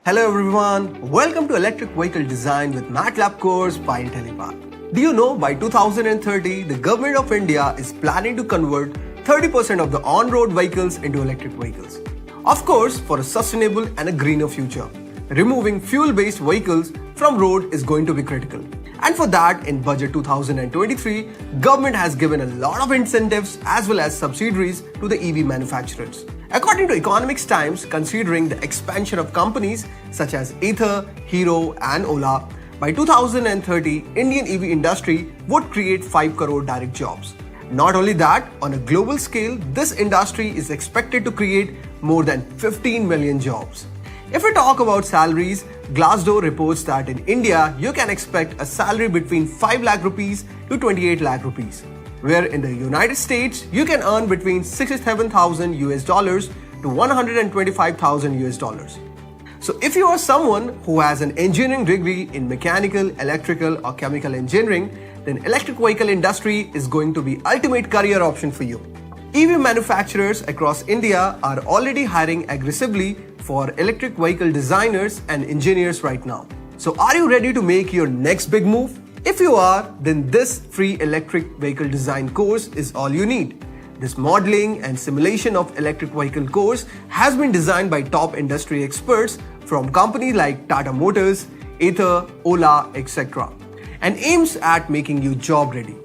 Hello everyone, welcome to Electric Vehicle Design with Matlab course by Intellipaat. Do you know by 2030, the Government of India is planning to convert 30% of the on-road vehicles into electric vehicles. Of course, for a sustainable and a greener future. Removing fuel-based vehicles from road is going to be critical. And for that, in Budget 2023, government has given a lot of incentives as well as subsidies to the EV manufacturers. According to Economics Times, considering the expansion of companies such as Ather, Hero and Ola, by 2030, Indian EV industry would create 5 crore direct jobs. Not only that, on a global scale, this industry is expected to create more than 15 million jobs. If we talk about salaries, Glassdoor reports that in India, you can expect a salary between 5 lakh rupees to 28 lakh rupees. Where in the United States, you can earn between 67,000 US dollars to 125,000 US dollars. So if you are someone who has an engineering degree in mechanical, electrical or chemical engineering, then electric vehicle industry is going to be ultimate career option for you. EV manufacturers across India are already hiring aggressively for electric vehicle designers and engineers right now. So are you ready to make your next big move? If you are, then this free electric vehicle design course is all you need. This modeling and simulation of electric vehicle course has been designed by top industry experts from companies like Tata Motors, Ather, Ola, etc. and aims at making you job ready.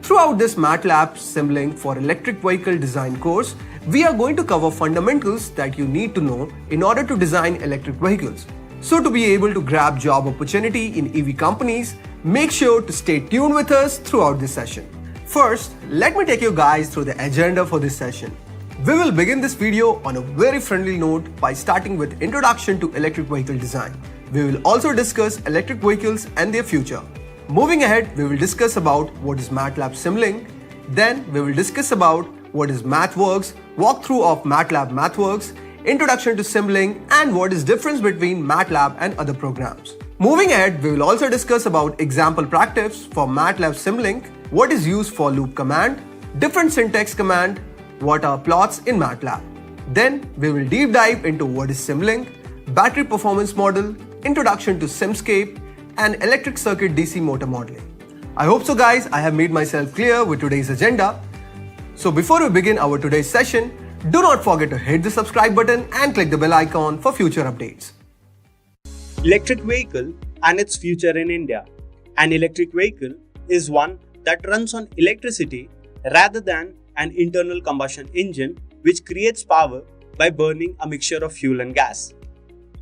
Throughout this Matlab Simulink for electric vehicle design course, we are going to cover fundamentals that you need to know in order to design electric vehicles. So to be able to grab job opportunity in EV companies, make sure to stay tuned with us throughout this session. First, let me take you guys through the agenda for this session. We will begin this video on a very friendly note by starting with introduction to electric vehicle design. We will also discuss electric vehicles and their future. Moving ahead, we will discuss about what is Matlab Simulink. Then we will discuss about what is MathWorks, walkthrough of Matlab MathWorks, introduction to Simulink, and what is difference between Matlab and other programs. Moving ahead, we will also discuss about example practice for Matlab Simulink, what is used for loop command, different syntax command, what are plots in Matlab. Then we will deep dive into what is Simulink, battery performance model, introduction to Simscape, and electric circuit DC motor modeling. I hope so guys, I have made myself clear with today's agenda. So before we begin our today's session, do not forget to hit the subscribe button and click the bell icon for future updates. Electric vehicle and its future in India. An electric vehicle is one that runs on electricity rather than an internal combustion engine which creates power by burning a mixture of fuel and gas.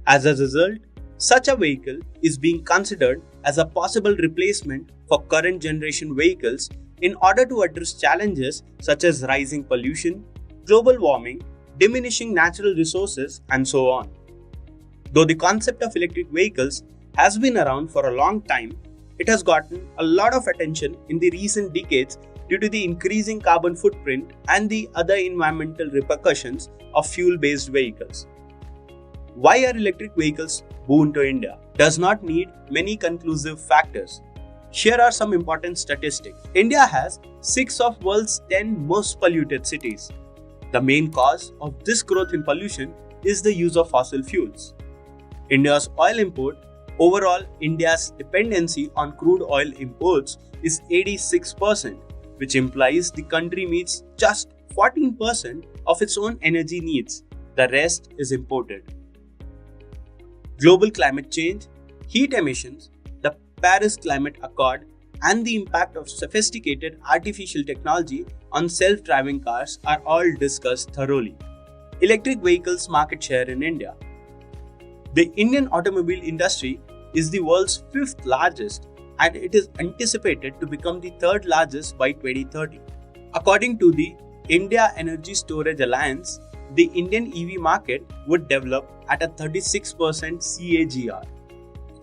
As a result, such a vehicle is being considered as a possible replacement for current generation vehicles in order to address challenges such as rising pollution, global warming, diminishing natural resources, and so on. Though the concept of electric vehicles has been around for a long time, it has gotten a lot of attention in the recent decades due to the increasing carbon footprint and the other environmental repercussions of fuel-based vehicles. Why are electric vehicles boon to India? Does not need many conclusive factors. Here are some important statistics. India has 6 of world's 10 most polluted cities. The main cause of this growth in pollution is the use of fossil fuels. India's oil import, overall India's dependency on crude oil imports is 86%, which implies the country meets just 14% of its own energy needs. The rest is imported. Global climate change, heat emissions, the Paris Climate Accord, and the impact of sophisticated artificial technology on self-driving cars are all discussed thoroughly. Electric vehicles market share in India. The Indian automobile industry is the world's 5th largest and it is anticipated to become the 3rd largest by 2030. According to the India Energy Storage Alliance, the Indian EV market would develop at a 36% CAGR.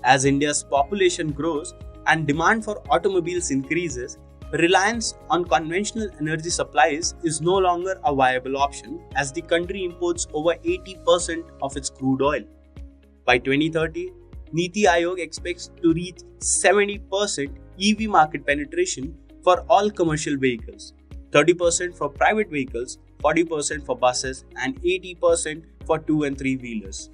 As India's population grows and demand for automobiles increases, reliance on conventional energy supplies is no longer a viable option as the country imports over 80% of its crude oil. By 2030, Niti Aayog expects to reach 70% EV market penetration for all commercial vehicles, 30% for private vehicles, 40% for buses, and 80% for 2 and 3 wheelers.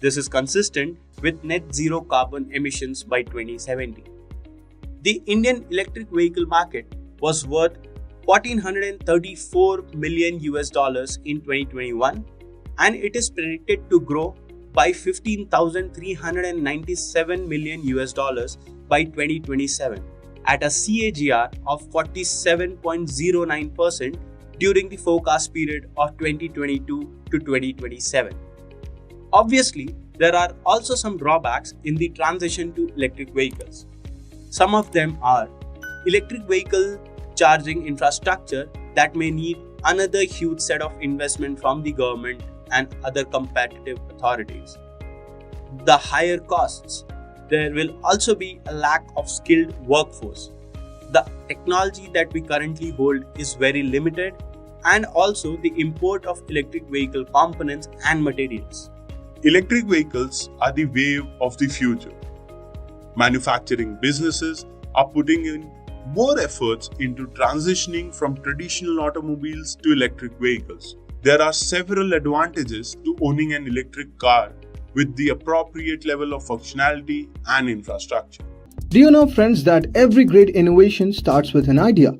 This is consistent with net zero carbon emissions by 2070. The Indian electric vehicle market was worth 1434 million US dollars in 2021, and it is predicted to grow by 15,397 million US dollars by 2027 at a CAGR of 47.09% during the forecast period of 2022 to 2027. Obviously, there are also some drawbacks in the transition to electric vehicles. Some of them are electric vehicle charging infrastructure that may need another huge set of investment from the government and other competitive authorities. The higher costs. There will also be a lack of skilled workforce. The technology that we currently hold is very limited, and also the import of electric vehicle components and materials. Electric vehicles are the wave of the future. Manufacturing businesses are putting in more efforts into transitioning from traditional automobiles to electric vehicles. There are several advantages to owning an electric car with the appropriate level of functionality and infrastructure. Do you know, friends, that every great innovation starts with an idea?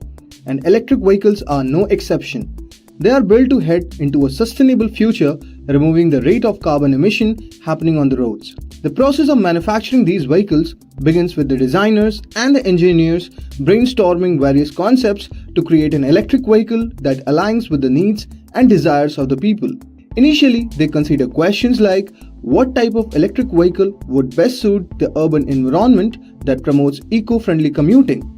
And electric vehicles are no exception. They are built to head into a sustainable future, removing the rate of carbon emission happening on the roads. The process of manufacturing these vehicles begins with the designers and the engineers brainstorming various concepts to create an electric vehicle that aligns with the needs and desires of the people. Initially, they consider questions like what type of electric vehicle would best suit the urban environment that promotes eco-friendly commuting,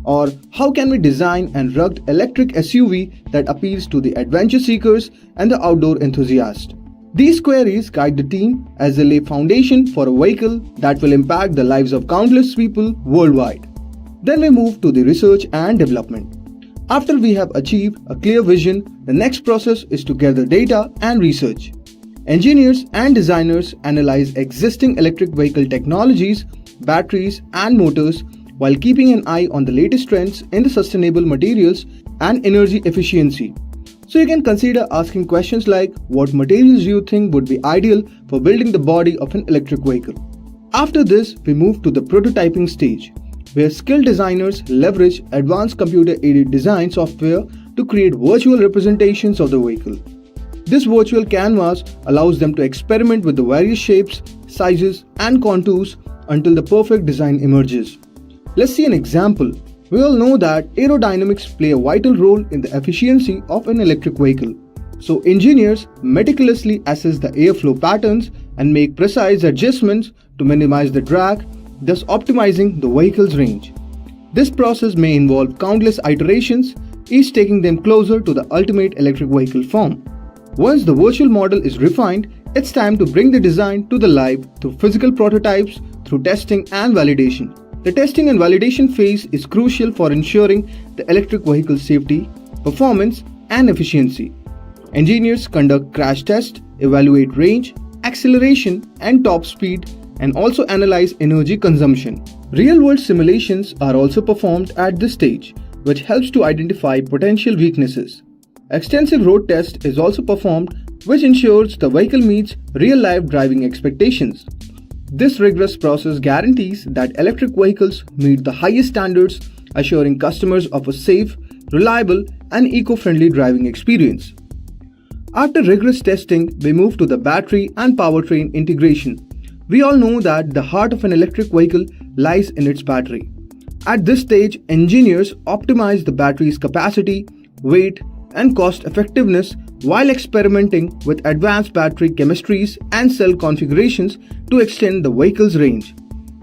or how can we design and rugged electric SUV that appeals to the adventure seekers and the outdoor enthusiast. These queries guide the team as they lay foundation for a vehicle that will impact the lives of countless people worldwide. Then we move to the research and development. After we have achieved a clear vision, the next process is to gather data and research. Engineers and designers analyze existing electric vehicle technologies, batteries, and motors while keeping an eye on the latest trends in the sustainable materials and energy efficiency. So you can consider asking questions like, what materials do you think would be ideal for building the body of an electric vehicle? After this, we move to the prototyping stage, where skilled designers leverage advanced computer-aided design software to create virtual representations of the vehicle. This virtual canvas allows them to experiment with the various shapes, sizes, and contours until the perfect design emerges. Let's see an example. We all know that aerodynamics play a vital role in the efficiency of an electric vehicle. So engineers meticulously assess the airflow patterns and make precise adjustments to minimize the drag, thus optimizing the vehicle's range. This process may involve countless iterations, each taking them closer to the ultimate electric vehicle form. Once the virtual model is refined, it's time to bring the design to the life through physical prototypes, through testing and validation. The testing and validation phase is crucial for ensuring the electric vehicle's safety, performance, and efficiency. Engineers conduct crash tests, evaluate range, acceleration, and top speed, and also analyze energy consumption. Real-world simulations are also performed at this stage, which helps to identify potential weaknesses. Extensive road test is also performed, which ensures the vehicle meets real-life driving expectations. This rigorous process guarantees that electric vehicles meet the highest standards, assuring customers of a safe, reliable, and eco-friendly driving experience. After rigorous testing, we move to the battery and powertrain integration. We all know that the heart of an electric vehicle lies in its battery. At this stage, engineers optimize the battery's capacity, weight, and cost effectiveness while experimenting with advanced battery chemistries and cell configurations to extend the vehicle's range.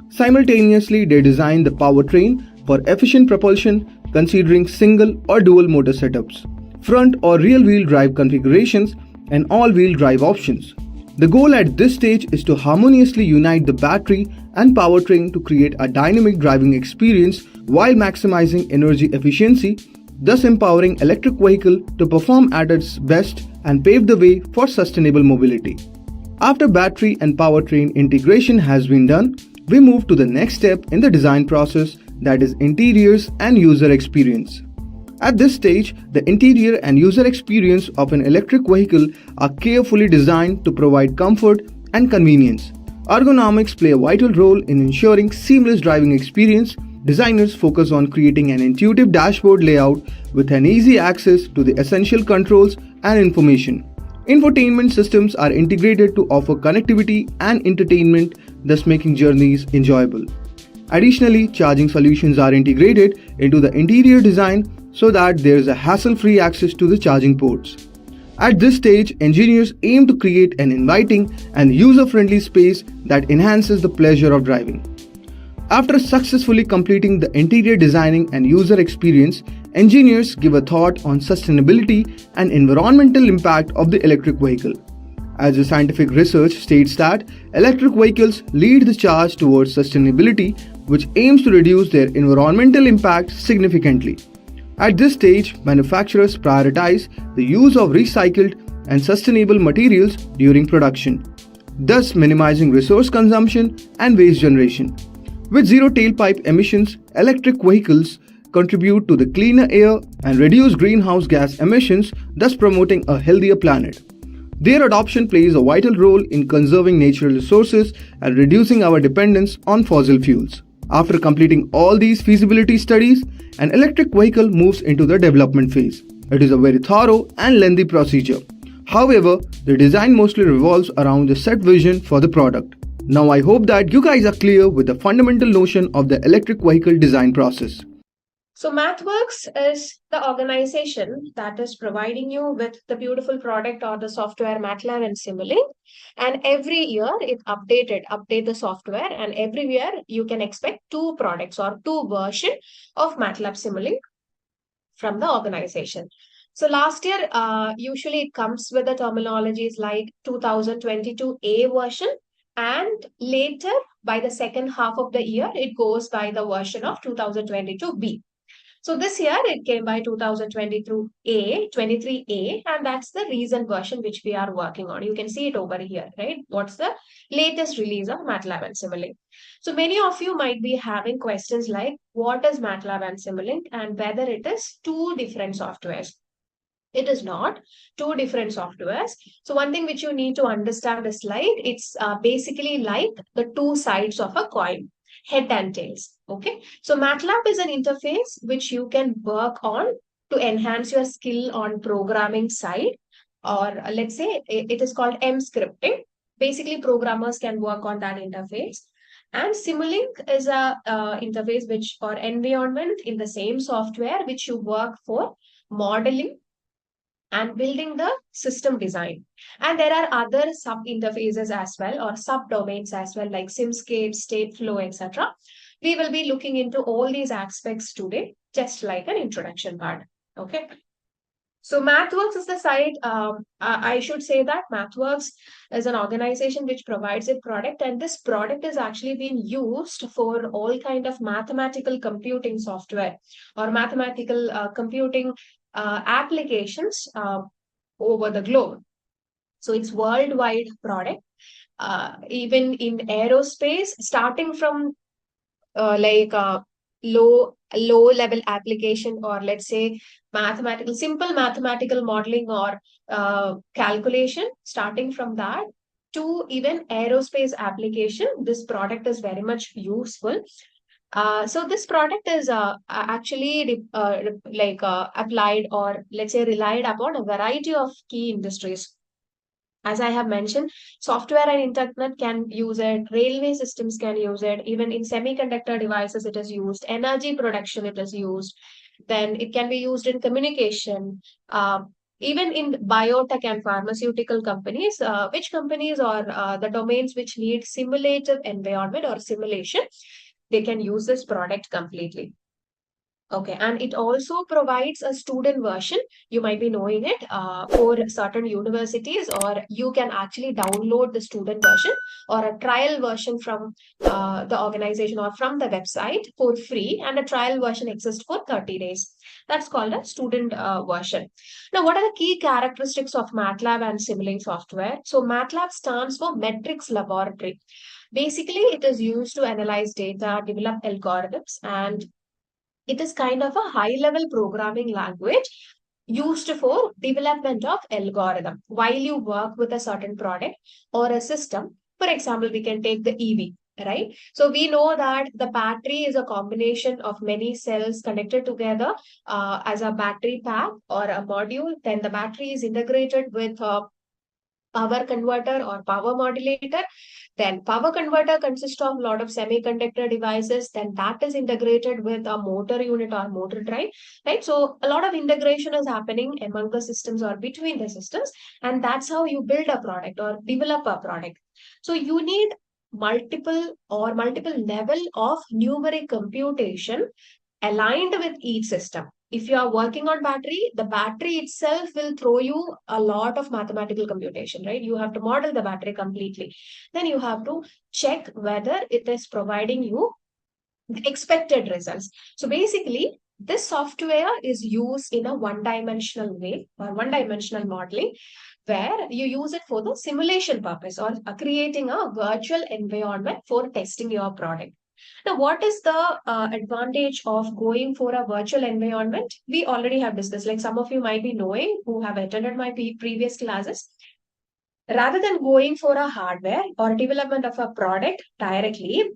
Simultaneously, they design the powertrain for efficient propulsion, considering single or dual motor setups, front or rear wheel drive configurations, and all-wheel drive options. The goal at this stage is to harmoniously unite the battery and powertrain to create a dynamic driving experience while maximizing energy efficiency, thus empowering electric vehicle to perform at its best and pave the way for sustainable mobility. After battery and powertrain integration has been done, we move to the next step in the design process, that is interiors and user experience. At this stage, the interior and user experience of an electric vehicle are carefully designed to provide comfort and convenience. Ergonomics play a vital role in ensuring seamless driving experience. Designers focus on creating an intuitive dashboard layout with an easy access to the essential controls and information. Infotainment systems are integrated to offer connectivity and entertainment, thus making journeys enjoyable. Additionally, charging solutions are integrated into the interior design so that there is a hassle-free access to the charging ports. At this stage, engineers aim to create an inviting and user-friendly space that enhances the pleasure of driving. After successfully completing the interior designing and user experience, engineers give a thought on sustainability and environmental impact of the electric vehicle. As the scientific research states that electric vehicles lead the charge towards sustainability, which aims to reduce their environmental impact significantly. At this stage, manufacturers prioritize the use of recycled and sustainable materials during production, thus minimizing resource consumption and waste generation. With zero tailpipe emissions, electric vehicles contribute to the cleaner air and reduce greenhouse gas emissions, thus promoting a healthier planet. Their adoption plays a vital role in conserving natural resources and reducing our dependence on fossil fuels. After completing all these feasibility studies, an electric vehicle moves into the development phase. It is a very thorough and lengthy procedure. However, the design mostly revolves around the set vision for the product. Now I hope that you guys are clear with the fundamental notion of the electric vehicle design process. So MathWorks is the organization that is providing you with the beautiful product or the software Matlab and Simulink. And every year it update the software, and every year you can expect two products or two versions of Matlab Simulink from the organization. So last year, usually it comes with the terminologies like 2022A version, and later by the second half of the year, it goes by the version of 2022B. So this year it came by 2022A, 23A, and that's the recent version which we are working on. You can see it over here, right? What's the latest release of Matlab and Simulink? So many of you might be having questions like, what is Matlab and Simulink, and whether it is two different softwares. It is not two different softwares. So one thing which you need to understand is like, it's basically like the two sides of a coin, head and tails. Okay. So MATLAB is an interface which you can work on to enhance your skill on programming side, or let's say it is called M scripting. Basically, programmers can work on that interface. And Simulink is a interface which, or environment in the same software which you work for modeling and building the system design. And there are other sub interfaces as well, or subdomains as well, like Simscape, Stateflow, etc. We will be looking into all these aspects today, just like an introduction part. Okay. So MathWorks is the site. I should say that MathWorks is an organization which provides a product, and this product is actually being used for all kind of mathematical computing software or mathematical computing applications over the globe. So it's worldwide product. Even in aerospace, starting from low level application, or let's say simple mathematical modeling or calculation, starting from that to even aerospace application, this product is very much useful. So this product is actually applied, or let's say relied upon a variety of key industries. As I have mentioned, software and internet can use it, railway systems can use it, even in semiconductor devices it is used, energy production it is used, then it can be used in communication, even in biotech and pharmaceutical companies, which companies or the domains which need simulative environment or simulation, they can use this product completely. Okay, and it also provides a student version. You might be knowing it for certain universities, or you can actually download the student version or a trial version from the organization or from the website for free, and a trial version exists for 30 days. That's called a student version. Now, what are the key characteristics of MATLAB and Simulink software? So MATLAB stands for Metrics Laboratory. Basically, it is used to analyze data, develop algorithms, and it is kind of a high-level programming language used for development of algorithm. While you work with a certain product or a system, For example, we can take the EV, right? So we know that the battery is a combination of many cells connected together as a battery pack or a module. Then the battery is integrated with a power converter or power modulator. Then power converter consists of a lot of semiconductor devices. Then that is integrated with a motor unit or motor drive, right? So a lot of integration is happening among the systems or between the systems, and that's how you build a product or develop a product. So you need multiple level of numeric computation aligned with each system. If you are working on battery, the battery itself will throw you a lot of mathematical computation, right? You have to model the battery completely. Then you have to check whether it is providing you the expected results. So basically, this software is used in a one-dimensional way or one-dimensional modeling where you use it for the simulation purpose or creating a virtual environment for testing your product. Now, what is the advantage of going for a virtual environment? We already have discussed, like some of you might be knowing who have attended my previous classes. Rather than going for a hardware or development of a product directly,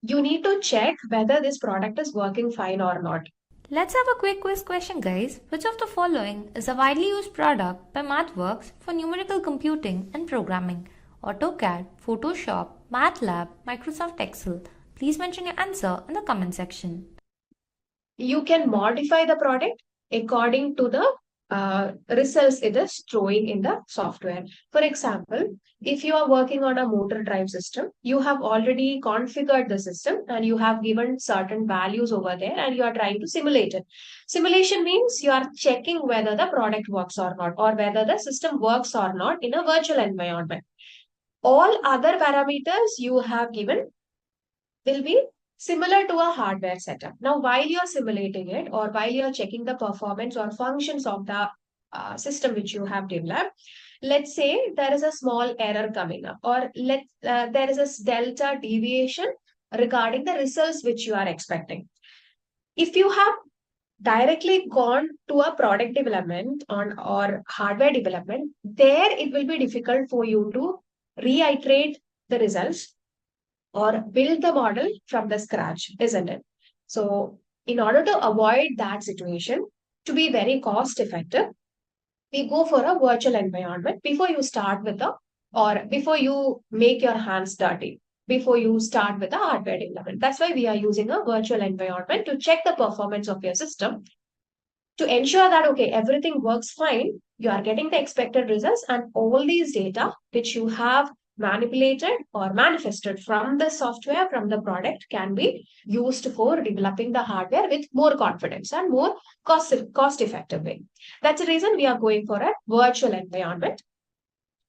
you need to check whether this product is working fine or not. Let's have a quick quiz question, guys. Which of the following is a widely used product by MathWorks for numerical computing and programming? AutoCAD, Photoshop, Matlab, Microsoft Excel. Please mention your answer in the comment section. You can modify the product according to the results it is throwing in the software. For example, if you are working on a motor drive system, you have already configured the system and you have given certain values over there and you are trying to simulate it. Simulation means you are checking whether the product works or not, or whether the system works or not in a virtual environment. All other parameters you have given will be similar to a hardware setup. Now, while you're simulating it or while you're checking the performance or functions of the system which you have developed, let's say there is a small error coming up or there is a delta deviation regarding the results which you are expecting. If you have directly gone to a product development or hardware development, there it will be difficult for you to reiterate the results or build the model from the scratch, isn't it? So, in order to avoid that situation, to be very cost effective, we go for a virtual environment before you start with the or before you make your hands dirty, before you start with the hardware development. That's why we are using a virtual environment to check the performance of your system to ensure that okay everything works fine, you are getting the expected results, and all these data which you have manipulated or manifested from the software from the product can be used for developing the hardware with more confidence and more cost effective way. That's the reason we are going for a virtual environment.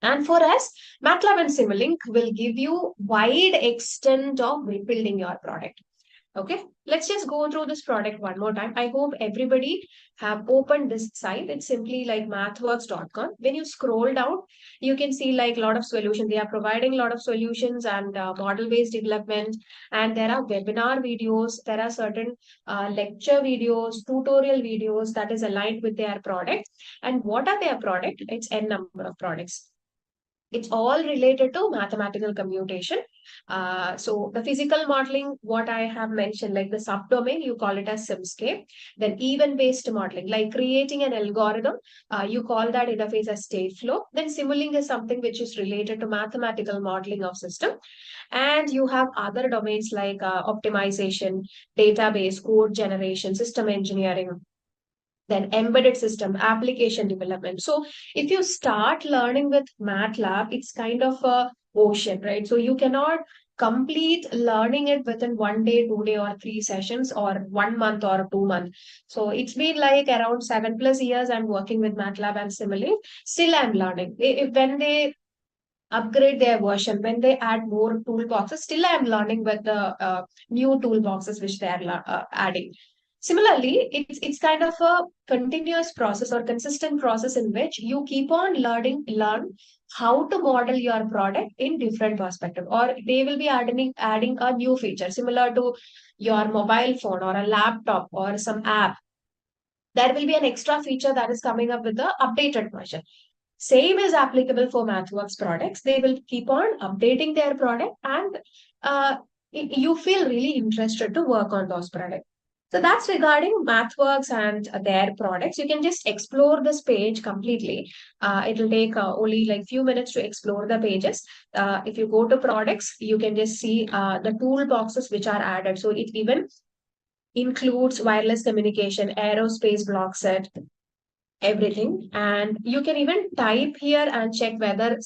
And for us, MATLAB and Simulink will give you wide extent of rebuilding your product. Okay, let's just go through this product one more time. I hope everybody have opened this site. It's simply like mathworks.com. When you scroll down, you can see like a lot of solutions. They are providing a lot of solutions and model-based development. And there are webinar videos. There are certain lecture videos, tutorial videos that is aligned with their product. And what are their product? It's n number of products. It's all related to mathematical computation. So the physical modeling, what I have mentioned, like the subdomain, you call it as Simscape. Then event-based modeling, like creating an algorithm, you call that interface as state flow. Then Simulink is something which is related to mathematical modeling of system. And you have other domains like optimization, database, code generation, system engineering, then embedded system, application development. So if you start learning with MATLAB, it's kind of a ocean, right? So you cannot complete learning it within 1 day, 2 day, or 3 sessions, or 1 month or 2 months. So it's been like around 7+ years I'm working with MATLAB and Simulink. Still I'm learning. When they upgrade their version, when they add more toolboxes, still I'm learning with the new toolboxes which they are adding. Similarly, it's kind of a continuous process or consistent process in which you keep on learn how to model your product in different perspective, or they will be adding a new feature similar to your mobile phone or a laptop or some app. There will be an extra feature that is coming up with the updated version. Same is applicable for MathWorks products. They will keep on updating their product, and you feel really interested to work on those products. So that's regarding MathWorks and their products. You can just explore this page completely. It'll take only like few minutes to explore the pages. If you go to products, you can just see the toolboxes which are added. So it even includes wireless communication, aerospace block set, everything. And you can even type here and check whether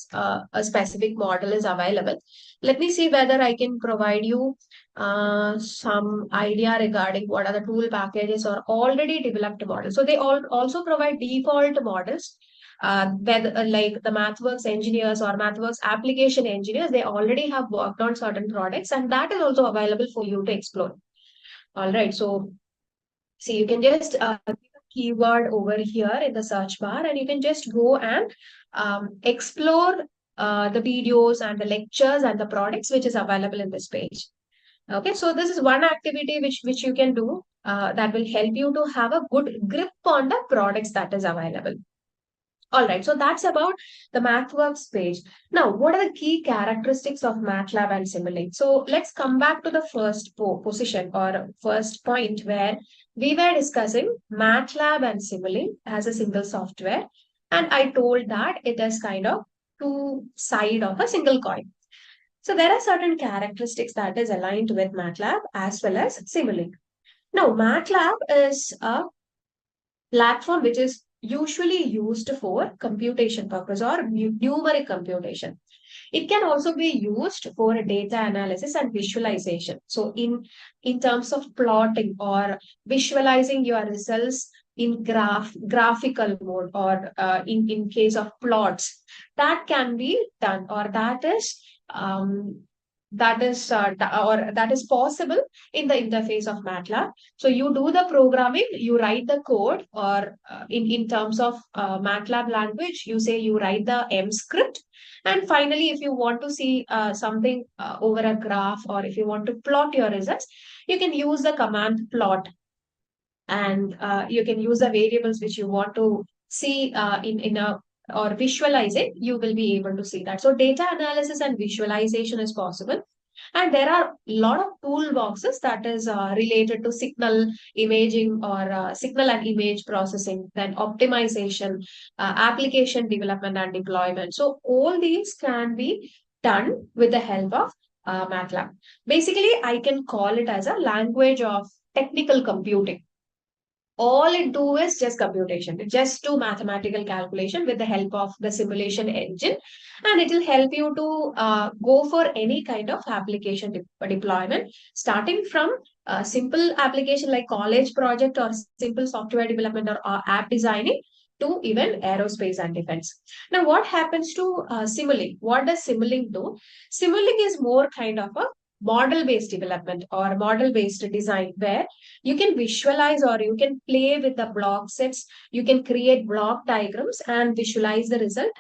a specific model is available. Let me see whether I can provide you some idea regarding what are the tool packages or already developed models. So they also provide default models. Whether like the MathWorks engineers or MathWorks application engineers, they already have worked on certain products, and that is also available for you to explore. All right, so see, you can just keyword over here in the search bar, and you can just go and explore the videos and the lectures and the products which is available in this page. Okay, so this is one activity which you can do that will help you to have a good grip on the products that is available. All right, so that's about the MathWorks page. Now, what are the key characteristics of MATLAB and Simulink? So let's come back to the first position or first point where we were discussing MATLAB and Simulink as a single software. And I told that it is kind of two sides of a single coin. So there are certain characteristics that is aligned with MATLAB as well as Simulink. Now, MATLAB is a platform which is usually used for computation purpose or numeric computation. It can also be used for data analysis and visualization. So in terms of plotting or visualizing your results in graphical mode, or in case of plots, that can be done, or that is possible in the interface of MATLAB. So you do the programming, you write the code, or in terms of MATLAB language, you say you write the M script. And finally, if you want to see something over a graph, or if you want to plot your results, you can use the command plot, and you can use the variables which you want to see in a or visualize it. You will be able to see that. So data analysis and visualization is possible. And there are a lot of toolboxes that is related to signal imaging or signal and image processing, then optimization, application development and deployment. So all these can be done with the help of MATLAB. Basically, I can call it as a language of technical computing. All it do is just computation. It just do mathematical calculation with the help of the simulation engine, and it will help you to go for any kind of application deployment, starting from a simple application like college project or simple software development or app designing to even aerospace and defense. Now, what happens to Simulink? What does Simulink do? Simulink is more kind of a model-based development or model-based design, where you can visualize or you can play with the block sets, you can create block diagrams and visualize the result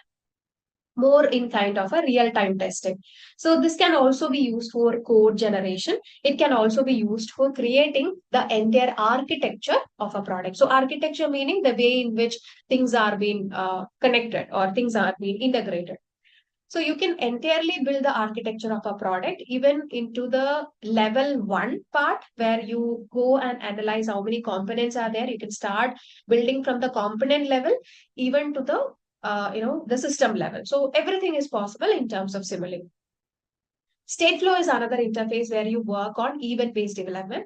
more in kind of a real-time testing. So this can also be used for code generation. It can also be used for creating the entire architecture of a product. So architecture meaning the way in which things are being connected or things are being integrated. So you can entirely build the architecture of a product, even into the level 1 part, where you go and analyze how many components are there. You can start building from the component level, even to the the system level. So everything is possible in terms of Simulink. Stateflow is another interface where you work on event-based development.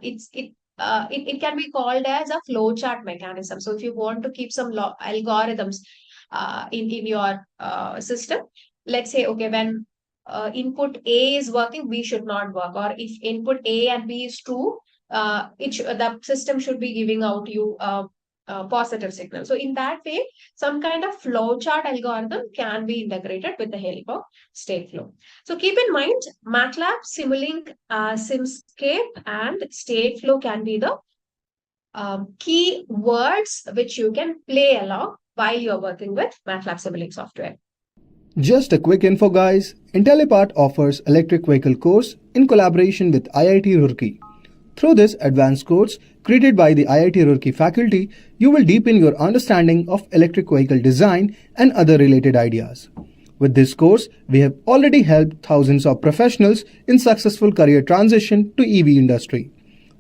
It can be called as a flowchart mechanism. So if you want to keep some algorithms in your system, let's say, okay, when input A is working, B should not work, or if input A and B is true, the system should be giving out you positive signal. So in that way, some kind of flowchart algorithm can be integrated with the help of Stateflow. So keep in mind, MATLAB, Simulink, Simscape, and Stateflow can be the key words which you can play along while you're working with MATLAB Simulink software. Just a quick info guys, Intellipaat offers electric vehicle course in collaboration with IIT Roorkee. Through this advanced course created by the IIT Roorkee faculty, you will deepen your understanding of electric vehicle design and other related ideas. With this course, we have already helped thousands of professionals in successful career transition to EV industry.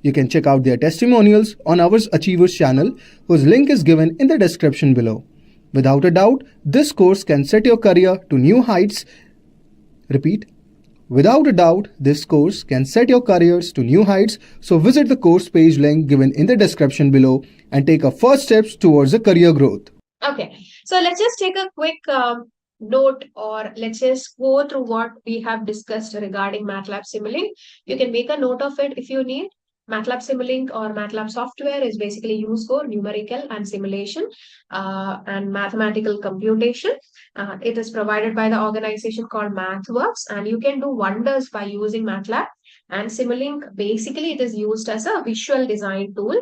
You can check out their testimonials on our Achievers channel, whose link is given in the description below. Without a doubt, this course can set your career to new heights. Repeat. Without a doubt, this course can set your careers to new heights, so visit the course page link given in the description below and take a first steps towards a career growth. Okay, so let's just take a quick note, or let's just go through what we have discussed regarding MATLAB Simulink. You can make a note of it if you need. MATLAB Simulink or MATLAB software is basically used for numerical and simulation and mathematical computation. It is provided by the organization called MathWorks, and you can do wonders by using MATLAB. And Simulink, basically, it is used as a visual design tool,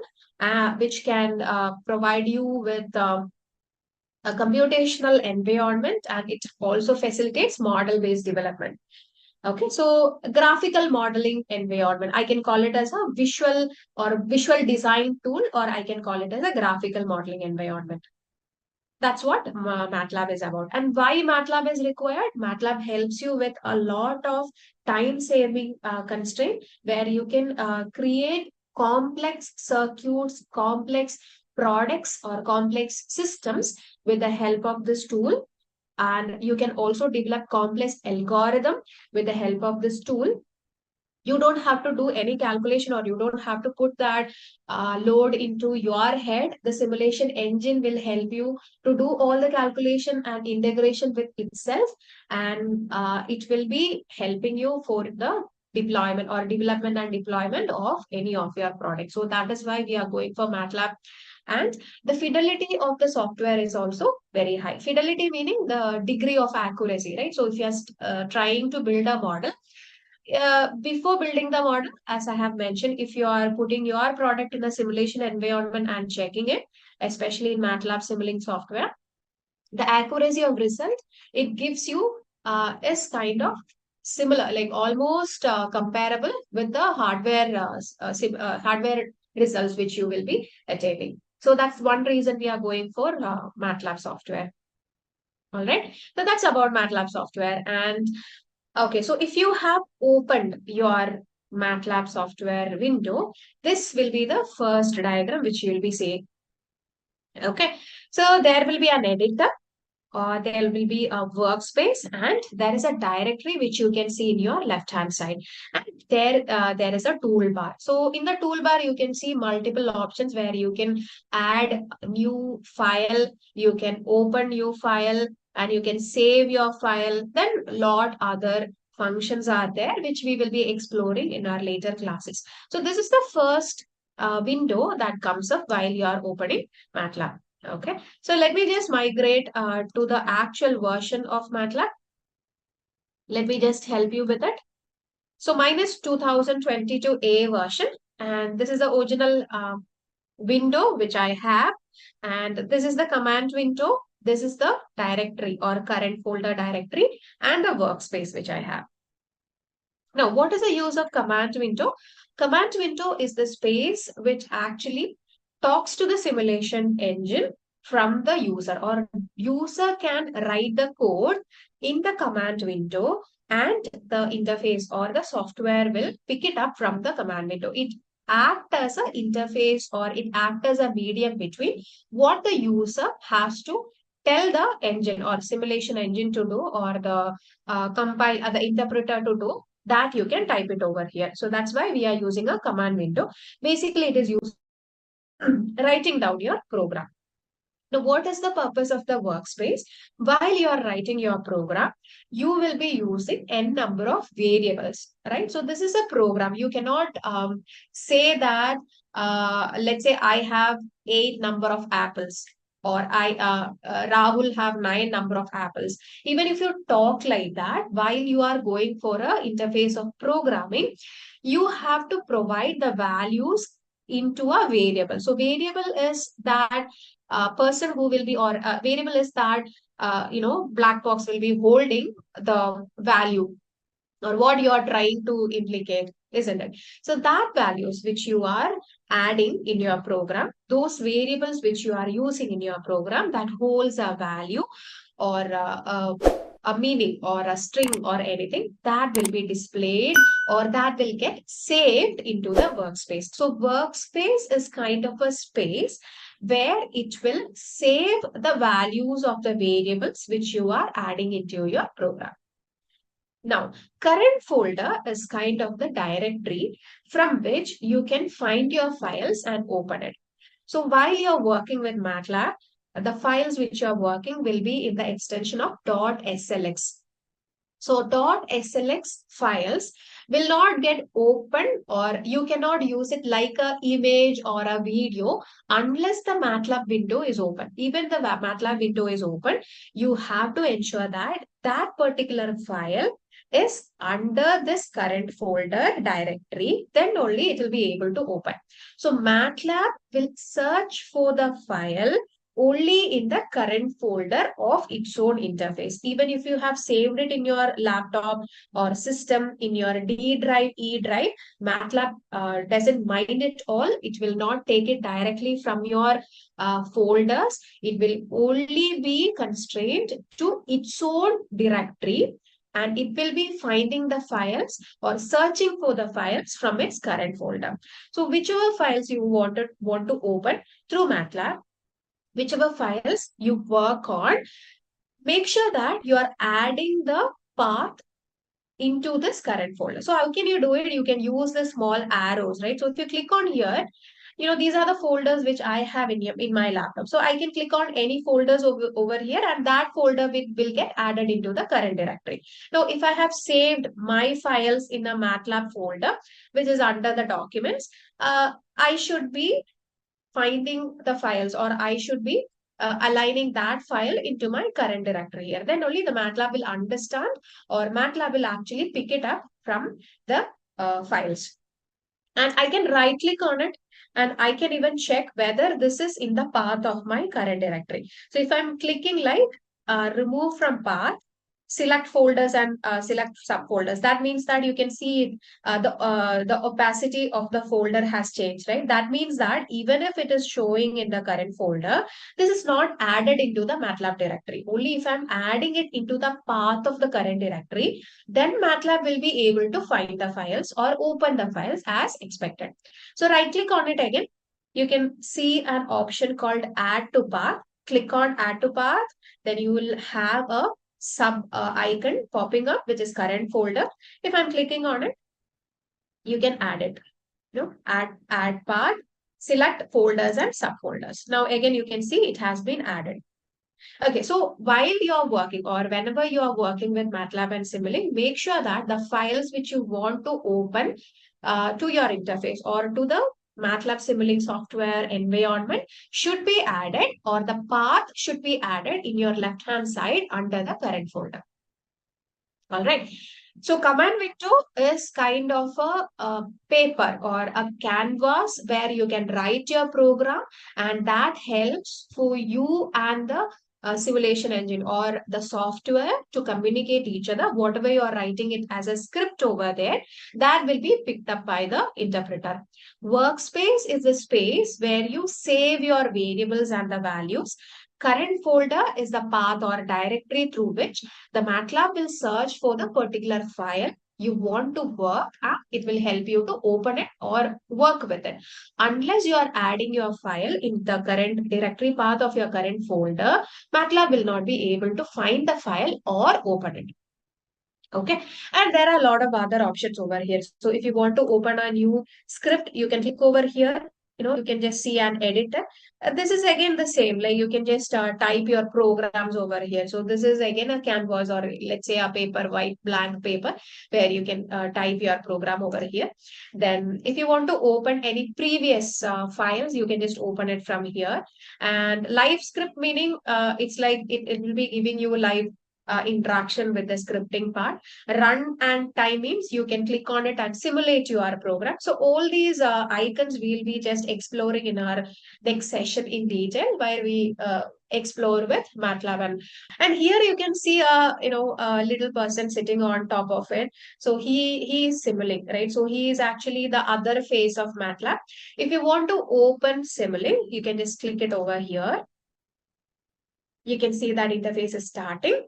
which can provide you with a computational environment, and it also facilitates model-based development. Okay, so graphical modeling environment, I can call it as a visual or visual design tool, or I can call it as a graphical modeling environment. That's what MATLAB is about. And why MATLAB is required? MATLAB helps you with a lot of time-saving constraint, where you can create complex circuits, complex products, or complex systems with the help of this tool. And you can also develop complex algorithm with the help of this tool. You don't have to do any calculation, or you don't have to put that load into your head. The simulation engine will help you to do all the calculation and integration with itself, and it will be helping you for the deployment or development and deployment of any of your products. So that is why we are going for MATLAB. And the fidelity of the software is also very high. Fidelity meaning the degree of accuracy, right? So if you are trying to build a model, before building the model, as I have mentioned, if you are putting your product in a simulation environment and checking it, especially in MATLAB Simulink software, the accuracy of result it gives you is kind of similar, like almost comparable with the hardware results which you will be attaining. So that's one reason we are going for MATLAB software. All right. So that's about MATLAB software. And okay, so if you have opened your MATLAB software window, this will be the first diagram which you will be seeing. Okay, so there will be an editor, or there will be a workspace, and there is a directory which you can see in your left hand side, and there is a toolbar. So in the toolbar you can see multiple options where you can add new file, you can open new file, and you can save your file. Then lot other functions are there which we will be exploring in our later classes. So this is the first window that comes up while you are opening MATLAB. Okay, so let me just migrate to the actual version of MATLAB. Let me just help you with it. So mine is 2022A version, and this is the original window which I have, and this is the command window. This is the directory or current folder directory, and the workspace which I have. Now, what is the use of command window? Command window is the space which actually talks to the simulation engine from the user, or user can write the code in the command window, and the interface or the software will pick it up from the command window. It acts as an interface, or it acts as a medium between what the user has to tell the engine or simulation engine to do, or the compile the interpreter to do, that you can type it over here. So that's why we are using a command window. Basically, it is used writing down your program. Now, what is the purpose of the workspace? While you are writing your program, you will be using n number of variables, right? So this is a program. You cannot say that, let's say I have 8 number of apples, or Rahul have 9 number of apples. Even if you talk like that, while you are going for a interface of programming, you have to provide the values into a variable. So variable is that person who will be, or variable is that, black box will be holding the value, or what you are trying to implicate isn't it? So that values which you are adding in your program, those variables which you are using in your program that holds a value or a meaning or a string or anything, that will be displayed or that will get saved into the workspace. So workspace is kind of a space where it will save the values of the variables which you are adding into your program. Now, current folder is kind of the directory from which you can find your files and open it. So while you're working with MATLAB, the files which you're working will be in the extension of .slx. So .slx files will not get opened or you cannot use it like a image or a video unless the MATLAB window is open. Even the MATLAB window is open, you have to ensure that that particular file is under this current folder directory, then only it will be able to open. So MATLAB will search for the file only in the current folder of its own interface. Even if you have saved it in your laptop or system in your D drive, E drive, MATLAB doesn't mind it all. It will not take it directly from your folders. It will only be constrained to its own directory, and it will be finding the files or searching for the files from its current folder. So whichever files you want to open through MATLAB, whichever files you work on, make sure that you are adding the path into this current folder. So how can you do it? You can use the small arrows, right? So if you click on here, these are the folders which I have in my laptop. So I can click on any folders over here and that folder will get added into the current directory. Now, if I have saved my files in a MATLAB folder, which is under the documents, I should be finding the files or I should be aligning that file into my current directory here. Then only the MATLAB will understand or MATLAB will actually pick it up from the files. And I can right click on it and I can even check whether this is in the path of my current directory. So if I'm clicking like remove from path, select folders and select subfolders. That means that you can see the opacity of the folder has changed, right? That means that even if it is showing in the current folder, this is not added into the MATLAB directory. Only if I'm adding it into the path of the current directory, then MATLAB will be able to find the files or open the files as expected. So right click on it again. You can see an option called add to path. Click on add to path. Then you will have a sub icon popping up, which is current folder. If I'm clicking on it, you can add it. Add path, select folders and subfolders. Now again, you can see it has been added. Okay, so while you're working or whenever you are working with MATLAB and Simulink, make sure that the files which you want to open to your interface or to the MATLAB Simulink software environment should be added or the path should be added in your left-hand side under the current folder. All right. So command window is kind of a paper or a canvas where you can write your program, and that helps for you and the simulation engine or the software to communicate each other. Whatever you are writing it as a script over there, that will be picked up by the interpreter. Workspace is a space where you save your variables and the values. Current folder is the path or directory through which the MATLAB will search for the particular file you want to work at. It will help you to open it or work with it. Unless you are adding your file in the current directory path of your current folder, MATLAB will not be able to find the file or open it. Okay, and there are a lot of other options over here. So if you want to open a new script, you can click over here. You can just see and edit it. This is again the same, like you can just type your programs over here. So this is again a canvas or let's say a paper, white blank paper where you can type your program over here. Then if you want to open any previous files, you can just open it from here. And live script meaning it's like it will be giving you live interaction with the scripting part. Run and time means you can click on it and simulate your program. So all these icons we'll be just exploring in our next session in detail, where we explore with MATLAB. And here you can see a little person sitting on top of it. So he is Simulink, right? So he is actually the other face of MATLAB. If you want to open Simulink, you can just click it over here. You can see that interface is starting.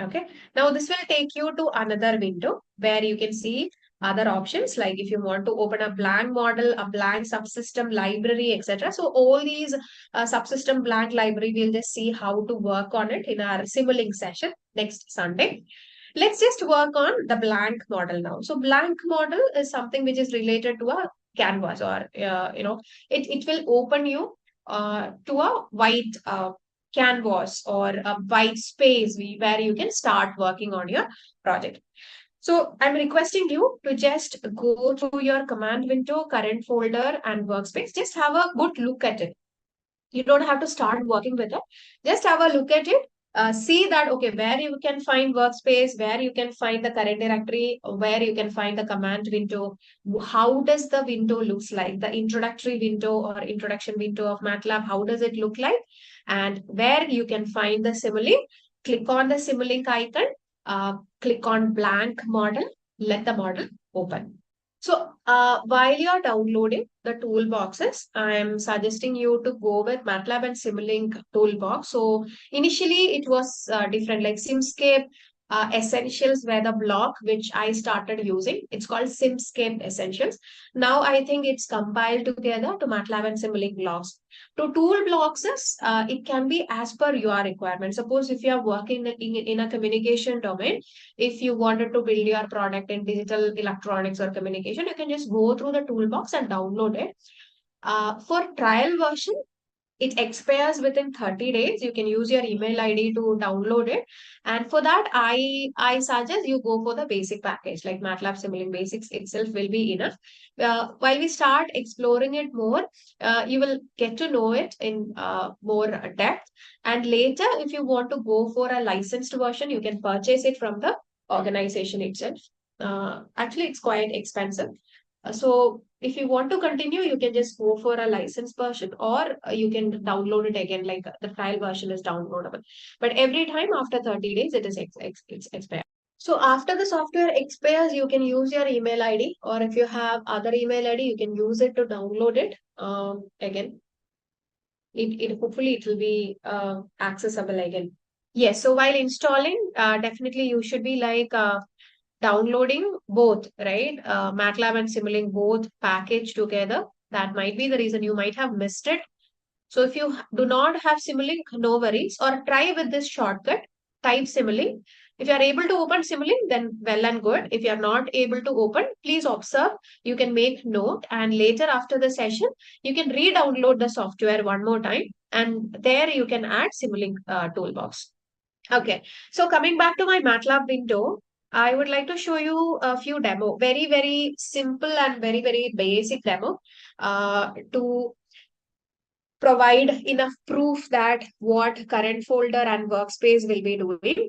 Okay. Now this will take you to another window where you can see other options, like if you want to open a blank model, a blank subsystem library, etc. So all these subsystem blank library, we'll just see how to work on it in our Simulink session next Sunday. Let's just work on the blank model now. So blank model is something which is related to a canvas, or it will open you to a white canvas or a white space where you can start working on your project. So I'm requesting you to just go through your command window, current folder, and workspace. Just have a good look at it. You don't have to start working with it. Just have a look at it. See that, okay, where you can find workspace, where you can find the current directory, where you can find the command window. How does the window looks like? The introductory window or introduction window of MATLAB, how does it look like? And where you can find the Simulink. Click on the Simulink icon. Click on blank model. Let the model open. So while you're downloading the toolboxes, I'm suggesting you to go with MATLAB and Simulink toolbox. So initially it was different, like Simscape Essentials were the block which I started using. It's called Simscape Essentials. Now I think it's compiled together to MATLAB and Simulink blocks. To tool blocks, it can be as per your requirement. Suppose if you are working in a communication domain, if you wanted to build your product in digital electronics or communication, you can just go through the toolbox and download it. For trial version, it expires within 30 days. You can use your email ID to download it. And for that, I suggest you go for the basic package, like MATLAB Simulink Basics itself will be enough. While we start exploring it more, you will get to know it in more depth. And later, if you want to go for a licensed version, you can purchase it from the organization itself. Actually, it's quite expensive. So if you want to continue, you can just go for a licensed version, or you can download it again, like the trial version is downloadable. But every time after 30 days, it is expired. So after the software expires, you can use your email ID, or if you have other email ID, you can use it to download it. Again, it hopefully it will be accessible again. Yes, so while installing, definitely you should be like downloading both, right? MATLAB and Simulink both packaged together. That might be the reason you might have missed it. So if you do not have Simulink, no worries, or try with this shortcut, type Simulink. If you are able to open Simulink, then well and good. If you are not able to open, please observe. You can make note, and later after the session, you can re-download the software one more time, and there you can add Simulink toolbox. Okay, so coming back to my MATLAB window, I would like to show you a few demo, very, very simple and very, very basic demo to provide enough proof that what current folder and workspace will be doing.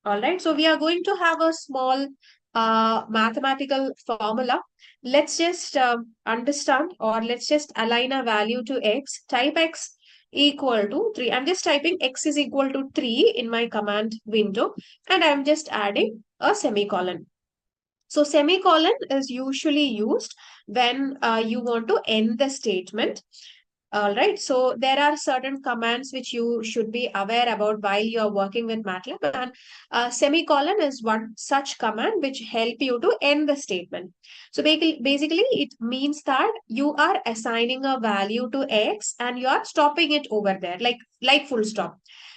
All right, so we are going to have a small mathematical formula. Let's just understand, or let's just align a value to x. Type x equal to 3. I'm just typing x is equal to 3 in my command window, and I'm just adding a semicolon. So semicolon is usually used when you want to end the statement. All right, so there are certain commands which you should be aware about while you are working with MATLAB, and semicolon is one such command which help you to end the statement. So basically, it means that you are assigning a value to x and you are stopping it over there, like full stop.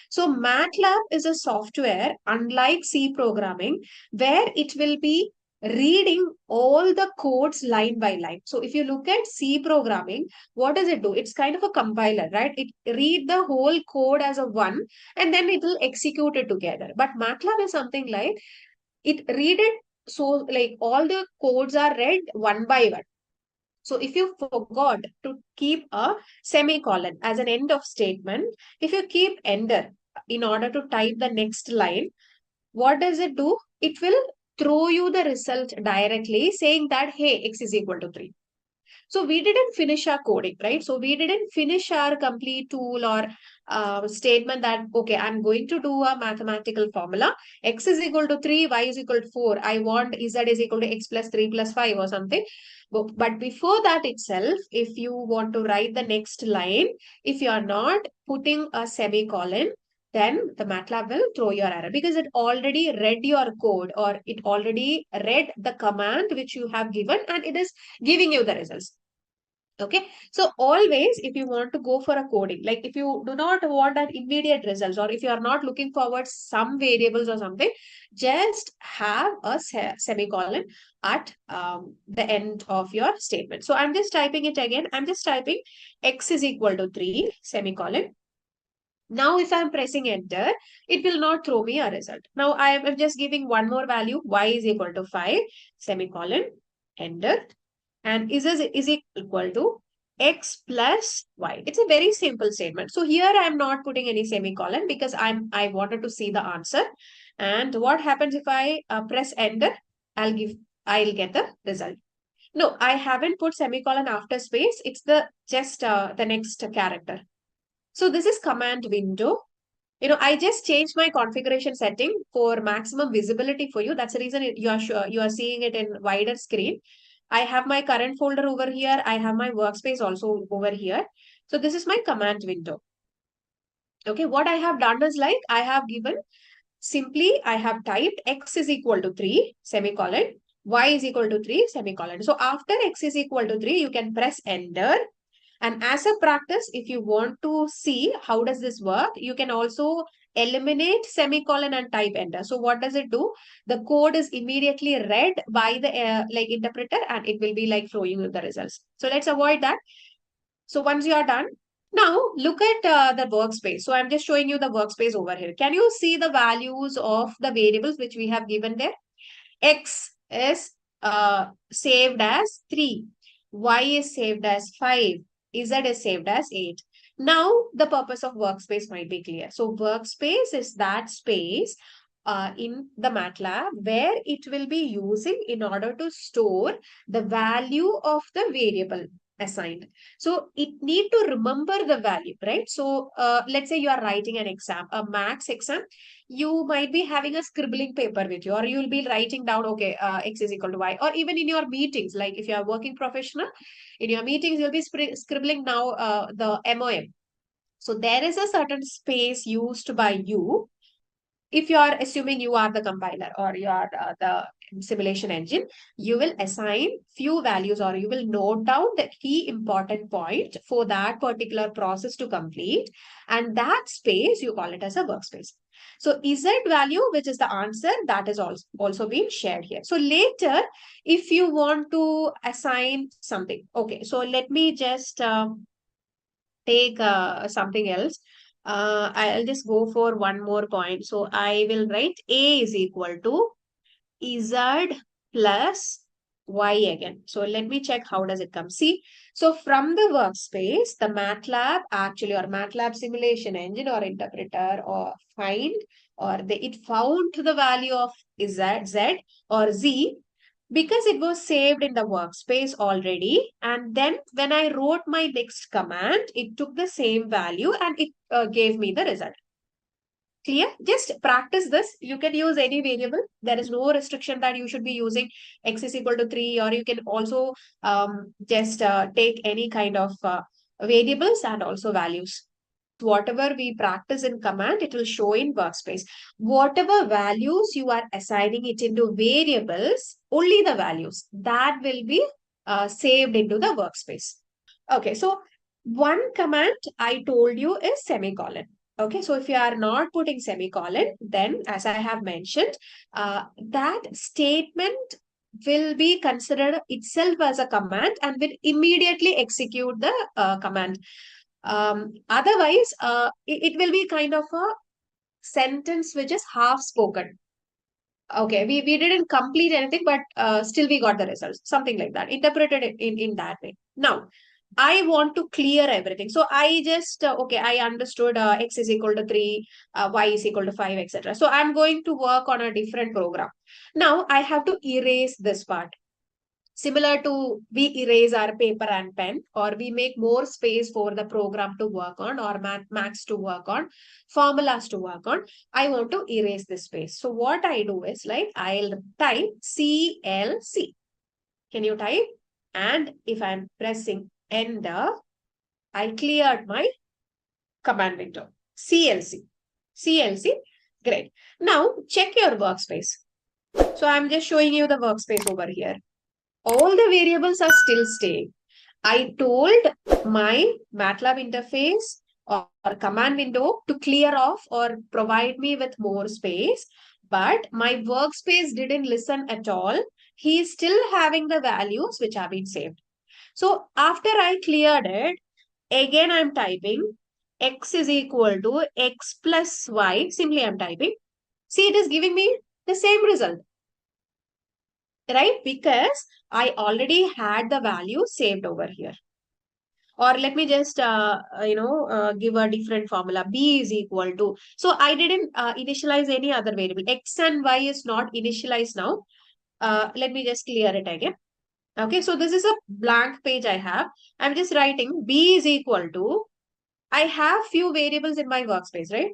So MATLAB is a software, unlike C programming, where it will be reading all the codes line by line. So if you look at C programming, what does it do? It's kind of a compiler, right? It read the whole code as a one, and then it will execute it together. But MATLAB is something like it read it, so like all the codes are read one by one. So if you forgot to keep a semicolon as an end of statement, if you keep enter in order to type the next line, what does it do? It will throw you the result directly saying that, hey, x is equal to 3. So we didn't finish our coding, right? So we didn't finish our complete tool or statement that, okay, I'm going to do a mathematical formula. X is equal to 3, Y is equal to 4. I want Z is equal to X plus 3 plus 5 or something. But before that itself, if you want to write the next line, if you are not putting a semicolon, then the MATLAB will throw your error because it already read your code or it already read the command which you have given and it is giving you the results. Okay, so always if you want to go for a coding, like if you do not want that immediate results or if you are not looking forward some variables or something, just have a semicolon at the end of your statement. So I'm just typing it again. I'm just typing x is equal to 3 semicolon. Now, if I'm pressing enter, it will not throw me a result. Now, I am just giving one more value, y is equal to 5, semicolon, enter. And is equal to x plus y. It's a very simple statement. So here I'm not putting any semicolon because I wanted to see the answer. And what happens if I press enter? I'll get the result. No, I haven't put semicolon after space. It's the just the next character. So this is command window. I just changed my configuration setting for maximum visibility for you. That's the reason you are seeing it in wider screen. I have my current folder over here. I have my workspace also over here. So this is my command window. Okay, what I have done is like I have given simply I have typed x is equal to 3 semicolon, y is equal to 3 semicolon. So after x is equal to 3, you can press enter. And as a practice, if you want to see how does this work, you can also eliminate semicolon and type enter. So what does it do? The code is immediately read by the like interpreter and it will be like throwing you the results. So let's avoid that. So once you are done, now look at the workspace. So I'm just showing you the workspace over here. Can you see the values of the variables which we have given there? X is saved as 3. Y is saved as 5. Z is saved as 8. Now, the purpose of workspace might be clear. So, workspace is that space in the MATLAB where it will be using in order to store the value of the variable assigned. So, it need to remember the value, right? So, let's say you are writing an exam, a maths exam. You might be having a scribbling paper with you, or you will be writing down, okay, x is equal to y, or even in your meetings, like if you are working professional, in your meetings, you'll be scribbling now the MOM. So there is a certain space used by you. If you are assuming you are the compiler or you are the simulation engine, you will assign few values or you will note down the key important point for that particular process to complete. And that space, you call it as a workspace. So Z value, which is the answer, that is also being shared here. So later, if you want to assign something, okay, so let me just take something else. I'll just go for one more point. So I will write A is equal to Z plus Y again. So let me check how does it come. See, so from the workspace, the MATLAB actually or MATLAB simulation engine or interpreter or find or it found the value of Z or Z because it was saved in the workspace already. And then when I wrote my next command, it took the same value and it gave me the result. Clear? Just practice this. You can use any variable. There is no restriction that you should be using x is equal to 3, or you can also just take any kind of variables and also values. Whatever we practice in command, it will show in workspace. Whatever values you are assigning it into variables, only the values that will be saved into the workspace. Okay, so one command I told you is semicolon. Okay, so if you are not putting semicolon, then as I have mentioned, that statement will be considered itself as a command and will immediately execute the command. Otherwise, it will be kind of a sentence which is half spoken. Okay, we didn't complete anything, but still we got the results. Something like that. Interpreted in that way. Now, I want to clear everything. So I just, okay, I understood x is equal to 3, y is equal to 5, etc. So I'm going to work on a different program. Now I have to erase this part. Similar to we erase our paper and pen, or we make more space for the program to work on, or maths to work on, formulas to work on. I want to erase this space. So what I do is like I'll type CLC. Can you type? And if I'm pressing enter, I cleared my command window. CLC. CLC. Great. Now check your workspace. So I'm just showing you the workspace over here. All the variables are still staying. I told my Matlab interface or command window to clear off or provide me with more space, but my workspace didn't listen at all. He is still having the values which have been saved. So after I cleared it, again I'm typing x is equal to x plus y. Simply I'm typing. See, it is giving me the same result, right? Because I already had the value saved over here. Or let me just, give a different formula. B is equal to, so I didn't initialize any other variable. X and Y is not initialized now. Let me just clear it again. Okay, so this is a blank page I have. I'm just writing B is equal to, I have few variables in my workspace, right?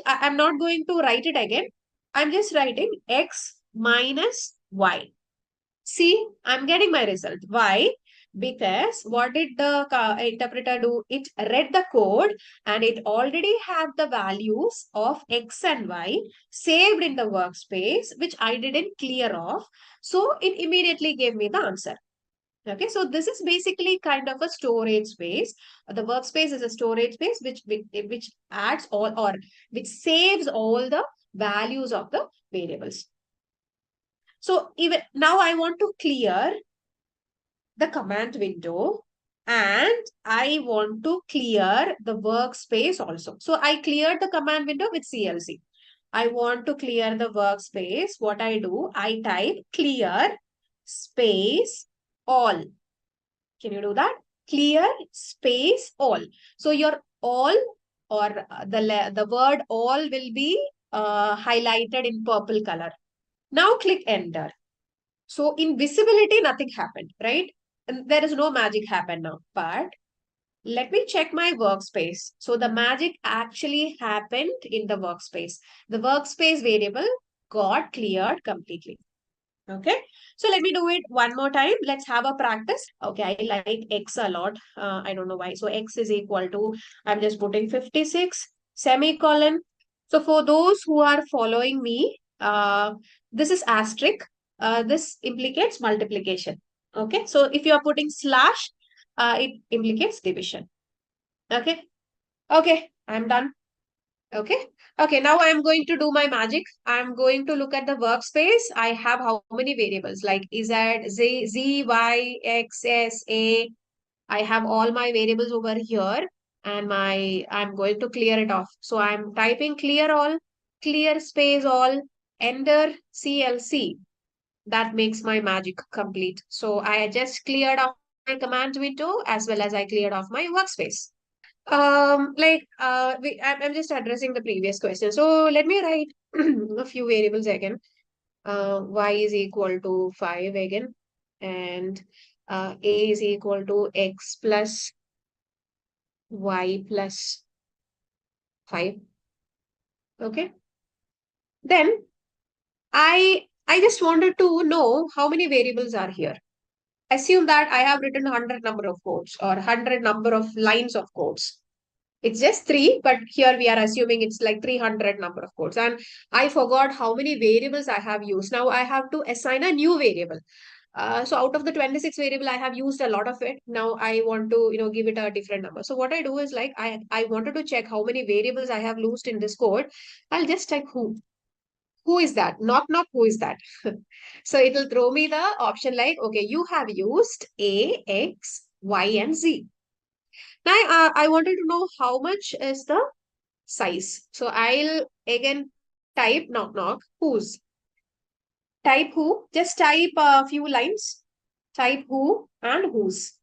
I'm not going to write it again. I'm just writing X minus Y. See, I'm getting my result. Why? Because what did the interpreter do? It read the code and it already had the values of X and Y saved in the workspace, which I didn't clear off. So it immediately gave me the answer. Okay, so this is basically kind of a storage space. The workspace is a storage space which adds all, or which saves all the values of the variables. So even now I want to clear the command window and I want to clear the workspace also. So I cleared the command window with CLC. I want to clear the workspace. What I do, I type clear space all. Can you do that? Clear space all. So your all, or the word all will be highlighted in purple color. Now click enter. So in visibility, nothing happened, right? And there is no magic happen now. But let me check my workspace. So the magic actually happened in the workspace. The workspace variable got cleared completely. Okay. So let me do it one more time. Let's have a practice. Okay. I like X a lot. I don't know why. So X is equal to, I'm just putting 56 semicolon. So for those who are following me, this is asterisk. This implicates multiplication. Okay. So if you are putting slash, it implicates division. Okay. Okay. I'm done. Okay. Okay. Now I'm going to do my magic. I'm going to look at the workspace. I have how many variables like Z, Y, X, S, A. I have all my variables over here and I'm going to clear it off. So I'm typing clear all, clear space all, enter CLC. That makes my magic complete. So I just cleared off my command window as well as I cleared off my workspace. I'm just addressing the previous question. So let me write a few variables again. Y is equal to 5 again, and A is equal to X plus Y plus 5. Okay. Then I just wanted to know how many variables are here. Assume that I have written 100 number of codes or 100 number of lines of codes. It's just 3, but here we are assuming it's like 300 number of codes. And I forgot how many variables I have used. Now I have to assign a new variable. So out of the 26 variable, I have used a lot of it. Now I want to, give it a different number. So what I do is like, I wanted to check how many variables I have used in this code. I'll just type who. Who is that? Knock, knock, who is that? So it will throw me the option like, okay, you have used A, X, Y, and Z. Now, I wanted to know how much is the size. So I'll again type knock knock whose. Type who. Just type a few lines. Type who and whose.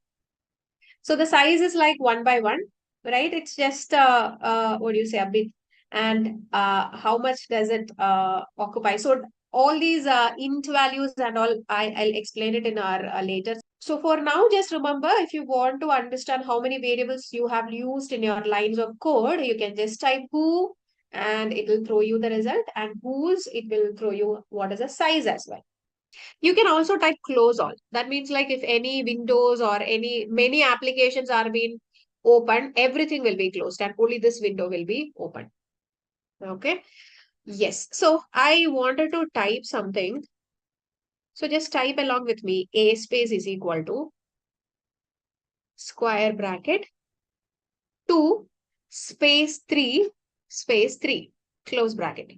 So the size is like 1 by 1, right? It's just what do you say, a bit. And how much does it occupy? So all these int values and all, I'll explain it in our later. So for now, just remember, if you want to understand how many variables you have used in your lines of code, you can just type who and it will throw you the result, and whose it will throw you what is the size as well. You can also type close all. That means like if any windows or any many applications are being opened, everything will be closed and only this window will be open. Okay. Yes. So I wanted to type something. So just type along with me. A space is equal to square bracket 2 space 3 space 3 close bracket.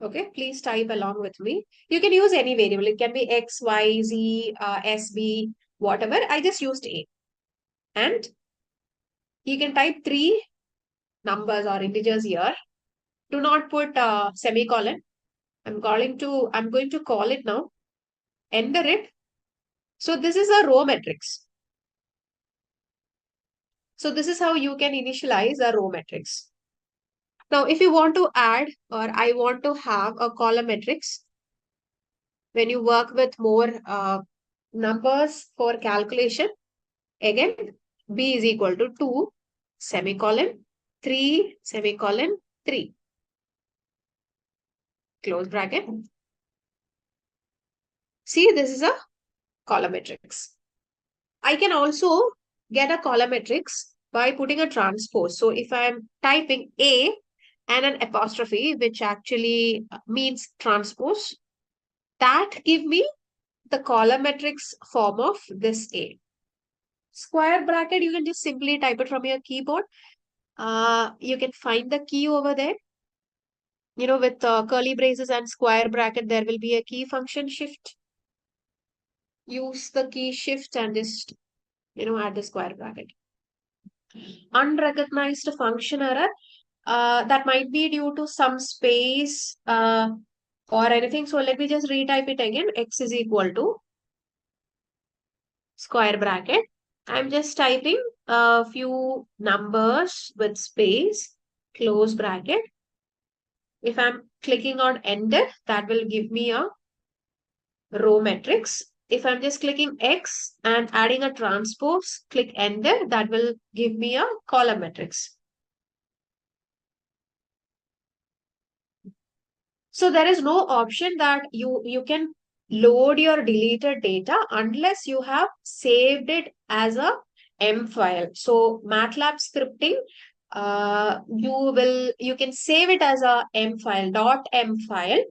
Okay, please type along with me. You can use any variable. It can be X, Y, Z, SB, whatever. I just used A. And you can type 3 numbers or integers here. Do not put semicolon. I'm going to call it now. Enter it. So this is a row matrix. So this is how you can initialize a row matrix. Now, if you want to add or I want to have a column matrix, when you work with more numbers for calculation, again, B is equal to 2 semicolon 3 semicolon 3 close bracket. See, this is a column matrix. I can also get a column matrix by putting a transpose. So if I'm typing A and an apostrophe, which actually means transpose, that give me the column matrix form of this A. Square bracket, you can just simply type it from your keyboard. You can find the key over there. You know, with curly braces and square bracket, there will be a key function shift. Use the key shift and just, add the square bracket. Unrecognized function error, that might be due to some space or anything. So let me just retype it again. X is equal to square bracket. I'm just typing a few numbers with space, close bracket. If I'm clicking on enter, that will give me a row matrix. If I'm just clicking X and adding a transpose, click enter, that will give me a column matrix. So there is no option that you can load your deleted data unless you have saved it as a M file. So MATLAB scripting, you can save it as a M file, .m file,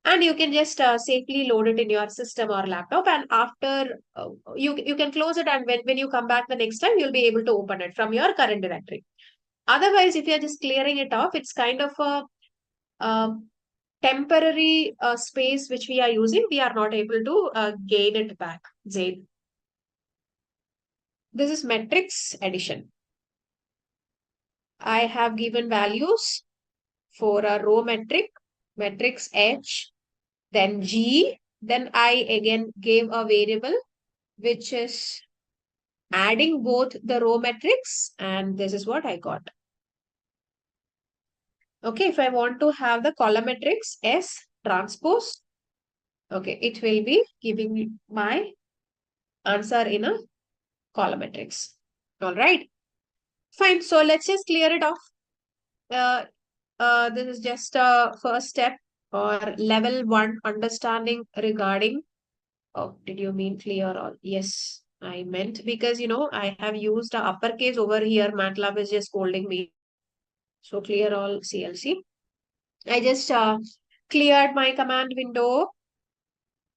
and you can just safely load it in your system or laptop. And after you can close it, and when you come back the next time, you'll be able to open it from your current directory. Otherwise, if you're just clearing it off, it's kind of a temporary space which we are using. We are not able to gain it back. Zaid. This is matrix addition. I have given values for a row metric, matrix H, then G, then I again gave a variable which is adding both the row matrix, and this is what I got. Okay, if I want to have the column matrix S transpose, okay, it will be giving my answer in a column matrix. All right, fine. So let's just clear it off. This is just a first step or level 1 understanding regarding. Oh, did you mean clear all? Yes, I meant because I have used a uppercase over here. MATLAB is just scolding me. So clear all CLC. I just cleared my command window.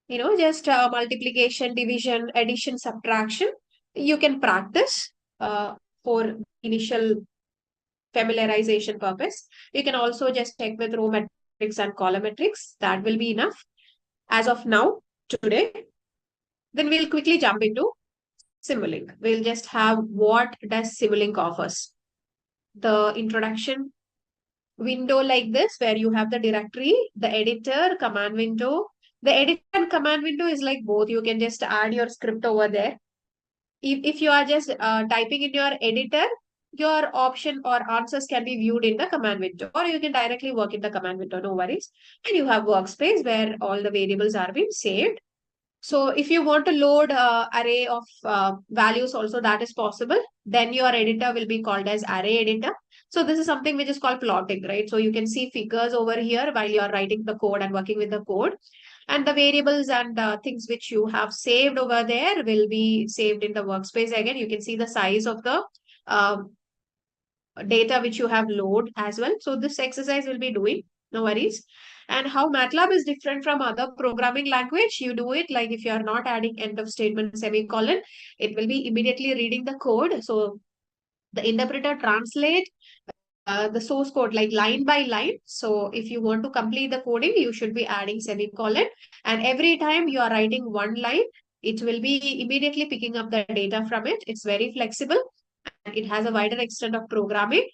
Just multiplication, division, addition, subtraction. You can practice for initial familiarization purpose. You can also just check with row matrix and column matrix. That will be enough as of now, today. Then we'll quickly jump into Simulink. We'll just have what does Simulink offers. The introduction window like this, where you have the directory, the editor, command window. The editor and command window is like both. You can just add your script over there. if you are just typing in your editor, your option or answers can be viewed in the command window, or you can directly work in the command window, no worries. And you have workspace where all the variables are being saved. So if you want to load array of values also, that is possible. Then your editor will be called as array editor. So this is something which is called plotting, right? So you can see figures over here while you are writing the code and working with the code. And the variables and things which you have saved over there will be saved in the workspace again. You can see the size of the data which you have load as well. So this exercise will be doing, no worries. And how MATLAB is different from other programming language, you do it like if you are not adding end of statement semicolon, it will be immediately reading the code. So the interpreter translate the source code like line by line. So if you want to complete the coding, you should be adding semicolon. And every time you are writing one line, it will be immediately picking up the data from it. It's very flexible. It has a wider extent of programming.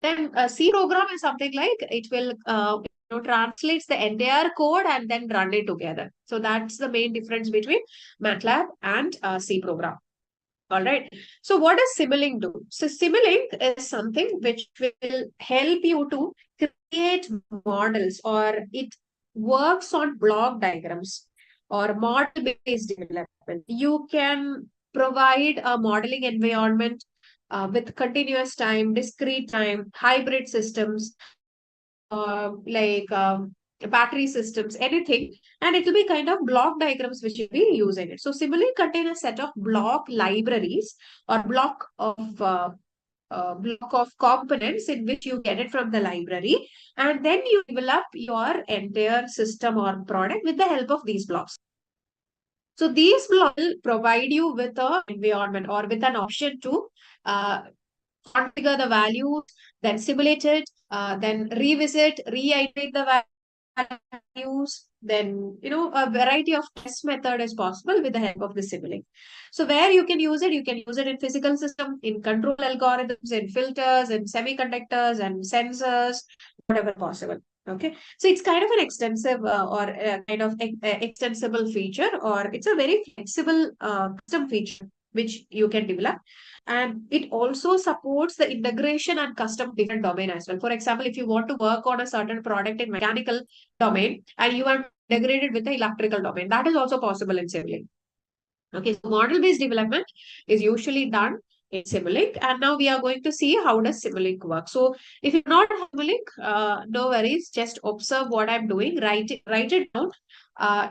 Then a C program is something like it will translates the entire code and then run it together. So that's the main difference between MATLAB and C program. All right. So what does Simulink do? So Simulink is something which will help you to create models, or it works on block diagrams or model-based development. You can provide a modeling environment with continuous time, discrete time, hybrid systems, like battery systems, anything, and it will be kind of block diagrams which you'll be using it. So Simulink contain a set of block libraries or block of components in which you get it from the library, and then you develop your entire system or product with the help of these blocks. So these blocks will provide you with an environment or with an option to configure the values, then simulate it, then revisit, reiterate the values, then a variety of test method is possible with the help of the Simulink. So where you can use it in physical system, in control algorithms, in filters, in semiconductors and sensors, whatever possible. Okay, so it's kind of an extensive or kind of extensible feature, or it's a very flexible custom feature which you can develop. And it also supports the integration and custom different domain as well. For example, if you want to work on a certain product in mechanical domain and you are integrated with the electrical domain, that is also possible in Simulink. Okay, so model-based development is usually done in Simulink, and now we are going to see how does Simulink work. So if you're not Simulink, no worries, just observe what I'm doing, write it down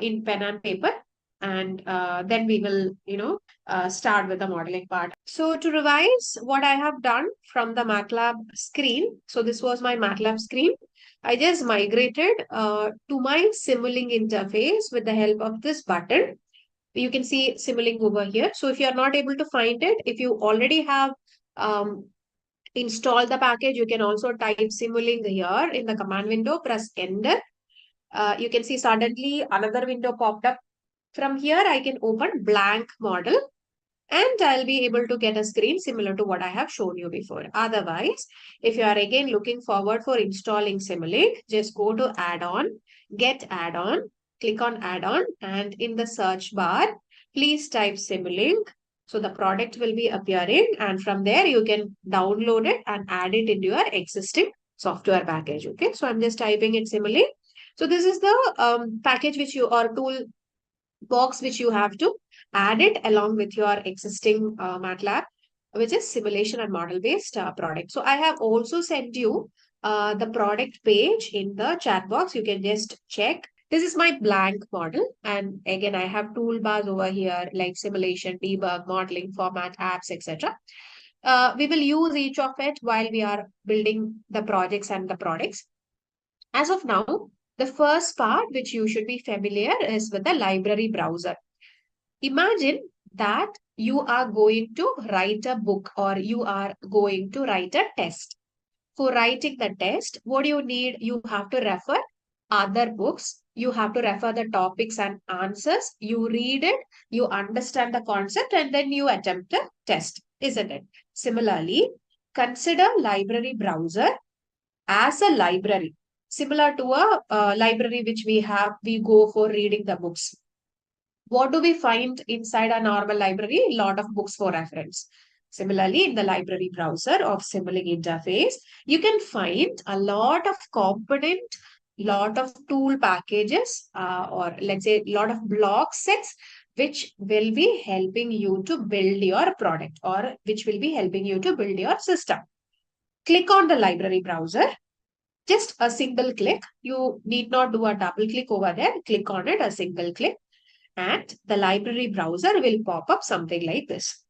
in pen and paper, and then we will, start with the modeling part. So to revise what I have done from the MATLAB screen, so this was my MATLAB screen. I just migrated to my Simulink interface with the help of this button. You can see Simulink over here. So if you are not able to find it, if you already have installed the package, you can also type Simulink here in the command window, press enter. You can see suddenly another window popped up. From here, I can open blank model and I'll be able to get a screen similar to what I have shown you before. Otherwise, if you are again looking forward for installing Simulink, just go to add-on, get add-on, click on add-on, and in the search bar, please type Simulink. So the product will be appearing, and from there you can download it and add it into your existing software package. Okay, so I'm just typing in Simulink. So this is the package which you, or tool box which you have to add it along with your existing MATLAB, which is simulation and model based product. So I have also sent you the product page in the chat box. You can just check. This is my blank model. And again, I have toolbars over here like simulation, debug, modeling, format, apps, etc. We will use each of it while we are building the projects and the products. As of now, the first part which you should be familiar is with the library browser. Imagine that you are going to write a book or you are going to write a test. For writing the test, what do you need? You have to refer other books. You have to refer the topics and answers. You read it, you understand the concept, and then you attempt a test, isn't it? Similarly, consider library browser as a library, similar to a library which we go for reading the books. What do we find inside a normal library? A lot of books for reference. Similarly, in the library browser of Simulink interface, you can find a lot of component, lot of tool packages, or let's say a lot of block sets, which will be helping you to build your product or which will be helping you to build your system. Click on the library browser. Just a single click. You need not do a double click over there. Click on it, a single click, and the library browser will pop up something like this.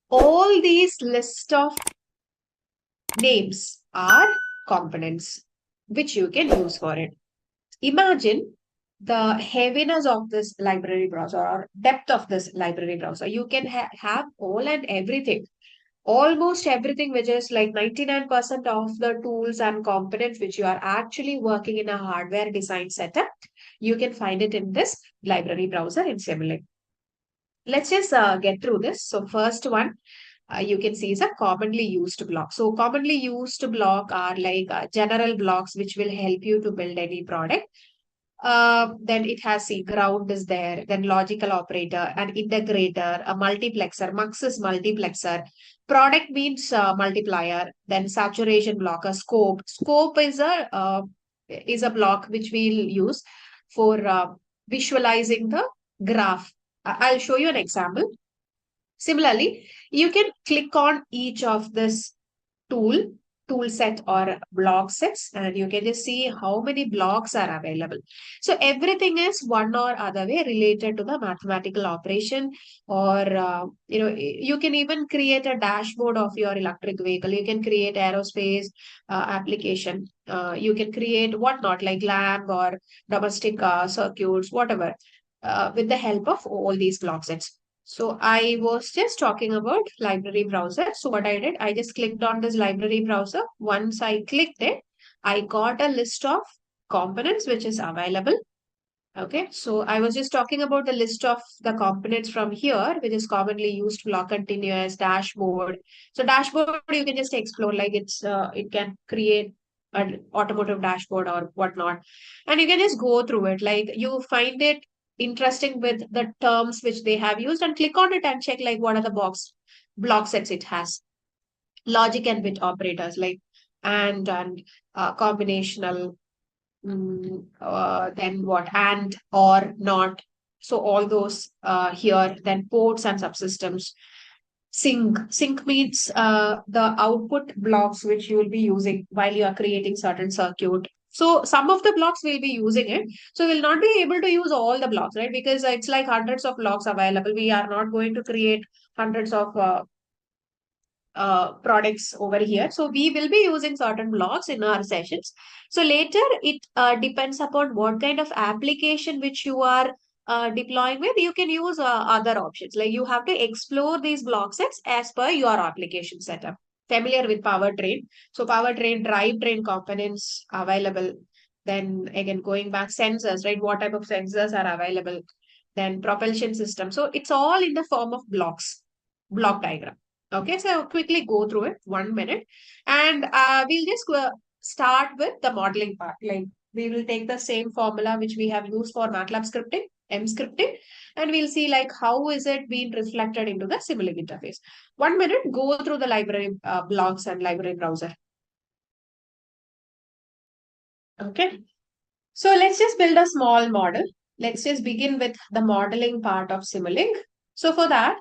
All these list of names are components which you can use for it. Imagine the heaviness of this library browser or depth of this library browser. You can have all and everything, almost everything, which is like 99% of the tools and components which you are actually working in a hardware design setup. You can find it in this library browser in Simulink. Let's just get through this. So first one, you can see is a commonly used block. So commonly used block are like general blocks which will help you to build any product. Then it has the ground is there, then logical operator, an integrator, a multiplexer, mux is multiplexer, product means multiplier, then saturation block, a scope. Scope is a block which we'll use for visualizing the graph. I'll show you an example. Similarly, you can click on each of this tool set or block sets, and you can just see how many blocks are available. So everything is one or other way related to the mathematical operation, or you can even create a dashboard of your electric vehicle. You can create aerospace application. You can create whatnot like lamp or domestic circuits, whatever, with the help of all these block sets. So I was just talking about library browser. So what I did, I just clicked on this library browser. Once I clicked it, I got a list of components which is available. Okay, so I was just talking about the list of the components from here, which is commonly used block continuous, dashboard. So dashboard, you can just explore, like it can create an automotive dashboard or whatnot. And you can just go through it. Like you find it interesting with the terms which they have used and click on it and check like what are the block sets it has. Logic and bit operators like and combinational. Then what? And, or, not. So all those here, then ports and subsystems. Sync means the output blocks which you will be using while you are creating certain circuit. So some of the blocks will be using it. So we'll not be able to use all the blocks, right? Because it's like hundreds of blocks available. We are not going to create hundreds of products over here. So we will be using certain blocks in our sessions. So later it depends upon what kind of application which you are deploying with. You can use other options. Like you have to explore these block sets as per your application setup. Familiar with powertrain. So powertrain, drivetrain components available. Then again, going back, sensors, right? What type of sensors are available? Then propulsion system. So it's all in the form of blocks, block diagram. Okay, so quickly go through it, 1 minute. And we'll just start with the modeling part. Like we will take the same formula which we have used for MATLAB scripting, M scripting, and we'll see like how is it being reflected into the Simulink interface. 1 minute, go through the library blocks and library browser. Okay, so let's just build a small model. Let's just begin with the modeling part of Simulink. So for that,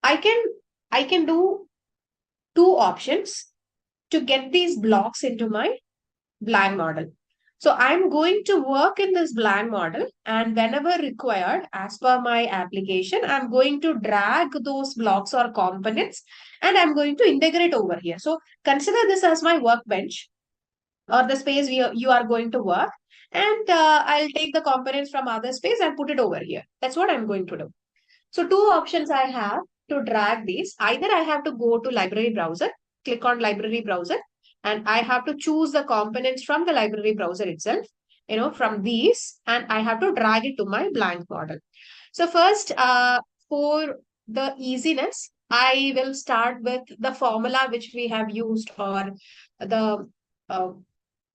I can do two options to get these blocks into my blank model. So I'm going to work in this blank model, and whenever required, as per my application, I'm going to drag those blocks or components and I'm going to integrate over here. So consider this as my workbench or the space you are going to work, and I'll take the components from other space and put it over here. That's what I'm going to do. So two options I have to drag these. Either I have to go to library browser, click on library browser, and I have to choose the components from the library browser itself, from these, and I have to drag it to my blank model. So first, for the easiness, I will start with the formula which we have used, or the uh,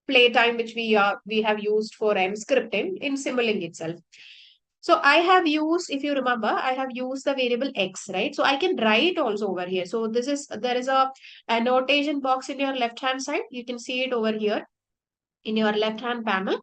playtime which we have used for M scripting in Simulink itself. So I have used, if you remember, I have used the variable x, right? So I can write also over here. So there is a annotation box in your left-hand side. You can see it over here in your left-hand panel.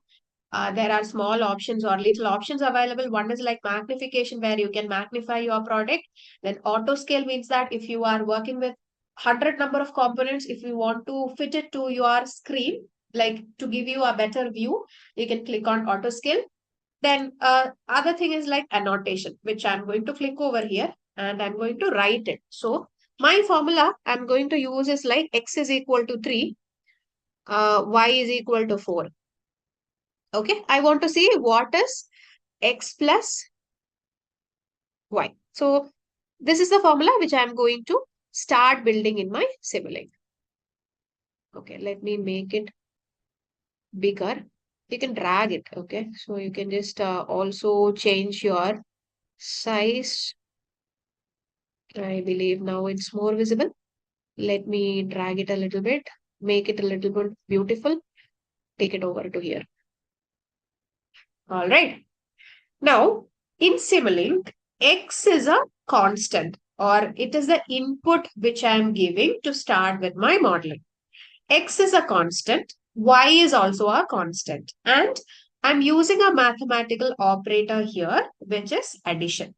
There are small options or little options available. One is like magnification, where you can magnify your product. Then auto scale means that if you are working with 100 number of components, if you want to fit it to your screen, like to give you a better view, you can click on auto scale. Then other thing is like annotation, which I'm going to click over here and I'm going to write it. So my formula I'm going to use is like x is equal to 3, y is equal to 4. Okay, I want to see what is x plus y. So this is the formula which I'm going to start building in my Simulink. Okay, let me make it bigger. You can drag it. Okay, so you can just also change your size. I believe now it's more visible. Let me drag it a little bit, make it a little bit beautiful. Take it over to here. All right. Now, in Simulink, x is a constant, or it is the input which I am giving to start with my modeling. X is a constant, y is also a constant, and I'm using a mathematical operator here, which is addition.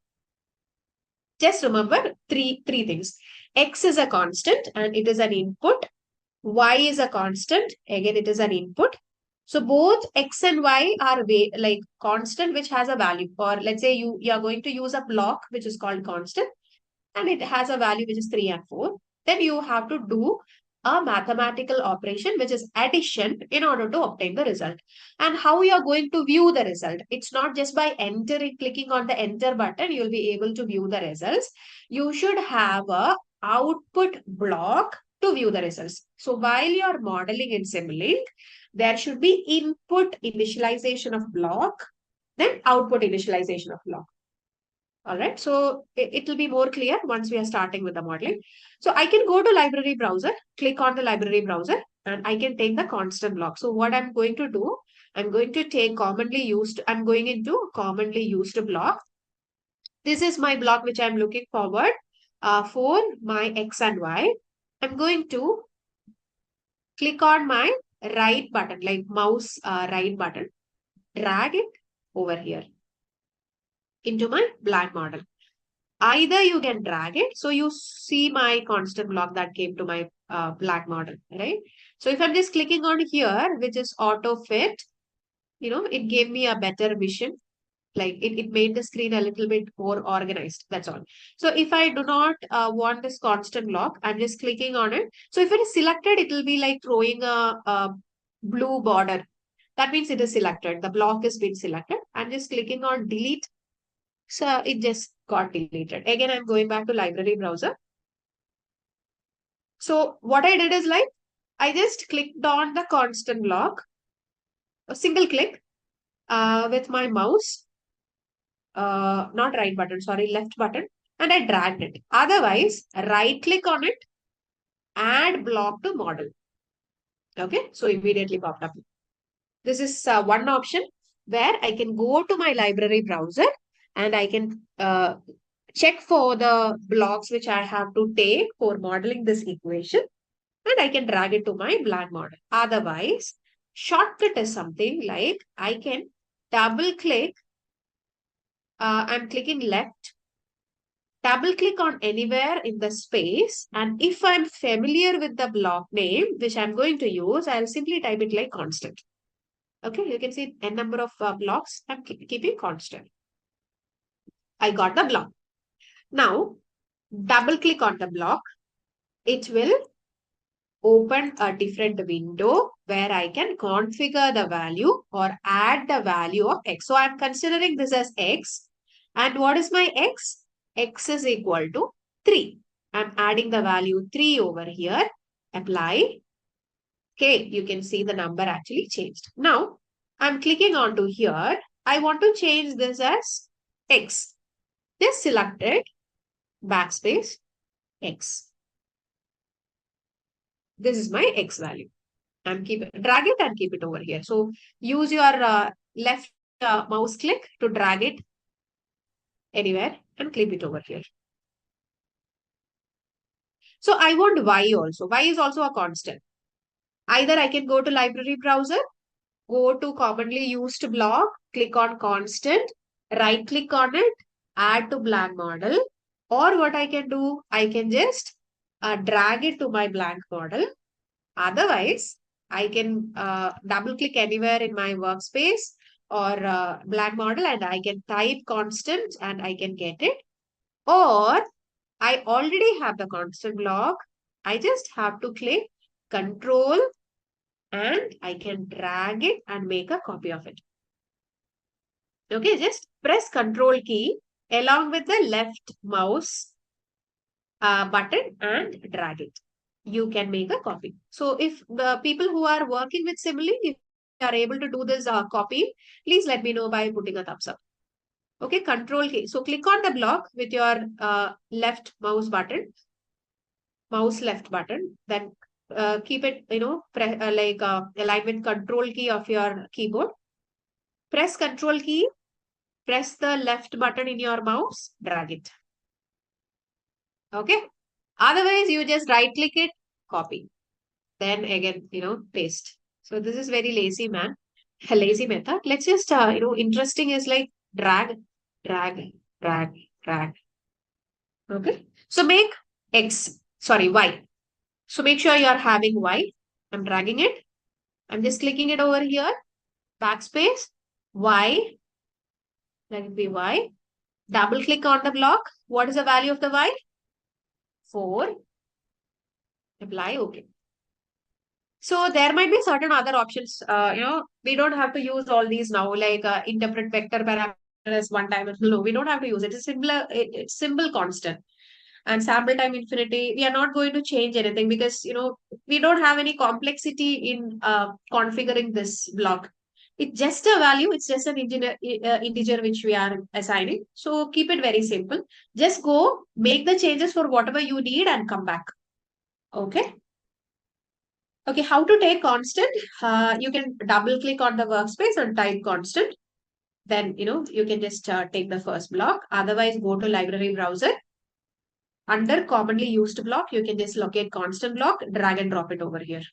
Just remember three things. X is a constant and it is an input. Y is a constant. Again, it is an input. So both X and Y are like constant, which has a value. Or let's say you are going to use a block, which is called constant, and it has a value which is 3 and 4. Then you have to do a mathematical operation, which is addition, in order to obtain the result. And how you are going to view the result? It's not just by clicking on the enter button, you'll be able to view the results. You should have a output block to view the results. So while you're modeling in Simulink, there should be input initialization of block, then output initialization of block. All right, so it will be more clear once we are starting with the modeling. So I can go to library browser, click on the library browser, and I can take the constant block. So what I'm going to do, I'm going to take I'm going into commonly used block. This is my block which I'm looking forward for my X and Y. I'm going to click on my right button, like mouse right button, drag it over here into my black model. Either you can drag it. So you see my constant block that came to my black model, right? So if I'm just clicking on here, which is auto fit, it gave me a better vision. Like it made the screen a little bit more organized. That's all. So if I do not want this constant block, I'm just clicking on it. So if it is selected, it will be like throwing a blue border. That means it is selected. The block has been selected. I'm just clicking on delete. So it just got deleted. Again, I'm going back to library browser. So what I did is like, I just clicked on the constant block, a single click with my mouse, not right button, sorry, left button, and I dragged it. Otherwise, right click on it, add block to model. Okay, so immediately popped up. This is one option where I can go to my library browser and I can check for the blocks which I have to take for modeling this equation, and I can drag it to my black model. Otherwise, shortcut is something like I can double click. I'm clicking left, double click on anywhere in the space. And if I'm familiar with the block name, which I'm going to use, I'll simply type it like constant. Okay, you can see n number of blocks. I'm keeping constant. I got the block. Now, double click on the block. It will open a different window where I can configure the value or add the value of x. So I'm considering this as x. And what is my x? X is equal to 3. I'm adding the value 3 over here. Apply. Okay, you can see the number actually changed. Now, I'm clicking onto here. I want to change this as x. Just select it, backspace, x. This is my x value. And drag it and keep it over here. So use your left mouse click to drag it anywhere and clip it over here. So I want y also. Y is also a constant. Either I can go to library browser, go to commonly used block, click on constant, right click on it, add to blank model. Or what I can do, I can just drag it to my blank model. Otherwise, I can double click anywhere in my workspace or blank model and I can type constant and I can get it. Or I already have the constant block. I just have to click control and I can drag it and make a copy of it. Okay, just press control key along with the left mouse button and drag it. You can make a copy. So if the people who are working with Simulink, if you are able to do this copy, please let me know by putting a thumbs up. Okay, control key. So click on the block with your left mouse button, mouse left button, then keep it, align with control key of your keyboard. Press control key, press the left button in your mouse, drag it. Okay. Otherwise, you just right click it, copy. Then again, paste. So this is very lazy, man. A lazy method. Let's just, interesting is like drag, drag, drag, drag. Okay. So make Y. So make sure you are having Y. I'm dragging it. I'm just clicking it over here. Backspace. Y. Let it be Y. Double click on the block. What is the value of the Y? 4. Apply. Okay. So there might be certain other options. We don't have to use all these now, like interpret vector parameter as one time. No, we don't have to use it. It's similar. It's simple constant. And sample time infinity, we are not going to change anything because, we don't have any complexity in configuring this block. It's just a value. It's just an integer which we are assigning. So keep it very simple. Just go make the changes for whatever you need and come back. Okay. Okay, how to take constant? You can double click on the workspace and type constant. Then, you can just take the first block. Otherwise, go to library browser. Under commonly used block, you can just locate constant block, drag and drop it over here.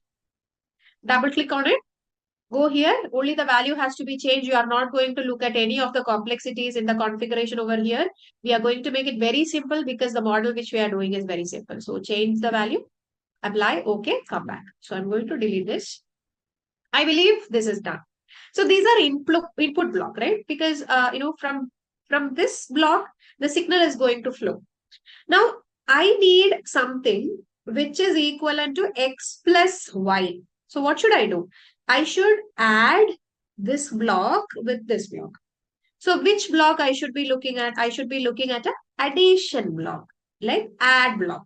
Double click on it. Go here. Only the value has to be changed. You are not going to look at any of the complexities in the configuration over here. We are going to make it very simple because the model which we are doing is very simple. So change the value. Apply, okay, come back. So I'm going to delete this. I believe this is done. So these are input block, right? Because, from this block, the signal is going to flow. Now, I need something which is equivalent to x plus y. So what should I do? I should add this block with this block. So which block I should be looking at? I should be looking at an addition block, like add block.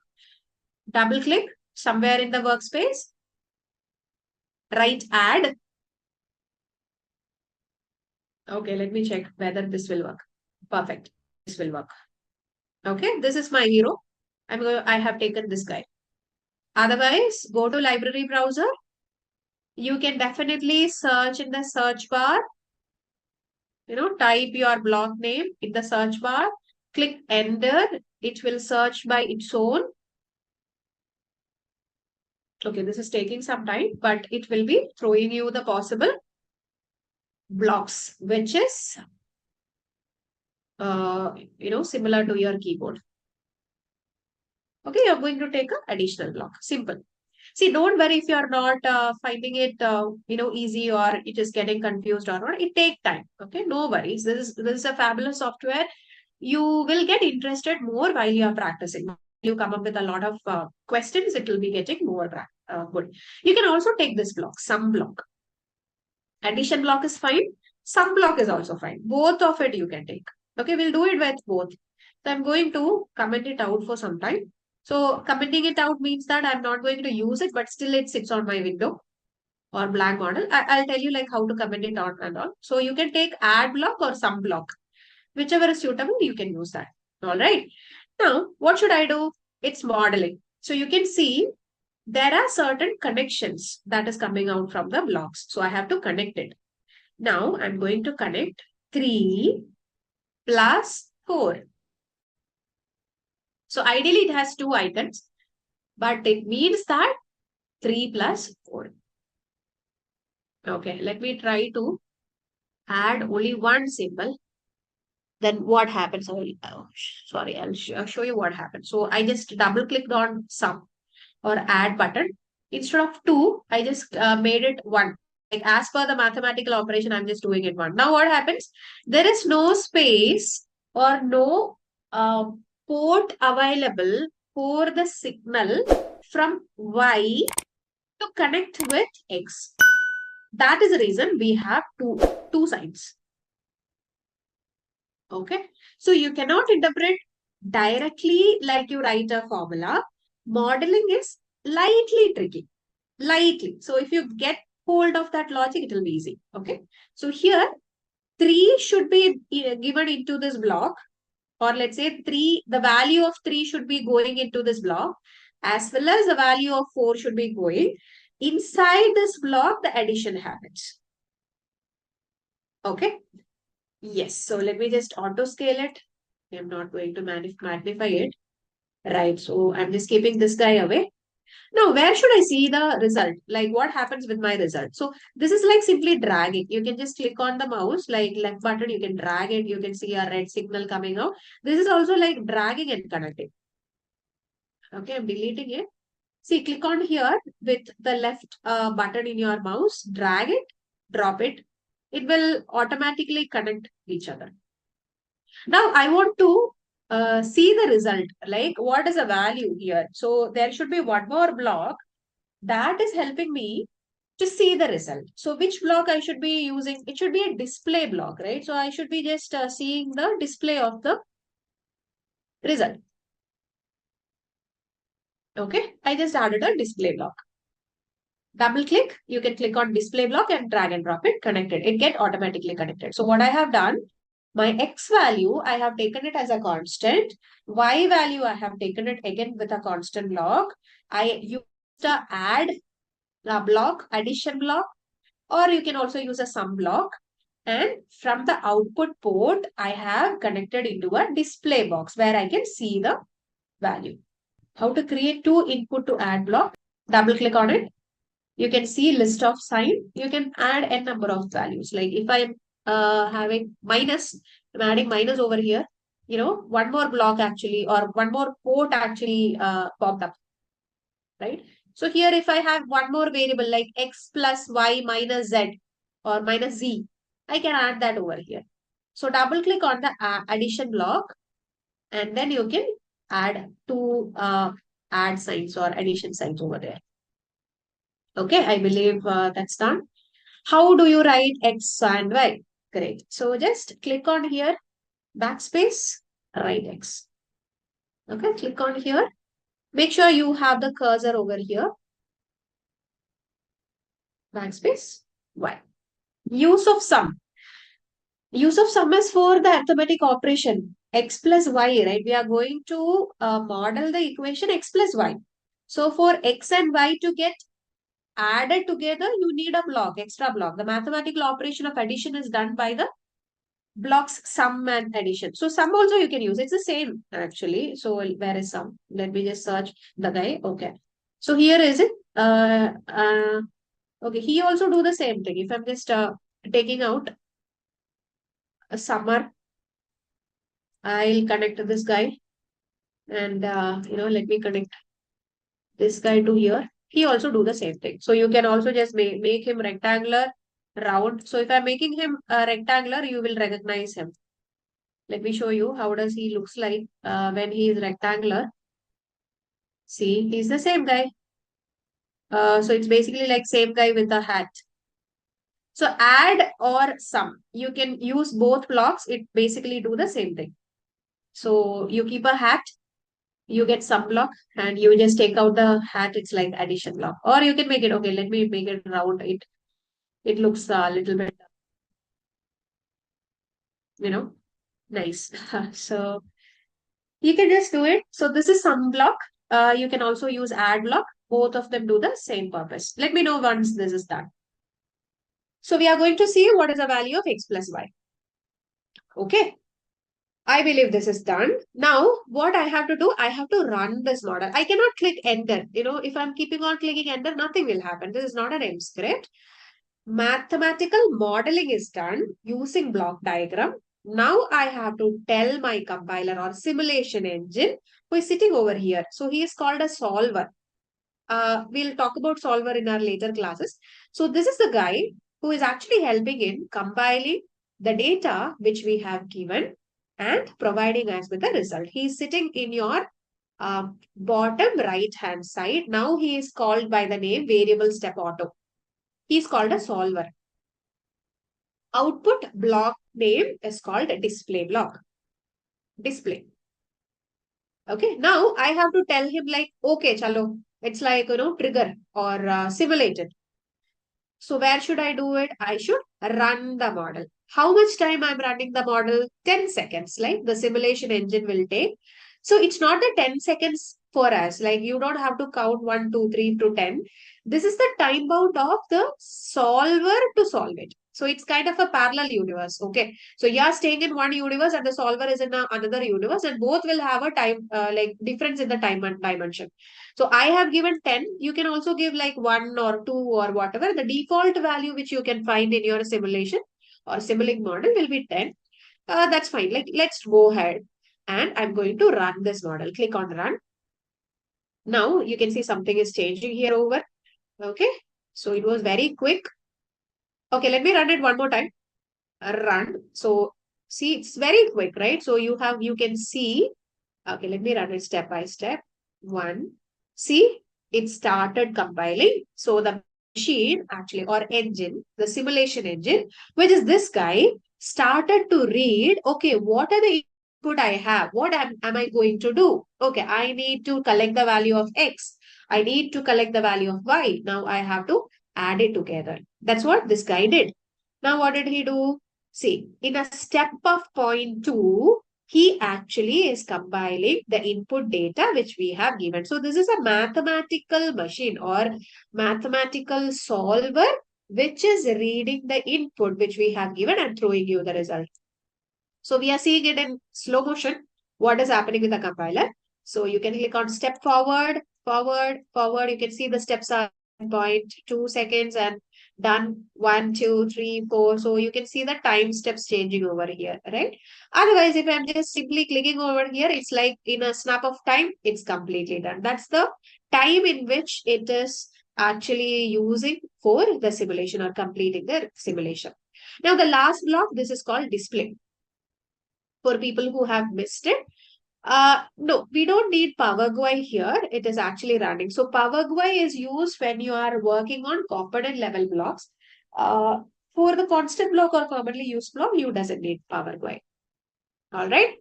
Double click somewhere in the workspace. Write add. Okay, let me check whether this will work. Perfect. This will work. Okay, this is my hero. I have taken this guy. Otherwise, go to library browser. You can definitely search in the search bar. Type your block name in the search bar. Click enter. It will search by its own. Okay, this is taking some time, but it will be throwing you the possible blocks, which is, similar to your keyboard. Okay, you're going to take an additional block. Simple. See, don't worry if you're not finding it, easy or it is getting confused or not. It takes time. Okay, no worries. This is a fabulous software. You will get interested more while you are practicing. You come up with a lot of questions, it will be getting more good. You can also take this block, sum block. Addition block is fine. Sum block is also fine. Both of it you can take. Okay, we'll do it with both. So I'm going to comment it out for some time. So commenting it out means that I'm not going to use it, but still it sits on my window or blank model. I'll tell you like how to comment it out and all. So you can take add block or sum block. Whichever is suitable, you can use that. All right. Now, what should I do? It's modeling. So you can see there are certain connections that is coming out from the blocks. So I have to connect it. Now I'm going to connect 3 plus 4. So ideally it has 2 icons, but it means that 3 plus 4. Okay, let me try to add only one symbol. Then what happens? I'll show you what happens. So I just double clicked on sum or add button. Instead of 2, I just made it 1. Like as per the mathematical operation, I'm just doing it 1. Now what happens? There is no space or no port available for the signal from Y to connect with X. That is the reason we have two sides. Okay. So you cannot interpret directly like you write a formula. Modeling is lightly tricky. Lightly. So if you get hold of that logic, it will be easy. Okay. So here, 3 should be given into this block. Or let's say 3, the value of 3 should be going into this block. As well as the value of 4 should be going. Inside this block, the addition happens. Okay. Yes. So let me just auto scale it. I'm not going to magnify it. Right. So I'm just keeping this guy away. Now, where should I see the result? Like what happens with my result? So this is like simply dragging. You can just click on the mouse, like left button, you can drag it. You can see a red signal coming out. This is also like dragging and connecting. Okay, I'm deleting it. See, click on here with the left button in your mouse, drag it, drop it. It will automatically connect each other. Now I want to see the result, like what is the value here. So there should be one more block that is helping me to see the result. So which block I should be using? It should be a display block, right? So I should be just seeing the display of the result. Okay, I just added a display block. Double click, you can click on display block and drag and drop it, connected. It get automatically connected. So what I have done, my X value, I have taken it as a constant. Y value, I have taken it again with a constant block. I used the add block, addition block, or you can also use a sum block. And from the output port, I have connected into a display box where I can see the value. How to create 2 input to add block? Double click on it. You can see list of sign. You can add n number of values. Like if I'm having minus, I'm adding minus over here. You know, one more block actually, or one more port actually popped up, right? So here, if I have one more variable like x plus y minus z or minus z, I can add that over here. So double click on the addition block, and then you can add 2 add signs or addition signs over there. Okay, I believe that's done. How do you write X and Y? Great. So just click on here, backspace, write X. Okay, click on here. Make sure you have the cursor over here. Backspace, Y. Use of sum. Use of sum is for the arithmetic operation. X plus Y, right? We are going to model the equation X plus Y. So for X and Y to get added together, you need a block, extra block. The mathematical operation of addition is done by the blocks sum and addition. So sum also you can use. It's the same actually. So where is sum? Let me just search the guy. Okay. So here is it. Okay. He also do the same thing. If I'm just taking out a summer, I'll connect this guy. And, let me connect this guy to here. He also do the same thing. So you can also just make him rectangular, round. So if I'm making him rectangular, you will recognize him. Let me show you how does he looks like when he is rectangular. See, he's the same guy. So it's basically like same guy with a hat. So add or sum. You can use both blocks. It basically do the same thing. So you keep a hat, you get sum block, and you just take out the hat. It's like addition block. Or you can make it, okay, let me make it round. It looks a little bit, nice. So you can just do it. So this is sum block. You can also use add block. Both of them do the same purpose. Let me know once this is done. So we are going to see what is the value of x plus y. Okay. I believe this is done. Now, what I have to do, I have to run this model. I cannot click enter. If I'm keeping on clicking enter, nothing will happen. This is not an M script. Mathematical modeling is done using block diagram. Now I have to tell my compiler or simulation engine who is sitting over here. So he is called a solver. We'll talk about solver in our later classes. So this is the guy who is actually helping in compiling the data which we have given and providing us with the result. He is sitting in your bottom right hand side. Now he is called by the name variable step auto. He is called a solver. Output block name is called a display block. Display. Okay. Now I have to tell him like, okay, chalo. It's like, trigger or simulate it. So where should I do it? I should run the model. How much time I'm running the model? 10 seconds, like the simulation engine will take. So it's not the 10 seconds for us. Like you don't have to count 1, 2, 3 to 10. This is the time bound of the solver to solve it. So it's kind of a parallel universe. Okay. So you're staying in one universe and the solver is in another universe, and both will have a time like difference in the time and dimension. So I have given 10. You can also give like 1 or 2 or whatever. The default value which you can find in your simulation or Simulink model will be 10. That's fine. Like let's go ahead and I'm going to run this model. Click on run. Now you can see something is changing here over. Okay. So it was very quick. Okay, let me run it one more time. Run. So see, it's very quick, right? So you can see. Okay, let me run it step by step. One. See, it started compiling. So the machine actually, or engine, the simulation engine, which is this guy, started to read, okay, what are the input I have? What am I going to do? Okay, I need to collect the value of X. I need to collect the value of Y. Now I have to add it together. That's what this guy did. Now what did he do? See, in a step of point 2, he actually is compiling the input data which we have given. So this is a mathematical machine or mathematical solver which is reading the input which we have given and throwing you the result. So we are seeing it in slow motion. What is happening with the compiler? So you can click on step forward, forward, forward. You can see the steps are 0.2 seconds and done 1, 2, 3, 4. So you can see the time steps changing over here, right? Otherwise, if I'm just simply clicking over here, it's like in a snap of time, it's completely done. That's the time in which it is actually using for the simulation or completing the simulation. Now, the last block, this is called display. For people who have missed it, no, we don't need PowerGui here. It is actually running. So PowerGui is used when you are working on component level blocks. For the constant block or commonly used block, you doesn't need PowerGui. All right.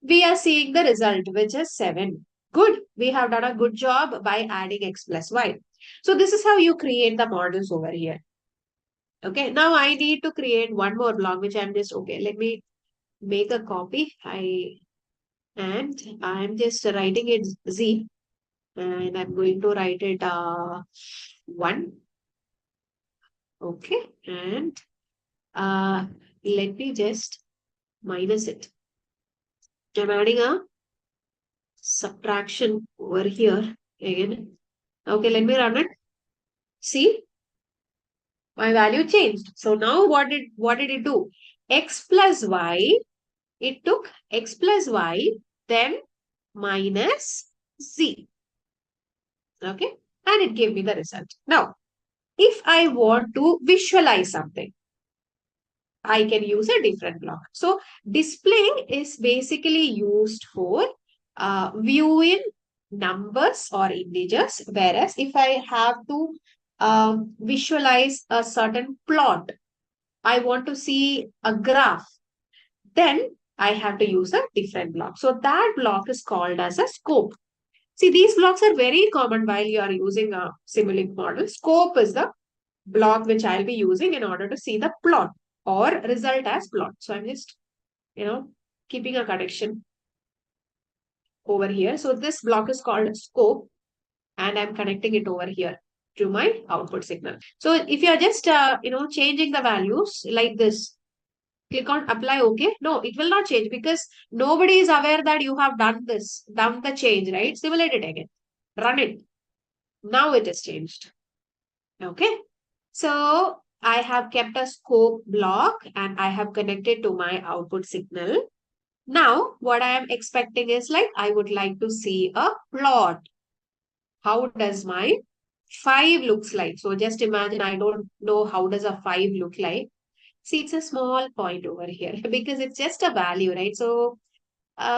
We are seeing the result, which is 7. Good. We have done a good job by adding X plus Y. So this is how you create the models over here. Okay. Now I need to create one more block, which I'm just, okay, let me make a copy. And I'm just writing it Z, and I'm going to write it 1. Okay, and let me just minus it. I'm adding a subtraction over here again. Okay, let me run it. See, my value changed. So now what did it do? X plus Y. It took X plus Y, then minus Z. Okay. And it gave me the result. Now, if I want to visualize something, I can use a different block. So displaying is basically used for viewing numbers or integers. Whereas if I have to visualize a certain plot, I want to see a graph, then I have to use a different block. So that block is called as a scope. See, these blocks are very common while you are using a Simulink model. Scope is the block which I'll be using in order to see the plot or result as plot. So I'm just, keeping a connection over here. So this block is called scope and I'm connecting it over here to my output signal. So if you're just, changing the values like this, Click on apply OK. No, it will not change because nobody is aware that you have done the change, right? Simulate it again. Run it. Now it is changed. Okay. So I have kept a scope block and I have connected to my output signal. Now, what I am expecting is like, I would like to see a plot. How does my 5 looks like? So just imagine, I don't know how does a 5 look like. See, it's a small point over here because it's just a value, right? So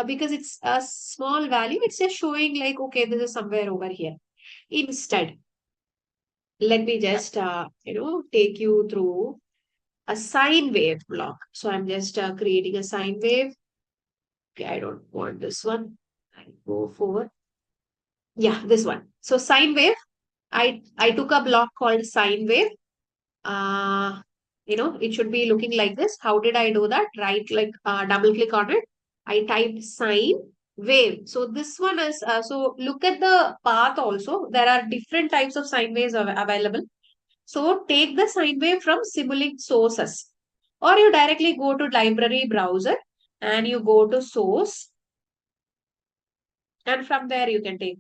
because it's a small value, it's just showing like, okay, this is somewhere over here. Instead, let me just, take you through a sine wave block. So I'm just creating a sine wave. Okay, I don't want this one. I go for, yeah, this one. So sine wave, I took a block called sine wave. Uh, it should be looking like this. How did I do that? Right, like double click on it. I typed sine wave. So this one is, so look at the path also. There are different types of sine waves available. So take the sine wave from Simulink sources, or you directly go to library browser and you go to source, and from there you can take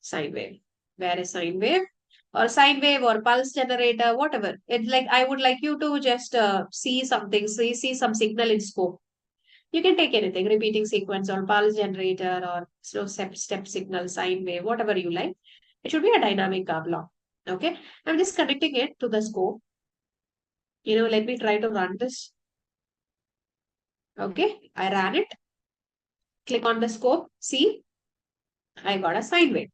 sine wave. Where is sine wave? Or sine wave or pulse generator, whatever. It's like I would like you to just see something, see some signal in scope. You can take anything, repeating sequence or pulse generator or slow step signal, sine wave, whatever you like. It should be a dynamic block. Okay. I'm just connecting it to the scope. Let me try to run this. Okay. I ran it. Click on the scope. See, I got a sine wave.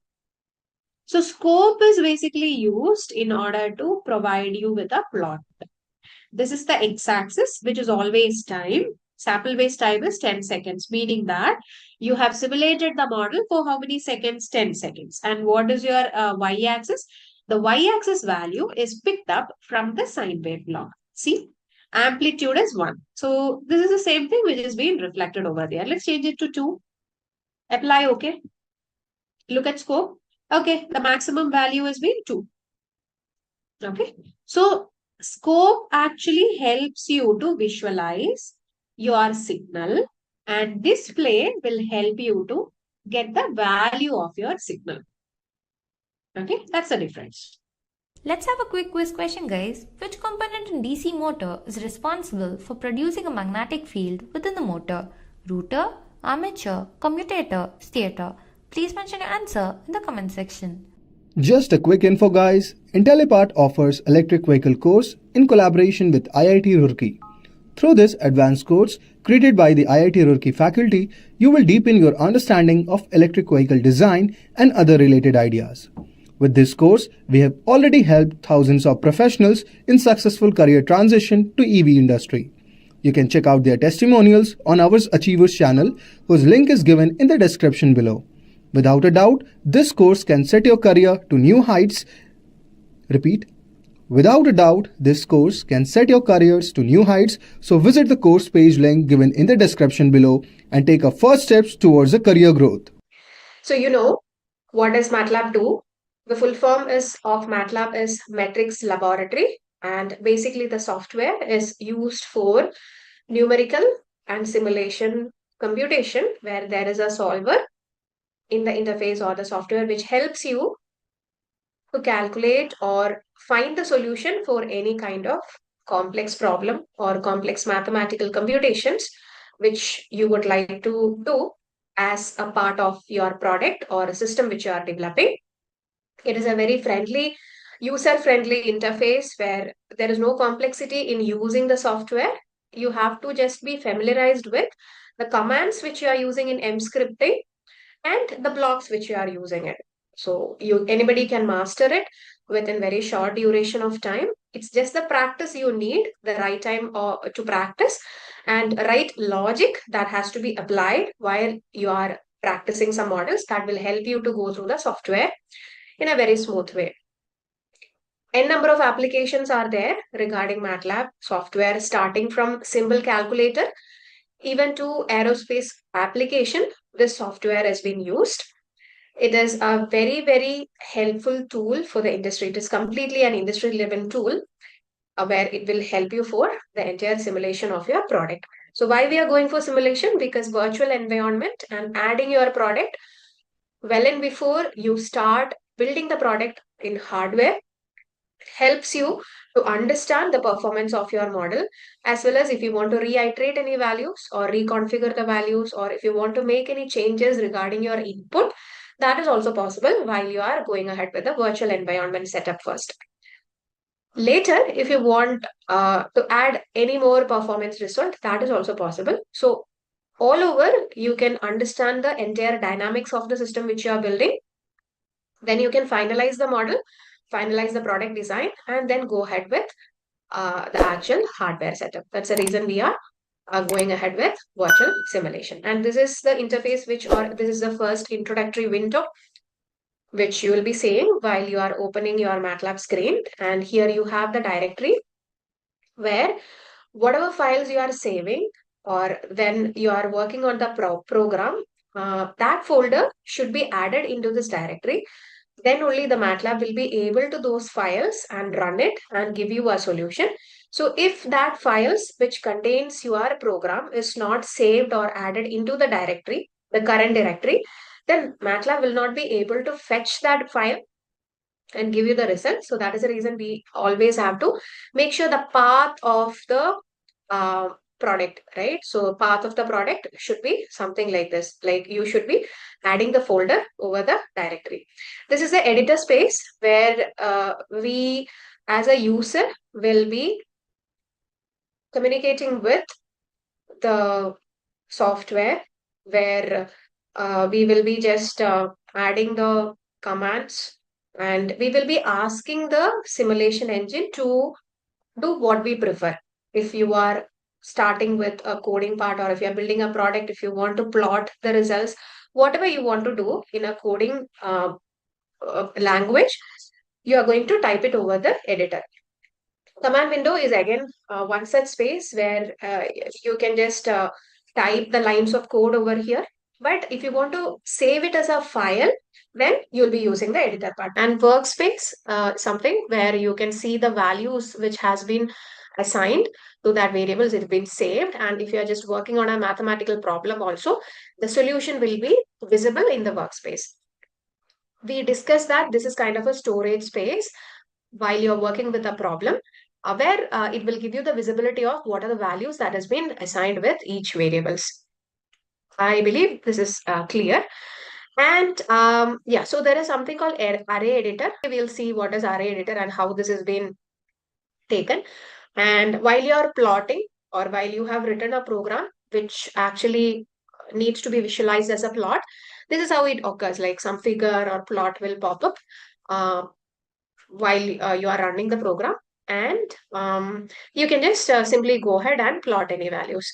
So scope is basically used in order to provide you with a plot. This is the x-axis, which is always time. Sample-based time is 10 seconds, meaning that you have simulated the model for how many seconds? 10 seconds. And what is your y-axis? The y-axis value is picked up from the sine wave block. See, amplitude is 1. So this is the same thing which is being reflected over there. Let's change it to 2. Apply OK. Look at scope. Okay, the maximum value has been 2. Okay, so scope actually helps you to visualize your signal, and display will help you to get the value of your signal. Okay, that's the difference. Let's have a quick quiz question, guys. Which component in DC motor is responsible for producing a magnetic field within the motor? Rotor, armature, commutator, stator? Please mention your answer in the comment section. Just a quick info guys, Intellipaat offers electric vehicle course in collaboration with IIT Roorkee. Through this advanced course created by the IIT Roorkee faculty, you will deepen your understanding of electric vehicle design and other related ideas. With this course, we have already helped thousands of professionals in successful career transition to EV industry. You can check out their testimonials on our Achievers channel, whose link is given in the description below. Without a doubt, this course can set your career to new heights. Repeat. Without a doubt, this course can set your careers to new heights. So visit the course page link given in the description below and take a first steps towards a career growth. So what does Matlab do? The full form of Matlab is Metrics Laboratory, and basically the software is used for numerical and simulation computation, where there is a solver in the interface or the software which helps you to calculate or find the solution for any kind of complex problem or complex mathematical computations which you would like to do as a part of your product or a system which you are developing. It is a very friendly, user-friendly interface where there is no complexity in using the software. You have to just be familiarized with the commands which you are using in M scripting and the blocks which you are using it. So anybody can master it within very short duration of time. It's just the practice you need, the right time to practice, and right logic that has to be applied while you are practicing some models that will help you to go through the software in a very smooth way. N number of applications are there regarding MATLAB software, starting from simple calculator even to aerospace application. This software has been used. It is a very, very helpful tool for the industry. It is completely an industry level tool. where it will help you for the entire simulation of your product. So why we are going for simulation? Because virtual environment and adding your product well and before you start building the product in hardware helps you to understand the performance of your model, as well as if you want to reiterate any values or reconfigure the values, or if you want to make any changes regarding your input, that is also possible while you are going ahead with the virtual environment setup first. Later, if you want to add any more performance result, that is also possible. So all over, you can understand the entire dynamics of the system which you are building. Then you can finalize the model, finalize the product design, and then go ahead with the actual hardware setup. That's the reason we are going ahead with virtual simulation. And this is the interface this is the first introductory window which you will be seeing while you are opening your MATLAB screen. And here you have the directory where whatever files you are saving or when you are working on the program, that folder should be added into this directory. Then only the MATLAB will be able to those files and run it and give you a solution. So if that files which contains your program is not saved or added into the directory, the current directory, then MATLAB will not be able to fetch that file and give you the result. So that is the reason we always have to make sure the path of the product, right? So path of the product should be something like this, like you should be adding the folder over the directory. This is the editor space where we as a user will be communicating with the software, where we will be just adding the commands and we will be asking the simulation engine to do what we prefer. If you are starting with a coding part or if you're building a product, if you want to plot the results, whatever you want to do in a coding language, you are going to type it over the editor. Command window is again one such space where you can just type the lines of code over here. But if you want to save it as a file, then you'll be using the editor part. And workspace, something where you can see the values which has been assigned to that variables, it's been saved. And if you're just working on a mathematical problem also, the solution will be visible in the workspace. We discussed that this is kind of a storage space while you're working with a problem, where it will give you the visibility of what are the values that has been assigned with each variables. I believe this is clear. And yeah, so there is something called array editor. We'll see what is array editor and how this has been taken. And while you're plotting or while you have written a program which actually needs to be visualized as a plot, this is how it occurs, like some figure or plot will pop up while you are running the program. And you can just simply go ahead and plot any values.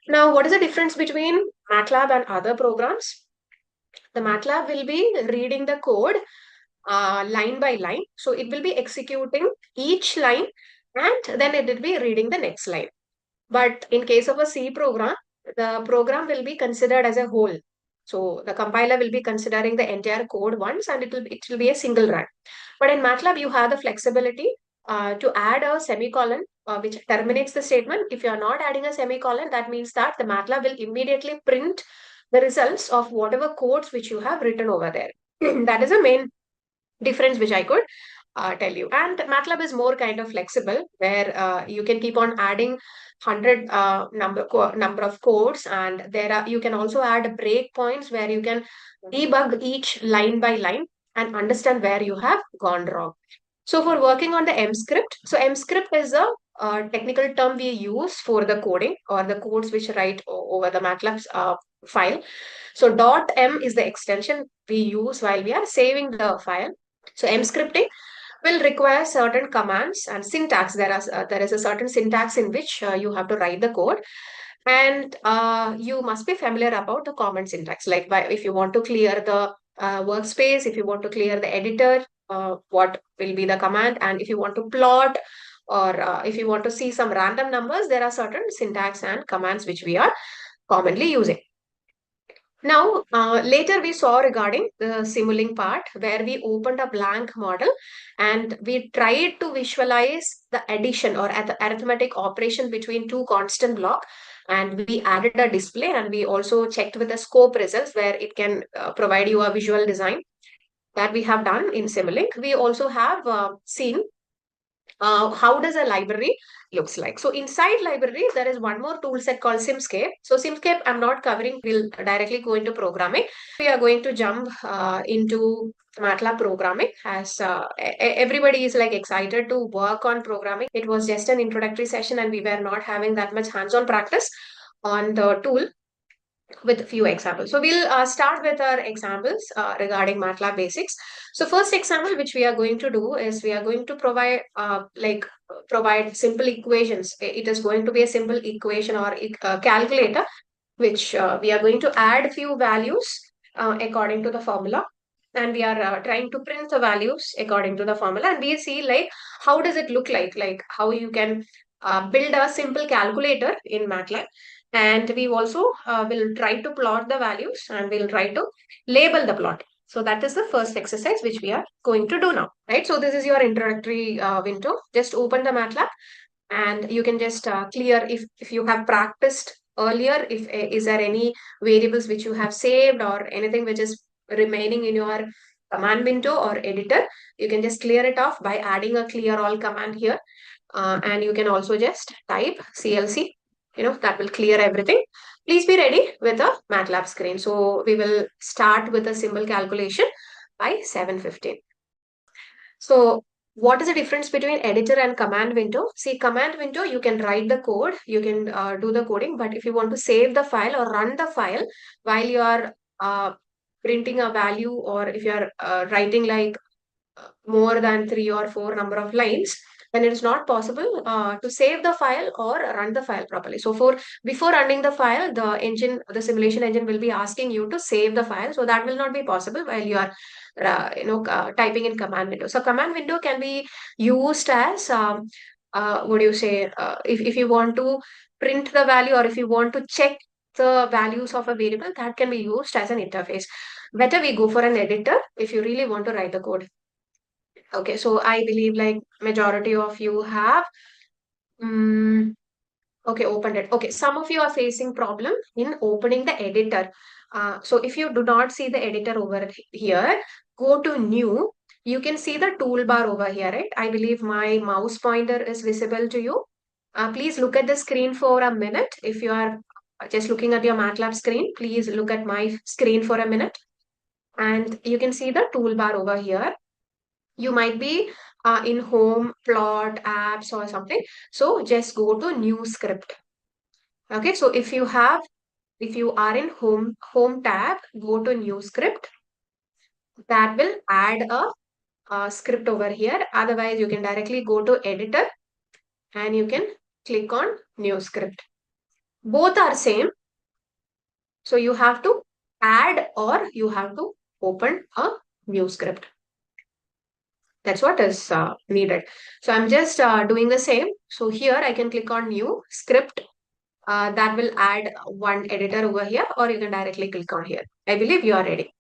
Now, what is the difference between MATLAB and other programs? The MATLAB will be reading the code line by line. So it will be executing each line and then it will be reading the next line. But in case of a C program, the program will be considered as a whole. So the compiler will be considering the entire code once and it will be a single run. But in MATLAB, you have the flexibility to add a semicolon which terminates the statement. If you are not adding a semicolon, that means that the MATLAB will immediately print the results of whatever codes which you have written over there. That is the main difference which I could tell you. And MATLAB is more kind of flexible, where you can keep on adding 100 number of codes, and you can also add breakpoints where you can debug each line by line and understand where you have gone wrong. So for working on the M script, so M script is a technical term we use for the coding or the codes which write over the MATLAB file. So .m is the extension we use while we are saving the file. So M scripting will require certain commands and syntax. There is a certain syntax in which you have to write the code. And you must be familiar about the common syntax. Like if you want to clear the workspace, if you want to clear the editor, what will be the command? And if you want to plot or if you want to see some random numbers, there are certain syntax and commands which we are commonly using. Now, later we saw regarding the Simulink part where we opened a blank model and we tried to visualize the addition or at the arithmetic operation between two constant block, and we added a display, and we also checked with the scope results where it can provide you a visual design that we have done in Simulink. We also have seen how does a library looks like. So inside library, there is one more tool set called Simscape. So Simscape, I'm not covering, we'll directly go into programming. We are going to jump into Matlab programming as everybody is like excited to work on programming. It was just an introductory session and we were not having that much hands-on practice on the tool with a few examples. So we'll start with our examples regarding MATLAB basics. So first example which we are going to do is we are going to provide simple equations. It is going to be a simple equation or calculator which we are going to add few values according to the formula, and we are trying to print the values according to the formula, and we see like how does it look like how you can build a simple calculator in MATLAB. And we also will try to plot the values and we'll try to label the plot. So that is the first exercise which we are going to do now, right? So this is your introductory window. Just open the MATLAB and you can just clear if you have practiced earlier, if is there any variables which you have saved or anything which is remaining in your command window or editor, you can just clear it off by adding a clear all command here. And you can also just type CLC, that will clear everything. Please be ready with a MATLAB screen. So we will start with a simple calculation by 7:15. So what is the difference between editor and command window? See, command window, you can write the code, you can do the coding, but if you want to save the file or run the file while you are printing a value, or if you are writing like more than 3 or 4 number of lines, then it is not possible to save the file or run the file properly. So before running the file, the simulation engine will be asking you to save the file. So that will not be possible while you are typing in command window. So command window can be used as what do you say, if you want to print the value or if you want to check the values of a variable, that can be used as an interface. Better we go for an editor if you really want to write the code. Okay, so I believe like majority of you have okay, opened it. Okay, some of you are facing problem in opening the editor. So if you do not see the editor over here, go to new. You can see the toolbar over here, right? I believe my mouse pointer is visible to you. Please look at the screen for a minute. If you are just looking at your MATLAB screen, please look at my screen for a minute. And you can see the toolbar over here. You might be in home, plot, apps or something. So just go to new script. Okay, so if you are in home tab, go to new script. That will add a script over here. Otherwise, you can directly go to editor and you can click on new script. Both are same. So you have to add or you have to open a new script. That's what is needed. So I'm just doing the same. So here I can click on new script. That will add one editor over here, or you can directly click on here. I believe you are ready.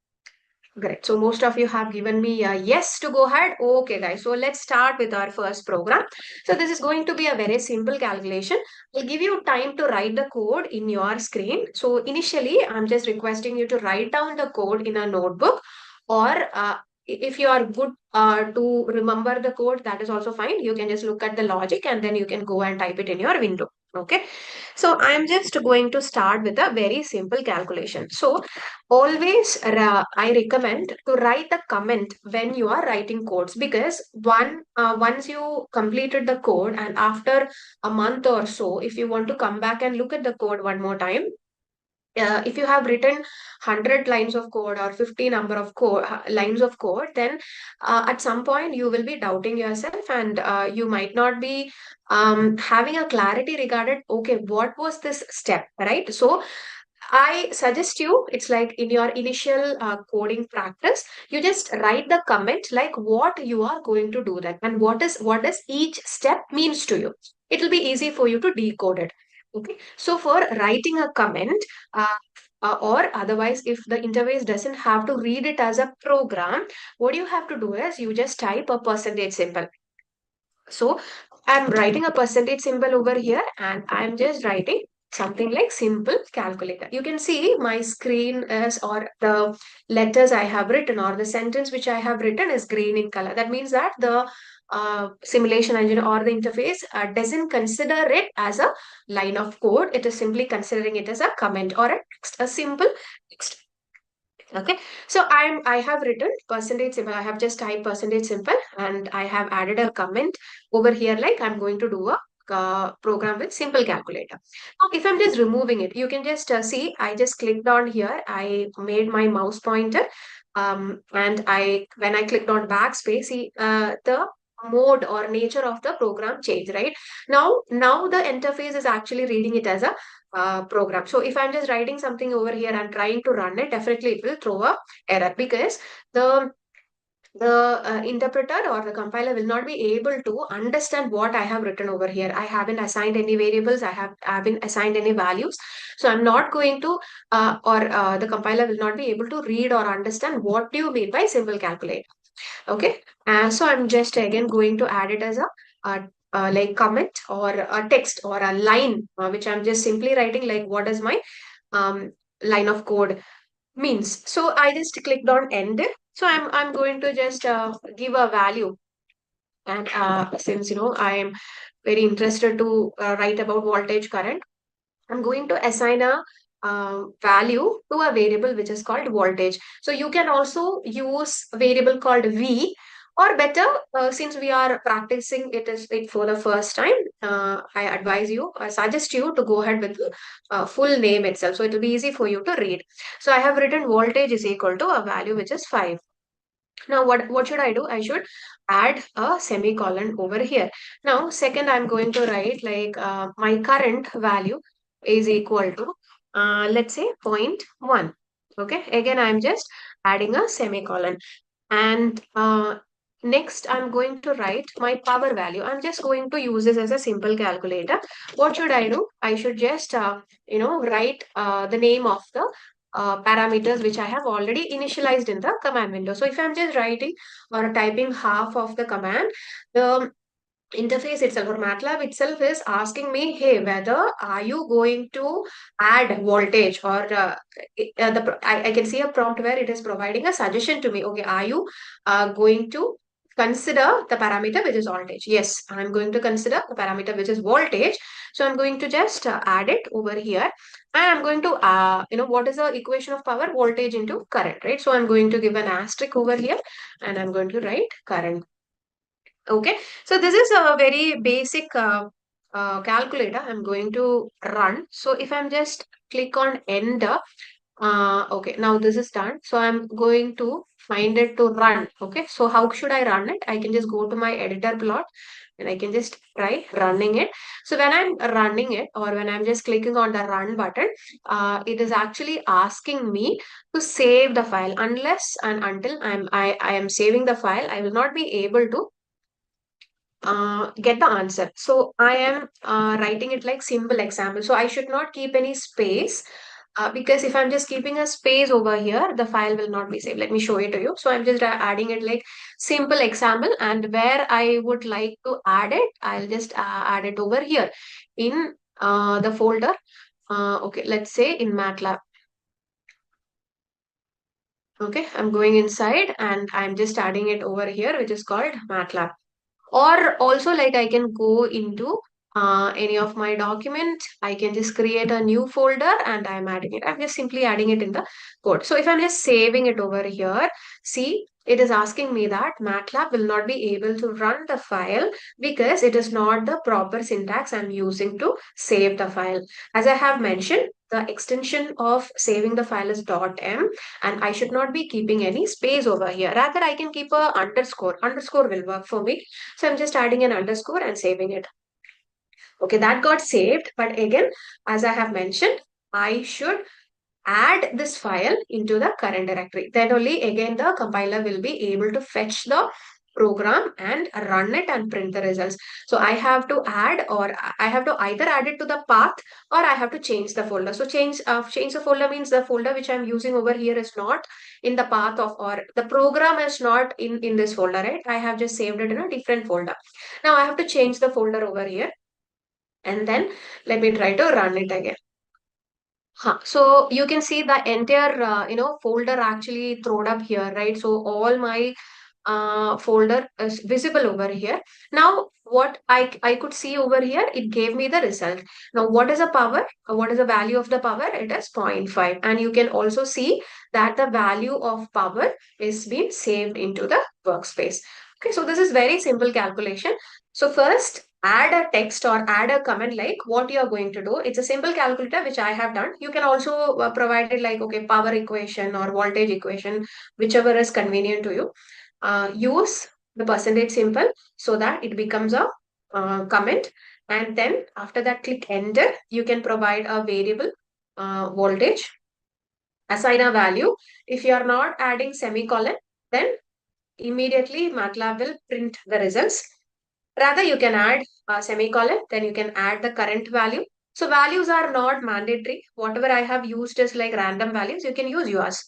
Great. So most of you have given me a yes to go ahead. Okay, guys. So let's start with our first program. So this is going to be a very simple calculation. I'll give you time to write the code in your screen. So initially, I'm just requesting you to write down the code in a notebook, or if you are good to remember the code, that is also fine. You can just look at the logic and then you can go and type it in your window. Okay. So I'm just going to start with a very simple calculation. So always I recommend to write a comment when you are writing codes, because once you completed the code and after a month or so, if you want to come back and look at the code one more time, if you have written 100 lines of code or 50 number of lines of code, then at some point you will be doubting yourself, and you might not be having a clarity regarding, okay, what was this step, right? So I suggest you, it's like in your initial coding practice, you just write the comment like what you are going to do that and what does each step means to you. It will be easy for you to decode it. Okay. So for writing a comment, uh, or otherwise, if the interface doesn't have to read it as a program, what you have to do is you just type a percentage symbol. So I'm writing a percentage symbol over here, and I'm just writing something like simple calculator. You can see my screen is, or the letters I have written, or the sentence which I have written is green in color. That means that the simulation engine or the interface doesn't consider it as a line of code. It is simply considering it as a comment or a text, a simple text. Okay, so I have written percentage symbol. I have just typed percentage symbol, and I have added a comment over here like I'm going to do a program with simple calculator. Now, if I'm just removing it, you can just see I just clicked on here. I made my mouse pointer, and when I clicked on backspace, see the mode or nature of the program change. Right now the interface is actually reading it as a program. So if I'm just writing something over here and trying to run it, definitely it will throw a error, because the interpreter or the compiler will not be able to understand what I have written over here. I haven't assigned any variables. I haven't assigned any values. So I'm not going to, or the compiler will not be able to read or understand what do you mean by simple calculate. Okay, and so I'm just again going to add it as like comment or a text or a line, which I'm just simply writing like what is my um, line of code means. So I just clicked on end. So I'm going to just give a value, and since I am very interested to write about voltage current, I'm going to assign a value to a variable which is called voltage. So you can also use a variable called V, or better, since we are practicing it for the first time, I suggest you to go ahead with the full name itself. So it will be easy for you to read. So I have written voltage is equal to a value which is 5. Now, what should I do? I should add a semicolon over here. Now, second, I'm going to write like my current value is equal to, let's say, 0.1. Okay, again, I'm just adding a semicolon. And next, I'm going to write my power value. I'm just going to use this as a simple calculator. What should I do? I should just, write the name of the parameters which I have already initialized in the command window. So if I'm just writing or typing half of the command, the interface itself or MATLAB itself is asking me, hey, whether are you going to add voltage, or I can see a prompt where it is providing a suggestion to me. Okay, are you going to consider the parameter which is voltage? Yes, I'm going to consider the parameter which is voltage. So I'm going to just add it over here. And I'm going to, what is the equation of power? Voltage into current, right? So I'm going to give an asterisk over here, and I'm going to write current. Okay, so this is a very basic calculator I'm going to run. So if I'm just click on enter, okay, now this is done. So I'm going to find it to run. Okay, so how should I run it? I can just go to my editor plot, and I can just try running it. So when I'm running it, or when I'm just clicking on the run button, it is actually asking me to save the file. Unless and until I am saving the file, I will not be able to get the answer. So I am writing it like simple example. So I should not keep any space, because if I'm just keeping a space over here, the file will not be saved. Let me show it to you. So I'm just adding it like simple example, and where I would like to add it, I'll just add it over here in the folder. Okay, let's say in MATLAB. Okay, I'm going inside and I'm just adding it over here, which is called MATLAB. Or also, like, I can go into any of my document. I can just create a new folder and I'm adding it. I'm just simply adding it in the code. So if I'm just saving it over here, see, it is asking me that MATLAB will not be able to run the file because it is not the proper syntax I'm using to save the file. As I have mentioned, the extension of saving the file is .m, and I should not be keeping any space over here. Rather, I can keep a underscore. Underscore will work for me. So I'm just adding an underscore and saving it. Okay, that got saved. But again, as I have mentioned, I should add this file into the current directory. Then only again the compiler will be able to fetch the program and run it and print the results. So I have to add, or I have to either add it to the path, or I have to change the folder. So change the folder means the folder which I'm using over here is not in the path of, or the program is not in this folder, right? I have just saved it in a different folder. Now I have to change the folder over here, and then let me try to run it again. So you can see the entire folder actually thrown up here, right? So all my folder is visible over here. Now what I could see over here, it gave me the result. Now what is the power? What is the value of the power? It is 0.5, and you can also see that the value of power is being saved into the workspace. Okay, so this is very simple calculation. So first, add a text or add a comment like what you are going to do. It's a simple calculator which I have done. You can also provide it like, okay, power equation or voltage equation, whichever is convenient to you. Use the percentage symbol so that it becomes a comment. And then after that, click enter. You can provide a variable voltage, assign a value. If you are not adding semicolon, then immediately MATLAB will print the results. Rather, you can add a semicolon, then you can add the current value. So values are not mandatory. Whatever I have used is like random values. You can use yours.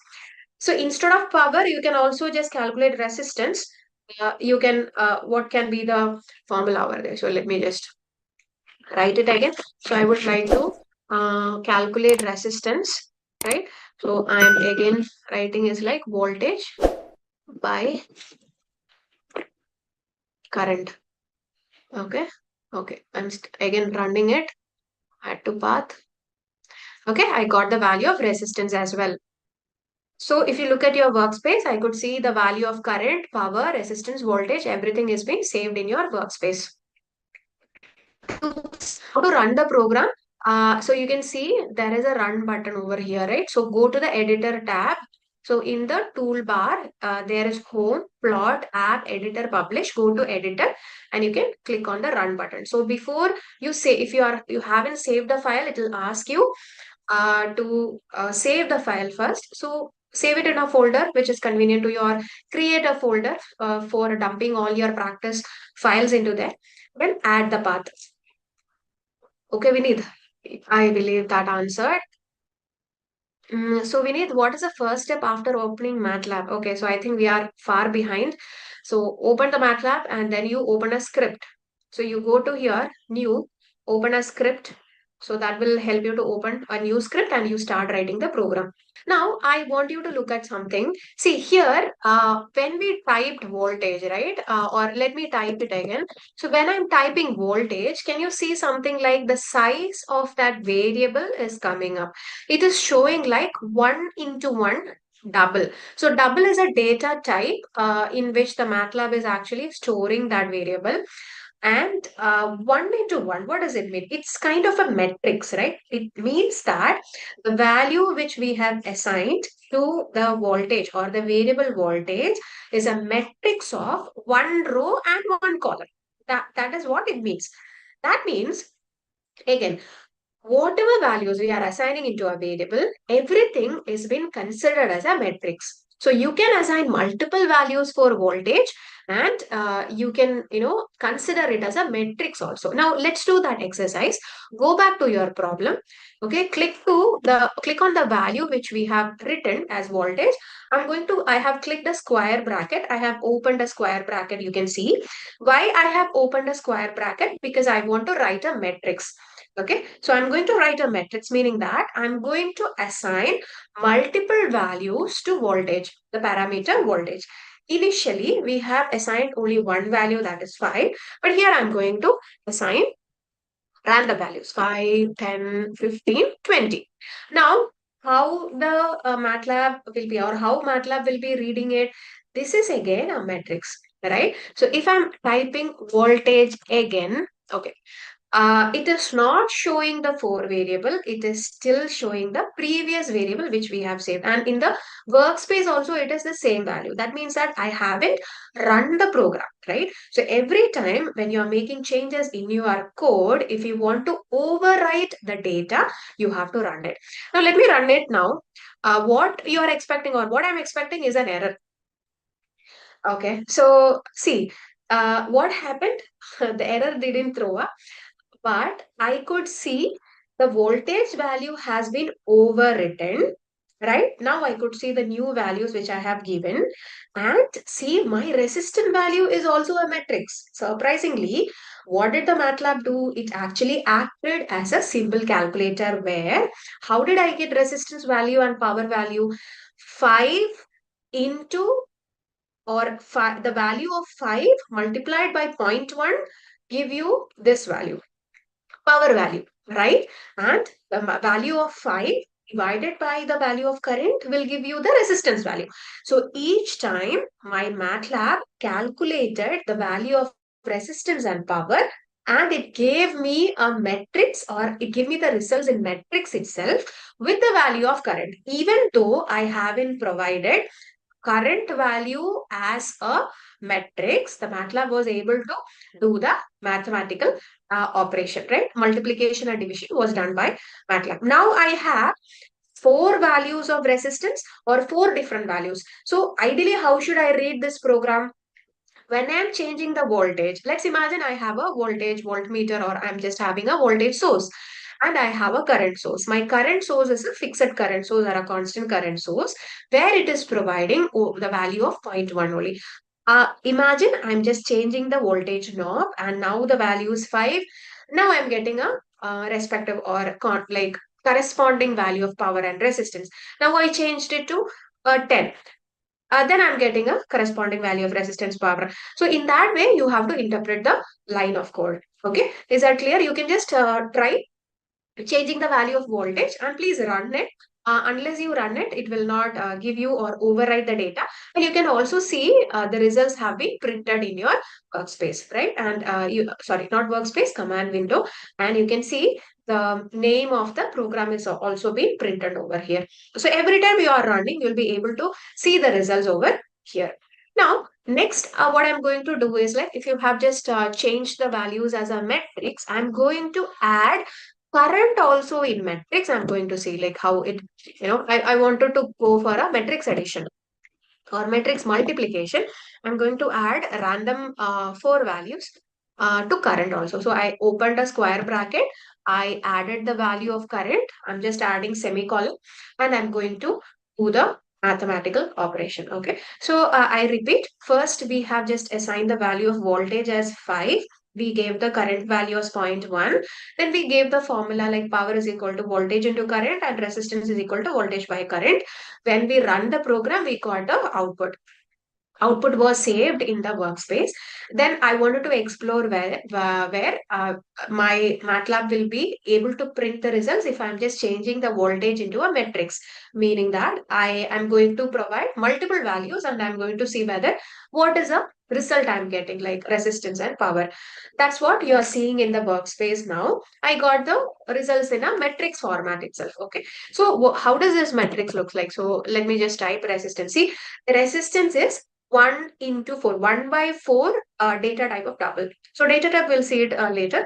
So instead of power, you can also just calculate resistance. What can be the formula over there? So let me just write it again. So I would like to calculate resistance, right? So I am again writing is like voltage by current. Okay. Okay. I'm again running it. Add to path. Okay. I got the value of resistance as well. So if you look at your workspace, I could see the value of current, power, resistance, voltage, everything is being saved in your workspace. How to run the program? So you can see there is a run button over here, right? So go to the editor tab. So in the toolbar, there is home, plot, app, editor, publish. Go to editor and you can click on the run button. So before you say, if you haven't saved the file, it will ask you to save the file first. So save it in a folder which is convenient to you, or create a folder for dumping all your practice files into there. Then add the path. Okay, Vineet, I believe that answered. So Vineet, what is the first step after opening MATLAB? Okay, so I think we are far behind. So open the MATLAB and then you open a script. So you go to here, new, open a script. So that will help you to open a new script and you start writing the program. Now, I want you to look at something. See here, when we typed voltage, right? Or let me type it again. So when I'm typing voltage, can you see something like the size of that variable is coming up? It is showing like 1 into 1 double. So double is a data type in which the MATLAB is actually storing that variable. And 1 into 1, what does it mean? It's kind of a matrix, right? It means that the value which we have assigned to the voltage or the variable voltage is a matrix of one row and one column. That is what it means. That means, again, whatever values we are assigning into a variable, everything is being considered as a matrix. So you can assign multiple values for voltage, and you can, consider it as a matrix also. Now let's do that exercise. Go back to your problem. Okay, click on the value which we have written as voltage. I have clicked a square bracket. I have opened a square bracket. You can see why I have opened a square bracket, because I want to write a matrix. Okay, so I'm going to write a matrix, meaning that I'm going to assign multiple values to voltage, the parameter voltage. Initially, we have assigned only one value, that is 5. But here I'm going to assign random values, 5, 10, 15, 20. Now, how the MATLAB will be, or how MATLAB will be reading it, this is again a matrix, right? So if I'm typing voltage again, okay, it is not showing the 4 variable. It is still showing the previous variable which we have saved. And in the workspace also, it is the same value. That means that I haven't run the program, right? So every time when you are making changes in your code, if you want to overwrite the data, you have to run it. Now let me run it now. What you are expecting, or what I'm expecting, is an error. Okay, so see, what happened? The error didn't throw up, but I could see the voltage value has been overwritten. Right now, I could see the new values which I have given, and see my resistance value is also a matrix. Surprisingly, what did the MATLAB do? It actually acted as a simple calculator where how did I get resistance value and power value? 5 into the value of 5 multiplied by zero point 0.1 give you this value, power value, right? And the value of 5 divided by the value of current will give you the resistance value. So each time my MATLAB calculated the value of resistance and power, and it gave me a matrix, or it gave me the results in matrix itself with the value of current, even though I haven't provided current value as a matrix. The MATLAB was able to do the mathematical operation, right? Multiplication and division was done by MATLAB. Now I have four values of resistance or four different values. So ideally, how should I read this program? When I'm changing the voltage, let's imagine I have a voltage voltmeter, or I'm just having a voltage source, and I have a current source. My current source is a fixed current source or a constant current source where it is providing the value of zero point 0.1 only. Imagine I'm just changing the voltage knob and now the value is 5. Now I'm getting a respective or like corresponding value of power and resistance. Now I changed it to 10. Then I'm getting a corresponding value of resistance power. So in that way, you have to interpret the line of code. Okay, is that clear? You can just try changing the value of voltage, and please run it. Unless you run it, it will not give you or overwrite the data. And you can also see the results have been printed in your workspace, right? And sorry, not workspace, command window. And you can see the name of the program is also being printed over here. So every time you are running, you'll be able to see the results over here. Now, next, what I'm going to do is like, if you have just changed the values as a matrix, I'm going to add current also in matrix. I'm going to see like how it, I wanted to go for a matrix addition or matrix multiplication. I'm going to add random four values to current also. So I opened a square bracket. I added the value of current. I'm just adding semicolon, and I'm going to do the mathematical operation. Okay. So I repeat, first we have just assigned the value of voltage as 5. We gave the current value as 0.1. Then we gave the formula like power is equal to voltage into current and resistance is equal to voltage by current. When we run the program, we got the output was saved in the workspace. Then I wanted to explore where my MATLAB will be able to print the results if I'm just changing the voltage into a matrix, meaning that I am going to provide multiple values and I'm going to see whether what is the result I'm getting, like resistance and power. That's what you are seeing in the workspace now. I got the results in a matrix format itself. Okay. So how does this matrix look like? So let me just type resistance. See, the resistance is 1 into 4, 1 by 4 data type of double. So data type, we'll see it later.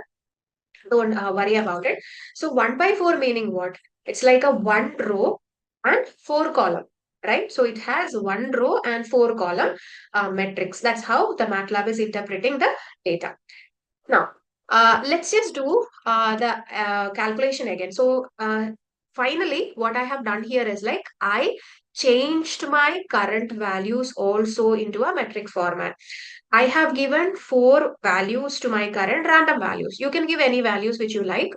Don't worry about it. So 1 by 4 meaning what? It's like a 1 row and 4 column, right? So it has 1 row and 4 column matrix. That's how the MATLAB is interpreting the data. Now, let's just do the calculation again. So finally, what I have done here is like I changed my current values also into a metric format. I have given 4 values to my current random values. You can give any values which you like.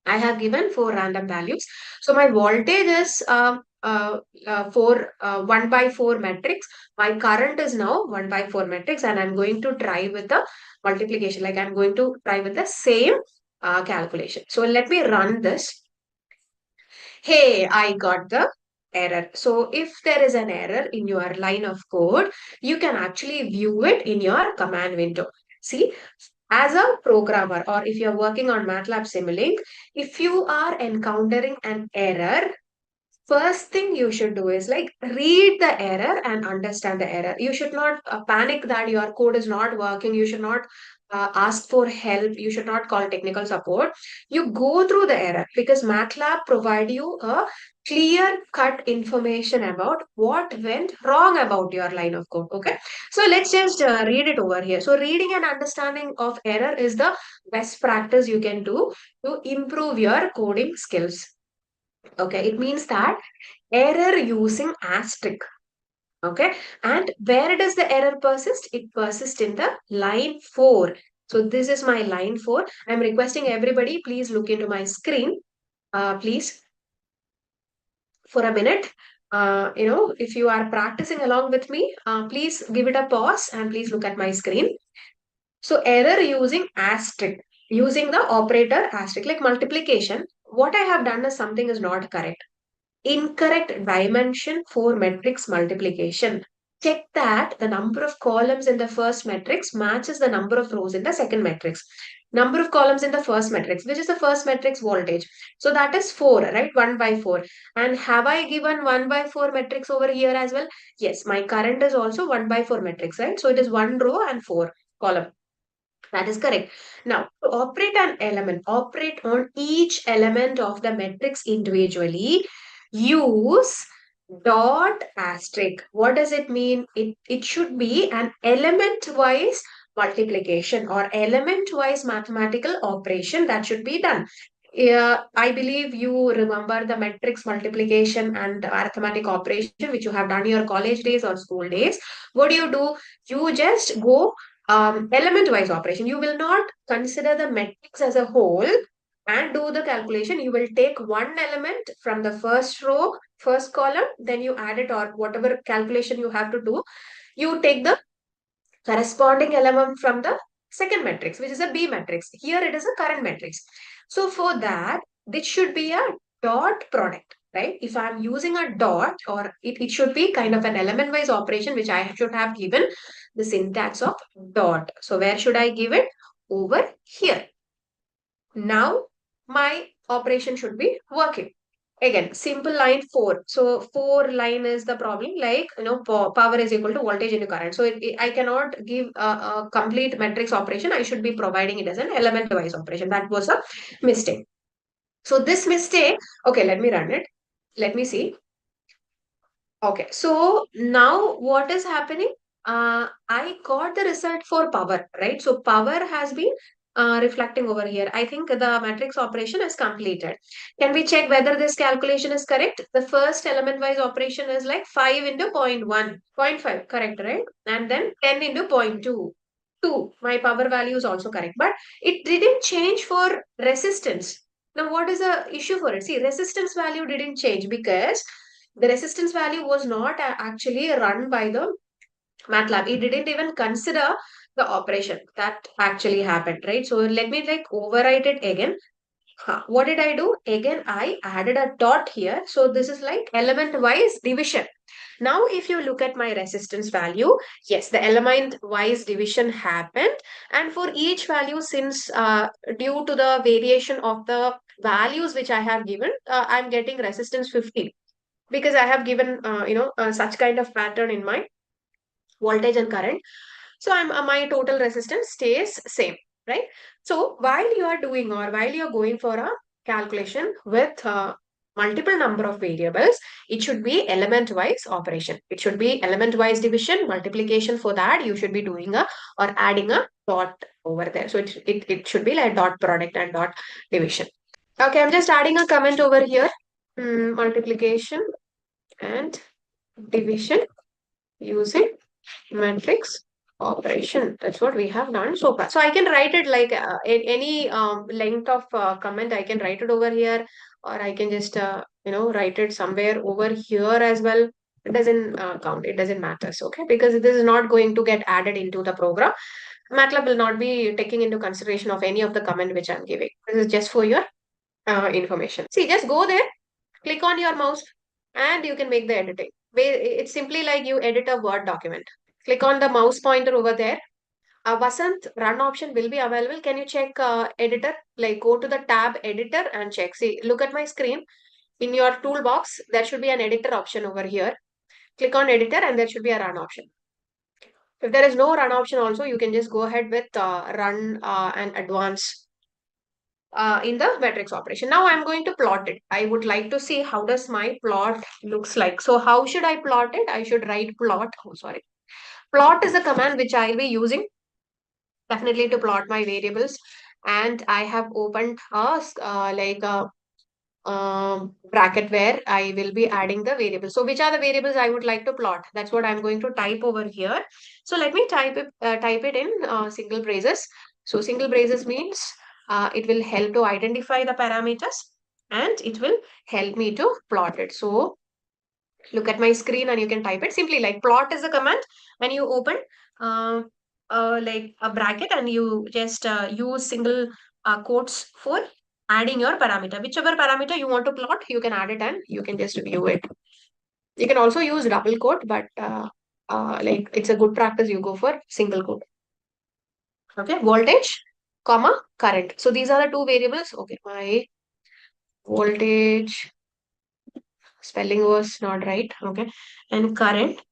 I have given 4 random values. So my voltage is 1 by 4 matrix. My current is now 1 by 4 matrix, and I'm going to try with the multiplication. Like I'm going to try with the same calculation. So let me run this. Hey, I got the error. So if there is an error in your line of code, you can actually view it in your command window. See, as a programmer, or if you're working on MATLAB Simulink, if you are encountering an error, first thing you should do is like read the error and understand the error. You should not panic that your code is not working. You should not ask for help. You should not call technical support. You go through the error because MATLAB provide you a clear cut information about what went wrong about your line of code. Okay. So let's just read it over here. So reading and understanding of error is the best practice you can do to improve your coding skills. Okay. It means that error using asterisk. Okay. And where does the error persist? It persists in the line 4. So this is my line 4. I'm requesting everybody, please look into my screen. Please, for a minute. If you are practicing along with me, please give it a pause and please look at my screen. So error using asterisk, using the operator asterisk, like multiplication. What I have done is something is not correct. Incorrect dimension for matrix multiplication. Check that the number of columns in the first matrix matches the number of rows in the second matrix. Number of columns in the first matrix, which is the first matrix voltage. So that is 4, right? 1 by 4. And have I given 1 by 4 matrix over here as well? Yes, my current is also 1 by 4 matrix, right? So it is 1 row and 4 column. That is correct. Now, to operate an element, operate on each element of the matrix individually, use dot asterisk. What does it mean? It should be an element-wise multiplication or element-wise mathematical operation that should be done. I believe you remember the matrix multiplication and arithmetic operation which you have done in your college days or school days. What do? You just go element-wise operation. You will not consider the matrix as a whole and do the calculation. You will take one element from the first row, first column, then you add it or whatever calculation you have to do. You take the corresponding element from the second matrix, which is a B matrix. Here it is a current matrix. So for that, this should be a dot product, right? If I'm using a dot, or it should be kind of an element-wise operation, which I should have given the syntax of dot. So where should I give it? Over here. Now my operation should be working. Again, simple line 4. So 4 line is the problem, like, power is equal to voltage into current. So I cannot give a complete matrix operation. I should be providing it as an element wise operation. That was a mistake. So this mistake, okay, let me run it. Let me see. Okay, so now what is happening? I got the result for power, right? So power has been reflecting over here. I think the matrix operation is completed. Can we check whether this calculation is correct? The first element-wise operation is like 5 into 0.1, 0.5, correct, right? And then 10 into 0.2. 2, my power value is also correct. But it didn't change for resistance. Now, what is the issue for it? See, resistance value didn't change because the resistance value was not actually run by the MATLAB. It didn't even consider the operation that actually happened, right? So let me like overwrite it again. What did I do? Again, I added a dot here. So this is like element wise division. Now, if you look at my resistance value, yes, the element wise division happened. And for each value, since due to the variation of the values which I have given, I'm getting resistance 50 because I have given, such kind of pattern in my voltage and current. So my total resistance stays same, right? So while you are doing or while you are going for a calculation with multiple number of variables, it should be element wise operation. It should be element wise division, multiplication. For that you should be doing a or adding a dot over there. So it should be like dot product and dot division. Okay, I'm just adding a comment over here. Multiplication and division using matrix operation. That's what we have done so far. So I can write it like in any length of comment. I can write it over here, or I can just write it somewhere over here as well. It doesn't count. It doesn't matter. Okay, because this is not going to get added into the program. MATLAB will not be taking into consideration of any of the comment which I'm giving. This is just for your information. See, just go there, click on your mouse, and you can make the editing. It's simply like you edit a Word document. Click on the mouse pointer over there. Vasant, run option will be available. Can you check editor? Like go to the tab editor and check. See, look at my screen. In your toolbox, there should be an editor option over here. Click on editor and there should be a run option. If there is no run option also, you can just go ahead with run and advance in the matrix operation. Now I'm going to plot it. I would like to see how does my plot looks like. So how should I plot it? I should write plot. Oh, sorry. Plot is a command which I'll be using definitely to plot my variables. And I have opened a bracket where I will be adding the variables. So which are the variables I would like to plot? That's what I'm going to type over here. So let me type it in single braces. So single braces means it will help to identify the parameters and it will help me to plot it. So look at my screen and you can type it simply like plot is a command when you open uh, like a bracket and you just use single quotes for adding your parameter. Whichever parameter you want to plot, you can add it and you can just view it. You can also use double quote, but like it's a good practice you go for single quote. Okay, voltage, comma, current. So these are the two variables. Okay, my voltage spelling was not right. Okay, and current.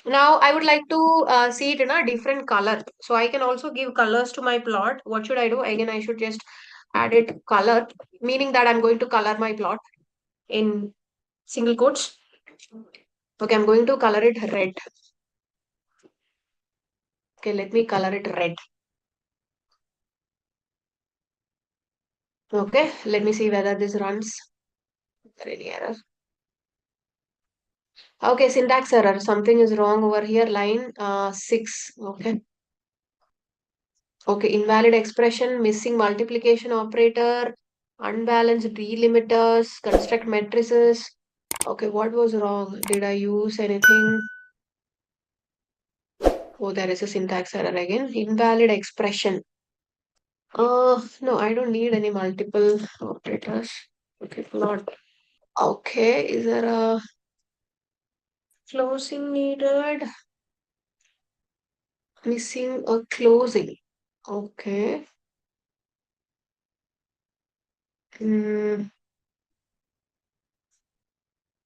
Now I would like to see it in a different color. So I can also give colors to my plot. What should I do? Again, I should just add it color, meaning that I'm going to color my plot in single quotes. Okay, I'm going to color it red. Okay, let me color it red. Okay, let me see whether this runs. Is there any error? Okay, syntax error. Something is wrong over here. Line 6. Okay. Okay, invalid expression, missing multiplication operator, unbalanced delimiters, construct matrices. Okay, what was wrong? Did I use anything? Oh, there is a syntax error again. Invalid expression. No, I don't need any multiple operators. Okay, plot. Okay, is there a closing needed? Missing a closing. Okay. Hmm.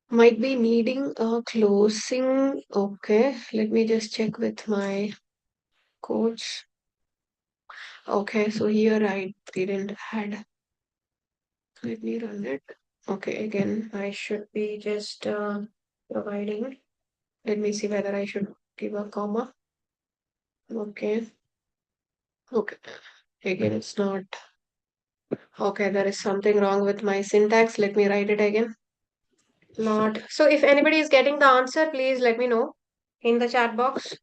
Might be needing a closing. Okay, let me just check with my coach. Okay, so here I didn't add. Let me run it. Okay, again, I should be just providing. Let me see whether I should give a comma. Okay. Okay. Again, it's not. Okay, there is something wrong with my syntax. Let me write it again. Not. So if anybody is getting the answer, please let me know in the chat box.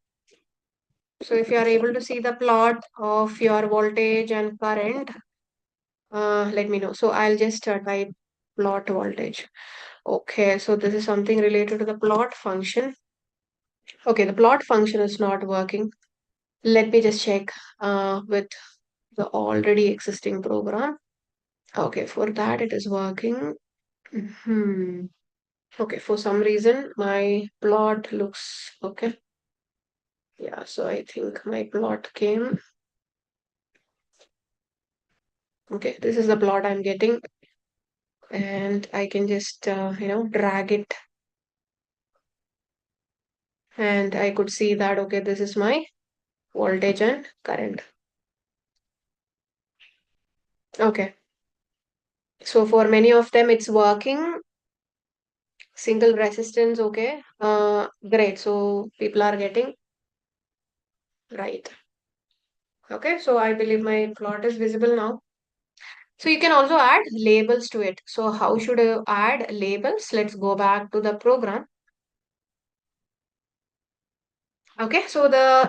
So if you are able to see the plot of your voltage and current, let me know. So I'll just type plot voltage. Okay, so this is something related to the plot function. Okay, the plot function is not working. Let me just check with the already existing program. Okay, for that it is working. Okay, for some reason my plot looks okay. Yeah, so I think my plot came. Okay, this is the plot I'm getting. And I can just, drag it. And I could see that, okay, this is my voltage and current. Okay. So for many of them, it's working. Single resistance, okay. Great. So people are getting right. Okay, so I believe my plot is visible now. So you can also add labels to it. So how should I add labels? Let's go back to the program. Okay, so the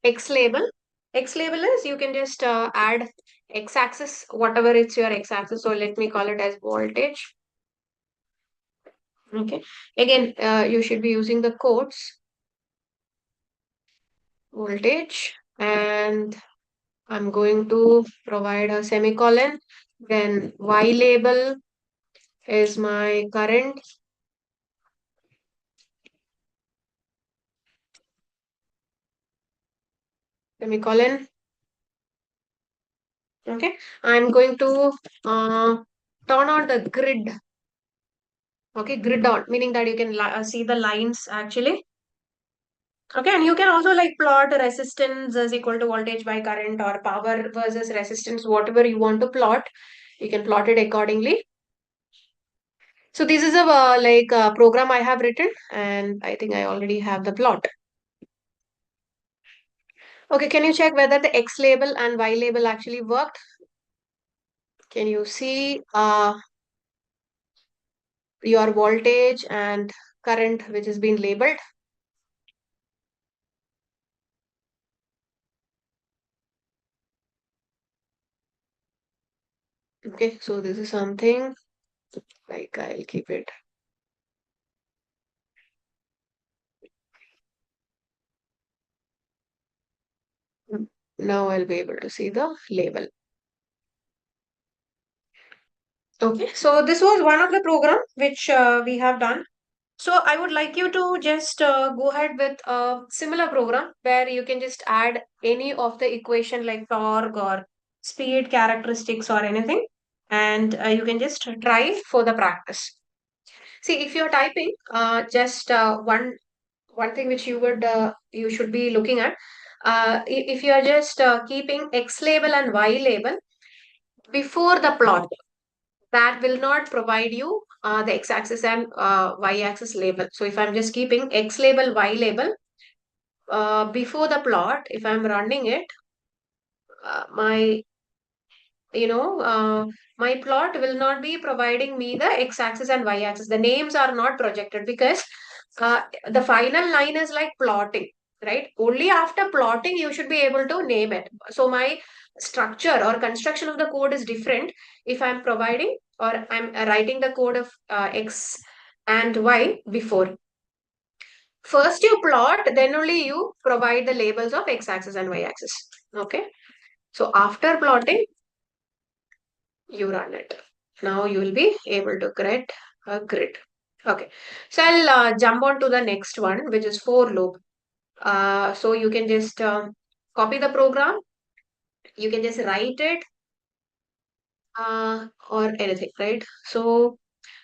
X label. X label is you can just add X axis, whatever it's your X axis. So let me call it as voltage. Okay. Again, you should be using the quotes voltage and I'm going to provide a semicolon. Then Y label is my current. Semicolon. Okay. I'm going to turn on the grid. Okay, grid on, meaning that you can see the lines actually. Okay, and you can also like plot resistance is equal to voltage by current or power versus resistance, whatever you want to plot, you can plot it accordingly. So this is a program I have written, and I think I already have the plot. Okay, can you check whether the X label and Y label actually worked? Can you see your voltage and current which is being labeled? Okay, so this is something like I'll keep it. Now I'll be able to see the label. Okay, so this was one of the program which we have done. So I would like you to just go ahead with a similar program where you can just add any of the equation like torque or speed characteristics or anything, and you can just try for the practice. See, if you're typing, just one thing which you should be looking at. If you are just keeping X label and Y label before the plot, that will not provide you the x-axis and y-axis label. So if I'm just keeping x label, y label before the plot, if I'm running it, my you know my plot will not be providing me the x-axis and y-axis. The names are not projected because the final line is like plotting, right? Only after plotting you should be able to name it. So my structure or construction of the code is different if I'm providing or I'm writing the code of x and y before. First you plot, then only you provide the labels of x-axis and y-axis. Okay. So after plotting, you run it. Now you will be able to create a grid. Okay. So I'll jump on to the next one, which is for loop. So you can just copy the program. You can just write it or anything, right? So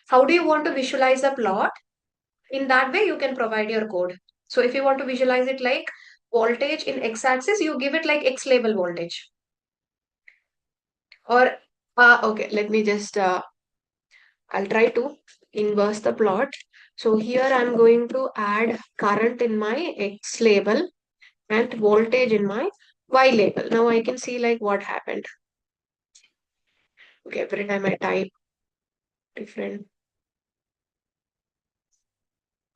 how do you want to visualize the plot? In that way, you can provide your code. So if you want to visualize it like voltage in x-axis, you give it like x label voltage. Or, okay, let me just, I'll try to inverse the plot. So here I'm going to add current in my x label and voltage in my y label. Now I can see like what happened. Okay, every time I type different,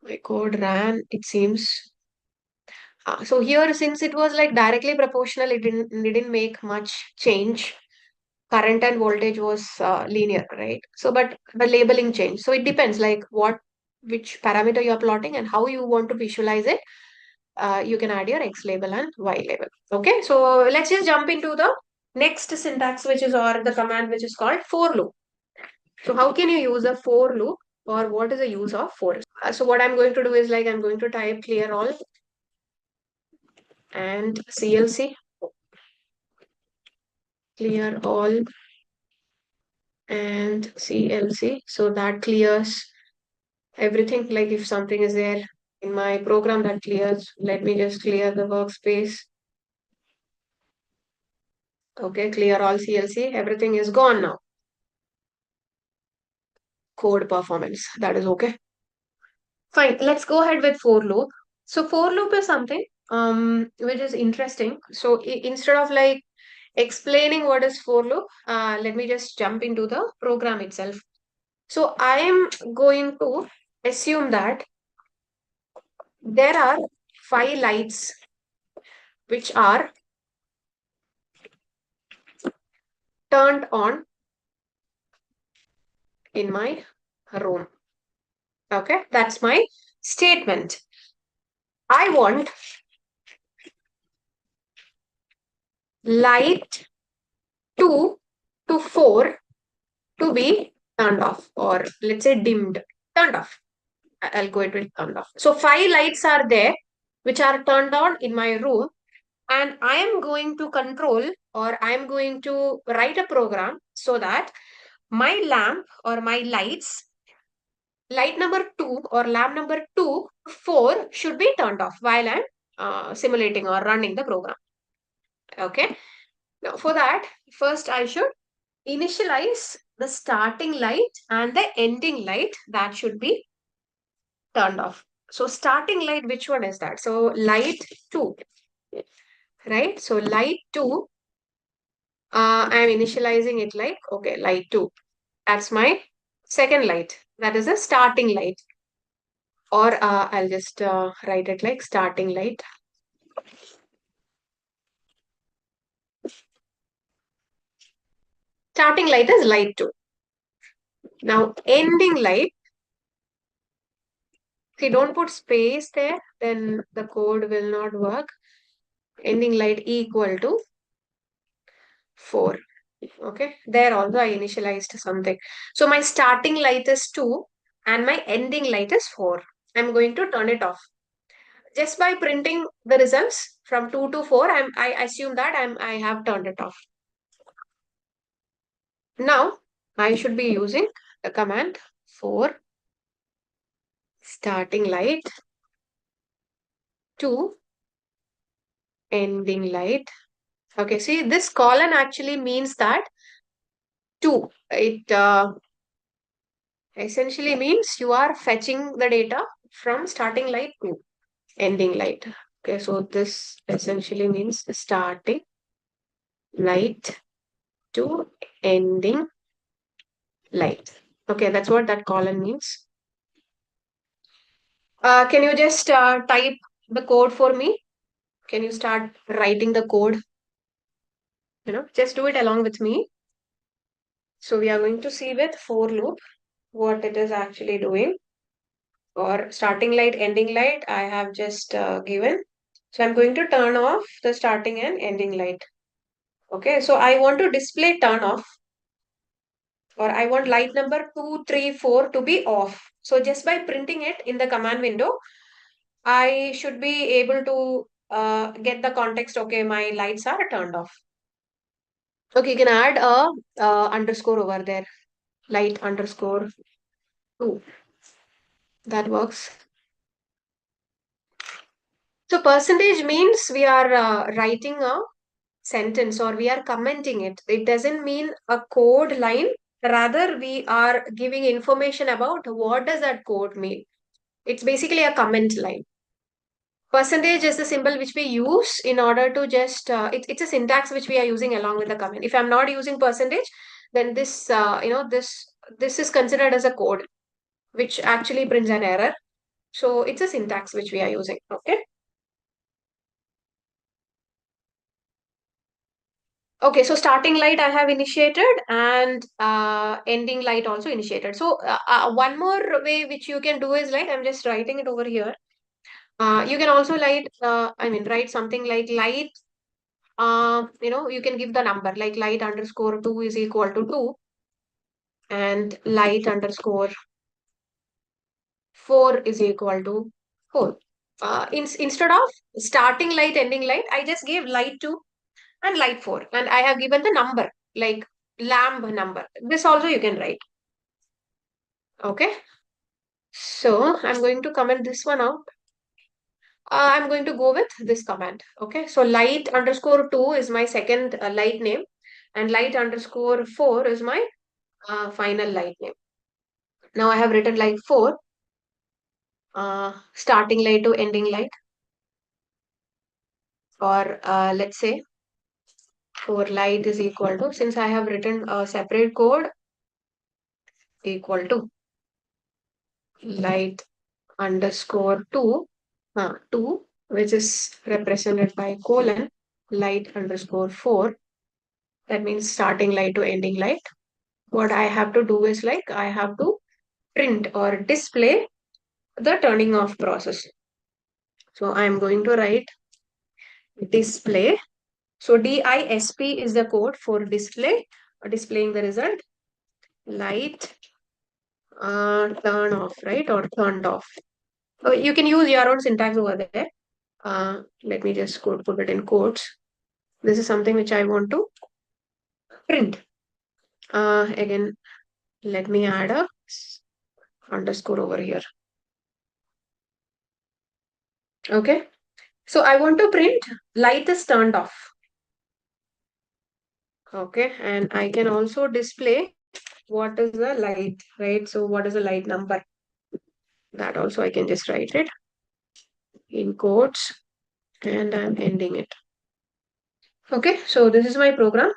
my code ran, it seems. So here, since it was like directly proportional, it didn't make much change. Current and voltage was linear, right? So, but the labeling changed. So it depends like which parameter you're plotting and how you want to visualize it. You can add your X label and Y label. Okay, so let's just jump into the next syntax, which is or the command which is called for loop. So how can you use a for loop or what is the use of for? So what I'm going to do is like I'm going to type clear all and CLC, clear all and CLC. So that clears everything. Like if something is there in my program that clears, let me just clear the workspace. Okay, clear all CLC. Everything is gone now. Code performance. That is okay. Fine. Let's go ahead with for loop. So for loop is something which is interesting. So instead of like explaining what is for loop, let me just jump into the program itself. So I am going to assume that there are 5 lights which are turned on in my room. Okay, that's my statement. I want light 2 to 4 to be turned off, or let's say dimmed, turned off. I'll go into it turned off. So 5 lights are there which are turned on in my room, and I am going to control or I am going to write a program so that my lamp or my light number 2 or lamp number 2, 4 should be turned off while I'm simulating or running the program. Okay. Now for that, first I should initialize the starting light and the ending light. That should be turned off. So starting light, which one is that? So light 2, right? So light 2, I'm initializing it like, okay, light 2. That's my second light. That is the starting light. Or I'll just write it like starting light. Starting light is light 2. Now ending light, if you don't put space there, then the code will not work. Ending light equal to 4. Okay, there also I initialized something. So my starting light is 2 and my ending light is 4. I'm going to turn it off. Just by printing the results from 2 to 4, I assume that I have turned it off. Now I should be using the command for starting light to ending light. Okay, see this colon actually means that 2. It essentially means you are fetching the data from starting light to ending light. Okay, so this essentially means starting light to ending light. Okay, that's what that column means. Can you just type the code for me? Can you start writing the code? Just do it along with me. So we are going to see with for loop what it is actually doing. For starting light, ending light, I have just given. So I'm going to turn off the starting and ending light. Okay, so I want to display turn off, or I want light number 2, 3, 4 to be off. So just by printing it in the command window, I should be able to get the context. Okay, my lights are turned off. Okay, you can add a underscore over there, light underscore 2. That works. So percentage means we are writing a sentence or we are commenting it. It doesn't mean a code line. Rather, we are giving information about what does that code mean. It's basically a comment line. Percentage is the symbol which we use in order to just, it's a syntax which we are using along with the comment. If I'm not using percentage, then this is considered as a code, which actually prints an error. So it's a syntax which we are using. Okay. Okay, so starting light I have initiated and ending light also initiated. So one more way which you can do is like, I'm just writing it over here. You can also write something like light, you can give the number like light underscore 2 is equal to 2 and light underscore 4 is equal to 4. Instead of starting light, ending light, I just gave light 2 and light 4 and I have given the number like lamp number. This also you can write. Okay, so I'm going to comment this one out. I'm going to go with this command. Okay, so light underscore 2 is my second light name and light underscore 4 is my final light name. Now I have written light 4, starting light to ending light, or let's say for light is equal to, since I have written a separate code, equal to light underscore 2, 2, which is represented by colon, light underscore 4. That means starting light to ending light. What I have to do is like, I have to print or display the turning off process. So I'm going to write display. So DISP is the code for display, displaying the result. Light turn off, right? Or turned off. So you can use your own syntax over there. Let me just put it in quotes. This is something which I want to print. Again, let me add a underscore over here. Okay. So I want to print light is turned off. Okay, and I can also display what is the light, right? So what is the light number? That also I can just write it in quotes and I'm ending it. Okay, so this is my program.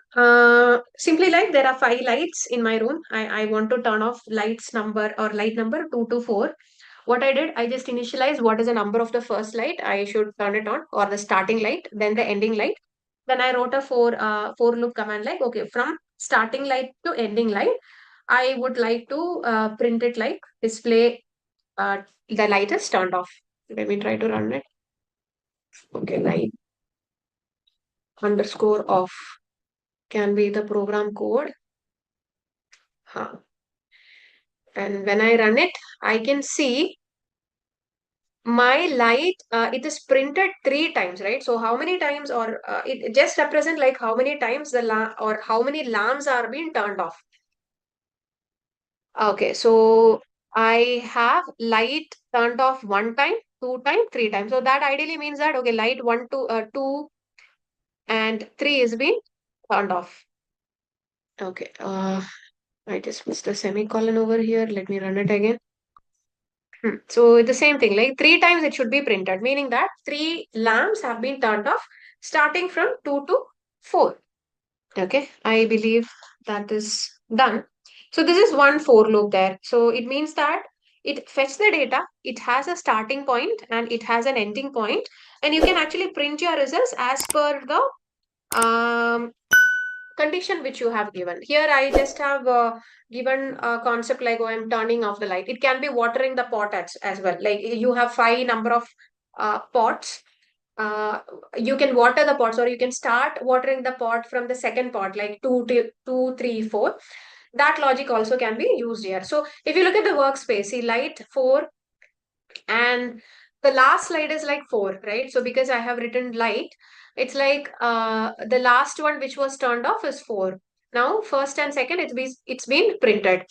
Simply like there are 5 lights in my room. I want to turn off lights number or light number 2 to 4. What I did, I just initialized what is the number of the first light I should turn it on, or the starting light, then the ending light. Then I wrote a for loop command like, okay, from starting light to ending light, I would like to print it like display the light is turned off. Let me try to run it. Okay, light underscore off can be the program code. Huh. And when I run it, I can see my light, it is printed 3 times, right? So how many times, or it just represent like how many times or how many lamps are being turned off. Okay, so I have light turned off 1 time, 2 time, 3 times. So that ideally means that, okay, light 2 and 3 is being turned off. Okay, I just missed a semicolon over here. Let me run it again. So the same thing, like 3 times it should be printed, meaning that 3 lamps have been turned off starting from 2 to 4. Okay, I believe that is done. So this is one for loop there. So it means that it fetch the data, it has a starting point and it has an ending point, and you can actually print your results as per the condition which you have given. Here I just have given a concept like, oh, I'm turning off the light. It can be watering the pot as well. Like you have 5 number of pots. Uh, you can water the pots, or you can start watering the pot from the second pot, like 2, 3, 4. That logic also can be used here. So if you look at the workspace, see light 4 and the last slide is like 4, right? So because I have written light, it's like the last one which was turned off is 4. Now first and second, it's been printed.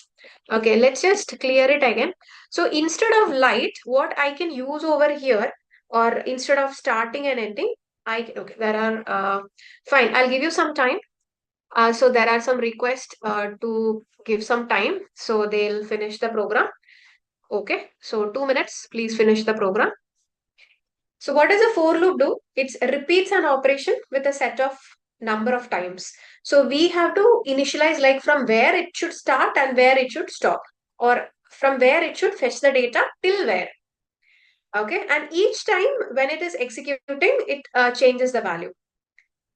Okay, let's just clear it again. So instead of light, what I can use over here, or instead of starting and ending, okay, there are fine, I'll give you some time. So there are some requests to give some time, so they'll finish the program. Okay, so 2 minutes, please finish the program. So what does a for loop do? It repeats an operation with a set of number of times. So we have to initialize like from where it should start and where it should stop, or from where it should fetch the data till where. Okay, and each time when it is executing, it changes the value.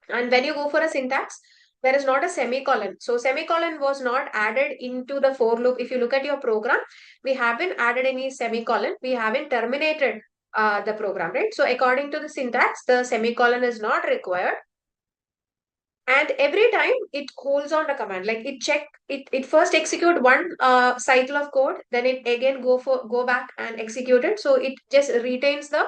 And when you go for a syntax, there is not a semicolon. So semicolon was not added into the for loop. If you look at your program, we haven't added any semicolon. We haven't terminated the program, right? So according to the syntax, the semicolon is not required. And every time it holds on the command, like it first execute one cycle of code, then it again go back and execute it. So it just retains the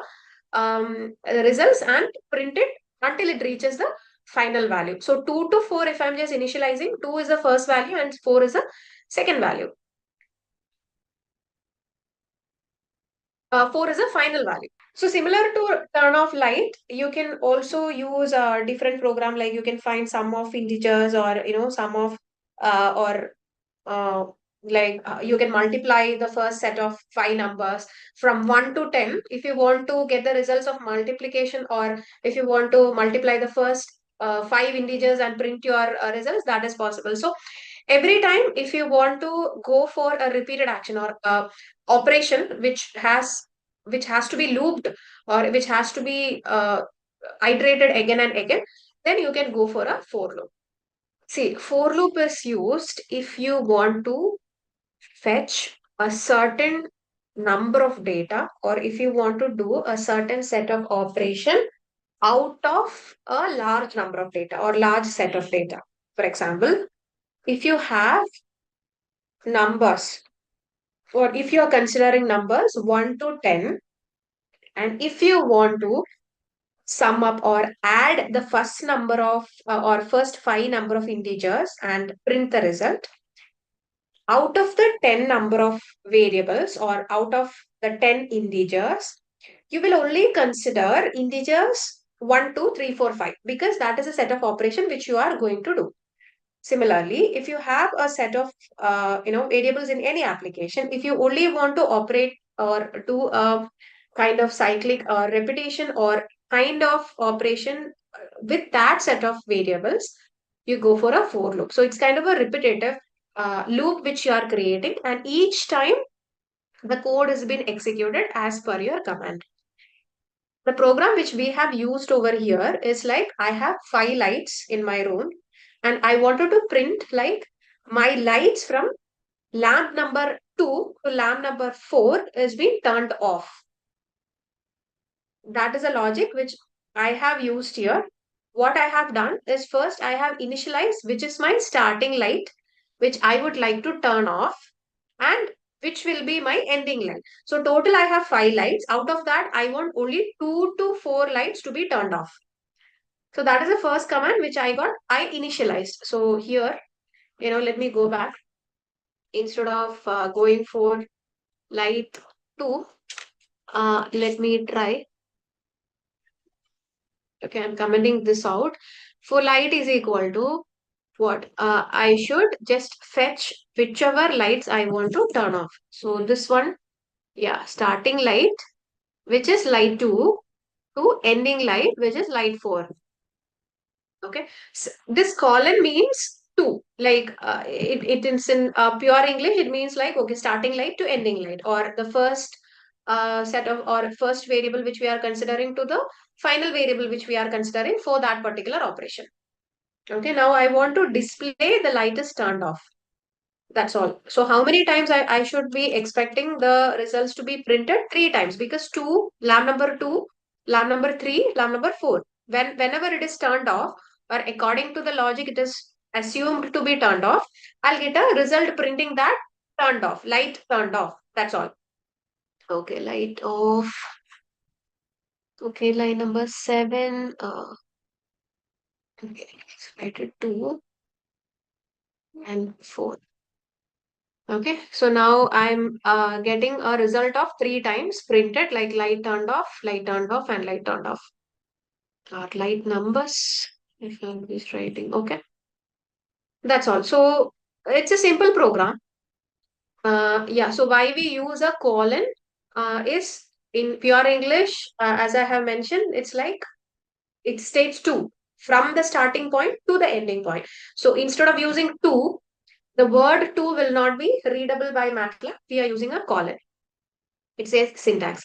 results and print it until it reaches the final value. So 2 to 4, if I'm just initializing, 2 is the first value and 4 is the second value. 4 is a final value. So similar to turn off light, you can also use a different program, like you can find sum of integers, or sum of or uh, you can multiply the first set of 5 numbers from 1 to 10 if you want to get the results of multiplication, or if you want to multiply the first 5 integers and print your results, that is possible. So every time if you want to go for a repeated action, or operation which has to be looped, or which has to be iterated again and again, then you can go for a for loop. See, for loop is used if you want to fetch a certain number of data, or if you want to do a certain set of operation out of a large number of data or large set of data. For example, if you have numbers, or if you are considering numbers 1 to 10, and if you want to sum up or add the first number of or first 5 number of integers and print the result, out of the 10 number of variables, or out of the 10 integers, you will only consider integers 1, 2, 3, 4, 5 because that is a set of operation which you are going to do. Similarly, if you have a set of variables in any application, if you only want to operate or do a kind of cyclic repetition or kind of operation with that set of variables, you go for a for loop. So it's kind of a repetitive loop which you are creating, and each time the code has been executed as per your command. The program which we have used over here is like I have 5 lights in my room and I wanted to print like my lights from lamp number 2 to lamp number 4 is being turned off. That is a logic which I have used here. What I have done is first I have initialized which is my starting light which I would like to turn off and which will be my ending light. So total I have 5 lights. Out of that I want only 2 to 4 lights to be turned off. So that is the first command which I initialized. So here, let me go back. Instead of going for light 2, let me try. Okay, I'm commenting this out. For light is equal to what? I should just fetch whichever lights I want to turn off. So this one, yeah, starting light, which is light 2, to ending light, which is light 4. Okay, so this colon means 2. Like it is in pure English, it means like, okay, starting light to ending light, or the first set of or first variable which we are considering to the final variable which we are considering for that particular operation. Okay, now I want to display the light is turned off. That's all. So how many times I should be expecting the results to be printed? 3 times because 2, lamp number 2, lamp number 3, lamp number 4. Whenever it is turned off or according to the logic it is assumed to be turned off, I'll get a result printing that turned off, light turned off. That's all. Okay, light off. Okay, line number 7. Okay, light 2 and 4. Okay, so now I'm getting a result of 3 times printed like light turned off, and light turned off. Or light numbers, if I'm just writing. Okay, that's all. So it's a simple program. Yeah, so why we use a colon is in pure English, as I have mentioned, it's like it states 2 from the starting point to the ending point. So instead of using 2, the word 2 will not be readable by MATLAB. We are using a colon. It says syntax.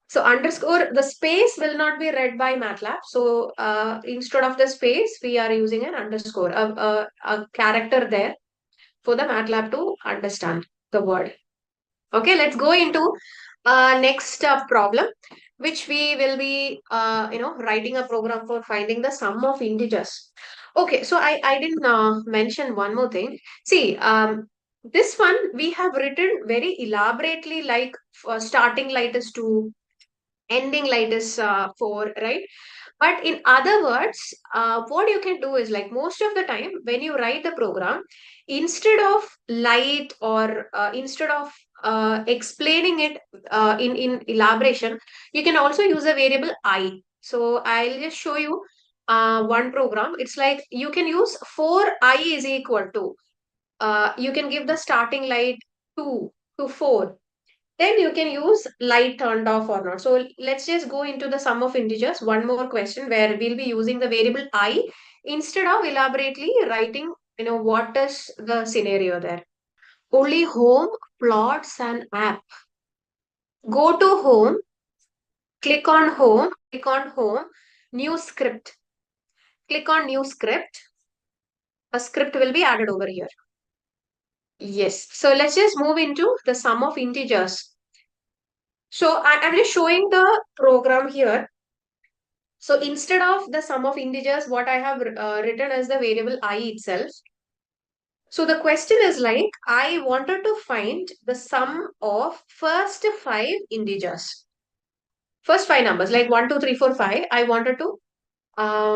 So underscore, the space will not be read by MATLAB. So instead of the space, we are using an underscore, a character there for the MATLAB to understand the word. Okay, let's go into next problem, which we will be, writing a program for finding the sum of integers. Okay, so I didn't mention one more thing. See, this one we have written very elaborately, like starting light is 2, ending light is 4, right? But in other words, what you can do is like most of the time when you write the program, instead of light or instead of explaining it in elaboration, you can also use a variable I. So I'll just show you one program. It's like you can use 4I is equal to, you can give the starting light 2 to 4. Then you can use light turned off or not. So let's just go into the sum of integers. One more question where we'll be using the variable I instead of elaborately writing, what is the scenario there. Only home, plots and app. Go to home, click on home, new script. Click on new script. A script will be added over here. Yes. So let's just move into the sum of integers. So I'm just showing the program here. So instead of the sum of integers, what I have written as the variable I itself. So the question is like, I wanted to find the sum of first 5 integers. First 5 numbers, like 1, 2, 3, 4, 5. I wanted to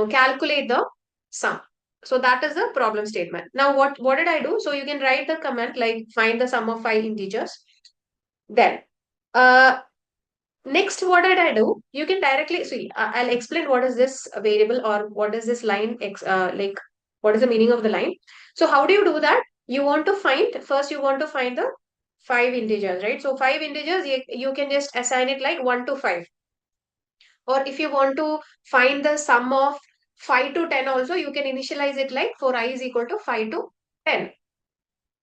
calculate the sum. So that is the problem statement. Now what did I do? So you can write the command like find the sum of 5 integers. Then Next, what did I do? You can directly see. I'll explain what is this variable or what is this line. Like what is the meaning of the line? So how do you do that? You want to find first. You want to find the five integers, right? So five integers. You can just assign it like 1 to 5. Or if you want to find the sum of 5 to 10, also you can initialize it like for I is equal to 5 to 10.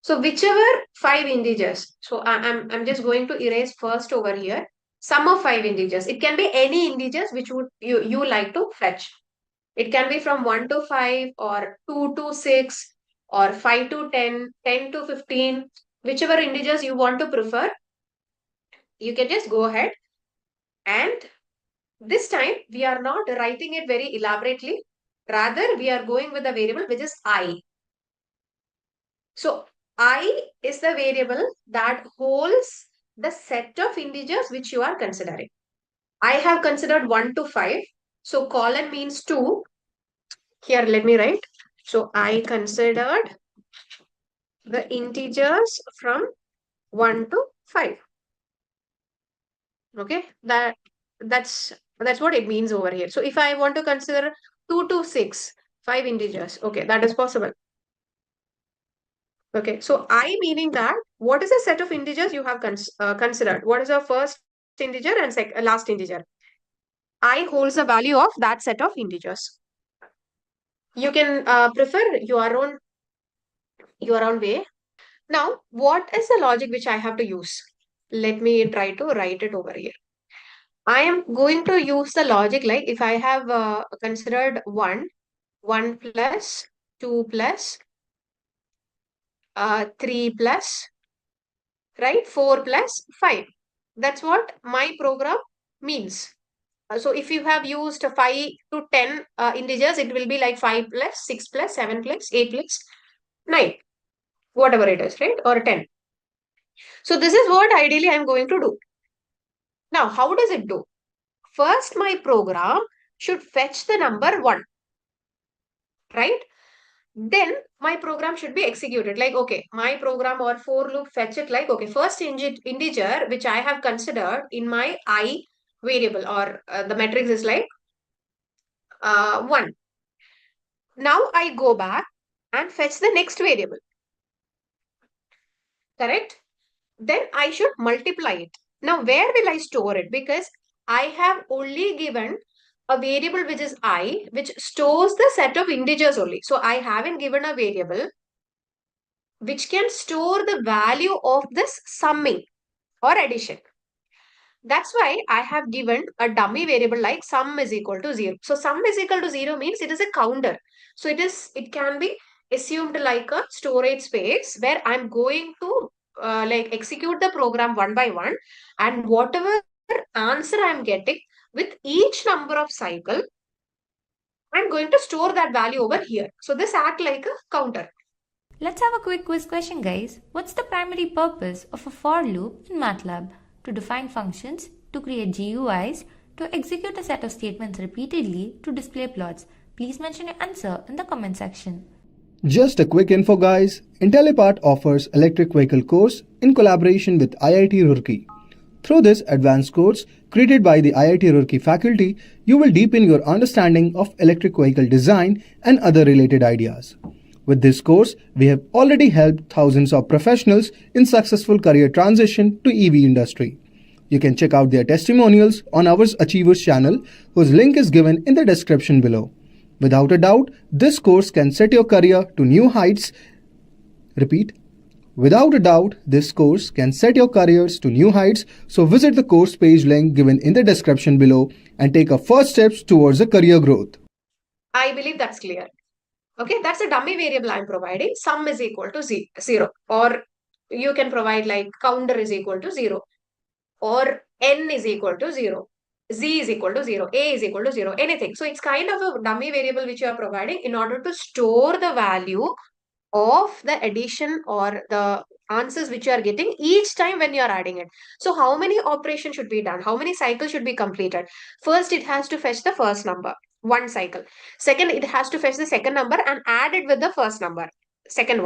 So whichever five integers, so I'm just going to erase first over here, sum of five integers. It can be any integers which would you like to fetch. It can be from 1 to 5 or 2 to 6 or 5 to 10, 10 to 15, whichever integers you want to prefer, you can just go ahead. And this time we are not writing it very elaborately. Rather, we are going with a variable which is I. So I is the variable that holds the set of integers which you are considering. I have considered 1 to 5. So colon means 2. Here, let me write. So I considered the integers from 1 to 5. Okay, that's what it means over here. So if I want to consider 2 to 6, 5 integers, okay, that is possible. Okay, so I meaning that what is the set of integers you have considered? What is the first integer and last integer? I holds the value of that set of integers. You can prefer your own way. Now, what is the logic which I have to use? Let me try to write it over here. I am going to use the logic like if I have considered 1 plus 2 plus 3 plus, right, 4 plus 5. That's what my program means. So if you have used 5 to 10 integers, it will be like 5 plus 6 plus 7 plus 8 plus 9, whatever it is, right? Or 10. So this is what ideally I'm going to do. Now, how does it do? First, my program should fetch the number 1, right? Then my program should be executed. Like, okay, my program or for loop fetch it like, okay, first integer which I have considered in my I variable or the matrix is like 1. Now I go back and fetch the next variable. Correct? Then I should multiply it. Now, where will I store it? Because I have only given a variable which is I, which stores the set of integers only. So I haven't given a variable which can store the value of this summing or addition. That's why I have given a dummy variable like sum is equal to 0. So sum is equal to 0 means it is a counter. So it can be assumed like a storage space where I'm going to like execute the program one by one, and whatever answer I'm getting with each number of cycle, I'm going to store that value over here. So this act like a counter. Let's have a quick quiz question, guys. What's the primary purpose of a for loop in MATLAB? To define functions, to create GUIs, to execute a set of statements repeatedly, to display plots. Please mention your answer in the comment section. Just a quick info guys, Intellipaat offers electric vehicle course in collaboration with IIT Roorkee. Through this advanced course created by the IIT Roorkee faculty, you will deepen your understanding of electric vehicle design and other related ideas. With this course, we have already helped thousands of professionals in successful career transition to EV industry. You can check out their testimonials on our Achievers channel, whose link is given in the description below. Without a doubt, this course can set your career to new heights. Repeat. Without a doubt, this course can set your careers to new heights, so visit the course page link given in the description below and take a first steps towards a career growth. I believe that's clear. Okay, that's a dummy variable I'm providing. Sum is equal to 0. Or you can provide like counter is equal to 0. Or n is equal to 0. Z is equal to 0. A is equal to 0. Anything. So it's kind of a dummy variable which you are providing in order to store the value of the addition or the answers which you are getting each time when you are adding it. So how many operations should be done? How many cycles should be completed? First, it has to fetch the first number, 1 cycle. Second, it has to fetch the second number and add it with the first number, second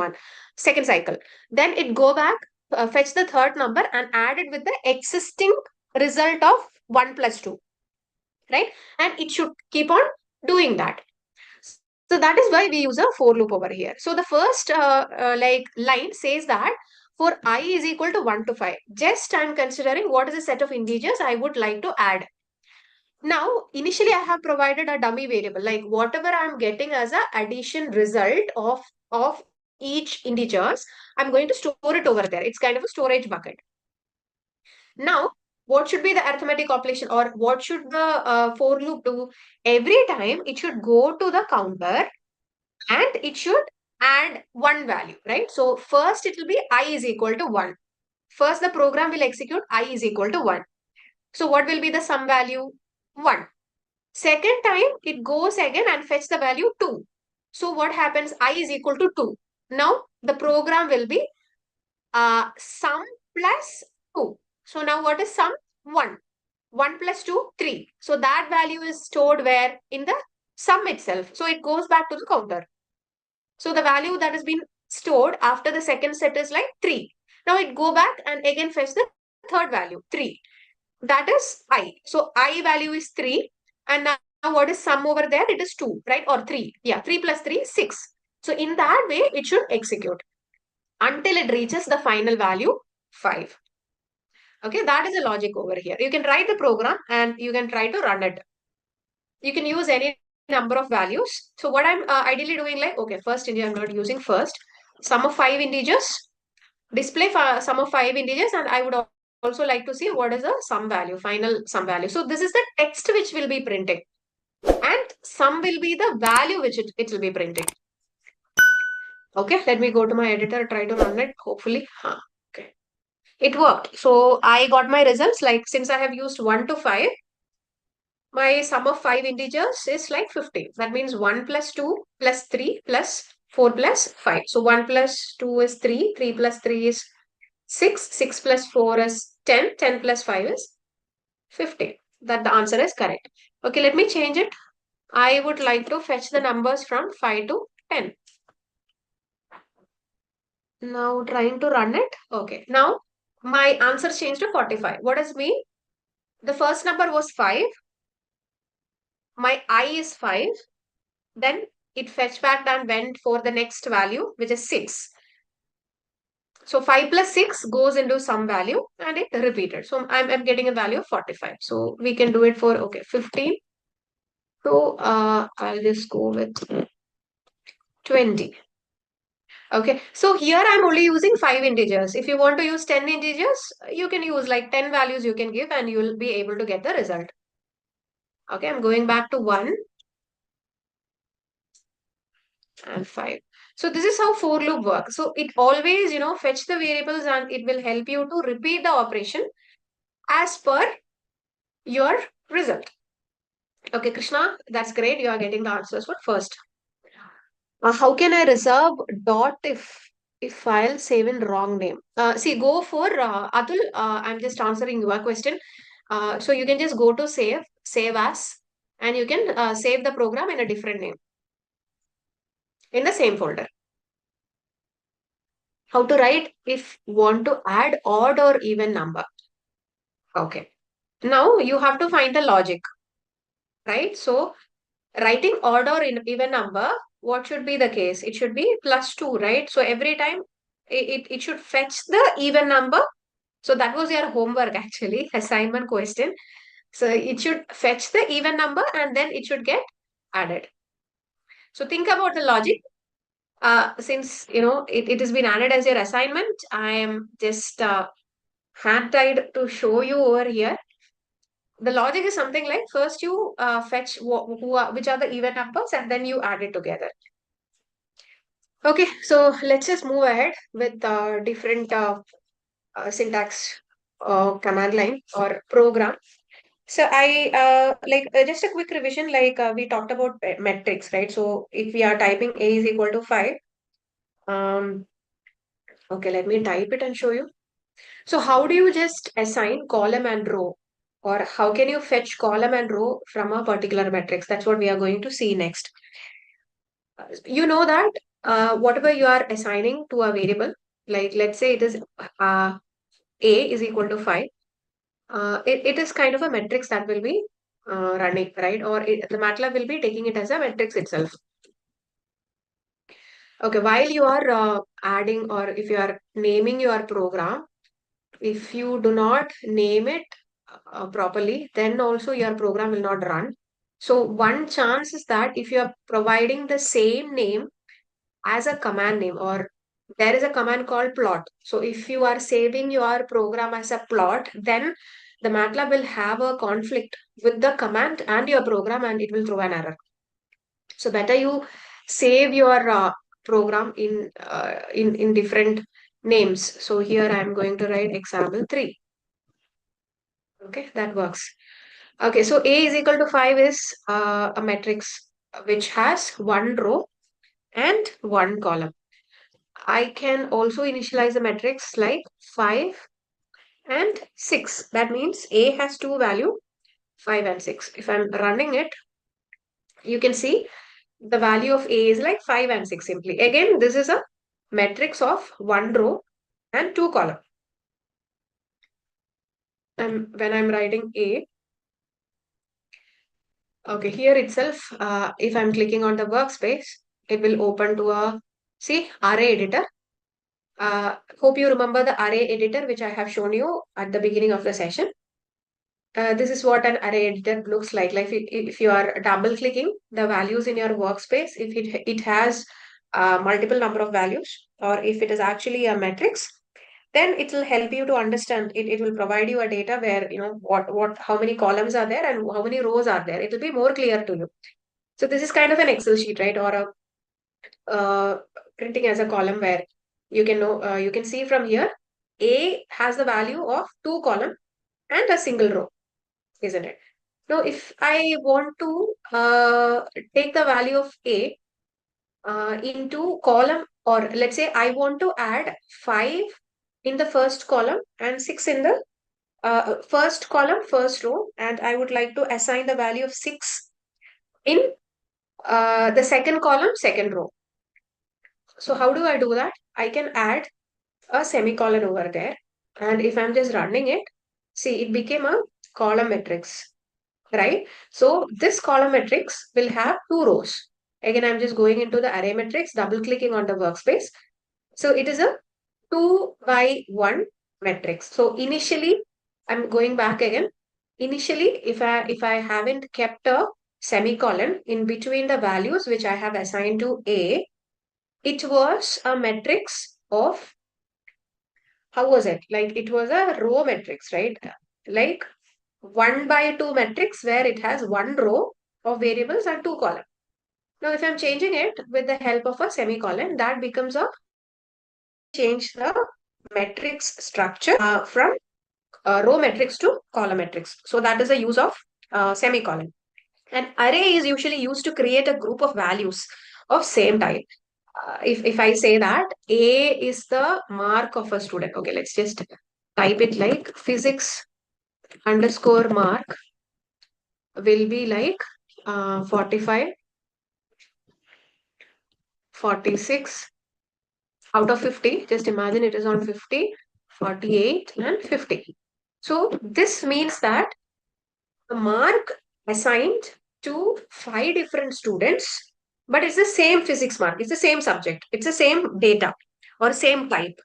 cycle. Then it go back, fetch the third number and add it with the existing result of 1 plus 2, right? And it should keep on doing that. So that is why we use a for loop over here. So the first like line says that for I is equal to 1 to 5, just I'm considering what is the set of integers I would like to add. Now, initially I have provided a dummy variable, like whatever I'm getting as a addition result of each integers, I'm going to store it over there. It's kind of a storage bucket. Now, what should be the arithmetic operation, or what should the for loop do? Every time it should go to the counter and it should add one value, right? So first it will be I is equal to 1. First the program will execute I is equal to 1. So what will be the sum value? 1. Second time it goes again and fetch the value 2. So what happens? I is equal to 2. Now the program will be sum plus 2. So now what is sum? 1. 1 plus 2, 3. So that value is stored where? In the sum itself. So it goes back to the counter. So the value that has been stored after the second set is like 3. Now it go back and again fetch the third value, 3. That is I. So I value is 3. And now what is sum over there? It is 2, right? Or 3. Yeah, 3 plus 3, 6. So in that way, it should execute until it reaches the final value, 5. Okay, that is the logic over here. You can write the program and you can try to run it. You can use any number of values. So what I'm ideally doing, like, okay, first integer, I'm not using first. Sum of 5 integers, display sum of 5 integers, and I would also like to see what is the sum value, final sum value. So this is the text which will be printing, and sum will be the value which it will be printing. Okay, let me go to my editor, try to run it, hopefully. Okay, it worked. So I got my results, like since I have used 1 to 5, my sum of 5 integers is like 50. That means 1 plus 2 plus 3 plus 4 plus 5. So 1 plus 2 is 3, 3 plus 3 is 6, 6 plus 4 is 10, 10 plus 5 is 50. That the answer is correct. Okay, let me change it. I would like to fetch the numbers from 5 to 10. Now trying to run it. Okay, now my answer changed to 45. What does mean? The first number was 5. My I is 5. Then it fetched back and went for the next value, which is 6. So 5 plus 6 goes into some value and it repeated. So I'm getting a value of 45. So we can do it for, okay, 15. So I'll just go with 20. Okay, so here I'm only using 5 integers. If you want to use 10 integers, you can use like 10 values you can give and you'll be able to get the result. Okay, I'm going back to 1 and 5. So this is how for loop works. So it always, fetch the variables and it will help you to repeat the operation as per your result. Okay, Krishna, that's great. You are getting the answers for first. How can I reserve dot if file save in wrong name? See, go for Atul. I'm just answering your question. So you can just go to save as, and you can save the program in a different name in the same folder. How to write if want to add odd or even number. Okay. Now you have to find the logic, right? So writing odd or even number, what should be the case? It should be plus 2, right? So every time it should fetch the even number. So that was your homework actually, assignment question. So it should fetch the even number and then it should get added. So think about the logic. Since it has been added as your assignment, I am just hand tied to show you over here. The logic is something like first you fetch which are the even numbers and then you add it together. Okay, so let's just move ahead with different syntax command line or program. So I just a quick revision, like we talked about metrics, right? So if we are typing a is equal to 5, okay, let me type it and show you. So how do you just assign column and row, or how can you fetch column and row from a particular matrix? That's what we are going to see next. You know that whatever you are assigning to a variable, like let's say it is a is equal to 5. it is kind of a matrix that will be running, right? Or the MATLAB will be taking it as a matrix itself. Okay, while you are adding or if you are naming your program, if you do not name it properly, then also your program will not run. So one chance is that if you are providing the same name as a command name, or there is a command called plot. So if you are saving your program as a plot, then the MATLAB will have a conflict with the command and your program and it will throw an error. So better you save your program in different names. So here I am going to write example 3. Okay, that works. Okay, so A is equal to 5 is a matrix which has one row and one column. I can also initialize the matrix like 5 and 6. That means A has two value, 5 and 6. If I'm running it, you can see the value of A is like 5 and 6 simply. Again, this is a matrix of one row and two column. And when I'm writing A, okay, here itself, if I'm clicking on the workspace, it will open to a, see, array editor. Hope you remember the array editor, which I have shown you at the beginning of the session. This is what an array editor looks like. Like if you are double clicking the values in your workspace, if it has multiple number of values, or if it is actually a matrix, then it will help you to understand. It will provide you a data where you know how many columns are there and how many rows are there. It will be more clear to you. So this is kind of an Excel sheet, right, or a printing as a column where you can know you can see from here A has the value of two column and a single row, isn't it? Now, if I want to take the value of A into column, or let's say I want to add 5 in the first column and 6 in the first column, first row, and I would like to assign the value of 6 in the second column, second row. So how do I do that? I can add a semicolon over there. And if I'm just running it, see, it became a column matrix, right? So this column matrix will have two rows. Again, I'm just going into the array matrix, double clicking on the workspace. So it is a 2 by 1 matrix. So initially, I'm going back again. Initially, if I haven't kept a semicolon in between the values which I have assigned to A, it was a matrix of, how was it? Like it was a row matrix, right? Like 1 by 2 matrix where it has one row of variables and two columns. Now, if I'm changing it with the help of a semicolon, that becomes a change the matrix structure from row matrix to column matrix. So that is the use of semicolon. An array is usually used to create a group of values of same type. If I say that A is the mark of a student, okay, let's just type it like physics underscore mark will be like 45, 46 out of 50. Just imagine it is on 50, 48 and 50. So this means that the mark assigned to 5 different students, but it's the same physics mark. It's the same subject. It's the same data or same type.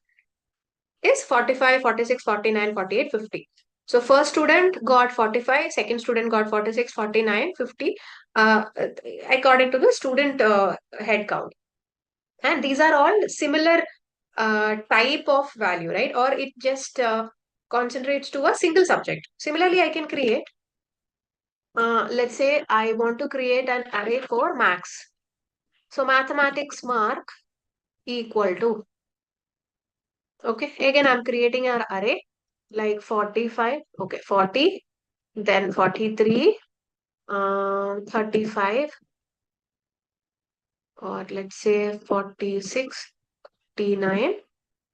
Is 45, 46, 49, 48, 50. So first student got 45, second student got 46, 49, 50, according to the student head count. And these are all similar type of value, right? Or it just concentrates to a single subject. Similarly, I can create, let's say I want to create an array for maths. So mathematics mark equal to, okay, again I'm creating an array like 45, okay, 40, then 43, 35, or let's say 46, 49,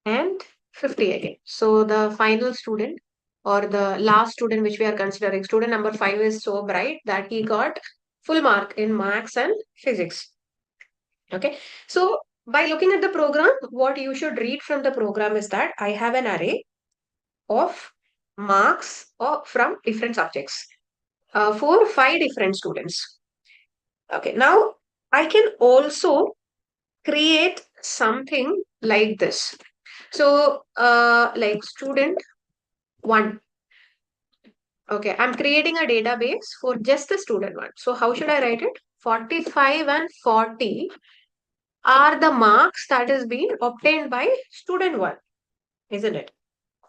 and 50 again. So the final student or the last student which we are considering, student number 5 is so bright that he got full mark in maths and physics. Okay, so by looking at the program, what you should read from the program is that I have an array of marks from different subjects for 5 different students. Okay, now I can also create something like this. So, like student one. Okay, I'm creating a database for just the student one. So, how should I write it? 45 and 40 are the marks that is being obtained by student one, isn't it?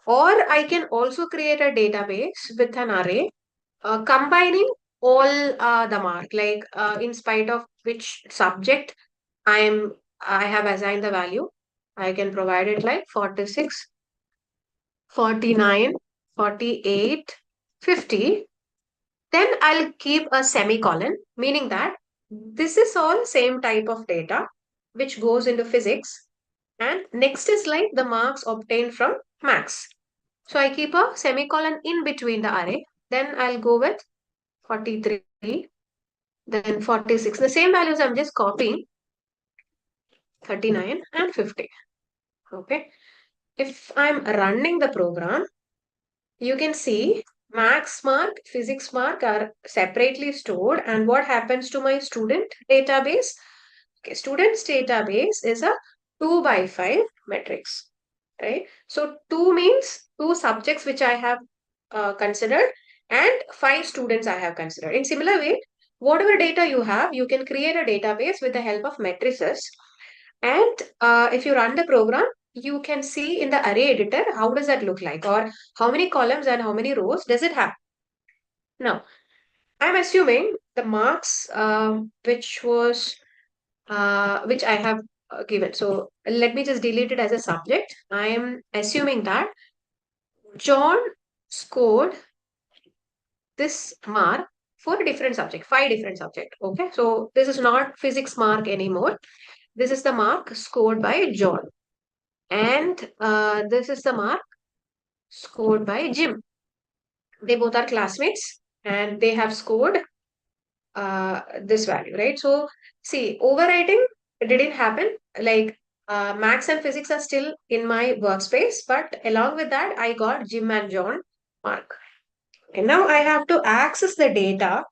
Or I can also create a database with an array combining all the mark, like in spite of which subject I have assigned the value. I can provide it like 46, 49, 48, 50. Then I'll keep a semicolon, meaning that this is all same type of data which goes into physics. And next is like the marks obtained from maths. So I keep a semicolon in between the array. Then I'll go with 43, then 46. The same values I'm just copying, 39 and 50. Okay. If I'm running the program, you can see maths mark, physics mark are separately stored. And what happens to my student database? Okay, students database is a 2 by 5 matrix, right? So 2 means 2 subjects which I have considered and 5 students I have considered. In similar way, whatever data you have, you can create a database with the help of matrices. And if you run the program, you can see in the array editor, how does that look like, or how many columns and how many rows does it have. Now, I'm assuming the marks which I have given. So let me just delete it as a subject. I am assuming that John scored this mark for a different subject, 5 different subject. Okay, so this is not physics mark anymore. This is the mark scored by John. And this is the mark scored by Jim. They both are classmates and they have scored this value, right? So, see, overwriting didn't happen. Like, maths and physics are still in my workspace, but along with that, I got Jim and John mark. And now I have to access the data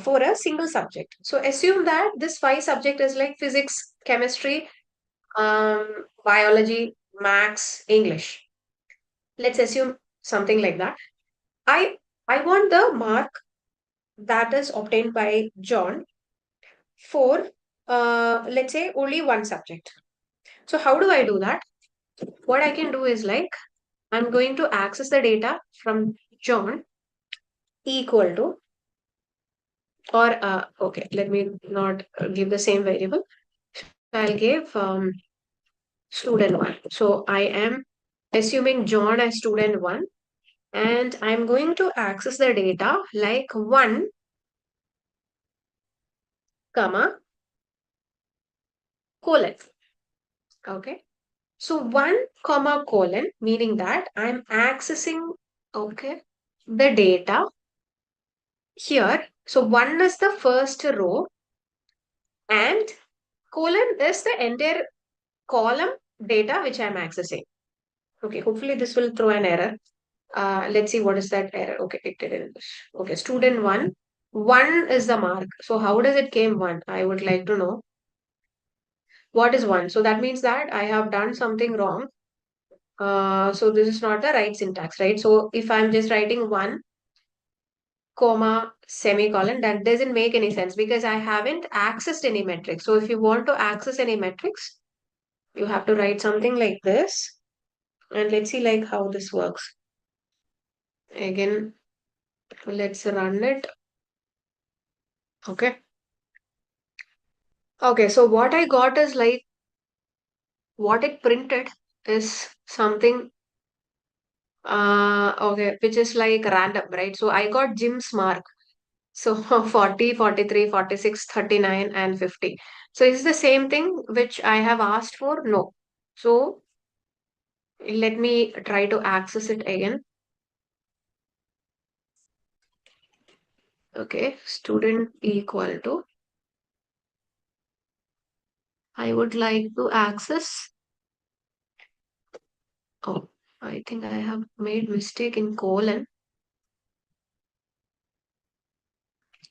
for a single subject. So, assume that this 5 subject is like physics, chemistry, biology, maths, English. Let's assume something like that. I I want the mark that is obtained by John for let's say only one subject. So how do I do that? What I can do is like I'm going to access the data from John equal to or okay, let me not give the same variable. I'll give student one. So I am assuming John as student one and I'm going to access the data like 1 comma colon. Okay. So 1 comma colon, meaning that I'm accessing, okay, the data here. So 1 is the first row and colon is the entire column data which I'm accessing. Okay, hopefully this will throw an error. Let's see what is that error. Okay, it didn't. Okay, student 1. 1 is the mark. So how does it came 1? I would like to know. What is 1? So that means that I have done something wrong. So this is not the right syntax, right? So if I'm just writing 1 comma semicolon, that doesn't make any sense because I haven't accessed any metrics. So if you want to access any metrics, you have to write something like this. And let's see like how this works. Again, let's run it. Okay. Okay, so what I got is like what it printed is something okay, which is like random, right? So I got Jim's mark. So 40, 43, 46, 39, and 50. So is the same thing which I have asked for? No. So let me try to access it again. Okay, student equal to. I would like to access. Oh, I think I have made mistake in colon.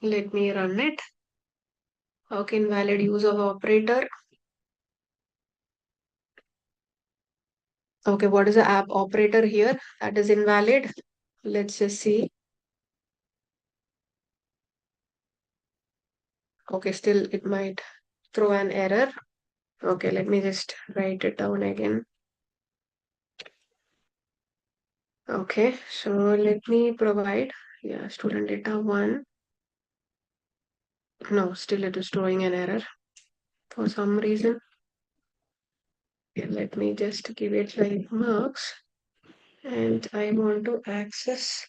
Let me run it. Okay, invalid use of operator. Okay, what is the app operator here? That is invalid. Let's just see. Okay, still it might throw an error. Okay, let me just write it down again. Okay, so let me provide, yeah, student data 1. No, still it is throwing an error for some reason. Okay, let me just give it like marks. And I want to access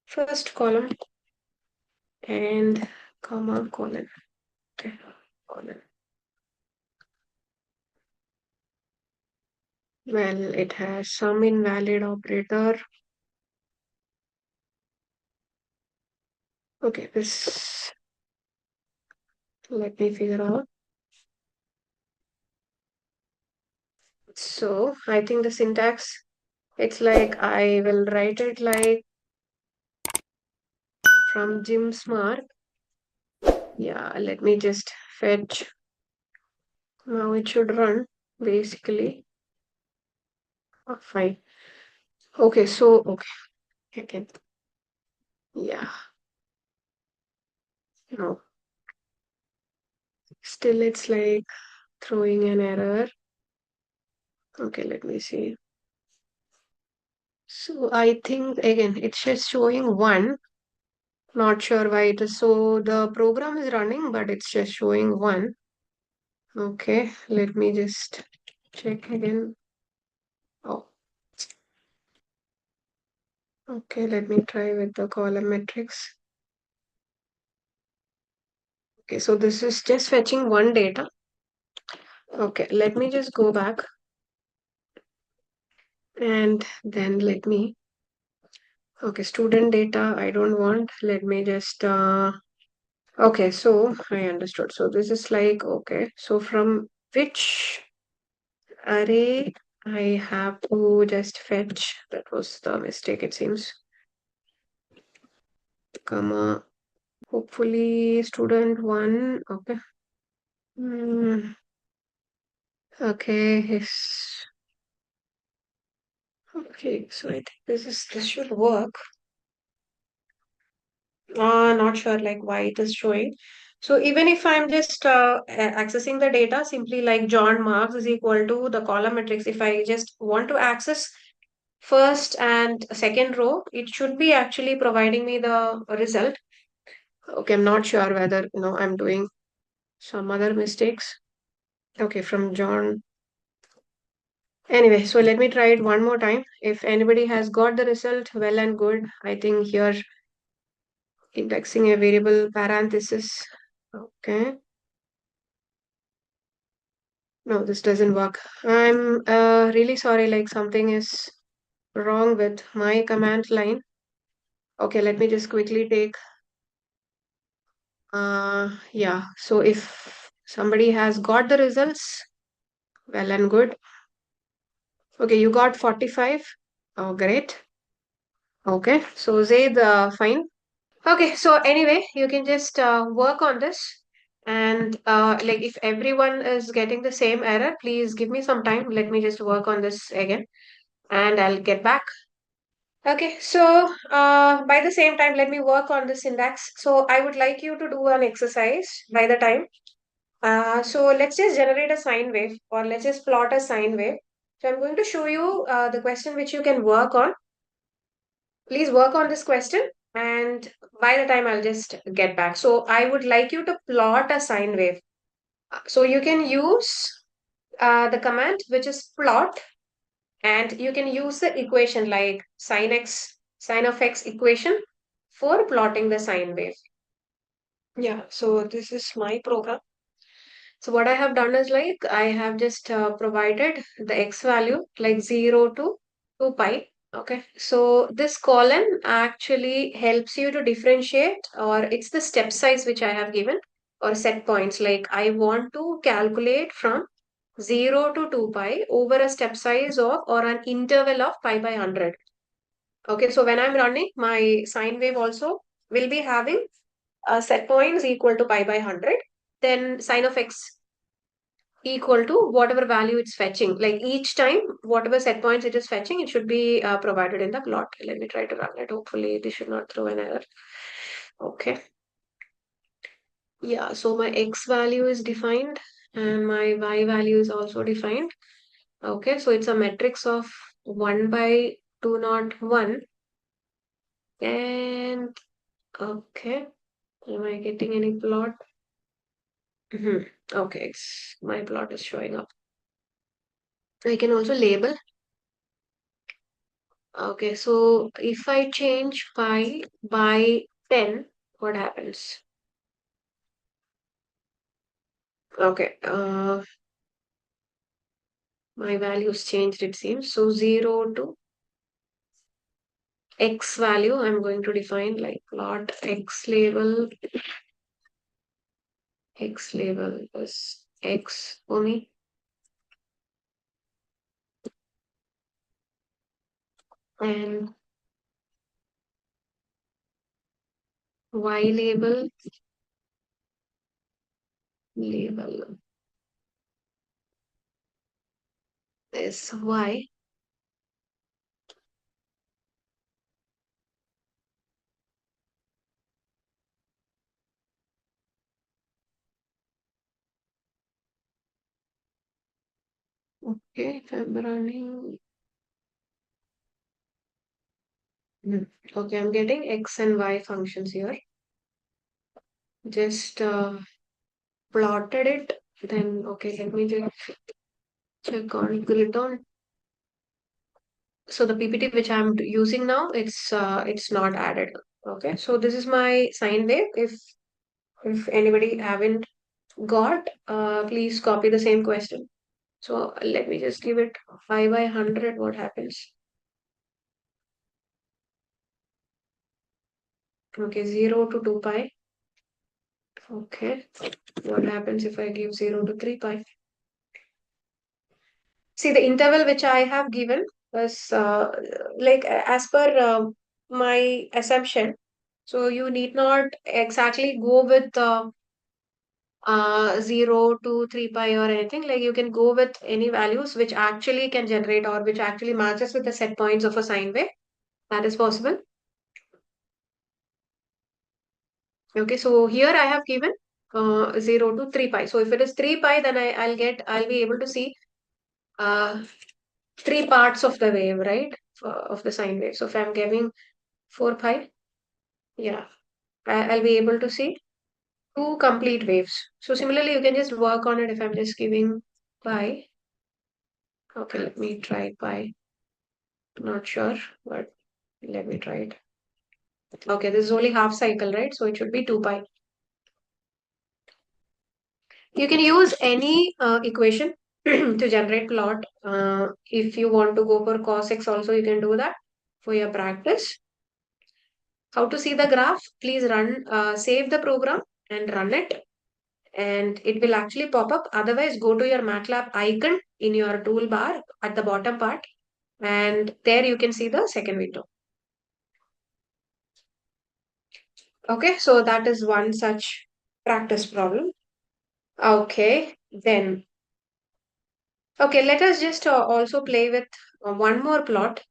first column and comma colon. Okay, colon. Well, it has some invalid operator. Okay, this, let me figure out. So I think the syntax, it's like I will write it like from Jim Smart. Yeah, let me just fetch. Now it should run basically. Oh, fine. Okay, so okay, again. Yeah, no. Still it's like throwing an error. Okay, let me see. So I think again it's just showing 1. Not sure why it is. So the program is running, but it's just showing 1. Okay, let me just check again. Oh, okay, let me try with the column metrics. Okay, so this is just fetching 1 data. Okay, let me just go back and then let me. Okay, student data, I don't want. Let me just. Okay, so I understood. So this is like, okay, so from which array I have to just fetch. That was the mistake, it seems. Comma. Hopefully, student 1. Okay. Okay. Yes. Okay. So I think this should work. Not sure like why it is showing. So even if I'm just accessing the data, simply like John Marks is equal to the column matrix. If I just want to access first and second row, it should be actually providing me the result. Okay, I'm not sure whether I'm doing some other mistakes. Okay, from John. Anyway, so let me try it one more time. If anybody has got the result, well and good. I think here indexing a variable parenthesis. Okay. No, this doesn't work. I'm really sorry, like something is wrong with my command line. Okay, let me just quickly take yeah. So if somebody has got the results, well and good. Okay, you got 45. Oh, great. Okay, so Zaid, fine. Okay, so anyway, you can just work on this. And like if everyone is getting the same error, please give me some time. Let me just work on this again and I'll get back. Okay, so by the same time, let me work on the syntax. So I would like you to do an exercise by the time. So let's just generate a sine wave or let's just plot a sine wave. So I'm going to show you the question which you can work on. Please work on this question and by the time I'll just get back. So I would like you to plot a sine wave. So you can use the command which is plot and you can use the equation like sine of x equation for plotting the sine wave. Yeah, so this is my program. So what I have done is like I have just provided the x value like 0 to 2 pi. Okay, so this column actually helps you to differentiate, or it's the step size which I have given, or set points. Like I want to calculate from 0 to 2 pi over a step size of or an interval of pi by 100. Okay, so when I'm running, my sine wave also will be having set points equal to pi by 100. Then sine of x equal to whatever value it's fetching. Like each time, whatever set points it is fetching, it should be provided in the plot. Let me try to run it. Hopefully, this should not throw an error. Okay. Yeah, so my x value is defined and my y value is also defined. Okay, so it's a matrix of 1 by 201. And okay, am I getting any plot? Okay, my plot is showing up. I can also label. Okay, so if I change pi by 10, what happens? Okay, my values changed, it seems. So 0 to x value, I'm going to define like plot x label is x for me. And y label is y. Okay, if I'm running. Okay, I'm getting x and y functions here. Just plotted it. Then, okay, let me just check on grid on. So the PPT which I'm using now, it's not added. Okay, so this is my sine wave. If anybody haven't got, please copy the same question. So let me just give it 5 by 100. What happens? Okay, 0 to 2 pi. Okay, what happens if I give 0 to 3 pi? See, the interval which I have given was like as per my assumption. So you need not exactly go with 0 to 3 pi or anything. Like you can go with any values which actually can generate or which actually matches with the set points of a sine wave. That is possible. Okay, so here I have given 0 to 3 pi. So if it is 3 pi, then I'll be able to see uh, three parts of the wave, right? Of the sine wave. So if I'm giving 4 pi, yeah, I'll be able to see two complete waves. So similarly, you can just work on it if I'm just giving pi. Okay, let me try pi. Not sure, but let me try it. Okay, this is only half cycle, right? So it should be 2 pi. You can use any equation to generate plot. If you want to go for cos x also, you can do that for your practice. How to see the graph? Please save the program and run it. And it will actually pop up. Otherwise, go to your MATLAB icon in your toolbar at the bottom part. And there you can see the second window. Okay, so that is one such practice problem. Okay, then. Okay, let us just also play with one more plot.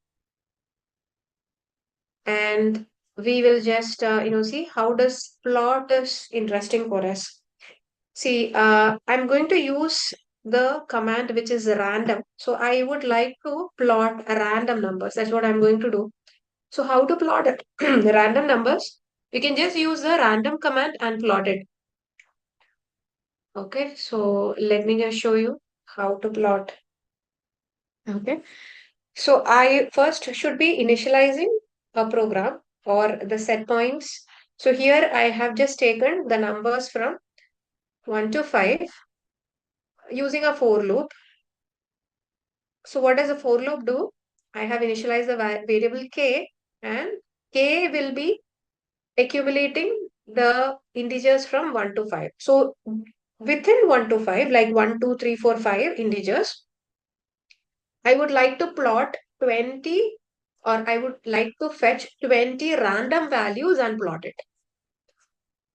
And we will just, see how does plot is interesting for us. See, I'm going to use the command which is random. So I would like to plot random numbers. That's what I'm going to do. So how to plot it? Random numbers? You can just use the random command and plot it. Okay, so let me just show you how to plot. Okay, so I first should be initializing a program or the set points. So here I have just taken the numbers from 1 to 5 using a for loop. So what does a for loop do? I have initialized the variable k, and k will be accumulating the integers from 1 to 5. So within 1 to 5, like 1, 2, 3, 4, 5 integers, I would like to plot 20, or I would like to fetch 20 random values and plot it.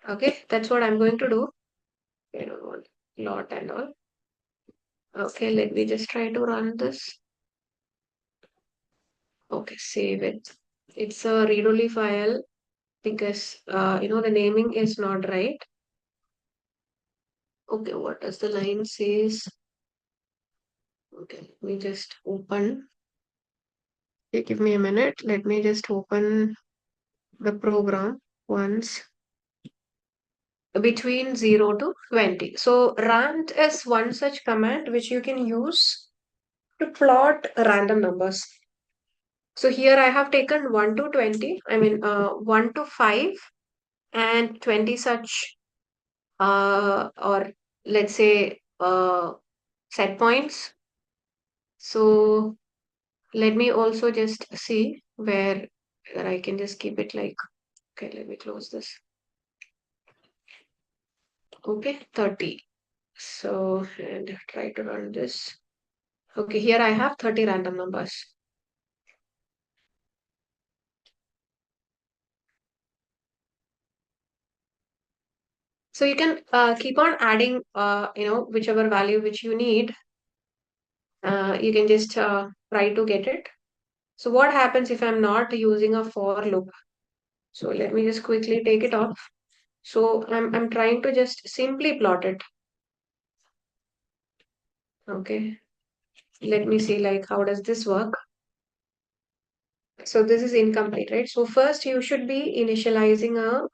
Okay, that's what I'm going to do. I don't want plot and all. Okay, let me just try to run this. Okay, save it. It's a read-only file because the naming is not right. Okay, what does the line says? Okay, let me just open. Okay, give me a minute. Let me just open the program once. Between 0 to 20. So rand is one such command which you can use to plot random numbers. So here I have taken 1 to 20, 1 to 5 and 20 such, or let's say set points. So let me also just see where I can just keep it like, okay, let me close this. Okay, 30. So, and try to run this. Okay, here I have 30 random numbers. So you can keep on adding, whichever value which you need. You can just try to get it. So what happens if I'm not using a for loop? So let me just quickly take it off. So I'm trying to just simply plot it. Okay. Let me see like how does this work? So this is incomplete, right? So first you should be initializing a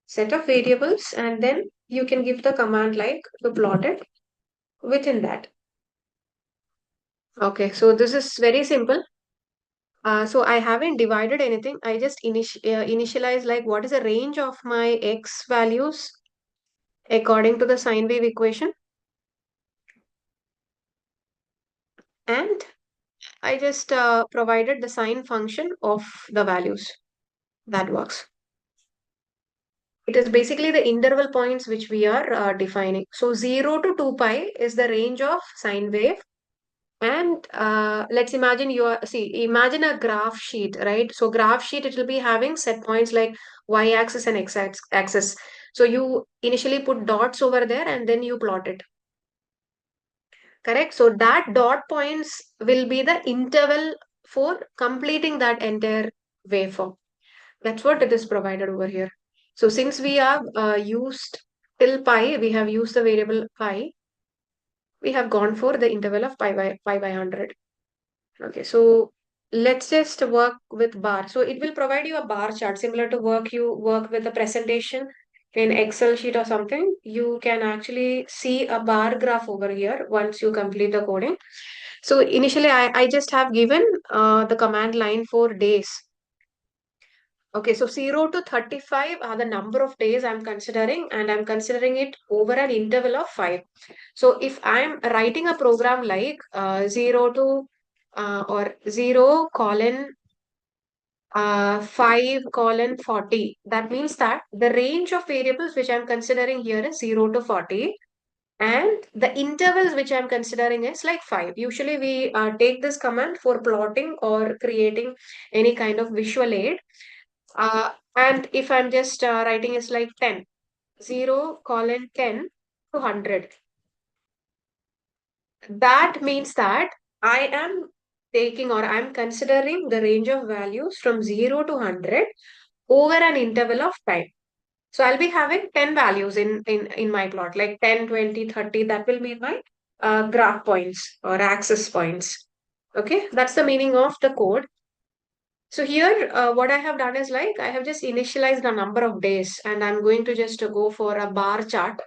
set of variables and then you can give the command like to plot it within that. Okay, so this is very simple. So I haven't divided anything. I just initialize like what is the range of my x values according to the sine wave equation. And I just provided the sine function of the values. That works. It is basically the interval points which we are defining. So 0 to 2 pi is the range of sine wave. And let's imagine imagine a graph sheet, right? So graph sheet, it will be having set points like y-axis and x-axis. So you initially put dots over there and then you plot it. Correct? So that dot points will be the interval for completing that entire waveform. That's what it is provided over here. So since we have used till pi, we have used the variable pi, we have gone for the interval of pi by 100. Okay, so let's just work with bar. So it will provide you a bar chart similar to you work with a presentation in Excel sheet or something. You can actually see a bar graph over here once you complete the coding. So initially I just have given the command line for days. Okay, so 0 to 35 are the number of days I'm considering, and I'm considering it over an interval of 5. So if I'm writing a program like 0 to or 0 colon 5 colon 40, that means that the range of variables which I'm considering here is 0 to 40. And the intervals which I'm considering is like 5. Usually we take this command for plotting or creating any kind of visual aid. And if I'm just writing it's like 10, 0 colon 10 to 100. That means that I am taking or I'm considering the range of values from 0 to 100 over an interval of time. So I'll be having 10 values in my plot, like 10, 20, 30. That will be my graph points or axis points. Okay, that's the meaning of the code. So here, what I have done is like, I have just initialized the number of days and I'm going to just go for a bar chart.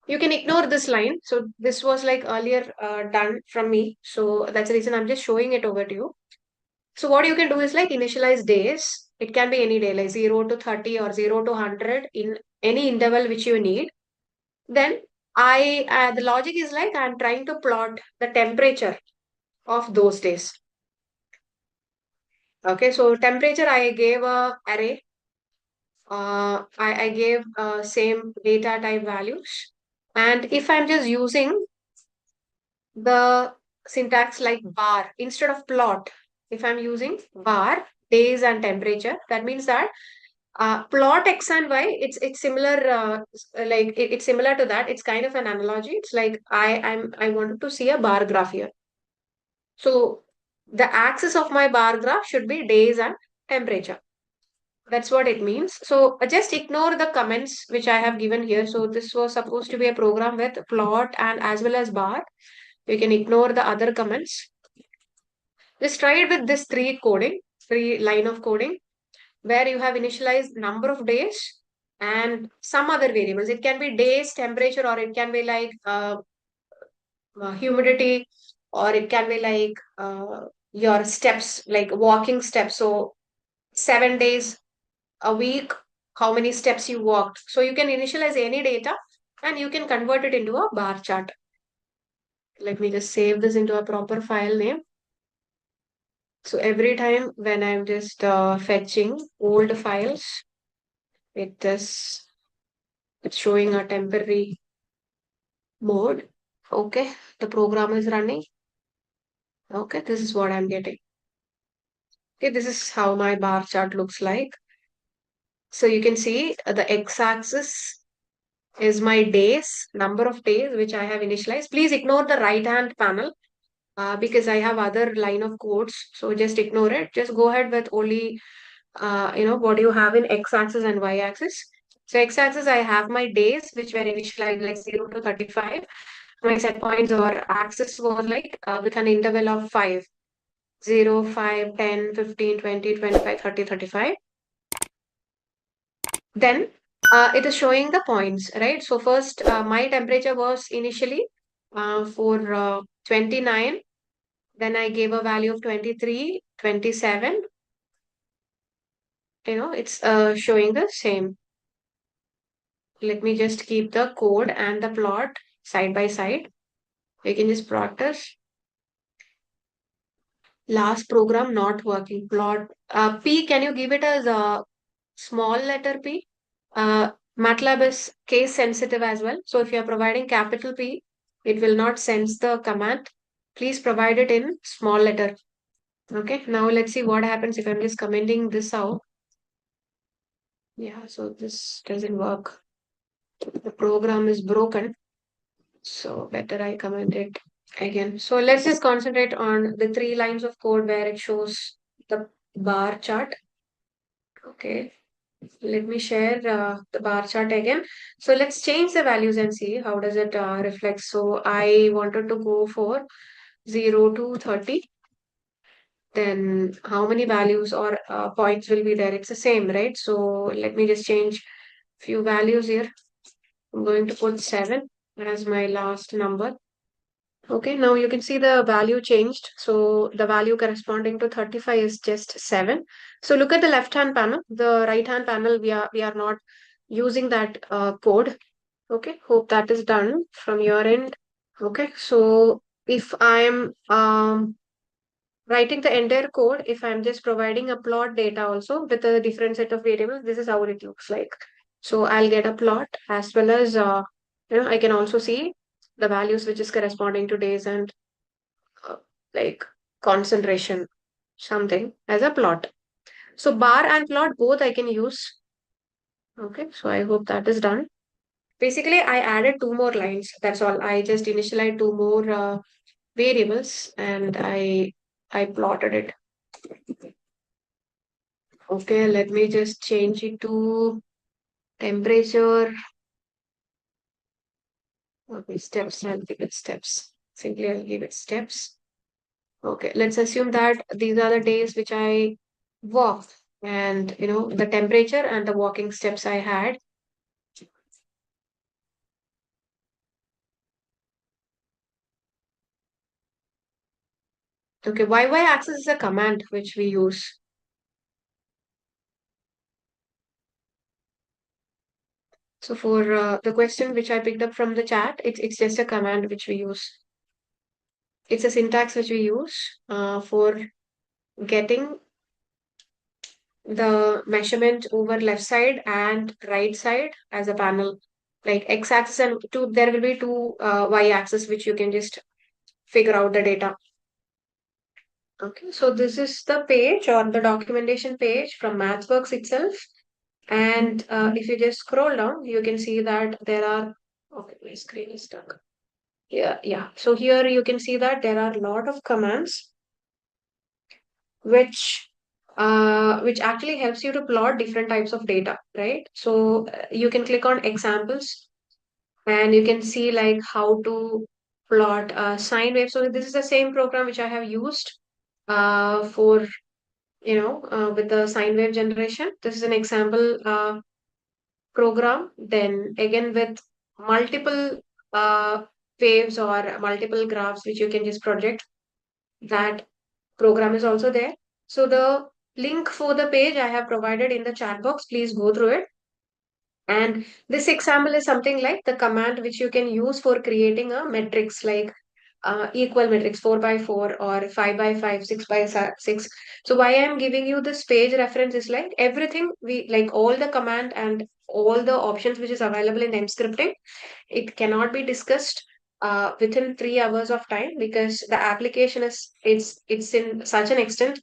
You can ignore this line. So this was like earlier done from me. So that's the reason I'm just showing it over to you. So what you can do is like initialize days. It can be any day, like 0 to 30 or 0 to 100 in any interval which you need. Then the logic is like I'm trying to plot the temperature of those days. Okay, so temperature I gave a array. I gave same data type values. And if I'm just using the syntax like bar instead of plot, if I'm using bar, days and temperature, that means that plot x and y, it's similar, like it's similar to that. It's kind of an analogy. It's like I wanted to see a bar graph here. So the axis of my bar graph should be days and temperature. That's what it means. So just ignore the comments which I have given here. So this was supposed to be a program with plot and as well as bar. You can ignore the other comments. Just try it with this three line of coding, where you have initialized number of days and some other variables. It can be days, temperature, or it can be like humidity, or it can be like your steps, like walking steps. So 7 days a week, how many steps you walked. So you can initialize any data and you can convert it into a bar chart. Let me just save this into a proper file name. So every time when I'm just fetching old files, it's showing a temporary mode. Okay, the program is running. Okay, this is what I'm getting. Okay, this is how my bar chart looks like. So you can see the x-axis is my days, number of days which I have initialized. Please ignore the right hand panel because I have other line of codes. So just ignore it. Just go ahead with only what you have in x-axis and y-axis. So x-axis, I have my days which were initialized like 0 to 35. My set points or axis was like with an interval of 5. 0, 5, 10, 15, 20, 25, 30, 35. Then it is showing the points, right? So first, my temperature was initially for 29. Then I gave a value of 23, 27. It's showing the same. Let me just keep the code and the plot side by side. You can just practice. Last program not working. Plot P, can you give it as a small letter P? MATLAB is case sensitive as well. So if you are providing capital P, it will not sense the command. Please provide it in small letter. Okay, now let's see what happens if I'm just commenting this out. Yeah, so this doesn't work. The program is broken. So better I comment it again. So let's just concentrate on the 3 lines of code where it shows the bar chart. Okay, let me share the bar chart again. So let's change the values and see how does it reflect. So I wanted to go for 0 to 30. Then how many values or points will be there? It's the same, right? So let me just change few values here. I'm going to put 7 as my last number. Okay, now you can see the value changed. So the value corresponding to 35 is just 7. So look at the left hand panel. The right hand panel, we are not using that code. Okay, hope that is done from your end. Okay, so if I'm writing the entire code, if I'm just providing a plot data also with a different set of variables, this is how it looks like. So I'll get a plot as well as I can also see the values which is corresponding to days and uh, like concentration something as a plot. So bar and plot both I can use. Okay, so I hope that is done. Basically, I added 2 more lines. That's all. I just initialized 2 more variables and I plotted it. Okay, let me just change it to temperature. Okay, steps. I'll give it steps. Simply, I'll give it steps. Okay, let's assume that these are the days which I walked, and the temperature and the walking steps I had. Okay, y-axis is a command which we use. So for the question which I picked up from the chat, it's just a command which we use. It's a syntax which we use for getting the measurement over left side and right side as a panel, like x-axis and two. There will be two y-axis which you can just figure out the data. Okay, so this is the page or the documentation page from MathWorks itself. And if you just scroll down, you can see that there are, okay, my screen is stuck. Yeah. So here you can see that there are a lot of commands which actually helps you to plot different types of data, right? So you can click on examples and you can see like how to plot sine wave. So this is the same program which I have used for with the sine wave generation. This is an example program. Then again with multiple uh, waves or multiple graphs which you can just project. That program is also there. So the link for the page I have provided in the chat box. Please go through it. And this example is something like the command which you can use for creating a matrix like equal matrix 4 by 4 or 5 by 5, 6 by 6. So why I'm giving you this page reference is like everything we like all the command and all the options which is available in M scripting. It cannot be discussed within 3 hours of time because the application is it's in such an extent.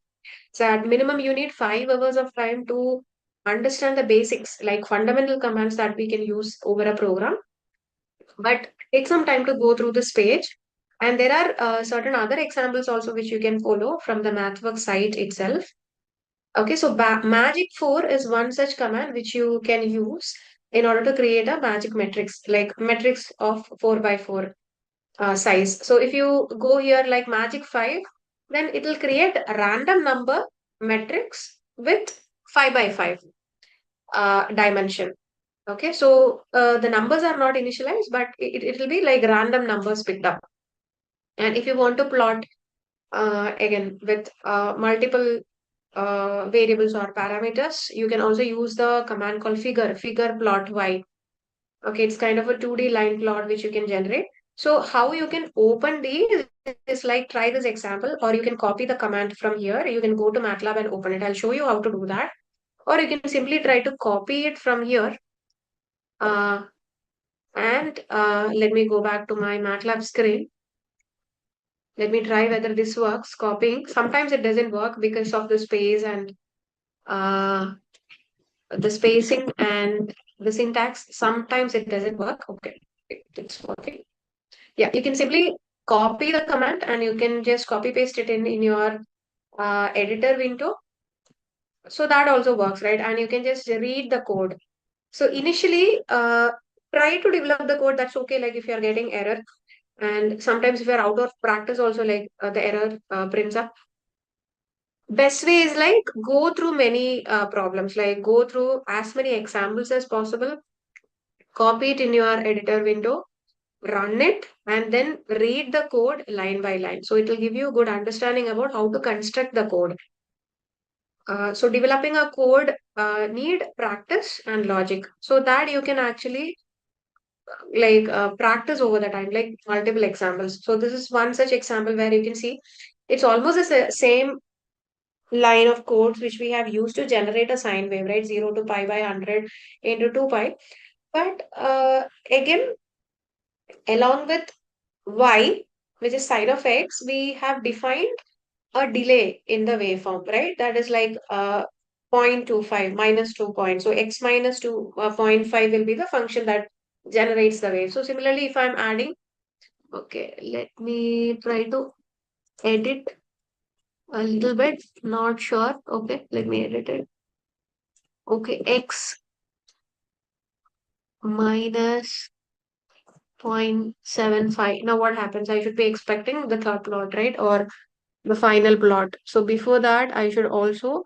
So at minimum, you need 5 hours of time to understand the basics, like fundamental commands that we can use over a program. But take some time to go through this page. And there are certain other examples also which you can follow from the MathWorks site itself. Okay, so magic 4 is one such command which you can use in order to create a magic matrix, like matrix of 4 by 4 size. So if you go here like magic 5, then it will create a random number matrix with 5 by 5 dimension. Okay, so the numbers are not initialized, but it will be like random numbers picked up. And if you want to plot again with multiple variables or parameters, you can also use the command called figure plot y. Okay, it's kind of a 2D line plot which you can generate. So how you can open these is like try this example, or you can copy the command from here. You can go to MATLAB and open it. I'll show you how to do that. Or you can simply try to copy it from here. And let me go back to my MATLAB screen. Let me try whether this works. Copying. Sometimes it doesn't work because of the space and uh, the spacing and the syntax. Sometimes it doesn't work. Okay, it's working. Yeah, you can simply copy the command and you can just copy paste it in your editor window. So that also works, right? And you can just read the code. So initially, try to develop the code. That's okay. Like if you're getting error, and sometimes if you're out of practice, also like the error prints up. Best way is like go through many problems, like go through as many examples as possible, copy it in your editor window, run it, and then read the code line by line. So it will give you a good understanding about how to construct the code. So developing a code need practice and logic so that you can actually practice over the time, like multiple examples. So this is one such example where you can see it's almost the same line of codes which we have used to generate a sine wave, right? 0 to pi by 100 into 2 pi. But again, along with y, which is sine of x, we have defined a delay in the waveform, right? That is like 0.25 minus 2 points. So x minus 2 0.5 will be the function that generates the wave. So similarly, if I'm adding, okay, let me try to edit a little bit. Not sure. Okay, let me edit it. Okay, x minus 0.75. Now what happens? I should be expecting the third plot, right? Or the final plot. So before that, I should also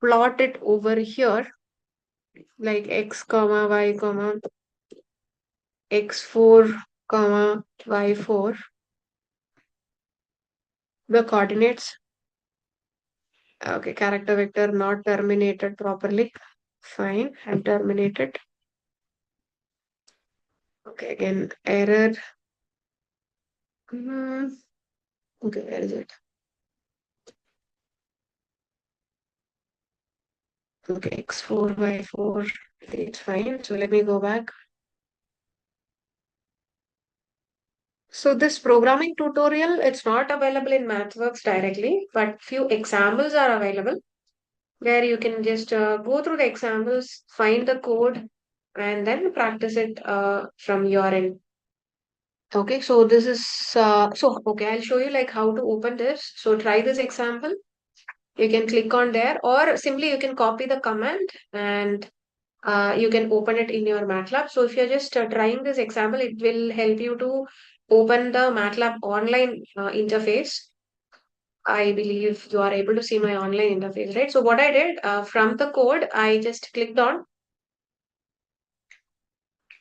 plot it over here like x comma y comma x4 comma y4, the coordinates. Okay, character vector not terminated properly. Fine, and terminated. Okay, again error. Okay, where is it? Okay, x4 by 4, it's fine. So let me go back. So this programming tutorial, it's not available in MathWorks directly, but few examples are available where you can just go through the examples, find the code, and then practice it from your end. Okay, so this is okay, I'll show you like how to open this. So try this example. You can click on there, or simply you can copy the command and you can open it in your MATLAB. So if you're just trying this example, it will help you to open the MATLAB online interface. I believe you are able to see my online interface, right? So what I did from the code, I just clicked on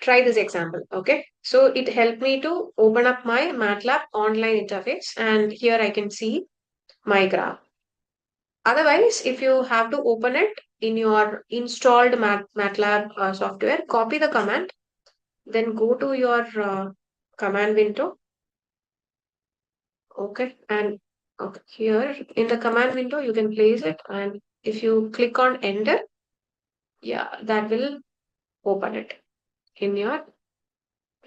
try this example. Okay. So it helped me to open up my MATLAB online interface, and here I can see my graph. Otherwise, if you have to open it in your installed MATLAB software, copy the command, then go to your command window. Okay. And okay, here in the command window, you can place it. And if you click on enter, yeah, that will open it in your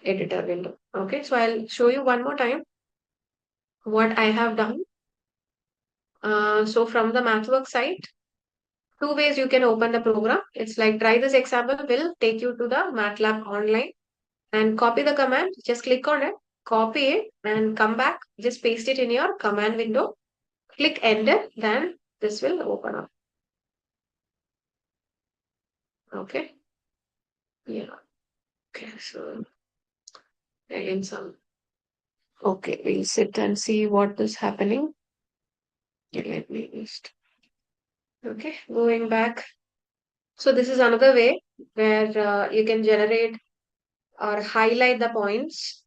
editor window. Okay. So I'll show you one more time what I have done. So from the MathWorks site, two ways you can open the program. It's like try this example will take you to the MATLAB online and copy the command. Just click on it, copy it and come back. Just paste it in your command window. Click enter, then this will open up. Okay. Yeah. Okay. So again some. Okay. We'll sit and see what is happening. Okay, let me just. Okay. Going back. So this is another way where you can generate or highlight the points.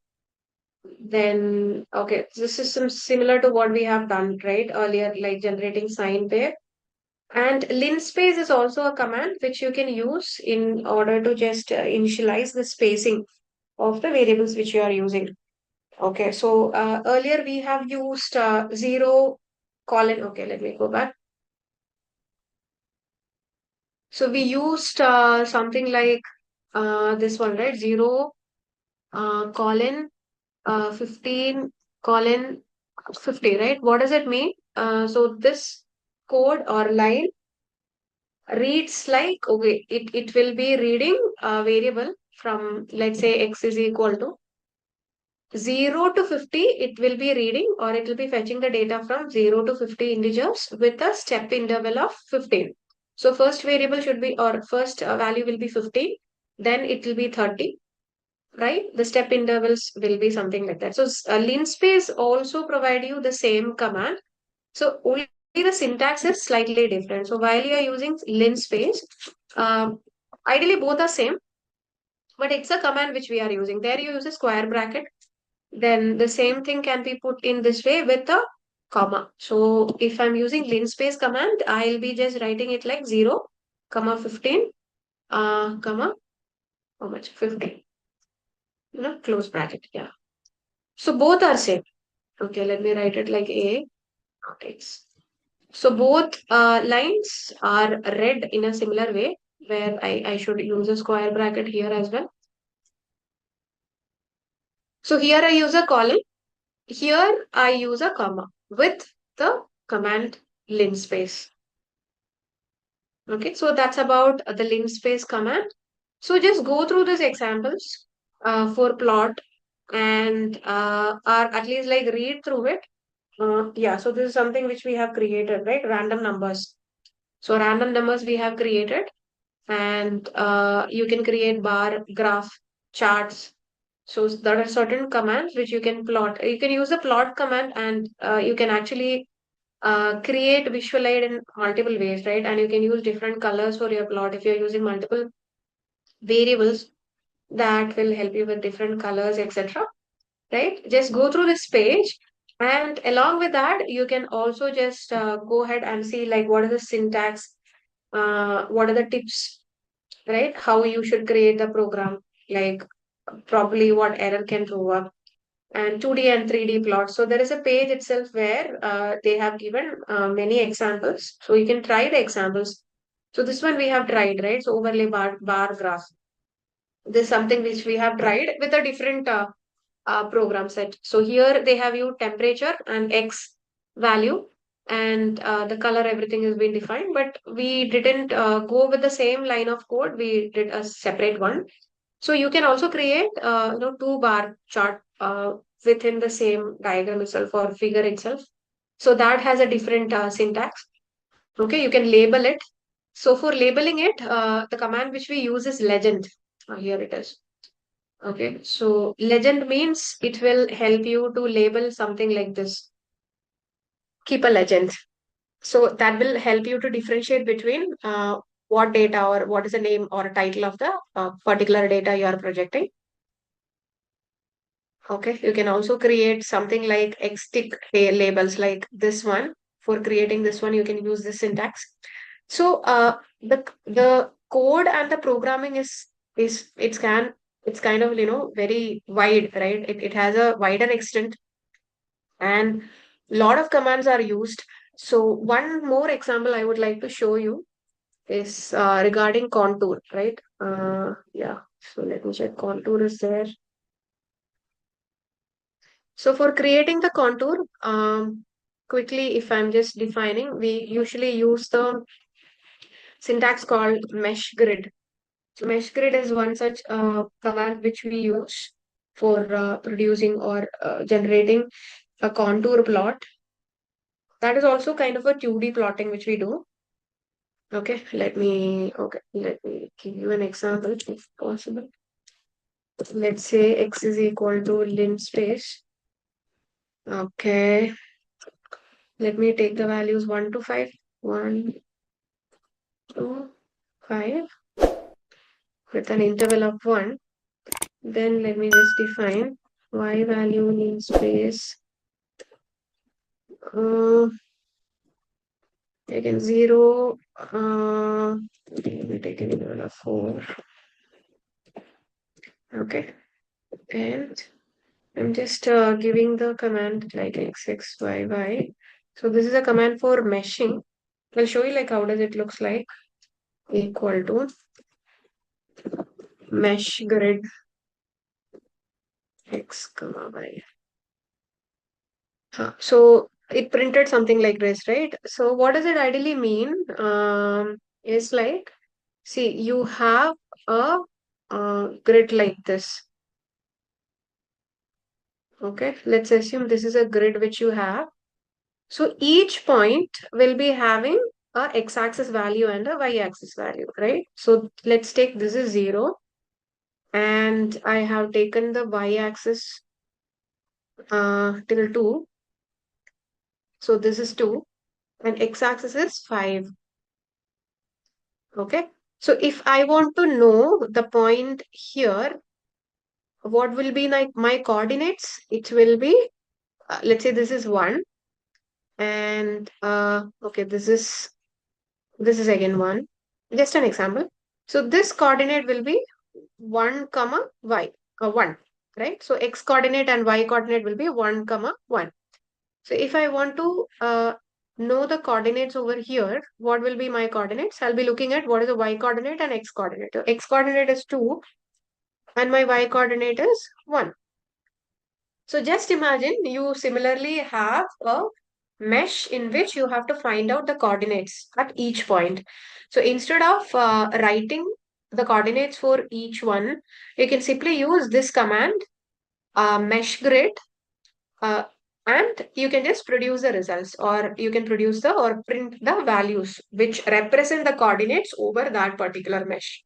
Then, okay, this is some similar to what we have done, right, earlier, like generating sine pair. And linspace is also a command which you can use in order to just initialize the spacing of the variables which you are using. Okay, so earlier we have used 0 colon. Okay, let me go back. So we used something like this one, right? 0 colon 15 colon 50, right? What does it mean? So this code or line reads like, okay, it will be reading a variable from, let's say, x is equal to 0 to 50. It will be reading or it will be fetching the data from 0 to 50 integers with a step interval of 15. So first variable should be, or first value will be 15, then it will be 30, right? The step intervals will be something like that. So linspace also provide you the same command. So only the syntax is slightly different. So while you are using linspace, um, ideally both are same, but it's a command which we are using. There you use a square bracket. Then the same thing can be put in this way with a comma. So if I'm using linspace command, I'll be just writing it like 0, comma 15, comma, how much? 15. Close bracket. Yeah. So both are same. Okay, let me write it like A. Okay. So both lines are read in a similar way where I should use a square bracket here as well. So here I use a colon. Here I use a comma with the command linspace. Okay, so that's about the linspace command. So just go through these examples for plot and or at least like read through it. Yeah, so this is something which we have created, right? Random numbers. So random numbers we have created, and you can create bar, graph, charts. So there are certain commands which you can plot. You can use the plot command, and you can actually create visualize in multiple ways, right? And you can use different colors for your plot if you're using multiple variables. That will help you with different colors, etc. Right? Just go through this page, and along with that, you can also just go ahead and see like what are the syntax, what are the tips, right? How you should create the program, like probably what error can throw up, and 2D and 3D plots. So there is a page itself where they have given many examples. So you can try the examples. So this one we have tried, right? So overlay bar graph. This is something which we have tried with a different program set. So here they have you temperature and X value, and the color, everything has been defined, but we didn't go with the same line of code. We did a separate one. So you can also create, two bar chart within the same diagram itself or figure itself. So that has a different syntax. Okay, you can label it. So for labeling it, the command which we use is legend. Here it is. Okay, so legend means it will help you to label something like this. Keep a legend. So that will help you to differentiate between what data or what is the name or title of the particular data you are projecting. Okay, you can also create something like xtick labels like this one. For creating this one, you can use this syntax. So the code and the programming it's kind of very wide, right? It has a wider extent, and lot of commands are used. So one more example I would like to show you is regarding contour, right? Yeah. So let me check. Contour is there. So for creating the contour, quickly, if I'm just defining, we usually use the syntax called mesh grid. So mesh grid is one such command which we use for producing or generating a contour plot. That is also kind of a 2D plotting which we do. Let me give you an example if possible. Let's say x is equal to linspace. Okay. Let me take the values 1 to 5. 1, 2, 5 with an interval of 1. Then let me just define y value linspace. Again 0. Let me take an interval of 4. Okay. And I'm just giving the command like x, y, y. So this is a command for meshing. I'll show you like how does it looks like. Equal to mesh grid x comma y. So it printed something like this, right? So what does it ideally mean? Is like, see, you have a grid like this. Okay, let's assume this is a grid which you have. So each point will be having a x-axis value and a y-axis value, right? So let's take this is 0, and I have taken the y-axis till 2. So this is 2, and x-axis is 5. Okay. So if I want to know the point here, what will be like my coordinates? It will be, let's say this is 1, and okay, this is again 1. Just an example. So this coordinate will be 1 comma y, 1, right? So x coordinate and y coordinate will be 1 comma 1. So if I want to know the coordinates over here, what will be my coordinates? I'll be looking at what is the y coordinate and x coordinate. So x coordinate is 2 and my y coordinate is 1. So just imagine you similarly have a mesh in which you have to find out the coordinates at each point. So instead of writing the coordinates for each one, you can simply use this command, mesh grid, uh, and you can just produce the results, or you can produce the or print the values which represent the coordinates over that particular mesh.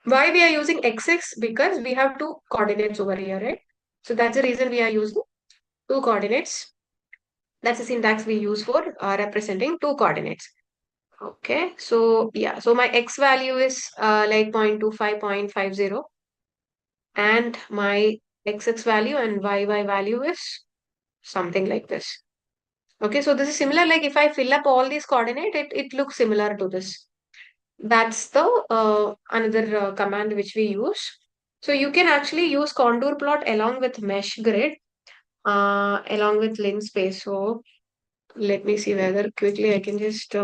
Why we are using xx? Because we have two coordinates over here, right? So that's the reason we are using two coordinates. That's the syntax we use for representing two coordinates. Okay, so yeah, so my x value is like 0.25, 0.50, and my xx value and yy value is something like this. Okay, so this is similar, like if I fill up all these coordinates, it looks similar to this. That's the another command which we use. So you can actually use contour plot along with mesh grid, along with linspace. So let me see whether quickly I can just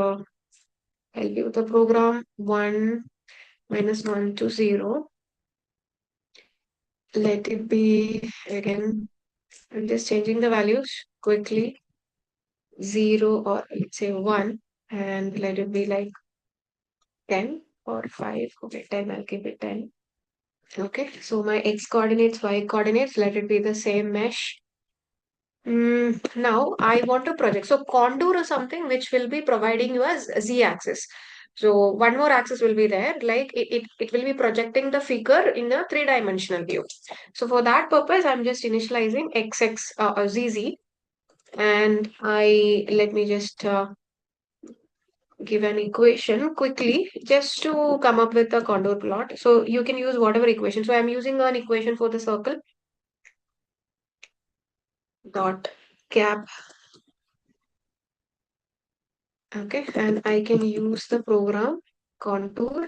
I'll give the program 1 minus 1 to 0. Let it be again. I'm just changing the values quickly. 0 or let's say 1, and let it be like 10 or 5. Okay, 10. I'll keep it 10. Okay, so my x coordinates, y coordinates, let it be the same mesh. Now I want to project. So contour is something which will be providing you as z-axis. So one more axis will be there, like it will be projecting the figure in a three-dimensional view. So for that purpose, I'm just initializing zz, and let me just give an equation quickly just to come up with a contour plot. So you can use whatever equation. So I'm using an equation for the circle dot cap. Okay, and I can use the program contour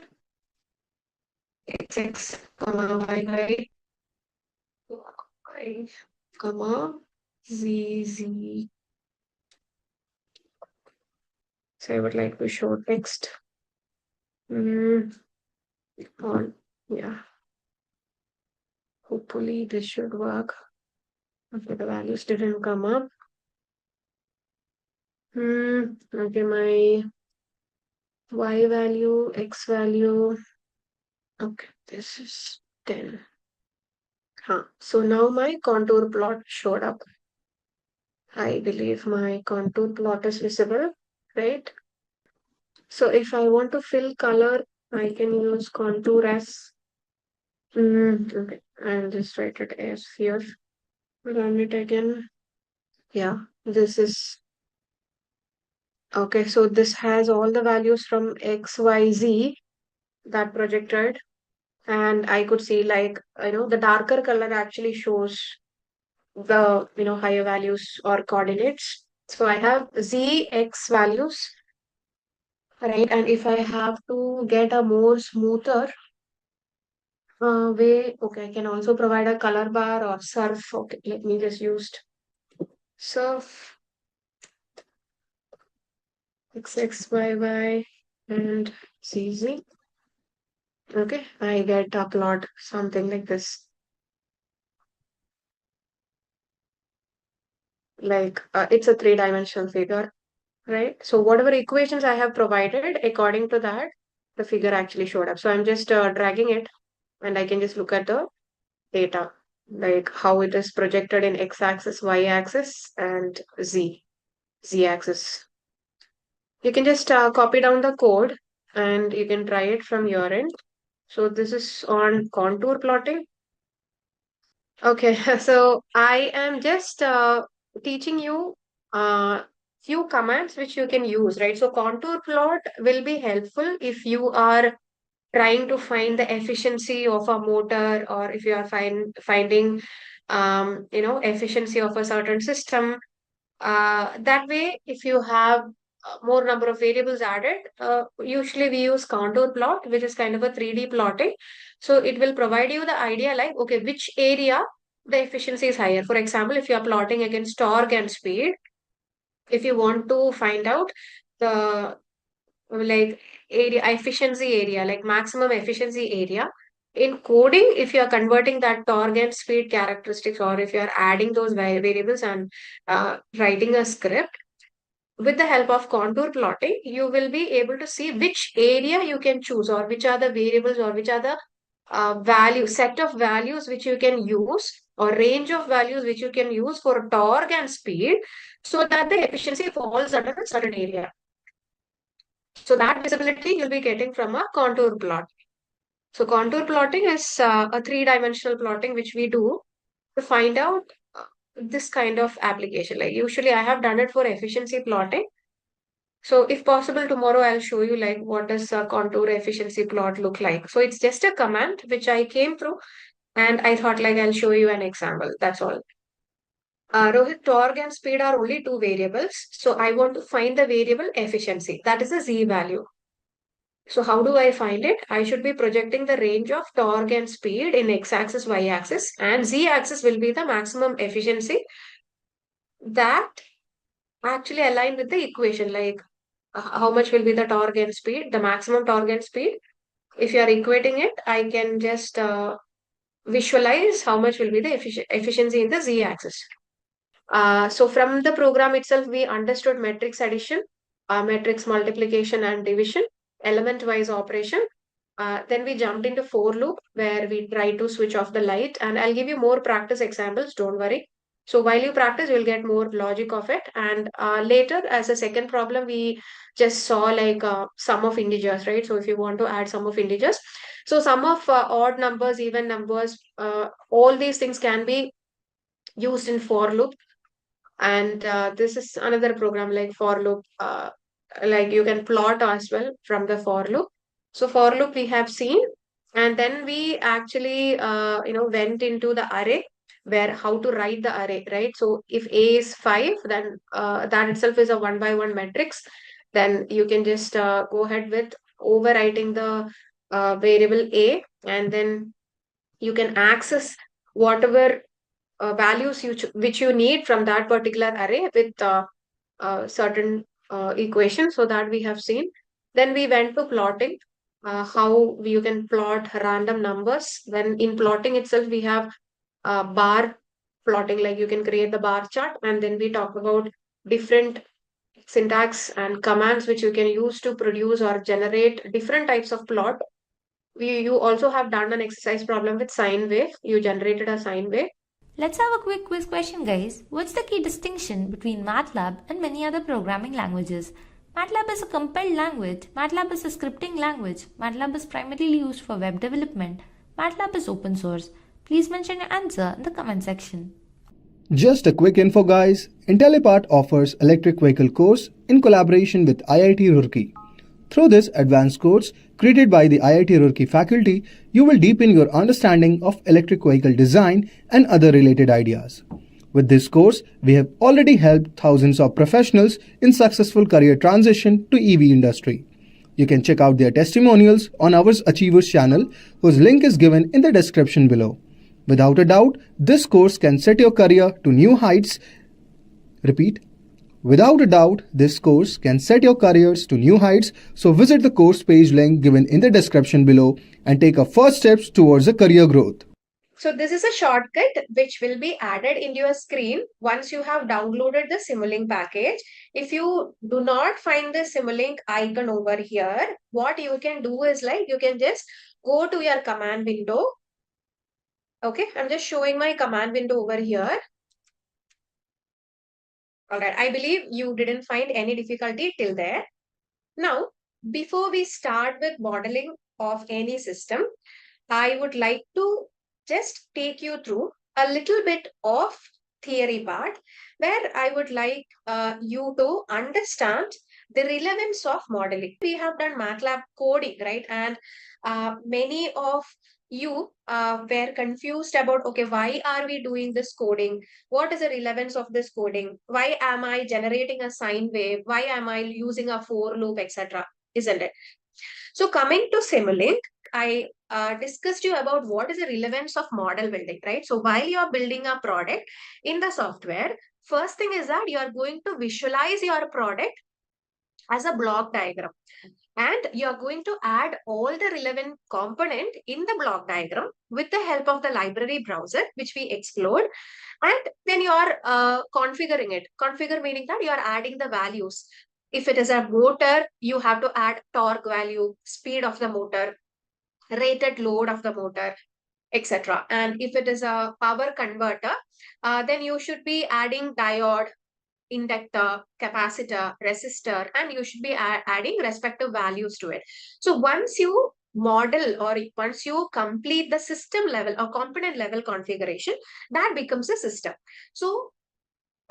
xx comma yy y comma zz. So I would like to show text on, yeah. Hopefully this should work. Okay, the values didn't come up. Okay, my y value, x value. Okay, this is 10. So now my contour plot showed up. I believe my contour plot is visible, right? So if I want to fill color, I can use contour as. Okay, I'll just write it as here. Run it again. Yeah, this is okay. So this has all the values from X, Y, Z that projected, and I could see like the darker color actually shows the higher values or coordinates. So I have Z, X values, right? And if I have to get a more smoother way, okay, I can also provide a color bar or surf. Okay, let me just use surf XXYY and CZ. Okay, I get a plot something like this. Like it's a three-dimensional figure, right? So whatever equations I have provided, according to that, the figure actually showed up. So I'm just dragging it, and I can just look at the data, like how it is projected in x-axis, y-axis, and z-axis. You can just copy down the code and you can try it from your end. So this is on contour plotting. Okay, so I am just teaching you few commands which you can use, right? So contour plot will be helpful if you are trying to find the efficiency of a motor, or if you are finding efficiency of a certain system. That way, if you have more number of variables added, usually we use contour plot, which is kind of a 3D plotting. So it will provide you the idea like, okay, which area the efficiency is higher. For example, if you are plotting against torque and speed, if you want to find out the like area efficiency area, like maximum efficiency area in coding, if you are converting that torque and speed characteristics, or if you are adding those variables and writing a script with the help of contour plotting, you will be able to see which area you can choose, or which are the variables, or which are the value set of values which you can use, or range of values which you can use for torque and speed, so that the efficiency falls under a certain area. So that visibility you'll be getting from a contour plot. So contour plotting is a three-dimensional plotting which we do to find out this kind of application. Like usually I have done it for efficiency plotting. So if possible, tomorrow I'll show you like what does a contour efficiency plot look like. So it's just a command which I came through, and I thought like I'll show you an example. That's all. Rohit, torque and speed are only two variables. So I want to find the variable efficiency. That is a z value. So how do I find it? I should be projecting the range of torque and speed in x-axis, y-axis, and z-axis will be the maximum efficiency that actually align with the equation. Like how much will be the torque and speed, the maximum torque and speed. If you are equating it, I can just visualize how much will be the efficiency in the z-axis. So from the program itself, we understood matrix addition, matrix multiplication and division, element-wise operation. Then we jumped into for loop where we try to switch off the light, and I'll give you more practice examples, don't worry. So while you practice, you'll get more logic of it. And later, as a second problem, we just saw like sum of integers, right? So if you want to add sum of integers, so sum of odd numbers, even numbers, all these things can be used in for loop. And this is another program like for loop, like you can plot as well from the for loop. So for loop we have seen, and then we actually went into the array, where how to write the array, right? So if a is 5, then that itself is a 1 by 1 matrix. Then you can just go ahead with overwriting the variable a, and then you can access whatever values which you need from that particular array with certain equation. So that we have seen. Then we went to plotting, how you can plot random numbers. Then in plotting itself, we have bar plotting, like you can create the bar chart. And then we talk about different syntax and commands which you can use to produce or generate different types of plot. You also have done an exercise problem with sine wave. You generated a sine wave. Let's have a quick quiz question, guys. What's the key distinction between MATLAB and many other programming languages? MATLAB is a compiled language. MATLAB is a scripting language. MATLAB is primarily used for web development. MATLAB is open source. Please mention your answer in the comment section. Just a quick info guys, Intellipaat offers electric vehicle course in collaboration with IIT Roorkee. Through this advanced course created by the IIT Roorkee faculty, you will deepen your understanding of electric vehicle design and other related ideas. With this course, we have already helped thousands of professionals in successful career transition to EV industry. You can check out their testimonials on our Achievers channel, whose link is given in the description below. Without a doubt, this course can set your career to new heights. Repeat. Without a doubt, this course can set your careers to new heights, so visit the course page link given in the description below and take a first steps towards a career growth. So this is a shortcut which will be added in your screen once you have downloaded the Simulink package. If you do not find the Simulink icon over here, what you can do is like you can just go to your command window. Okay, I'm just showing my command window over here. All right, I believe you didn't find any difficulty till there. Now, before we start with modeling of any system, I would like to just take you through a little bit of theory part, where I would like you to understand the relevance of modeling. We have done MATLAB coding, right? And many of you were confused about, okay, why are we doing this coding? What is the relevance of this coding? Why am I generating a sine wave? Why am I using a for loop, etc.? Isn't it? So coming to Simulink, I discussed you about what is the relevance of model building, right? So while you are building a product in the software, first thing is that you are going to visualize your product as a block diagram. And you are going to add all the relevant component in the block diagram with the help of the library browser, which we explored. And then you are configuring it. Configure meaning that you are adding the values. If it is a motor, you have to add torque value, speed of the motor, rated load of the motor, etc. And if it is a power converter, then you should be adding diode, inductor, capacitor, resistor, and you should be adding respective values to it. So once you model or once you complete the system level or component level configuration, that becomes a system. So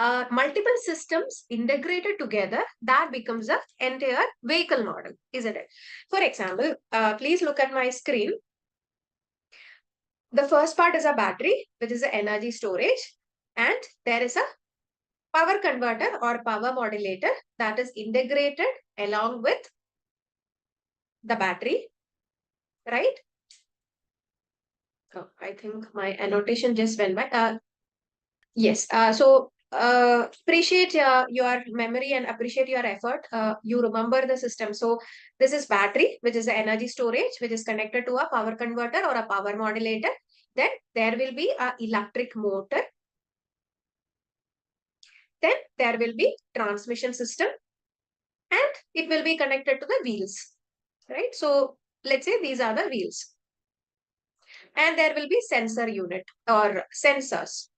multiple systems integrated together, that becomes an entire vehicle model, isn't it? For example, please look at my screen. The first part is a battery, which is the energy storage, and there is a power converter or power modulator that is integrated along with the battery, right? Oh, I think my annotation just went by. Yes. So appreciate your memory and appreciate your effort. You remember the system. So this is battery, which is the energy storage, which is connected to a power converter or a power modulator. Then there will be a electric motor. Then there will be transmission system, and it will be connected to the wheels, right? So let's say these are the wheels. And there will be sensor unit or sensors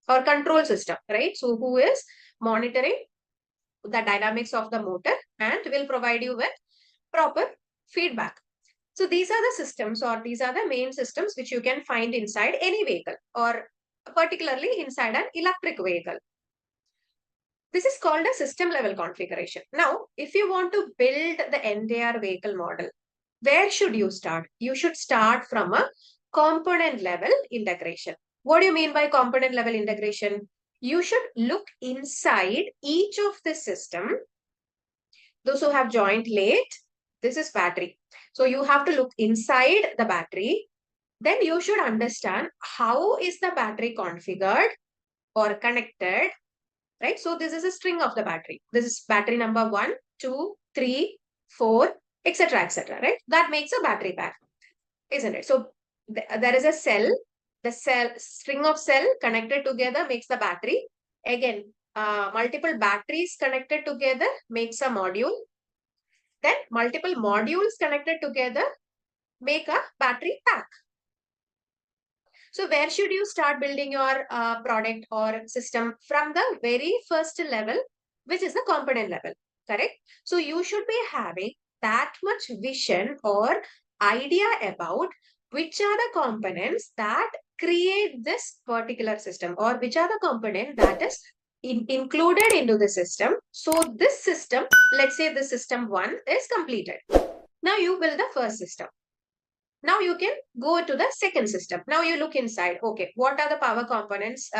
or control system, right? So who is monitoring the dynamics of the motor and will provide you with proper feedback. So these are the systems, or these are the main systems which you can find inside any vehicle, or particularly inside an electric vehicle. This is called a system level configuration. Now, if you want to build the entire vehicle model, where should you start? You should start from a component level integration. What do you mean by component level integration? You should look inside each of the system. Those who have joined late, this is battery. So you have to look inside the battery. Then you should understand how is the battery configured or connected, right? So this is a string of the battery. This is battery number 1, 2, 3, 4, etc., etc., right? That makes a battery pack, isn't it? So there is a cell. The cell string of cell connected together makes the battery. Again, multiple batteries connected together makes a module. Then multiple modules connected together make a battery pack. So where should you start building your product or system? From the very first level, which is the component level, correct? So you should be having that much vision or idea about which are the components that create this particular system, or which are the component that is included into the system. So this system, let's say the system 1 is completed. Now you build the first system. Now you can go to the second system. Now you look inside. Okay, what are the power components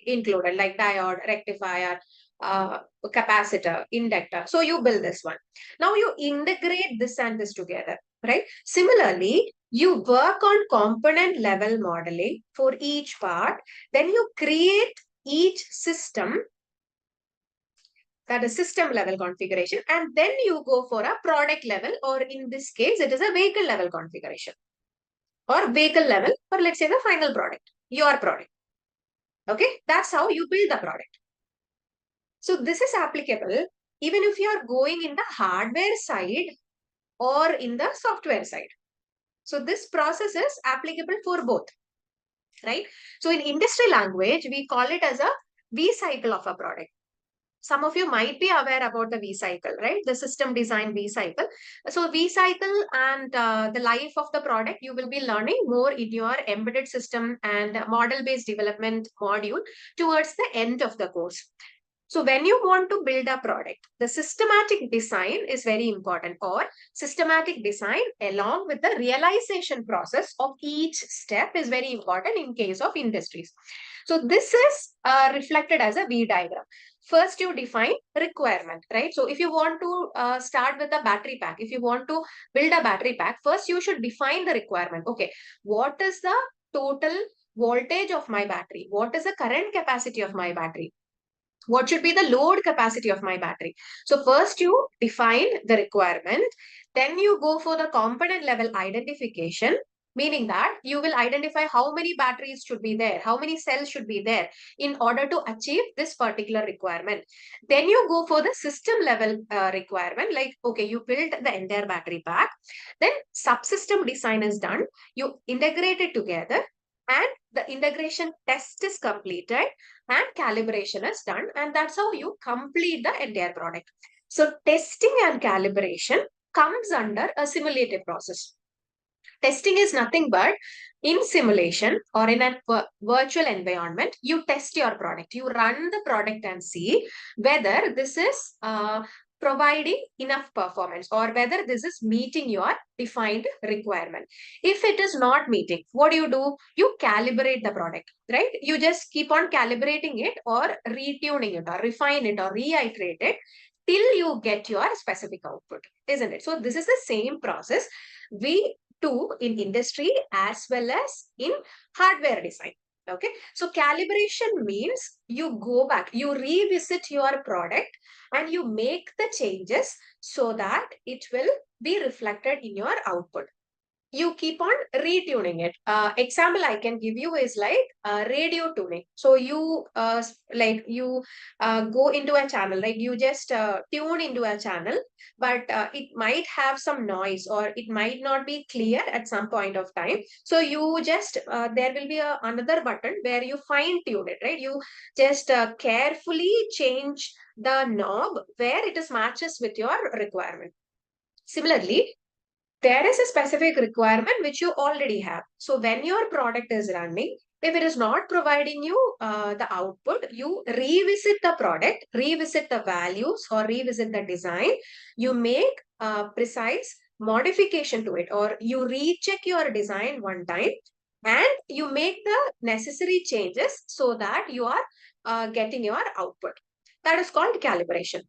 included, like diode, rectifier, capacitor, inductor. So you build this one. Now you integrate this and this together, right? Similarly, you work on component level modeling for each part. Then you create each system, that is system level configuration, and then you go for a product level, or in this case, it is a vehicle level configuration, or vehicle level, or let's say the final product, your product. Okay, that's how you build the product. So this is applicable even if you are going in the hardware side or in the software side. So this process is applicable for both, right? So in industry language, we call it as a V cycle of a product. Some of you might be aware about the V cycle, right? The system design V cycle. So V cycle and the life of the product, you will be learning more in your embedded system and model-based development module towards the end of the course. So when you want to build a product, the systematic design is very important, or systematic design along with the realization process of each step is very important in case of industries. So this is reflected as a V diagram. First, you define requirement, right? So if you want to start with a battery pack, if you want to build a battery pack, first you should define the requirement. Okay, what is the total voltage of my battery? What is the current capacity of my battery? What should be the load capacity of my battery? So first you define the requirement, then you go for the component level identification, meaning that you will identify how many batteries should be there, how many cells should be there in order to achieve this particular requirement. Then you go for the system level requirement, like, okay, you build the entire battery pack, then subsystem design is done, you integrate it together, and the integration test is completed and calibration is done, and that's how you complete the entire product. So testing and calibration comes under a simulated process. Testing is nothing but in simulation or in a virtual environment, you test your product. You run the product and see whether this is providing enough performance or whether this is meeting your defined requirement. If it is not meeting, what do? You calibrate the product, right? You just keep on calibrating it or retuning it or refine it or reiterate it till you get your specific output, isn't it? So this is the same process we do in industry as well as in hardware design. Okay, so calibration means you go back, you revisit your product and you make the changes so that it will be reflected in your output. You keep on retuning it. Example I can give you is like radio tuning. So you go into a channel, like you just tune into a channel, but it might have some noise or it might not be clear at some point of time. So you just there will be another button where you fine tune it, right? You just carefully change the knob where it is matches with your requirement. Similarly, there is a specific requirement which you already have. So when your product is running, if it is not providing you the output, you revisit the product, revisit the values or revisit the design. You make a precise modification to it, or you recheck your design one time and you make the necessary changes so that you are getting your output. That is called calibration.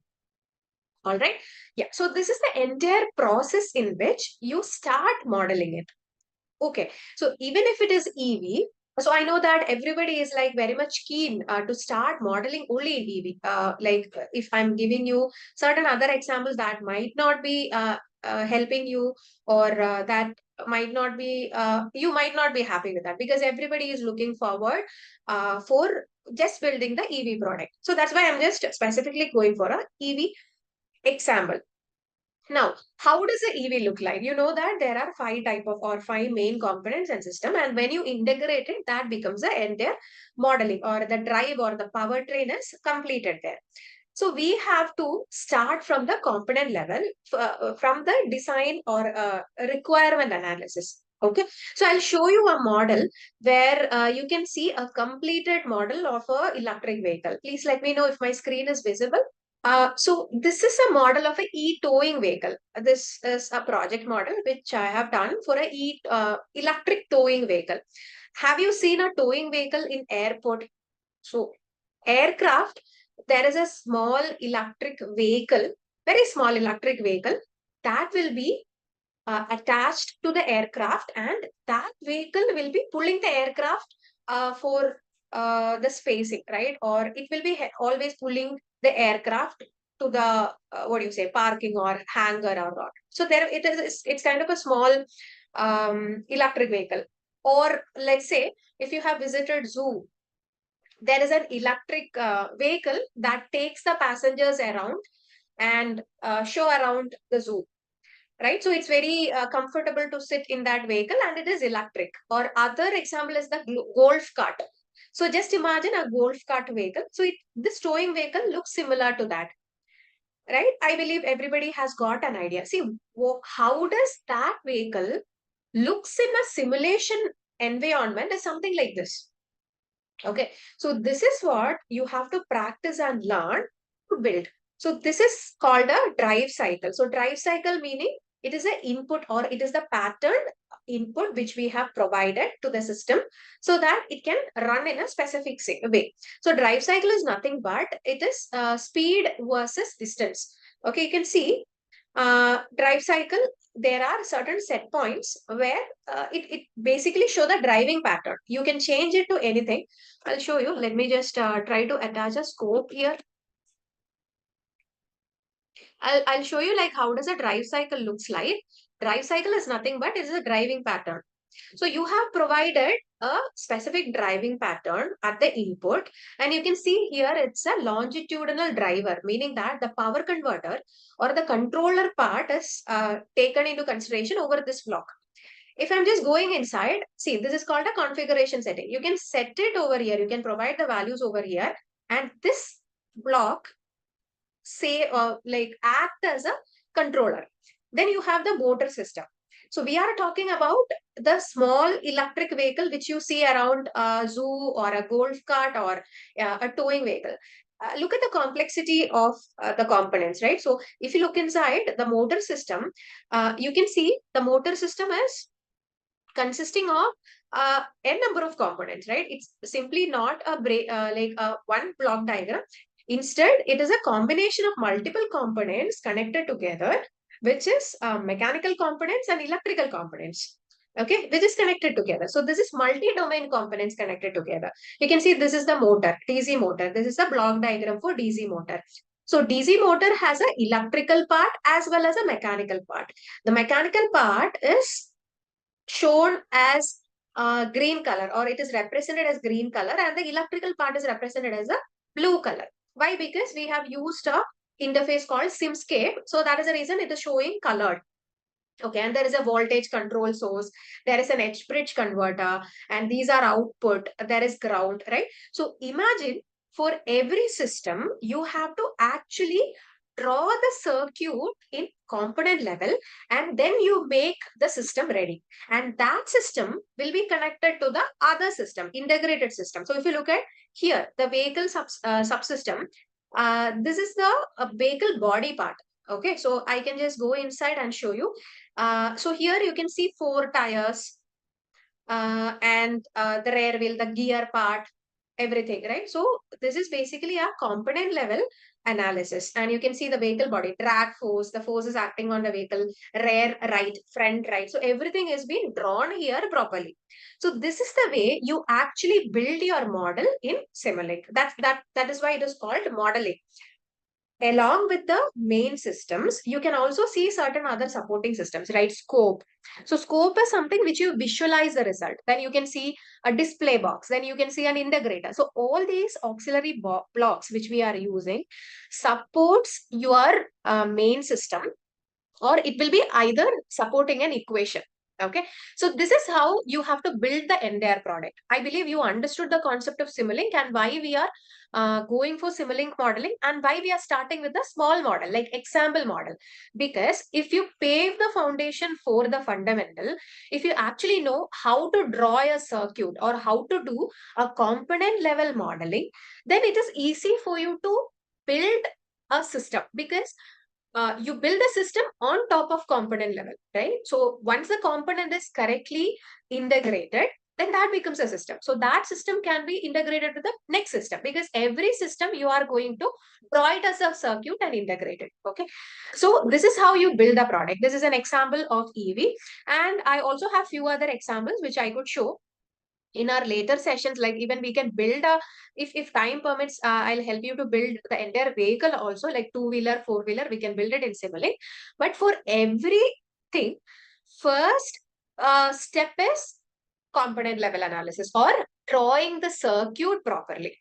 All right. Yeah. So this is the entire process in which you start modeling it. Okay. So even if it is EV, so I know that everybody is like very much keen to start modeling only in EV. If I'm giving you certain other examples that might not be helping you, or that might not be, you might not be happy with that, because everybody is looking forward for just building the EV product. So that's why I'm just specifically going for a EV example. Now, how does the EV look like? You know that there are five main components and system, and when you integrate it, that becomes the entire modeling, or the drive or the powertrain is completed there. So we have to start from the component level, from the design or requirement analysis. Okay, so I'll show you a model where you can see a completed model of a electric vehicle. Please let me know if my screen is visible. So this is a model of a e-towing vehicle. This is a project model which I have done for a electric towing vehicle. Have you seen a towing vehicle in airport? So aircraft, there is a small electric vehicle, very small electric vehicle that will be attached to the aircraft, and that vehicle will be pulling the aircraft for the spacing, right? Or it will be always pulling the aircraft to the what do you say, parking or hangar or not. So there it is. It's kind of a small electric vehicle. Or let's say if you have visited zoo, there is an electric vehicle that takes the passengers around and show around the zoo, right? So it's very comfortable to sit in that vehicle, and it is electric. Or other example is the golf cart. So just imagine a golf cart vehicle. So this towing vehicle looks similar to that, right? I believe everybody has got an idea. See, how does that vehicle looks in a simulation environment is something like this. Okay, so this is what you have to practice and learn to build. So this is called a drive cycle. So drive cycle meaning it is an input, or it is the pattern input which we have provided to the system so that it can run in a specific way. So drive cycle is nothing but it is speed versus distance. Okay, you can see drive cycle, there are certain set points where it basically show the driving pattern. You can change it to anything. I'll show you. Let me just try to attach a scope here. I'll show you like how does a drive cycle looks like. Drive cycle is nothing but it is a driving pattern. So you have provided a specific driving pattern at the input, and you can see here it's a longitudinal driver, meaning that the power converter or the controller part is taken into consideration over this block. If I'm just going inside, see, this is called a configuration setting. You can set it over here. You can provide the values over here, and this block say act as a controller. Then you have the motor system. So we are talking about the small electric vehicle which you see around a zoo or a golf cart or a towing vehicle. Look at the complexity of the components, right? So if you look inside the motor system, you can see the motor system is consisting of n number of components, right? It's simply not a one block diagram. Instead, it is a combination of multiple components connected together, which is mechanical components and electrical components. okay, which is connected together. So this is multi-domain components connected together. You can see this is the motor, DC motor. This is the block diagram for DC motor. So DC motor has an electrical part as well as a mechanical part. The mechanical part is shown as green color, or it is represented as green color, and the electrical part is represented as a blue color. Why? Because we have used a interface called Simscape. So that is the reason it is showing colored. Okay, and there is a voltage control source, there is an H bridge converter, and these are output, there is ground, right? So imagine for every system, you have to actually draw the circuit in component level, and then you make the system ready. And that system will be connected to the other system, integrated system. So if you look at here, the vehicle subsystem, this is the vehicle body part. Okay, so I can just go inside and show you. So here you can see 4 tires and the rear wheel, the gear part, everything, right? So this is basically a component level analysis. And you can see the vehicle body, drag force, the force is acting on the vehicle, rear right, front right. So everything is being drawn here properly. So this is the way you actually build your model in Simulink. That is why it is called modeling. Along with the main systems, you can also see certain other supporting systems, right? Scope. So scope is something which you visualize the result. Then you can see a display box. Then you can see an integrator. So all these auxiliary blocks which we are using supports your main system, or it will be either supporting an equation. Okay, so this is how you have to build the entire product. I believe you understood the concept of Simulink and why we are going for Simulink modeling, and why we are starting with a small model like example model. Because if you pave the foundation for the fundamental, if you actually know how to draw a circuit or how to do a component level modeling, then it is easy for you to build a system, because you build a system on top of component level, right? So once the component is correctly integrated, then that becomes a system. So that system can be integrated to the next system, because every system you are going to draw it as a circuit and integrate it. Okay. So this is how you build a product. This is an example of EV. And I also have few other examples which I could show in our later sessions. Like even we can build a, if time permits, I'll help you to build the entire vehicle also, like 2-wheeler, 4-wheeler, we can build it in Simulink. But for everything, first step is component level analysis, or drawing the circuit properly.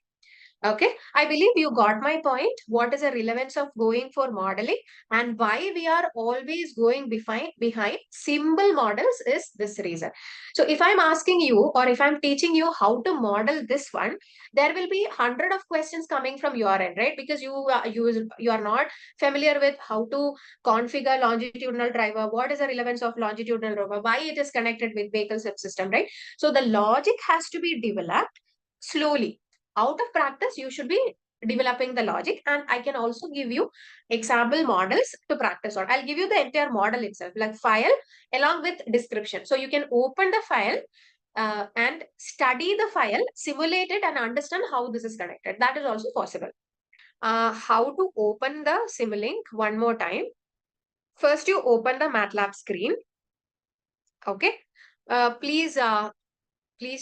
Okay, I believe you got my point. What is the relevance of going for modeling, and why we are always going behind symbol models is this reason. So if I'm asking you, or if I'm teaching you how to model this one, there will be 100 of questions coming from your end, right? Because you are not familiar with how to configure longitudinal driver. What is the relevance of longitudinal driver? Why it is connected with vehicle subsystem, right? So the logic has to be developed slowly. Out of practice, you should be developing the logic, and I can also give you example models to practice on. I'll give you the entire model itself, like file along with description. So you can open the file and study the file, simulate it, and understand how this is connected. That is also possible. How to open the Simulink one more time. First, you open the Matlab screen. Okay. Please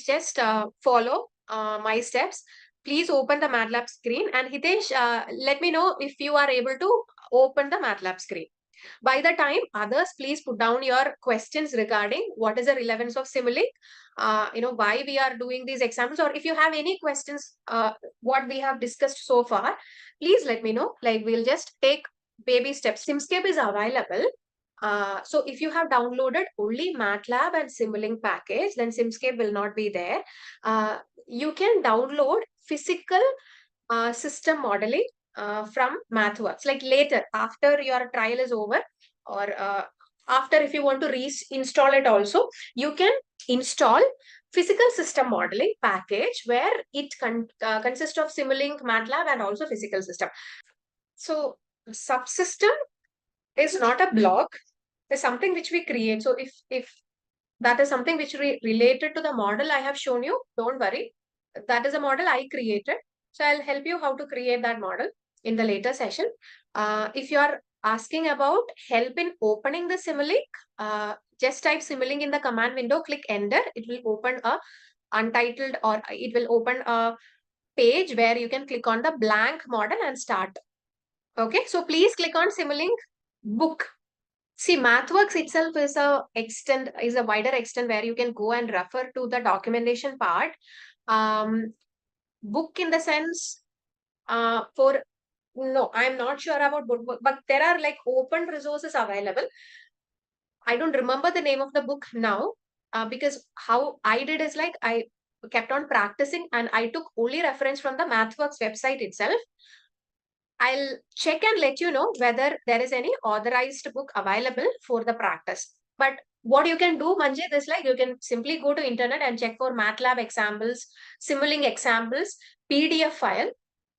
just follow my steps. Please open the MATLAB screen, and Hitesh, let me know if you are able to open the MATLAB screen. By the time others, please put down your questions regarding what is the relevance of Simulink, why we are doing these examples, or if you have any questions, what we have discussed so far, please let me know. Like we'll just take baby steps. Simscape is available. So if you have downloaded only MATLAB and Simulink package, then Simscape will not be there. You can download physical system modeling from MathWorks, like later after your trial is over, or after, if you want to reinstall it also, you can install physical system modeling package, where it consists of Simulink, MATLAB, and also physical system. So subsystem is not a block, it's something which we create. So if that is something which related to the model I have shown you, don't worry, that is a model I created. So I'll help you how to create that model in the later session. If you are asking about help in opening the Simulink, just type Simulink in the command window, click enter. It will open a untitled, or it will open a page where you can click on the blank model and start. Okay, so please click on Simulink book. See, MathWorks itself is a wider extent where you can go and refer to the documentation part. Book in the sense, for no, I'm not sure about book, but there are like open resources available. I don't remember the name of the book now, because how I did is like I kept on practicing and I took only reference from the MathWorks website itself. I'll check and let you know whether there is any authorized book available for the practice. But what you can do, Manjit, is like you can simply go to internet and check for Matlab examples, Simulink examples, PDF file.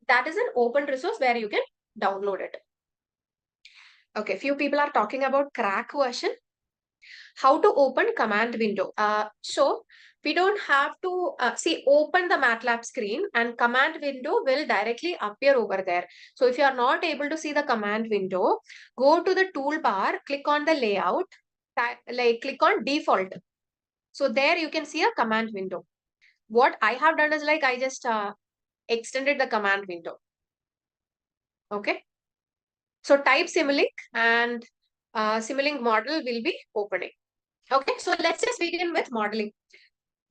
That is an open resource where you can download it. Okay, few people are talking about crack version. How to open command window. So we don't have to open the MATLAB screen and command window will directly appear over there. So if you are not able to see the command window, go to the toolbar, click on the layout, click on default. So there you can see a command window. What I have done is like I just extended the command window. Okay. So type Simulink and Simulink model will be opening. Okay, so let's just begin with modeling.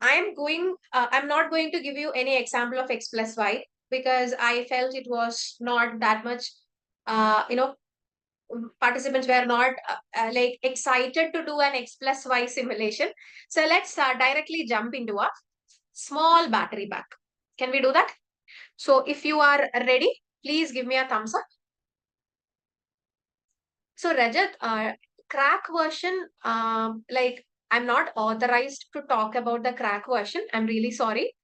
I'm not going to give you any example of x plus y because I felt it was not that much, participants were not like excited to do an x plus y simulation. So let's directly jump into a small battery pack. Can we do that? So if you are ready, please give me a thumbs up. So Rajat, crack version, I'm not authorized to talk about the crack version. I'm really sorry.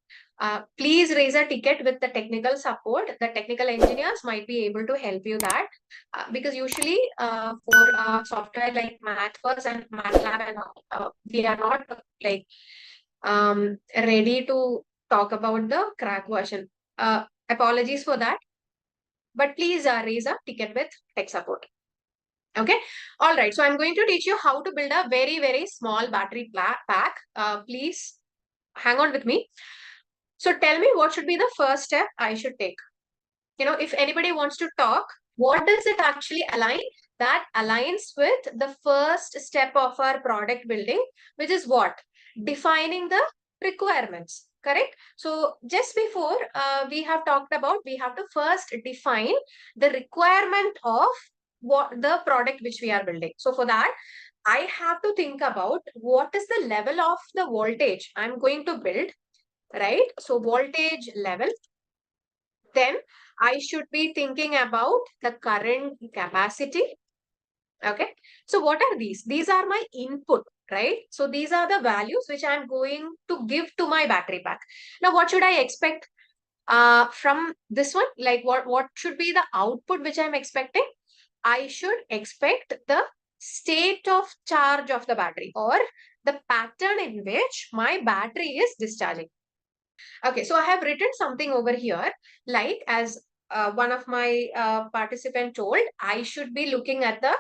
Please raise a ticket with the technical support. The technical engineers might be able to help you that. Because usually for software like MathWorks and MATLAB and we are not like ready to talk about the crack version. Apologies for that. But please raise a ticket with tech support. Okay. All right. So I'm going to teach you how to build a very, very small battery pack. Please hang on with me. So tell me what should be the first step I should take. If anybody wants to talk, what does it actually align? That aligns with the first step of our product building, which is what? Defining the requirements. Correct? So just before we have talked about, we have to first define the requirement of what the product which we are building. So for that, I have to think about what is the level of the voltage I'm going to build, right? So voltage level. Then I should be thinking about the current capacity. Okay. So what are these? These are my input, right? So these are the values which I'm going to give to my battery pack. Now, what should I expect from this one? Like what should be the output which I'm expecting? I should expect the state of charge of the battery or the pattern in which my battery is discharging. Okay, so I have written something over here, like as one of my participant told, I should be looking at the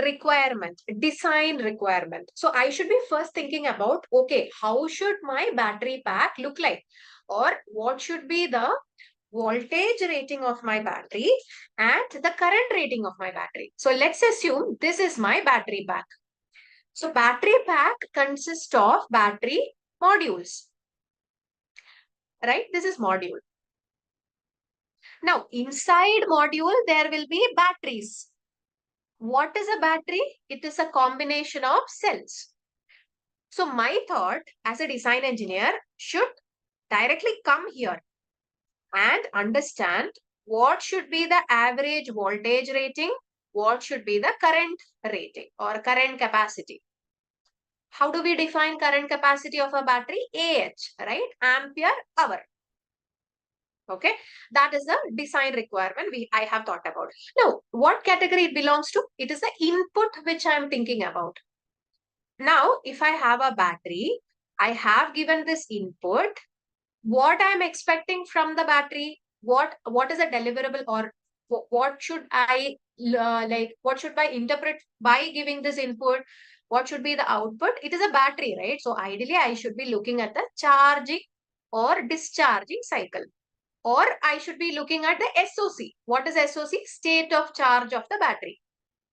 requirement, design requirement. So I should be first thinking about, okay, how should my battery pack look like? Or what should be the voltage rating of my battery and the current rating of my battery. So let's assume this is my battery pack. So battery pack consists of battery modules, right? This is module. Now inside module, there will be batteries. What is a battery? It is a combination of cells. So my thought as a design engineer should directly come here and understand what should be the average voltage rating, what should be the current rating or current capacity. How do we define current capacity of a battery? Ah, right? Ampere hour. Okay, that is the design requirement I have thought about. Now, what category it belongs to? It is the input which I am thinking about. Now, if I have a battery, I have given this input. What I am expecting from the battery, what is a deliverable, or what should I what should I interpret by giving this input? what should be the output? It is a battery, right? So ideally, I should be looking at the charging or discharging cycle. Or I should be looking at the SOC. What is SOC? State of charge of the battery.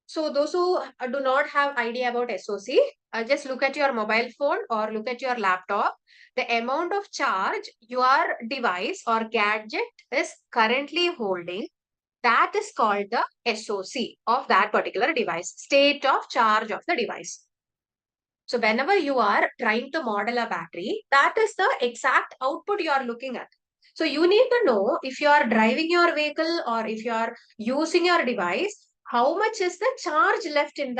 So those who do not have idea about SOC, just look at your mobile phone or look at your laptop. The amount of charge your device or gadget is currently holding, that is called the SOC of that particular device, state of charge of the device. So whenever you are trying to model a battery, that is the exact output you are looking at. So you need to know if you are driving your vehicle or if you are using your device, how much is the charge left in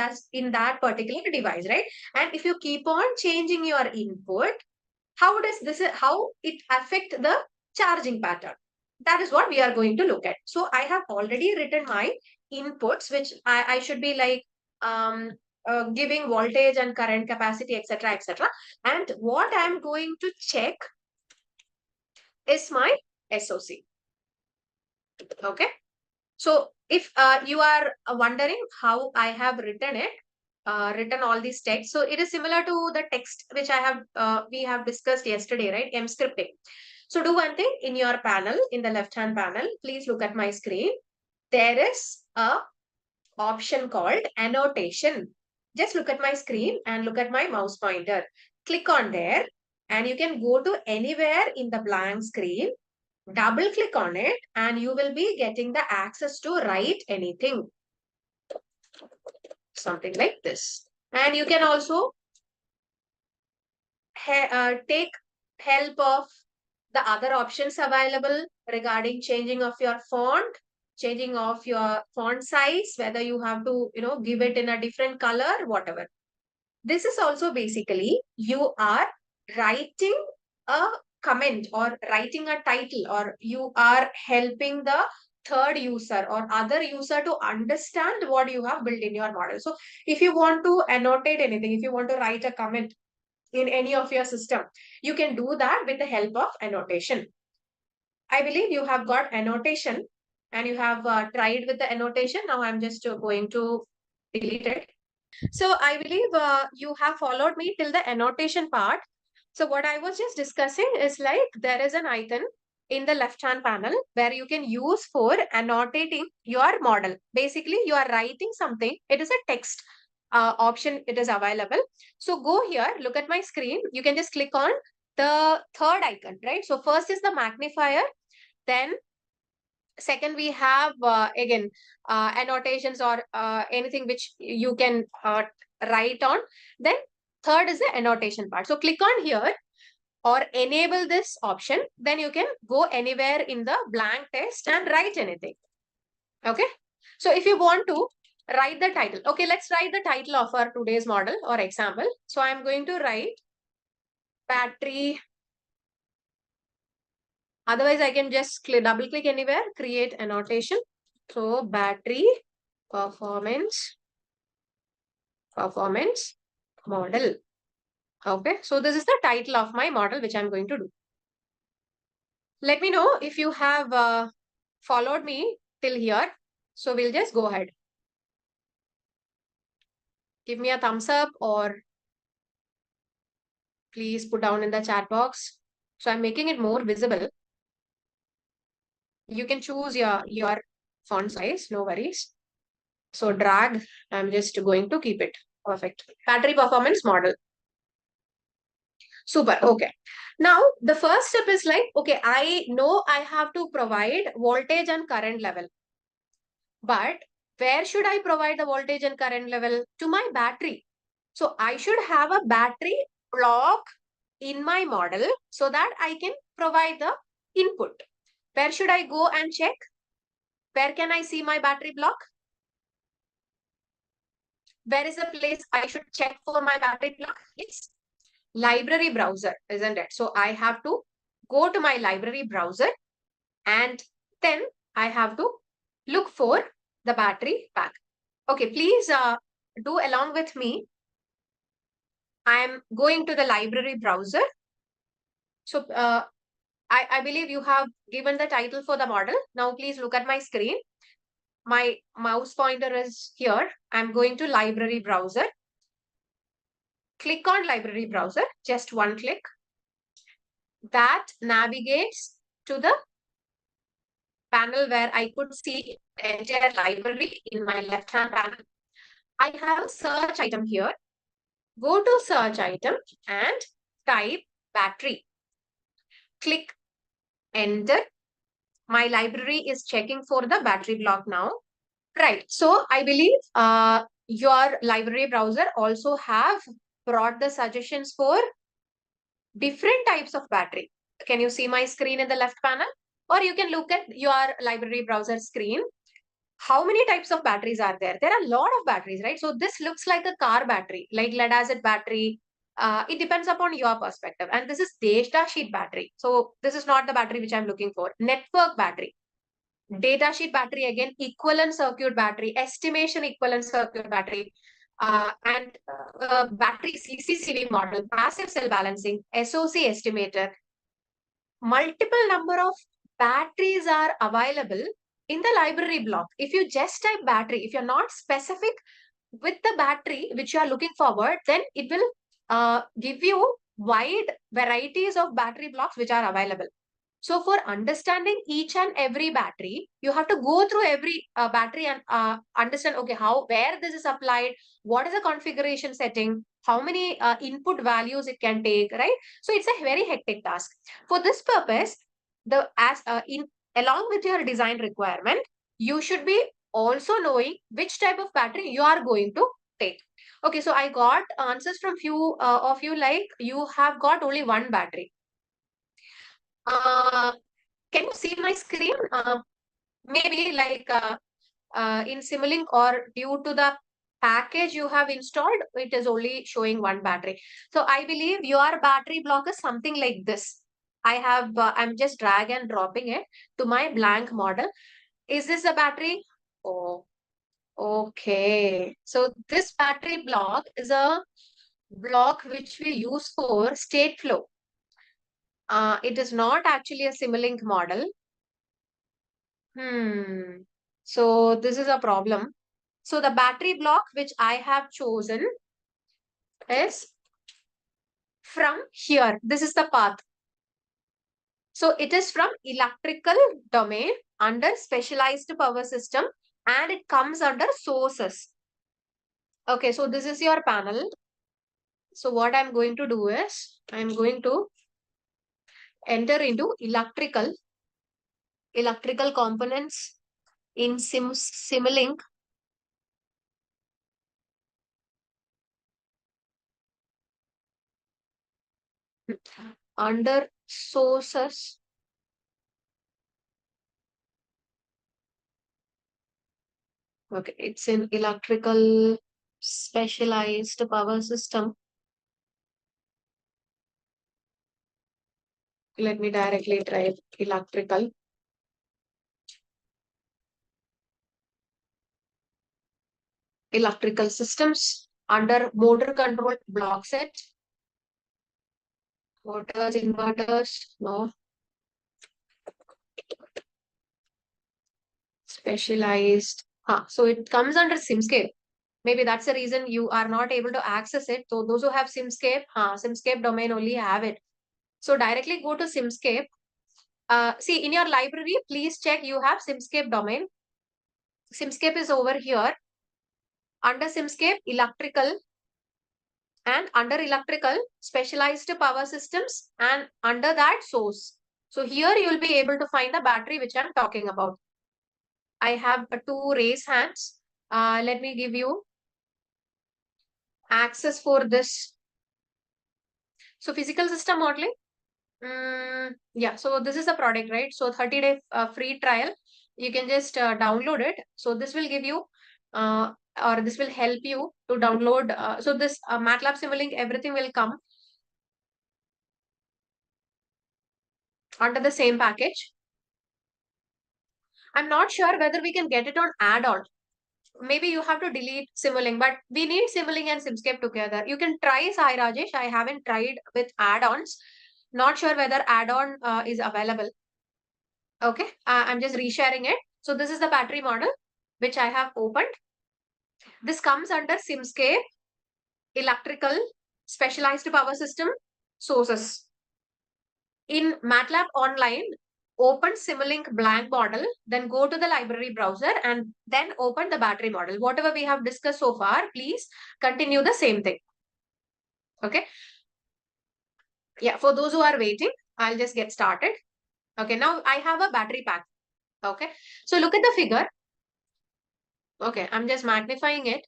that particular device, right? And if you keep on changing your input, how it affect the charging pattern? That is what we are going to look at. So I have already written my inputs, which I should be like giving voltage and current, capacity, etc., etc. And what I'm going to check is my SOC. Okay. So if you are wondering how I have written it, written all these text, so it is similar to the text which we have discussed yesterday, right? M scripting. So do one thing in your panel, in the left hand panel, please look at my screen. There is a option called annotation. Just look at my screen and look at my mouse pointer. Click on there and you can go to anywhere in the blank screen. Double click on it and you will be getting the access to write anything. Something like this. And you can also take help of the other options available regarding changing of your font, changing of your font size, whether you have to, give it in a different color, whatever. This is also basically you are writing a comment or writing a title, or you are helping the third user or other user to understand what you have built in your model. So if you want to annotate anything, if you want to write a comment in any of your system, you can do that with the help of annotation. I believe you have got annotation and you have tried with the annotation. Now I'm just going to delete it. So I believe you have followed me till the annotation part. So what I was just discussing is like there is an icon in the left hand panel where you can use for annotating your model. Basically, you are writing something. It is a text option. It is available. So go here, look at my screen. You can just click on the third icon, right? So first is the magnifier. Then second, we have again annotations or anything which you can write on. Then third is the annotation part. So click on here or enable this option. Then you can go anywhere in the blank text and write anything. Okay. So if you want to write the title. Okay, let's write the title of our today's model or example. So I'm going to write battery. Otherwise, I can just double click anywhere, create annotation. So battery performance model. Okay, so this is the title of my model which I'm going to do. Let me know if you have followed me till here. So we'll just go ahead. Give me a thumbs up or please put down in the chat box. So I'm making it more visible. You can choose your font size, no worries. So drag, I'm just going to keep it. Perfect. Battery performance model. Super. Okay. Now, the first step is like, okay, I know I have to provide voltage and current level. But where should I provide the voltage and current level? To my battery. So I should have a battery block in my model so that I can provide the input. Where should I go and check? Where can I see my battery block? Where is the place I should check for my battery block? It's library browser, isn't it? So I have to go to my library browser and then I have to look for the battery pack. Okay, please do along with me. I am going to the library browser. So I believe you have given the title for the model. Now please look at my screen. My mouse pointer is here. I'm going to library browser. Click on library browser, just one click. That navigates to the panel where I could see the entire library in my left-hand panel. I have a search item here. Go to search item and type battery. Click enter. My library is checking for the battery block now. Right. So I believe your library browser also have brought the suggestions for different types of battery. Can you see my screen in the left panel? Or you can look at your library browser screen. How many types of batteries are there? There are a lot of batteries, right? So this looks like a car battery, like lead acid battery. It depends upon your perspective. And this is data sheet battery. So this is not the battery which I'm looking for. Network battery. Data sheet battery again, equivalent circuit battery, estimation equivalent circuit battery, and battery CCCV model, passive cell balancing, SOC estimator. Multiple number of batteries are available in the library block. If you just type battery, if you're not specific with the battery which you are looking forward, then it will give you wide varieties of battery blocks which are available. So for understanding each and every battery, you have to go through every battery and understand, okay, where this is applied, what is the configuration setting, how many input values it can take, right? So it's a very hectic task. For this purpose, along with your design requirement, you should be also knowing which type of battery you are going to take. Okay, so I got answers from few of you, like you have got only one battery. Can you see my screen? Maybe like in Simulink or due to the package you have installed, it is only showing one battery. So I believe your battery block is something like this. I'm just drag and dropping it to my blank model. Is this a battery? Oh, okay. So this battery block is a block which we use for state flow. It is not actually a Simulink model. So this is a problem. So the battery block which I have chosen is from here. This is the path. So it is from electrical domain under specialized power system and it comes under sources. Okay, so this is your panel. So what I'm going to do is I'm going to enter into electrical components in Simulink. Under sources. Okay, it's in electrical specialized power system. Let me directly type electrical. Electrical systems under motor control block set. Motors, inverters, no. Specialized. So it comes under Simscape. Maybe that's the reason you are not able to access it. So those who have Simscape, Simscape domain only have it. So directly go to Simscape. See in your library, please check you have Simscape domain. Simscape is over here. Under Simscape, electrical, and under electrical, specialized power systems, and under that source. So here you will be able to find the battery which I'm talking about. I have two raise hands. Let me give you access for this. So physical system modeling. Yeah, so this is the product, right? So 30-day free trial. You can just download it. So this will give you or this will help you to download. So this Matlab Simulink, everything will come under the same package. I'm not sure whether we can get it on add-on. Maybe you have to delete Simulink, but we need Simulink and Simscape together. You can try Sai Rajesh. I haven't tried with add-ons. Not sure whether add-on is available. Okay, I'm just resharing it. So this is the battery model which I have opened. This comes under Simscape, electrical, specialized power system, sources. In MATLAB Online, open Simulink blank model, then go to the library browser and then open the battery model. Whatever we have discussed so far, please continue the same thing. Okay. Yeah, for those who are waiting, I'll just get started. Okay, now I have a battery pack. Okay, so look at the figure. Okay, I'm just magnifying it.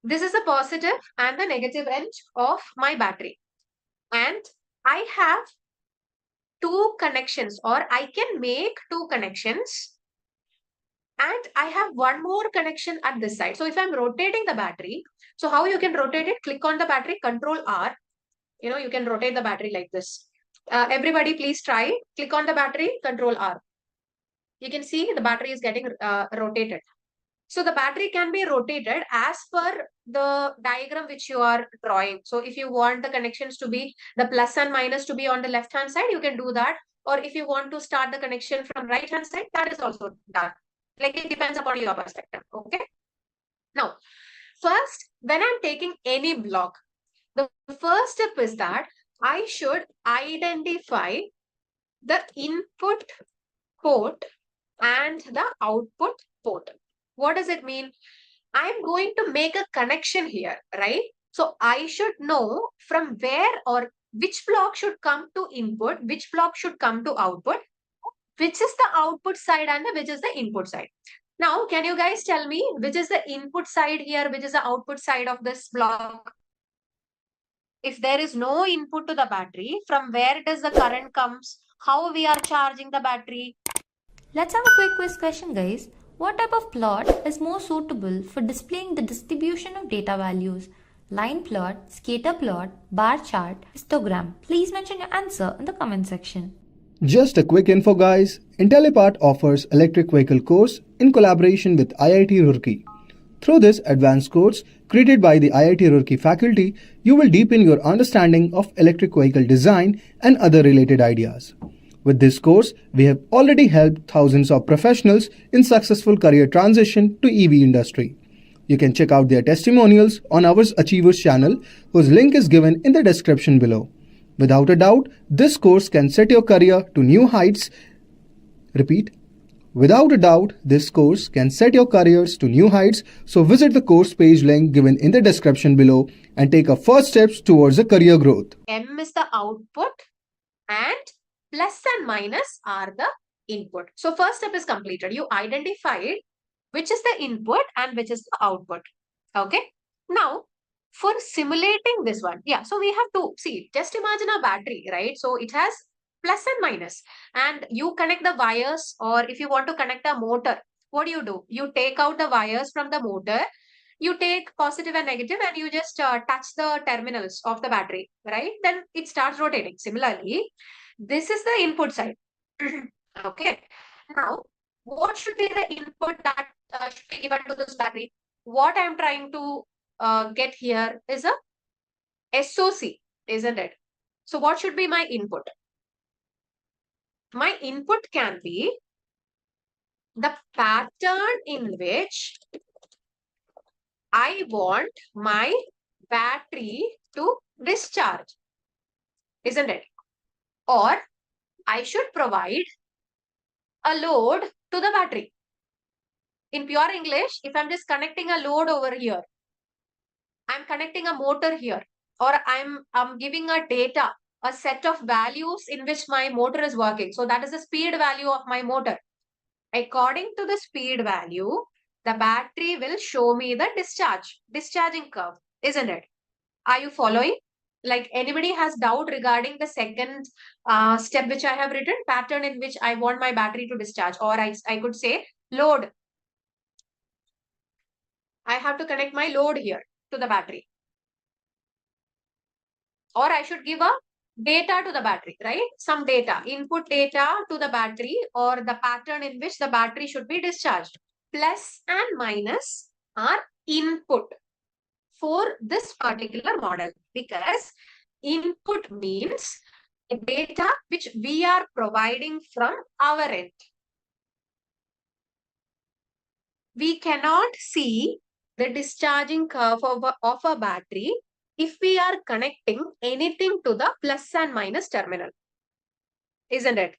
This is the positive and the negative end of my battery. And I have two connections, or I can make two connections. And I have one more connection at this side. So if I'm rotating the battery, so how you can rotate it? Click on the battery, Control R. You can rotate the battery like this. Everybody please try. Click on the battery, Control R. You can see the battery is getting rotated. So the battery can be rotated as per the diagram which you are drawing. So if you want the connections to be, the plus and minus to be on the left hand side, you can do that. Or if you want to start the connection from right hand side, that is also done. Like it depends upon your perspective. Okay. Now, first, when I'm taking any block, the first step is that I should identify the input port and the output port. What does it mean? I'm going to make a connection here, right? So I should know from where or which block should come to input, which block should come to output, which is the output side and which is the input side. Now, can you guys tell me which is the input side here, which is the output side of this block? If there is no input to the battery, from where does the current comes? How we are charging the battery? Let's have a quick quiz question, guys. What type of plot is more suitable for displaying the distribution of data values? Line plot, scatter plot, bar chart, histogram. Please mention your answer in the comment section. Just a quick info guys, Intellipaat offers electric vehicle course in collaboration with IIT Roorkee. Through this advanced course created by the IIT Roorkee faculty, you will deepen your understanding of electric vehicle design and other related ideas. With this course, we have already helped thousands of professionals in successful career transition to EV industry. You can check out their testimonials on our Achievers channel, whose link is given in the description below. Without a doubt, this course can set your career to new heights. Repeat. Without a doubt, this course can set your careers to new heights, so visit the course page link given in the description below and take a first steps towards a career growth. M is the output and plus and minus are the input. So first step is completed. You identified which is the input and which is the output. Okay. Now, for simulating this one, yeah, so we have to see, just imagine a battery, right? So it has plus and minus, and you connect the wires, or if you want to connect a motor, what do? You take out the wires from the motor, you take positive and negative, and you just touch the terminals of the battery, right? Then it starts rotating. Similarly, this is the input side. Okay. Now, what should be the input that should be given to this battery? What I'm trying to get here is a SOC, isn't it? So what should be my input? My input can be the pattern in which I want my battery to discharge, isn't it? Or I should provide a load to the battery. In pure English, if I'm just connecting a load over here, I'm connecting a motor here, or I'm giving a data, a set of values in which my motor is working. So that is the speed value of my motor. According to the speed value, the battery will show me the discharging curve, isn't it? Are you following? Like anybody has doubt regarding the second step which I have written, pattern in which I want my battery to discharge, or I could say load. I have to connect my load here to the battery. Or I should give a data to the battery, right? Some data, input data to the battery, or the pattern in which the battery should be discharged. Plus and minus are input for this particular model, because input means the data which we are providing from our end. We cannot see the discharging curve of a battery if we are connecting anything to the plus and minus terminal, isn't it?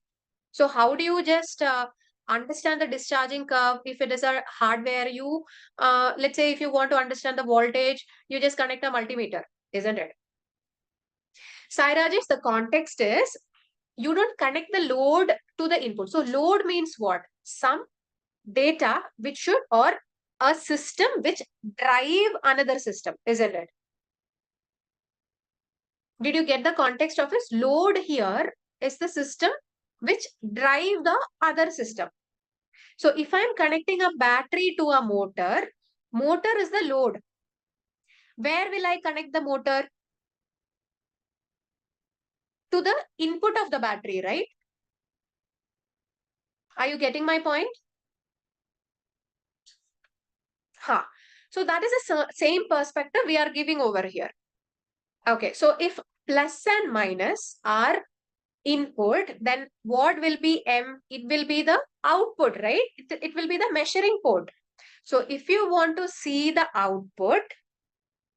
So how do you just understand the discharging curve? If it is a hardware, you let's say if you want to understand the voltage, you just connect a multimeter, isn't it? Sai Rajesh, the context is you don't connect the load to the input. So load means what? Some data which should, or a system which drive another system, isn't it? Did you get the context of this? Load here is the system which drive the other system. So if I'm connecting a battery to a motor, motor is the load. Where will I connect the motor? To the input of the battery, right? Are you getting my point? Ha. So that is the same perspective we are giving over here. Okay, so if plus and minus are input, then what will be M? It will be the output, right? It will be the measuring port. So if you want to see the output,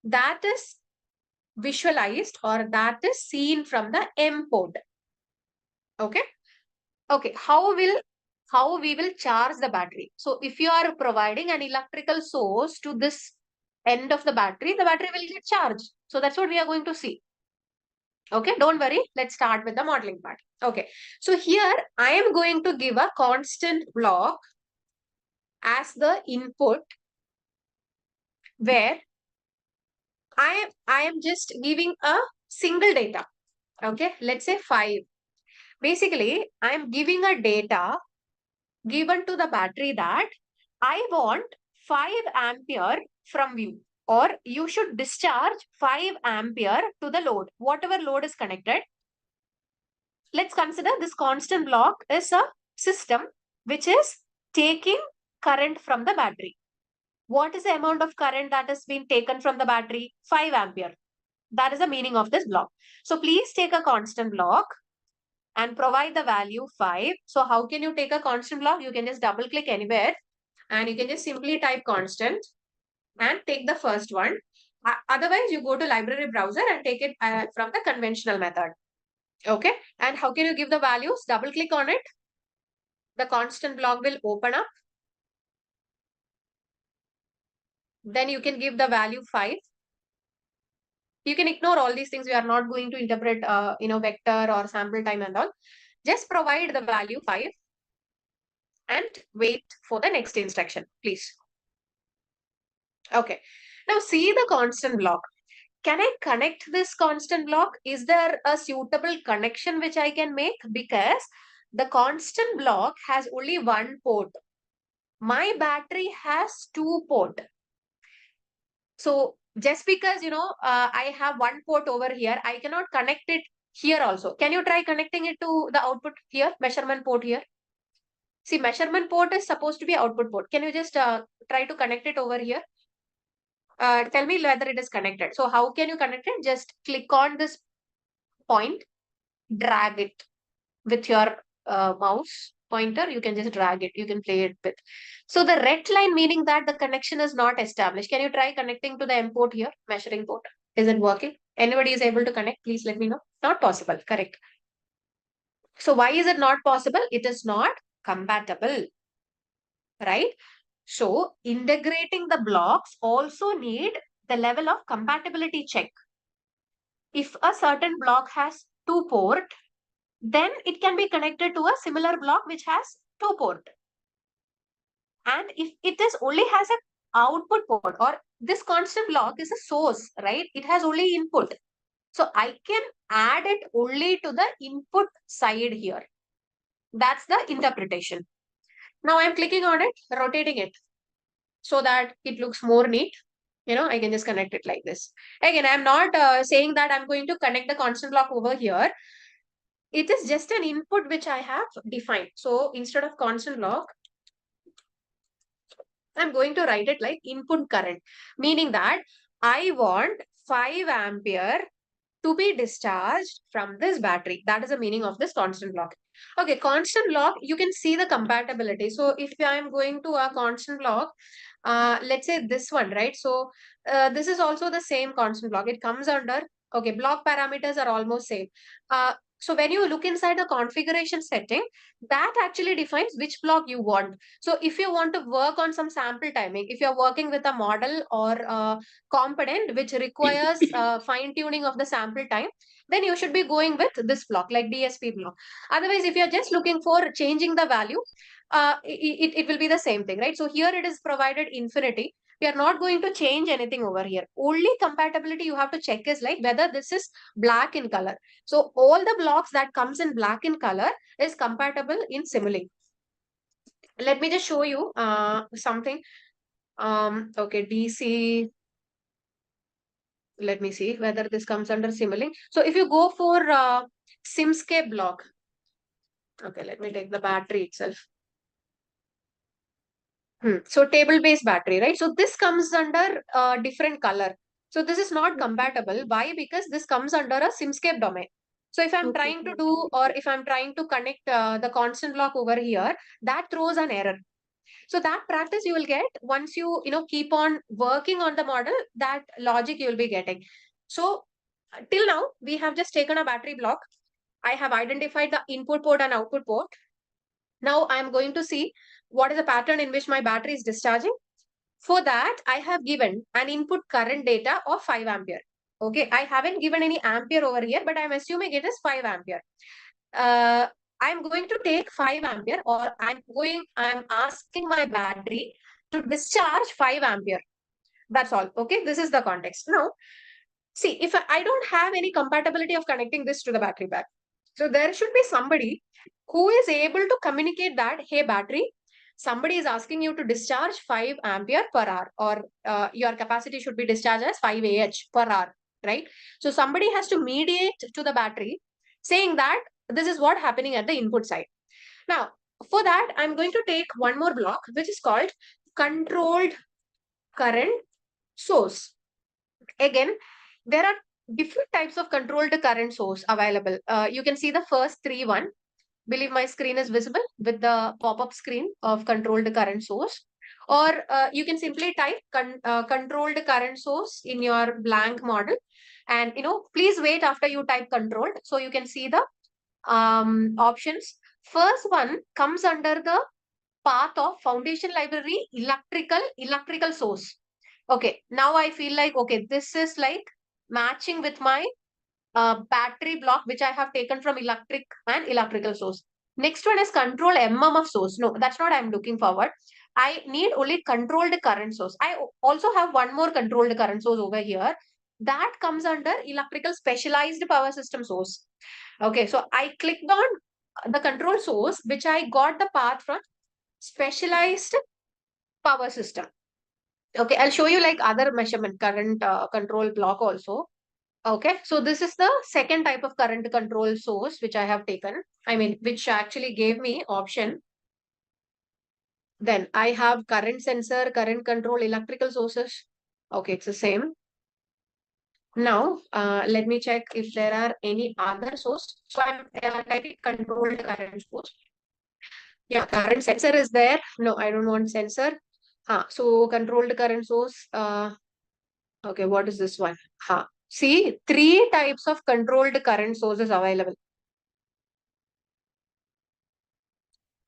that is visualized or that is seen from the M port. Okay. Okay. How we will charge the battery? So if you are providing an electrical source to this end of the battery will get charged. So that's what we are going to see. Okay, don't worry. Let's start with the modeling part. Okay, so here I am going to give a constant block as the input where I am just giving a single data. Okay, let's say 5. Basically, I am giving a data given to the battery that I want 5 ampere from you, or you should discharge 5 ampere to the load, whatever load is connected. Let's consider this constant block is a system which is taking current from the battery. What is the amount of current that has been taken from the battery? 5 ampere. That is the meaning of this block. So please take a constant block and provide the value 5. So how can you take a constant block? You can just double click anywhere and you can just simply type constant and take the first one. Otherwise, you go to library browser and take it from the conventional method. Okay. And how can you give the values? Double click on it. The constant block will open up. Then you can give the value 5. You can ignore all these things. We are not going to interpret, vector or sample time and all. Just provide the value 5 and wait for the next instruction, please. Okay. Now see the constant block. Can I connect this constant block? Is there a suitable connection which I can make? Because the constant block has only one port. My battery has 2 ports. So just because, I have one port over here, I cannot connect it here also. Can you try connecting it to the output here, measurement port here? See, measurement port is supposed to be output port. Can you just try to connect it over here? Tell me whether it is connected. So how can you connect it? Just click on this point, drag it with your mouse pointer. You can just drag it. You can play it with. So the red line meaning that the connection is not established. Can you try connecting to the M port here, measuring port? Is it working? Anybody is able to connect? Please let me know. Not possible. Correct. So why is it not possible? It is not compatible, right? So integrating the blocks also need the level of compatibility check. If a certain block has 2 port, then it can be connected to a similar block which has 2 port. And if it is only has an output port, or this constant block is a source, right? It has only input. So I can add it only to the input side here. That's the interpretation. Now I'm clicking on it, rotating it so that it looks more neat. I can just connect it like this. Again, I'm not saying that I'm going to connect the constant block over here. It is just an input which I have defined. So instead of constant block, I'm going to write it like input current, meaning that I want 5 ampere to be discharged from this battery. That is the meaning of this constant block. Okay, constant block, you can see the compatibility. So if I am going to a constant block, let's say this one, right? So this is also the same constant block. It comes under, okay, block parameters are almost same. So when you look inside the configuration setting, that actually defines which block you want. So if you want to work on some sample timing, if you're working with a model or a component which requires fine tuning of the sample time, then you should be going with this block like DSP block. Otherwise, if you're just looking for changing the value, it will be the same thing, right? So here it is provided infinity. We are not going to change anything over here. Only compatibility you have to check is like whether this is black in color. So all the blocks that comes in black in color is compatible in Simulink. Let me just show you something. Okay, DC. Let me see whether this comes under Simulink. So if you go for Simscape block, okay, let me take the battery itself. So table-based battery, right? So this comes under a different color. So this is not compatible. Why? Because this comes under a Simscape domain. So if I'm trying to do, or if I'm trying to connect the constant block over here, that throws an error. So that practice you will get once you keep on working on the model, that logic you will be getting. So till now, we have just taken a battery block. I have identified the input port and output port. Now I'm going to see what is the pattern in which my battery is discharging. For that, I have given an input current data of 5 ampere. Okay, I haven't given any ampere over here, but I'm assuming it is 5 ampere. I'm going to take 5 ampere, or I'm asking my battery to discharge 5 ampere. That's all. Okay, this is the context. Now, see, if I don't have any compatibility of connecting this to the battery pack, so there should be somebody who is able to communicate that, hey, battery, somebody is asking you to discharge 5 ampere per hour, or your capacity should be discharged as 5 Ah per hour, right? So somebody has to mediate to the battery saying that this is what happening at the input side. Now, for that, I'm going to take one more block, which is called controlled current source. Again, there are different types of controlled current source available. You can see the first one. Believe my screen is visible with the pop-up screen of controlled current source. Or you can simply type controlled current source in your blank model. And, please wait after you type controlled so you can see the options. First one comes under the path of foundation library electrical source. Okay, now I feel like, okay, this is like matching with my battery block, which I have taken from electric and electrical source. Next one is control MMF source. No, that's not I'm looking forward. I need only controlled current source. I also have one more controlled current source over here. That comes under electrical specialized power system source. Okay, so I clicked on the control source, which I got the path from specialized power system. Okay, I'll show you like other measurement current control block also. Okay, so this is the second type of current control source which I have taken. I mean, which actually gave me option. Then I have current sensor, current control, electrical sources. Okay, it's the same. Now, let me check if there are any other source. So I'm typing controlled current source. Yeah, current sensor is there. No, I don't want sensor. So controlled current source. Okay, what is this one? See, 3 types of controlled current sources available.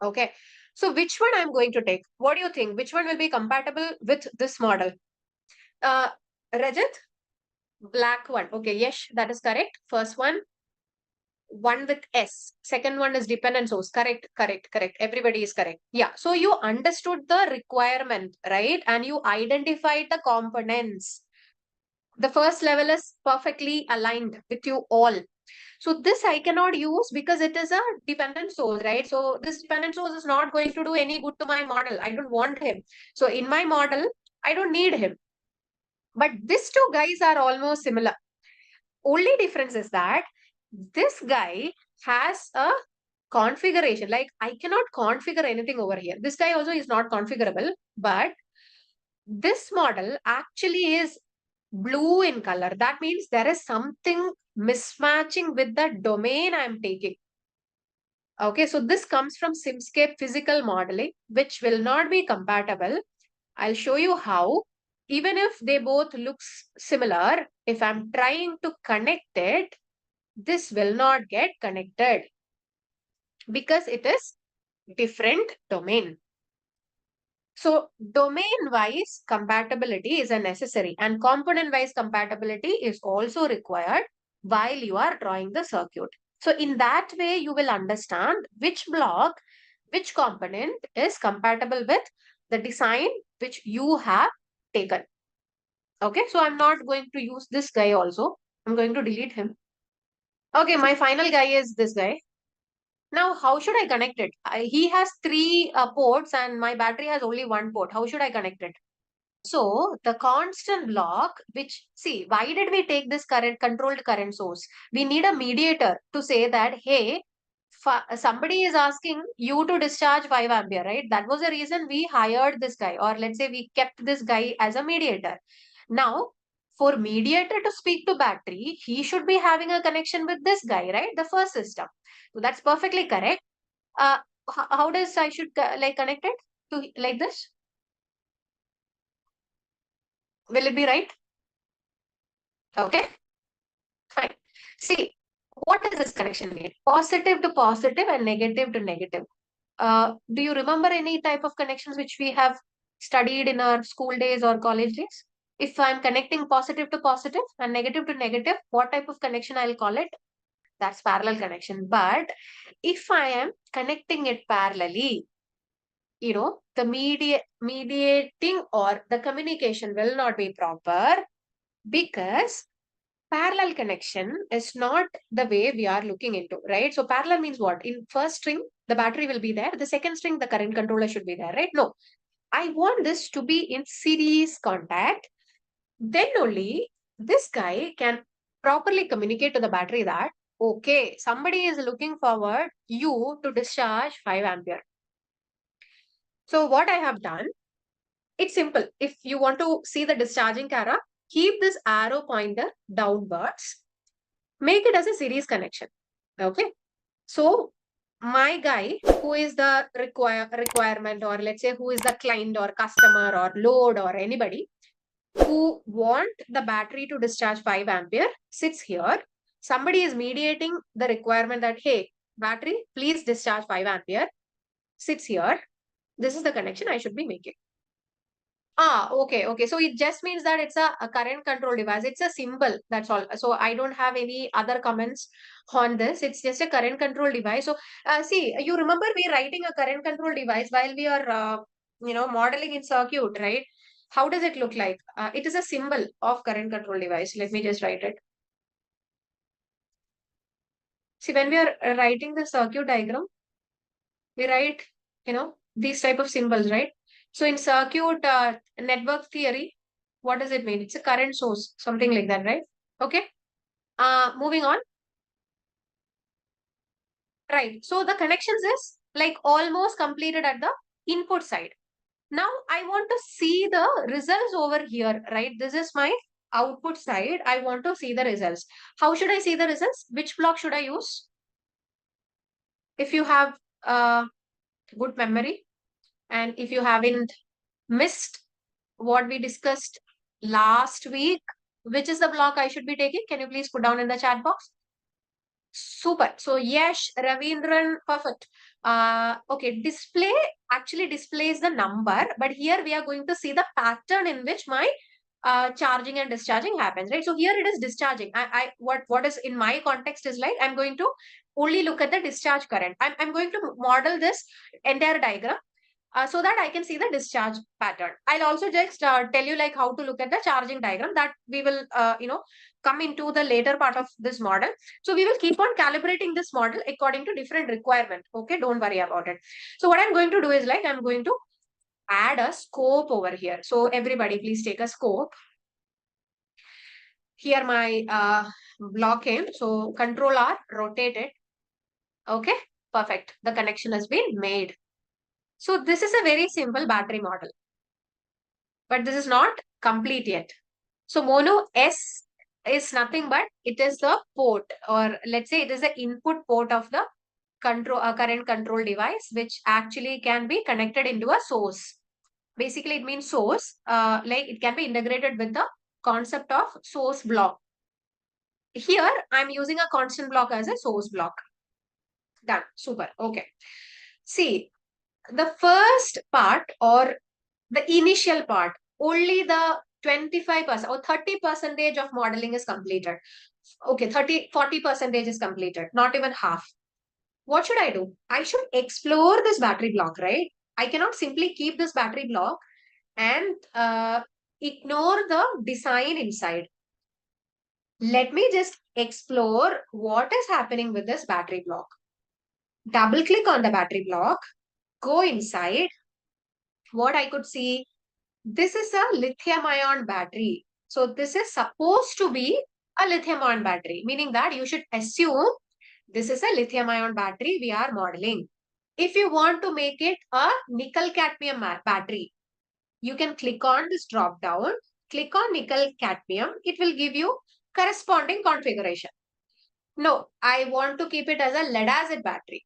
Okay, so which one I'm going to take? What do you think? Which one will be compatible with this model? Rajat, black one. Okay, yes, that is correct. First one with S. Second one is dependent source. Correct. Everybody is correct. Yeah. So you understood the requirement, right? And you identified the components. The first level is perfectly aligned with you all. So this I cannot use because it is a dependent source, right? So this dependent source is not going to do any good to my model. I don't want him. So in my model, I don't need him. But these two guys are almost similar. Only difference is that this guy has a configuration. Like I cannot configure anything over here. This guy also is not configurable, but this model actually is blue in color. That means there is something mismatching with the domain I'm taking. Okay, so this comes from Simscape physical modeling, which will not be compatible. I'll show you how. Even if they both look similar, if I'm trying to connect it, this will not get connected because it is different domain. So domain-wise compatibility is a necessary, and component-wise compatibility is also required while you are drawing the circuit. So in that way, you will understand which block, which component is compatible with the design which you have taken. Okay, so I'm not going to use this guy also. I'm going to delete him. Okay, my final guy is this guy. Now, how should I connect it? He has three ports and my battery has only one port. How should I connect it? So the constant block, which see, why did we take this current controlled current source? We need a mediator to say that, hey, somebody is asking you to discharge 5 ampere, right? That was the reason we hired this guy, or let's say we kept this guy as a mediator. Now, for mediator to speak to battery, he should be having a connection with this guy, right? The first system. So that's perfectly correct. Uh, how does I should like connect it to like this? Will it be right? Okay, fine. See, what is this connection made? Positive to positive and negative to negative. Do you remember any type of connections which we have studied in our school days or college days? If I'm connecting positive to positive and negative to negative, what type of connection I'll call it? That's parallel connection. But if I am connecting it parallelly, the mediating or the communication will not be proper because parallel connection is not the way we are looking into, right? So parallel means what? In first string, the battery will be there. The second string, the current controller should be there, right? No, I want this to be in series contact. Then only this guy can properly communicate to the battery that, okay, somebody is looking forward you to discharge 5 ampere. So what I have done, it's simple. If you want to see the discharging arrow, keep this arrow pointer downwards. Make it as a series connection. Okay. So my guy who is the requirement, or let's say who is the client or customer or load or anybody who want the battery to discharge 5 ampere sits here. Somebody is mediating the requirement that, hey, battery, please discharge 5 ampere, sits here. This is the connection I should be making. Okay. So it just means that it's a current control device. It's a symbol. That's all. So I don't have any other comments on this. It's just a current control device. So see, you remember we writing a current control device while we are, modeling in circuit, right? How does it look like? It is a symbol of current control device. Let me just write it. See, when we are writing the circuit diagram, we write, these type of symbols, right? So in circuit network theory, what does it mean? It's a current source, something like that, right? Okay. Moving on. Right. So the connections is like almost completed at the input side. Now I want to see the results over here, right? This is my output side. I want to see the results. How should I see the results? Which block should I use? If you have good memory and if you haven't missed what we discussed last week, which is the block I should be taking? Can you please put down in the chat box? Super. So yes, Ravindran, perfect. Okay, display actually displays the number, but here we are going to see the pattern in which my charging and discharging happens, right? So here it is discharging. What is in my context is like I'm going to only look at the discharge current. I'm going to model this entire diagram so that I can see the discharge pattern. I'll also just tell you like how to look at the charging diagram that we will, come into the later part of this model. So we will keep on calibrating this model according to different requirement. Okay, don't worry about it. So what I'm going to do is like, I'm going to add a scope over here. So everybody please take a scope. Here my block came. So Control R, rotate it. Okay, perfect. The connection has been made. So this is a very simple battery model, but this is not complete yet. So mono S is nothing but it is the port, or let's say it is the input port of the current control device, which actually can be connected into a source. Basically, it means source, like it can be integrated with the concept of source block. Here, I'm using a constant block as a source block. Done. Super. Okay. See, the first part or the initial part, only the 25% or 30% of modeling is completed. Okay, 40% is completed, not even half. What should I do? I should explore this battery block, right? I cannot simply keep this battery block and ignore the design inside. Let me just explore what is happening with this battery block. Double click on the battery block, go inside. What I could see, this is a lithium ion battery. So this is supposed to be a lithium ion battery, meaning that you should assume this is a lithium ion battery we are modeling. If you want to make it a nickel cadmium battery, you can click on this drop down, click on nickel cadmium. It will give you corresponding configuration. No, I want to keep it as a lead acid battery.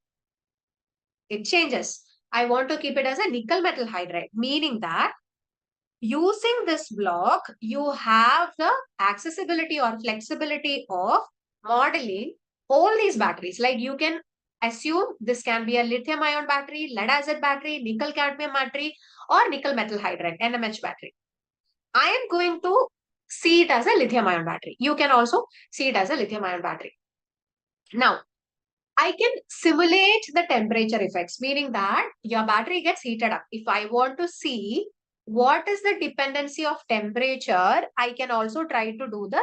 It changes. I want to keep it as a nickel metal hydride, meaning that using this block, you have the accessibility or flexibility of modeling all these batteries. Like you can assume this can be a lithium ion battery, lead acid battery, nickel cadmium battery, or nickel metal hydride, NMH battery. I am going to see it as a lithium ion battery. You can also see it as a lithium ion battery. Now, I can simulate the temperature effects, meaning that your battery gets heated up. If I want to see what is the dependency of temperature, I can also try to do the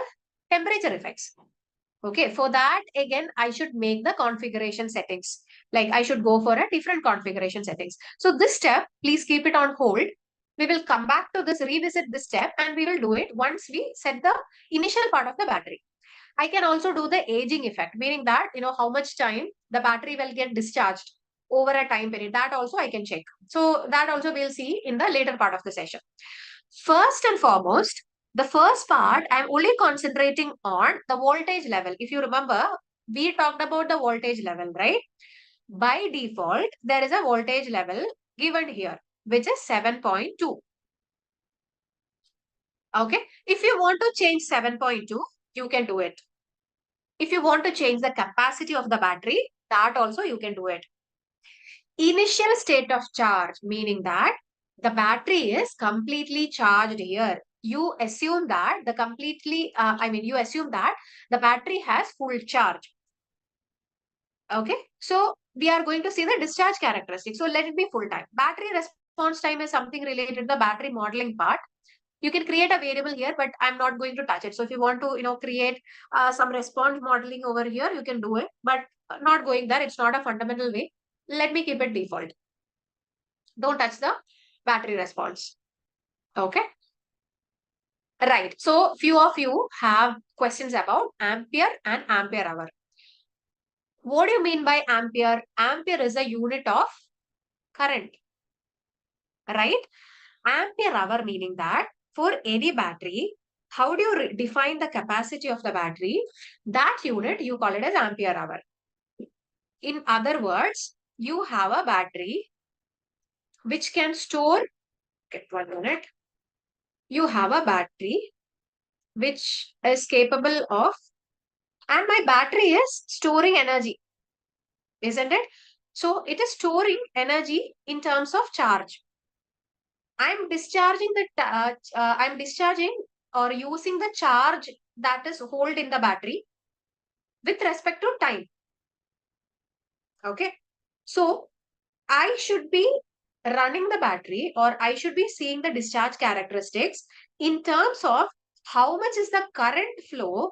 temperature effects. Okay, for that, again, I should make the configuration settings. Like I should go for a different configuration settings. So this step, please keep it on hold. We will come back to this, revisit this step, and we will do it once we set the initial part of the battery. I can also do the aging effect, meaning that, how much time the battery will get discharged over a time period. That also I can check. So that also we'll see in the later part of the session. First and foremost, the first part, I'm only concentrating on the voltage level. If you remember, we talked about the voltage level, right? By default, there is a voltage level given here, which is 7.2. Okay. If you want to change 7.2, you can do it. If you want to change the capacity of the battery, that also you can do it. Initial state of charge, meaning that the battery is completely charged here. You assume that you assume that the battery has full charge. Okay. So we are going to see the discharge characteristics. So let it be full time. Battery response time is something related to the battery modeling part. You can create a variable here, but I'm not going to touch it. So if you want to, create some response modeling over here, you can do it, but not going there. It's not a fundamental way. Let me keep it default. Don't touch the battery response. Okay. Right. So few of you have questions about ampere and ampere hour. What do you mean by ampere? Ampere is a unit of current, right? Ampere hour meaning that for any battery, how do you define the capacity of the battery? That unit, you call it as ampere hour. In other words, you have a battery which can store, get 1 minute. You have a battery which is capable of, and my battery is storing energy, isn't it? So it is storing energy in terms of charge. I'm discharging or using the charge that is held in the battery with respect to time. Okay. So I should be running the battery, or I should be seeing the discharge characteristics in terms of how much is the current flow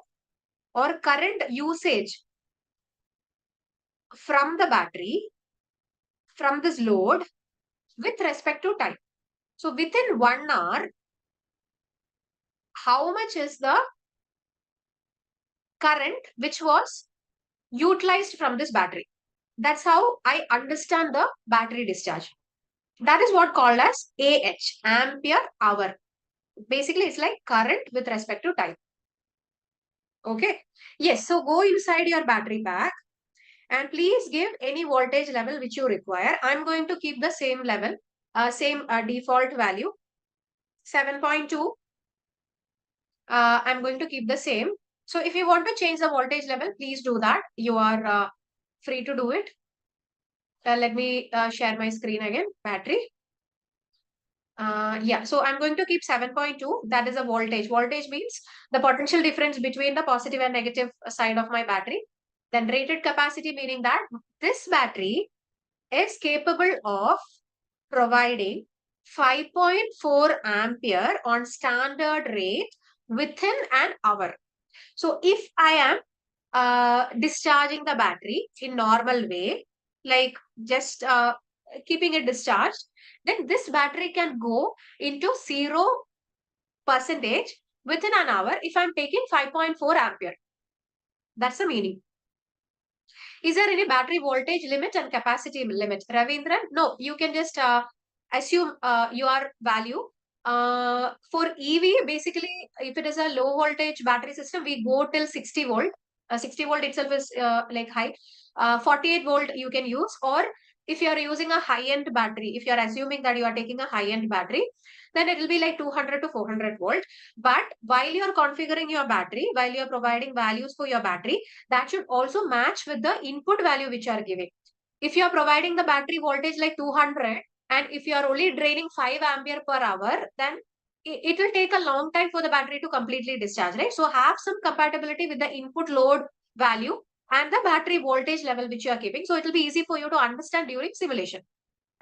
or current usage from the battery, from this load with respect to time. So within 1 hour, how much is the current which was utilized from this battery? That's how I understand the battery discharge. That is what called as AH, ampere hour. Basically, it's like current with respect to time. Okay. Yes. So go inside your battery pack And please give any voltage level which you require. I'm going to keep the same level, same default value, 7.2. I'm going to keep the same. So if you want to change the voltage level, please do that. You are free to do it. Let me share my screen again. Battery. Yeah, so I'm going to keep 7.2. That is a voltage. Voltage means the potential difference between the positive and negative side of my battery. Then rated capacity, meaning that this battery is capable of providing 5.4 ampere on standard rate within an hour. So if I am discharging the battery in normal way, like just keeping it discharged, then this battery can go into 0% within an hour if I'm taking 5.4 ampere. That's the meaning. Is there any battery voltage limit and capacity limit? Ravindran, no, you can just assume your value. For EV, basically, if it is a low voltage battery system, we go till 60 volt. 60 volt itself is like high. 48 volt you can use, or if you are using a high end battery, if you are assuming that you are taking a high end battery, then it will be like 200 to 400 volt. But while you are configuring your battery, while you are providing values for your battery, that should also match with the input value which you are giving. If you are providing the battery voltage like 200, and if you are only draining 5 ampere per hour, then it will take a long time for the battery to completely discharge, right? So have some compatibility with the input load value and the battery voltage level which you are keeping. So it will be easy for you to understand during simulation.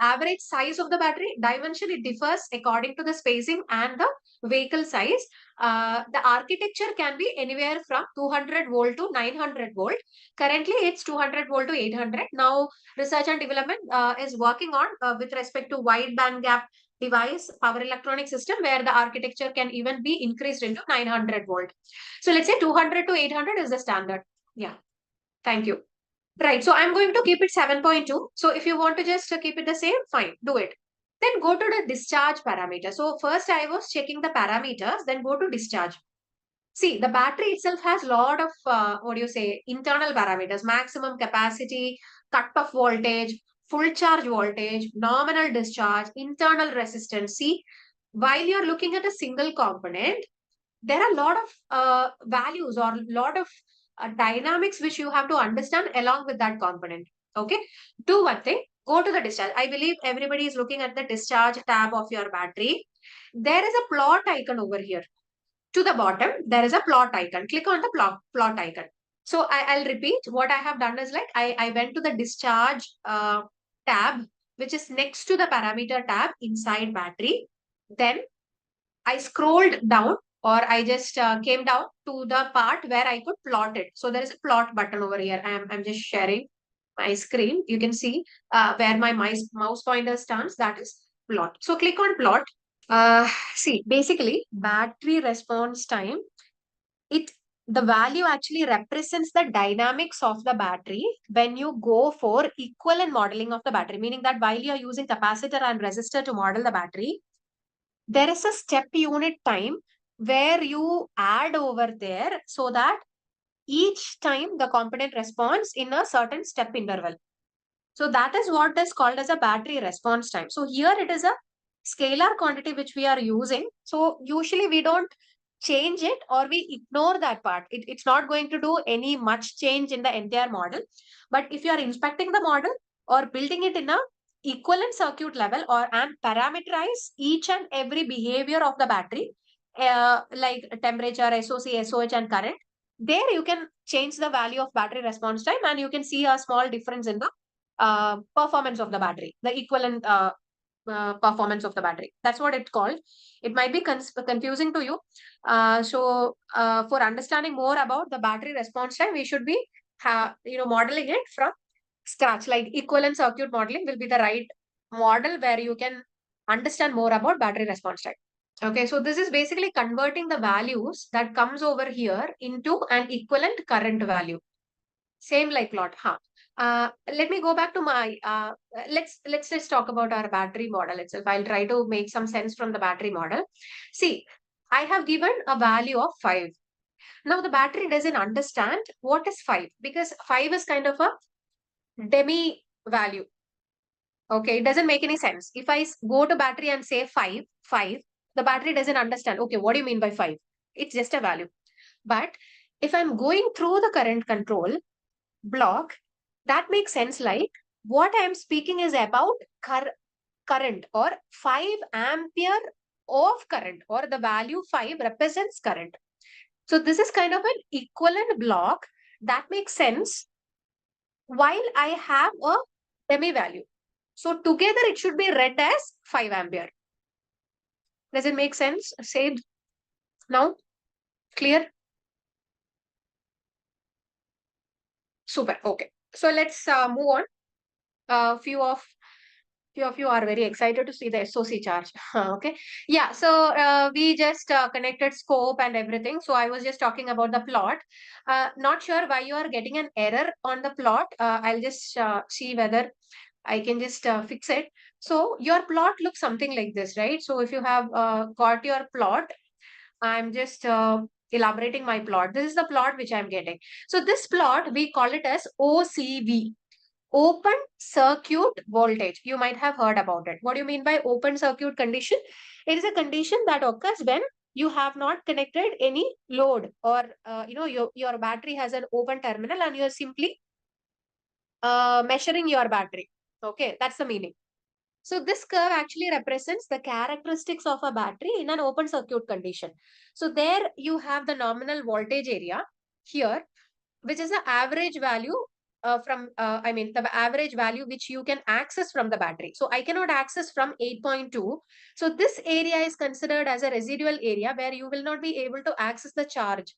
Average size of the battery dimension, it differs according to the spacing and the vehicle size. The architecture can be anywhere from 200 volt to 900 volt. Currently it's 200 volt to 800. Now research and development is working on with respect to wide band gap device power electronic system, where the architecture can even be increased into 900 volt. So let's say 200 to 800 is the standard. Yeah, thank you. Right. So I'm going to keep it 7.2. So if you want to just keep it the same, fine, do it. Then go to the discharge parameter. So first I was checking the parameters, then go to discharge. See, the battery itself has a lot of, internal parameters, maximum capacity, cut-off voltage, full charge voltage, nominal discharge, internal resistance. See, while you're looking at a single component, there are a lot of values or a lot of dynamics which you have to understand along with that component. Okay, do one thing, go to the discharge. I believe everybody is looking at the discharge tab of your battery. There is a plot icon over here. To the bottom, there is a plot icon. Click on the plot icon. So I'll repeat. What I have done is like I went to the discharge tab, which is next to the parameter tab inside battery. Then I scrolled down, or I just came down to the part where I could plot it. So there is a plot button over here. I'm just sharing my screen. You can see where my mouse pointer stands. That is plot. So click on plot. See, basically battery response time, it the value actually represents the dynamics of the battery when you go for equivalent modeling of the battery, meaning that while you are using capacitor and resistor to model the battery, there is a step unit time where you add over there so that each time the component responds in a certain step interval. So that is what is called as a battery response time. So here it is a scalar quantity which we are using. So usually we don't change it, or we ignore that part. It's not going to do any much change in the entire model. But if you are inspecting the model or building it in a equivalent circuit level, or and parameterize each and every behavior of the battery, like temperature, SOC, SOH and current, there you can change the value of battery response time, and you can see a small difference in the performance of the battery, the equivalent performance of the battery. That's what it's called. It might be confusing to you. For understanding more about the battery response time, we should be modeling it from scratch. Like equivalent circuit modeling will be the right model where you can understand more about battery response time. Okay, so this is basically converting the values that comes over here into an equivalent current value. Same like plot, huh? Let me go back to my, let's just talk about our battery model itself. I'll try to make some sense from the battery model. See, I have given a value of 5. Now the battery doesn't understand what is 5, because 5 is kind of a demi value. Okay, it doesn't make any sense. If I go to battery and say 5, the battery doesn't understand. Okay, what do you mean by 5? It's just a value. But if I'm going through the current control block, that makes sense. Like what I'm speaking is about current or 5 ampere of current, or the value 5 represents current. So this is kind of an equivalent block that makes sense while I have a demi value. So together it should be read as 5 ampere. Does it make sense? Say now. Clear? Super. Okay. So let's move on. Few of you are very excited to see the SOC charge. Okay. Yeah. So we just connected scope and everything. So I was just talking about the plot. Not sure why you are getting an error on the plot. I'll just see whether I can just fix it. So your plot looks something like this, right? So if you have got your plot, I'm just elaborating my plot. This is the plot which I'm getting. So this plot, we call it as OCV, open circuit voltage. You might have heard about it. What do you mean by open circuit condition? It is a condition that occurs when you have not connected any load, or your battery has an open terminal and you are simply measuring your battery. Okay, that's the meaning. So this curve actually represents the characteristics of a battery in an open circuit condition. So there you have the nominal voltage area here, which is the average value the average value which you can access from the battery. So I cannot access from 8.2. So this area is considered as a residual area where you will not be able to access the charge.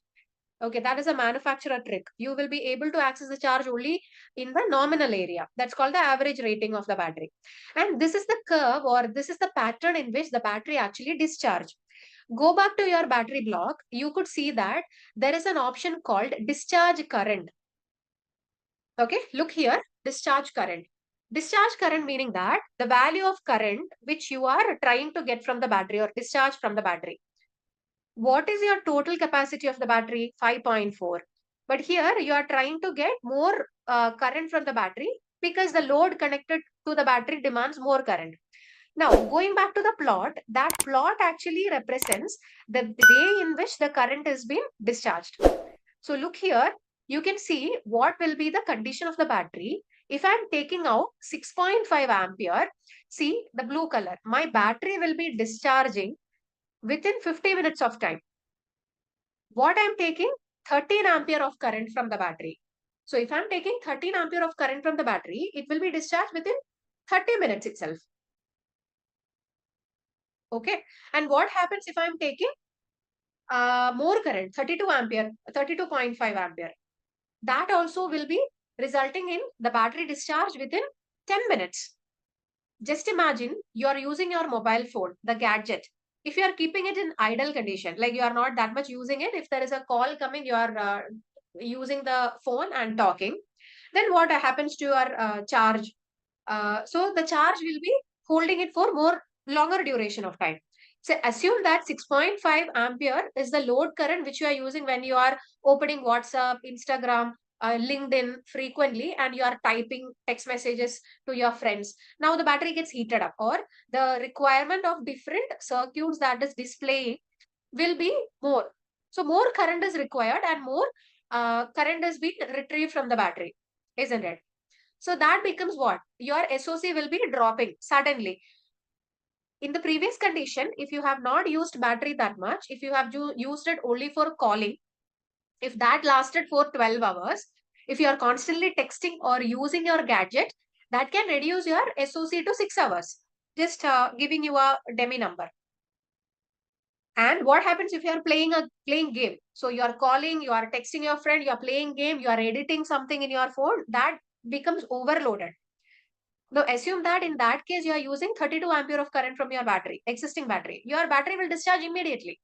Okay, that is a manufacturer trick. You will be able to access the charge only in the nominal area. That's called the average rating of the battery. And this is the curve, or this is the pattern in which the battery actually discharge. Go back to your battery block. You could see that there is an option called discharge current. Okay, look here, discharge current. Discharge current meaning that the value of current which you are trying to get from the battery or discharge from the battery. What is your total capacity of the battery? 5.4. But here you are trying to get more current from the battery because the load connected to the battery demands more current. Now, going back to the plot, that plot actually represents the way in which the current is being discharged. So look here, you can see what will be the condition of the battery. If I'm taking out 6.5 ampere, see the blue color, my battery will be discharging within 50 minutes of time. What I'm taking? 13 ampere of current from the battery. So if I'm taking 13 ampere of current from the battery, it will be discharged within 30 minutes itself. Okay. And what happens if I'm taking more current, 32 ampere, 32.5 ampere? That also will be resulting in the battery discharge within 10 minutes. Just imagine you are using your mobile phone, the gadget. If you are keeping it in idle condition, like you are not that much using it, if there is a call coming, you are using the phone and talking, then what happens to your charge? So the charge will be holding it for more longer duration of time. So assume that 6.5 ampere is the load current which you are using when you are opening WhatsApp, Instagram, LinkedIn frequently, and you are typing text messages to your friends. Now the battery gets heated up, or the requirement of different circuits that is displaying will be more. So more current is required and more current is being retrieved from the battery, isn't it? So that becomes what? Your SOC will be dropping suddenly. In the previous condition, if you have not used battery that much, if you have used it only for calling, if that lasted for 12 hours, if you are constantly texting or using your gadget, that can reduce your SOC to 6 hours. Just giving you a demi number. And what happens if you are playing game? So you are calling, you are texting your friend, you are playing game, you are editing something in your phone, that becomes overloaded. Now assume that in that case you are using 32 ampere of current from your battery, existing battery. Your battery will discharge immediately.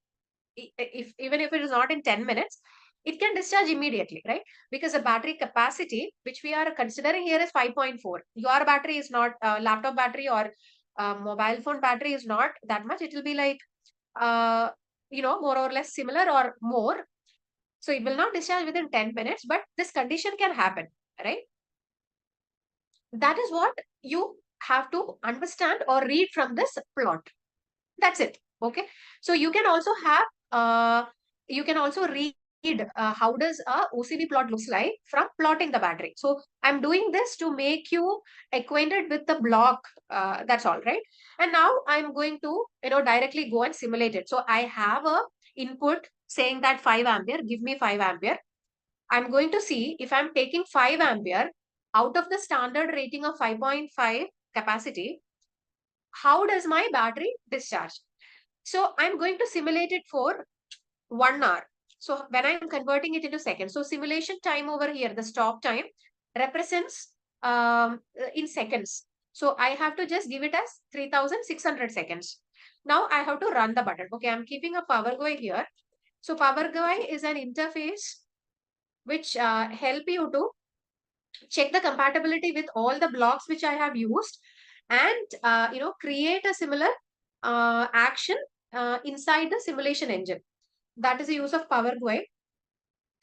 Even if it is not in 10 minutes, it can discharge immediately, right? Because the battery capacity which we are considering here is 5.4. Your battery is not laptop battery or mobile phone battery is not that much. It will be like more or less similar or more. So it will not discharge within 10 minutes, but this condition can happen, right? That is what you have to understand or read from this plot. That's it. Okay. So you can also have, you can also read how does a OCD plot looks like from plotting the battery. So I'm doing this to make you acquainted with the block. That's all, right? And now I'm going to, directly go and simulate it. So I have a input saying that 5 ampere, give me 5 ampere. I'm going to see if I'm taking 5 ampere out of the standard rating of 5.5 capacity, how does my battery discharge? So I'm going to simulate it for 1 hour. So when I'm converting it into seconds, so simulation time over here, the stop time represents in seconds. So I have to just give it as 3600 seconds. Now I have to run the button. Okay, I'm keeping a power GUI here. So power GUI is an interface which help you to check the compatibility with all the blocks which I have used, and create a similar action inside the simulation engine. That is the use of power GUI.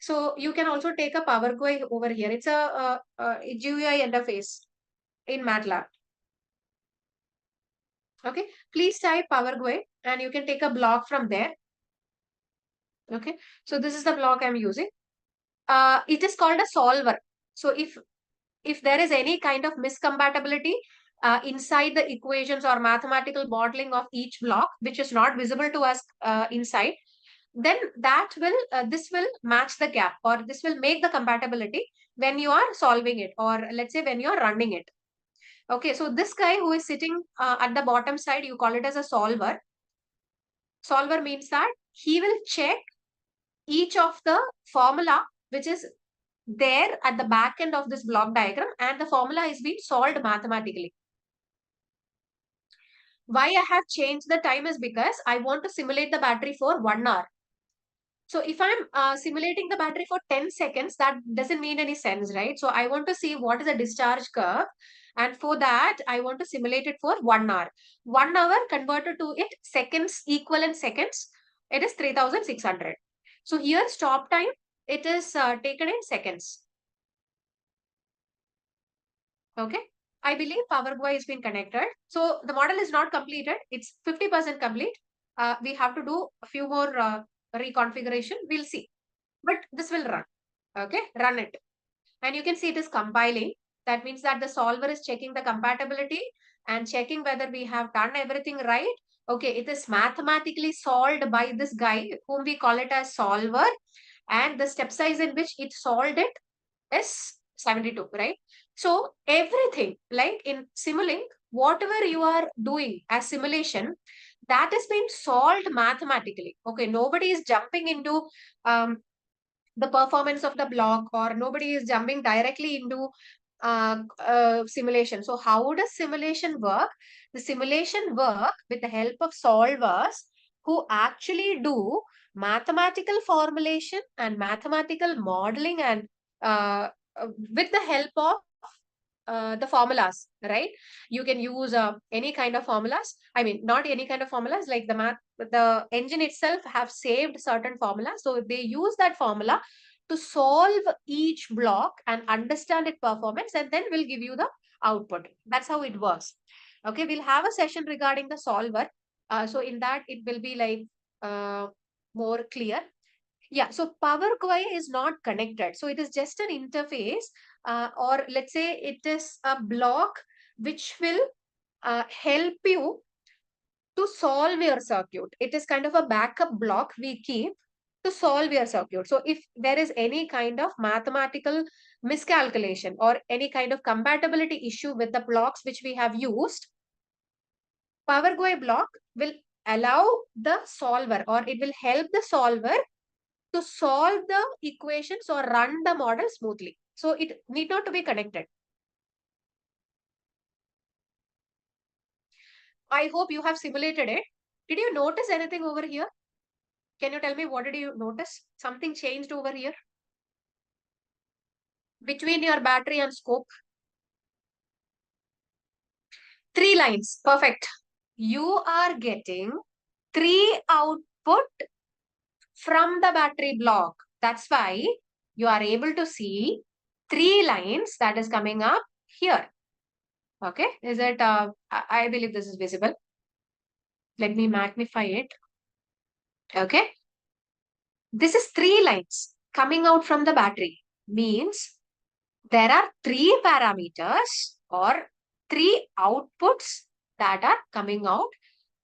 So you can also take a power GUI over here. It's a GUI interface in MATLAB. Okay, please type power GUI and you can take a block from there. Okay, so this is the block I'm using. It is called a solver. So if there is any kind of miscompatibility inside the equations or mathematical modeling of each block, which is not visible to us inside, then this will match the gap, or this will make the compatibility when you are solving it, or let's say when you are running it. Okay, so this guy who is sitting at the bottom side, you call it as a solver. Solver means that he will check each of the formula which is there at the back end of this block diagram, and the formula is being solved mathematically. Why I have changed the time is because I want to simulate the battery for 1 hour. So if I'm simulating the battery for 10 seconds, that doesn't mean any sense, right? So I want to see what is the discharge curve. And for that, I want to simulate it for 1 hour. 1 hour converted to it seconds, equivalent seconds, it is 3600. So here stop time, it is taken in seconds. Okay. I believe power GUI has been connected. So the model is not completed. It's 50% complete. We have to do a few more reconfiguration. We'll see. But this will run. Okay. Run it. And you can see it is compiling. That means that the solver is checking the compatibility and checking whether we have done everything right. Okay. It is mathematically solved by this guy whom we call it as solver. And the step size in which it solved it is 72, right? So everything like in Simulink, whatever you are doing as simulation, that is being solved mathematically. Okay, nobody is jumping into the performance of the block, or nobody is jumping directly into simulation. So how does simulation work? The simulation work with the help of solvers who actually do mathematical formulation and mathematical modeling, and with the help of the formulas, right? You can use any kind of formulas. I mean, not any kind of formulas, like the engine itself have saved certain formulas. So they use that formula to solve each block and understand its performance, and then we'll give you the output. That's how it works. Okay, we'll have a session regarding the solver. So in that, it will be like more clear. Yeah, so power GUI is not connected. So it is just an interface, or let's say it is a block which will help you to solve your circuit. It is kind of a backup block we keep to solve your circuit. So if there is any kind of mathematical miscalculation or any kind of compatibility issue with the blocks which we have used, power GUI block will allow the solver, or it will help the solver to solve the equations or run the model smoothly. So it need not to be connected. I hope you have simulated it. Did you notice anything over here? Can you tell me what did you notice? Something changed over here between your battery and scope. 3 lines. Perfect. You are getting 3 output from the battery block. That's why you are able to see 3 lines that is coming up here. Okay, is it, I believe this is visible. Let me magnify it. Okay, this is 3 lines coming out from the battery. Means there are 3 parameters or 3 outputs that are coming out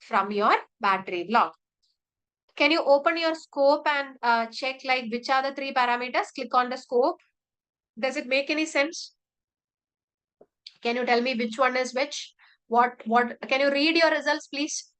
from your battery block. Can you open your scope and check like which are the 3 parameters? Click on the scope. Does it make any sense? Can you tell me which one is which? What, can you read your results, please?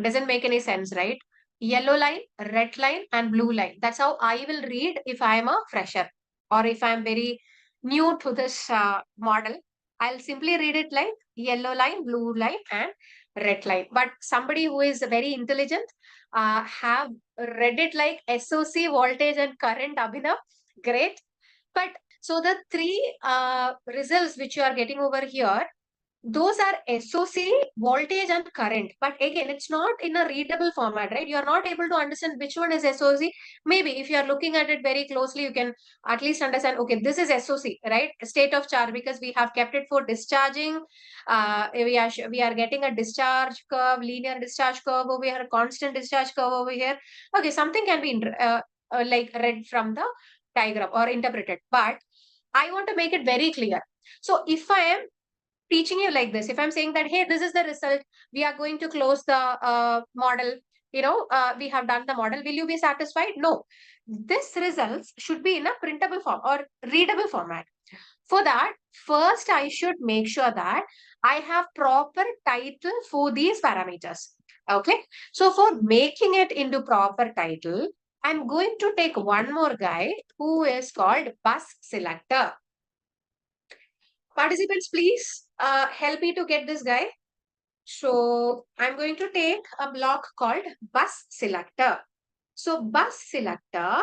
Doesn't make any sense, right? Yellow line, red line, and blue line. That's how I will read if I am a fresher or if I'm very new to this model. I'll simply read it like yellow line, blue line, and red line. But somebody who is very intelligent have read it like SOC, voltage, and current, Abhinav. Great. But so the 3 results which you are getting over here, those are SOC, voltage, and current. But again, it's not in a readable format, right? You're not able to understand which one is SOC. Maybe if you're looking at it very closely, you can at least understand, okay, this is SOC, right? State of charge, because we have kept it for discharging. We are getting a discharge curve, linear discharge curve over here, constant discharge curve over here. Okay, something can be like read from the diagram or interpreted. But I want to make it very clear. So if I am teaching you like this, if I'm saying that, hey, this is the result, we are going to close the model, we have done the model, will you be satisfied? No. This results should be in a printable form or readable format. For that, first I should make sure that I have proper title for these parameters. Okay, so for making it into proper title, I'm going to take one more guy who is called bus selector. Participants, please help me to get this guy. So I'm going to take a block called bus selector. So bus selector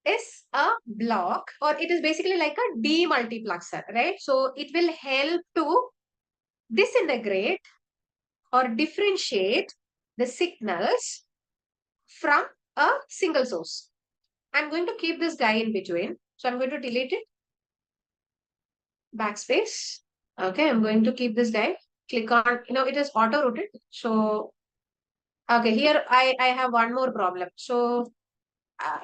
is a block, or it is basically like a demultiplexer, right? So it will help to disintegrate or differentiate the signals from a single source. I'm going to keep this guy in between. So I'm going to delete it. Backspace. Okay, I'm going to keep this guy. Click on, it is auto rotated. So, okay, here I have one more problem. So,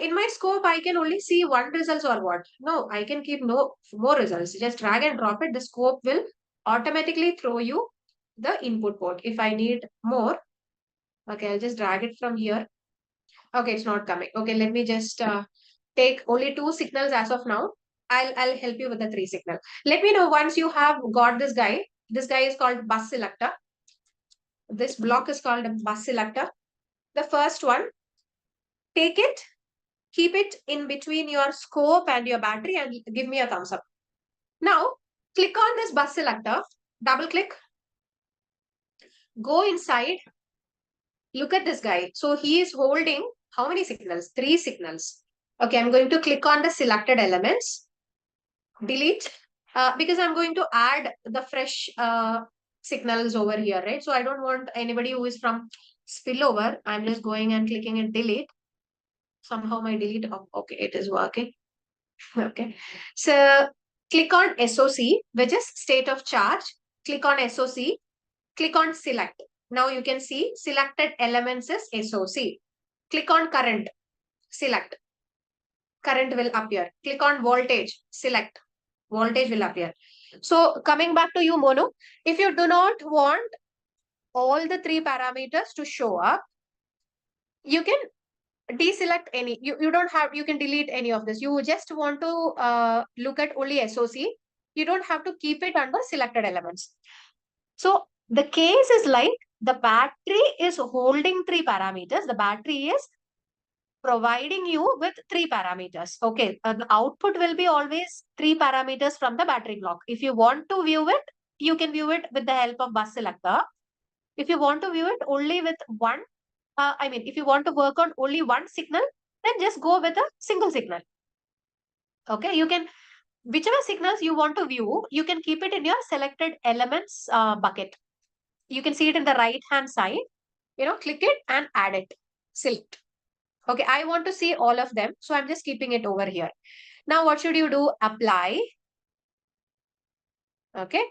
in my scope, I can only see one results or what? No, I can keep no more results. Just drag and drop it. The scope will automatically throw you the input port. If I need more, okay, I'll just drag it from here. Okay, it's not coming. Okay, let me just take only 2 signals as of now. I'll help you with the 3 signal. Let me know once you have got this guy. This guy is called bus selector. This block is called a bus selector. The first one, take it, keep it in between your scope and your battery and give me a thumbs up. Now, click on this bus selector, double click, go inside, look at this guy. So he is holding how many signals? 3 signals. Okay, I'm going to click on the selected elements, delete, because I'm going to add the fresh signals over here, right? So I don't want anybody who is from spillover. I'm just going and clicking and delete. Somehow my delete, okay, it is working. Okay, so click on SOC, which is state of charge. Click on SOC, click on select. Now you can see selected elements is SOC. Click on current, select. Current will appear. Click on voltage, select. Voltage will appear. So coming back to you, Mono, if you do not want all the 3 parameters to show up, you can deselect any. You don't have, you can delete any of this. You just want to look at only SOC. You don't have to keep it under selected elements. So the case is like the battery is holding 3 parameters. The battery is providing you with 3 parameters. Okay, the output will be always 3 parameters from the battery block. If you want to view it, you can view it with the help of bus selector. If you want to view it only with one, if you want to work on only one signal, then just go with a single signal. Okay, you can, whichever signals you want to view, you can keep it in your selected elements bucket. You can see it in the right hand side, click it and add it, select. Okay, I want to see all of them. So I'm just keeping it over here. Now what should you do? Apply. Okay.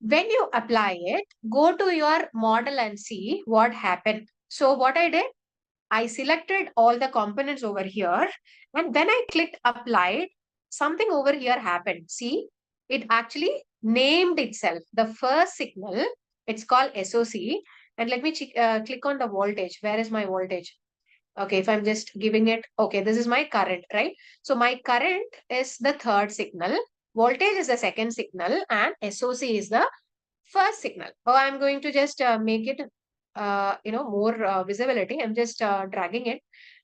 When you apply it, go to your model and see what happened. So what I did, I selected all the components over here, and when I clicked apply, something over here happened. See, it actually named itself. The first signal, it's called SOC. And let me click on the voltage. Where is my voltage? Okay, if I'm just giving it, okay, this is my current, right? So my current is the third signal, voltage is the second signal, and SOC is the first signal. Oh, I'm going to just make it, more visibility. I'm just dragging it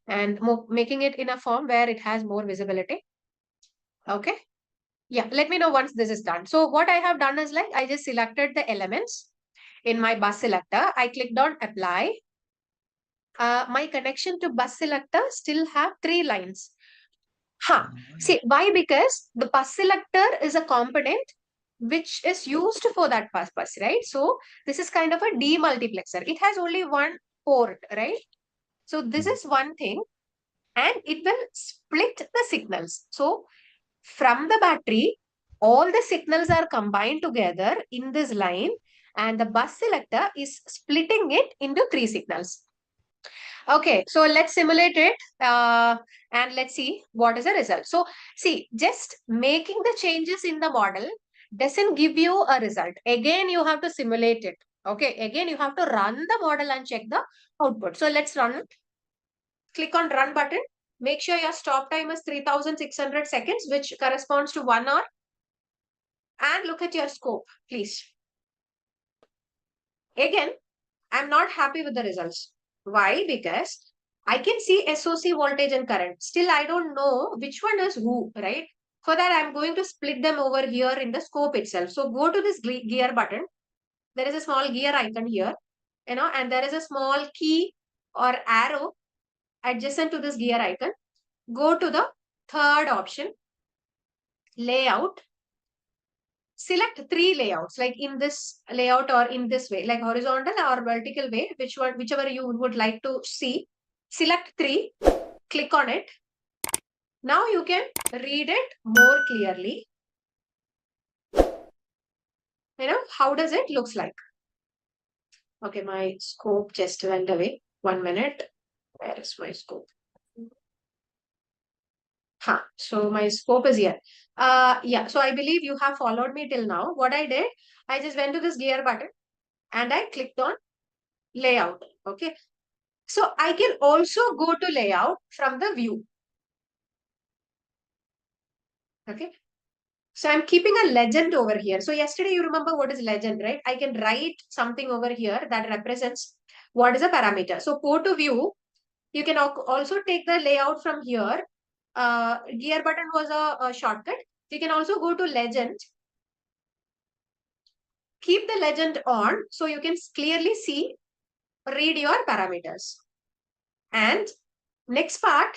and making it in a form where it has more visibility. Okay. Yeah, let me know once this is done. So what I have done is like, I just selected the elements in my bus selector. I clicked on apply. My connection to bus selector still have 3 lines. Huh. See, why? Because the bus selector is a component which is used for that purpose, right? So this is kind of a demultiplexer. It has only one port, right? So this is one thing, and it will split the signals. So from the battery, all the signals are combined together in this line, and the bus selector is splitting it into 3 signals. Okay, so let's simulate it and let's see what is the result. So see, just making the changes in the model doesn't give you a result. Again, you have to simulate it. Okay, again, you have to run the model and check the output. So let's run it. Click on run button. Make sure your stop time is 3600 seconds, which corresponds to 1 hour. And look at your scope, please. Again, I'm not happy with the results. Why? Because I can see SOC voltage and current. Still, I don't know which one is who, right? For that, I'm going to split them over here in the scope itself. So go to this gear button. There is a small gear icon here, and there is a small key or arrow adjacent to this gear icon. Go to the third option, layout. Select 3 layouts, like in this layout or in this way, like horizontal or vertical way, whichever you would like to see. Select 3, click on it. Now you can read it more clearly. How does it looks like? Okay, my scope just went away. 1 minute. Where is my scope? So my scope is here. Yeah, so I believe you have followed me till now. What I did, I just went to this gear button and I clicked on layout. Okay. So I can also go to layout from the view. Okay. So I'm keeping a legend over here. So yesterday you remember what is legend, right? I can write something over here that represents what is a parameter. So go to view. You can also take the layout from here. Gear button was a shortcut. You can also go to legend. Keep the legend on so you can clearly see, read your parameters. And next part,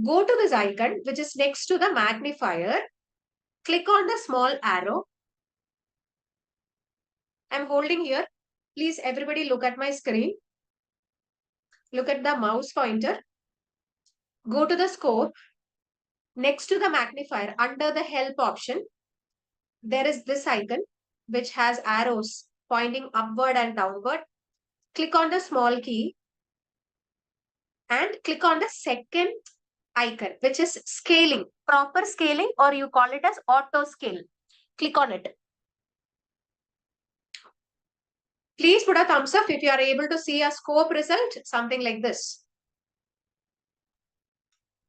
go to this icon, which is next to the magnifier. Click on the small arrow. I'm holding here. Please, everybody look at my screen. Look at the mouse pointer. Go to the scope. Next to the magnifier, under the help option, there is this icon, which has arrows pointing upward and downward. Click on the small key and click on the second icon, which is scaling, proper scaling, or you call it as auto scale. Click on it. Please put a thumbs up if you are able to see a scope result, something like this.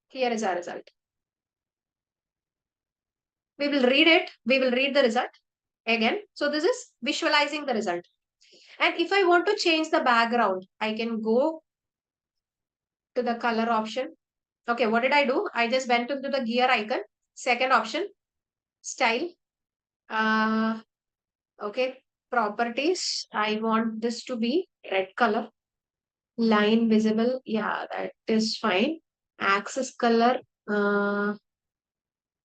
Here is our result. We will read it. We will read the result again. So this is visualizing the result. And if I want to change the background, I can go to the color option. Okay, what did I do? I just went into the gear icon. Second option, style. Okay, properties. I want this to be red color. Line visible. Yeah, that is fine. Axis color.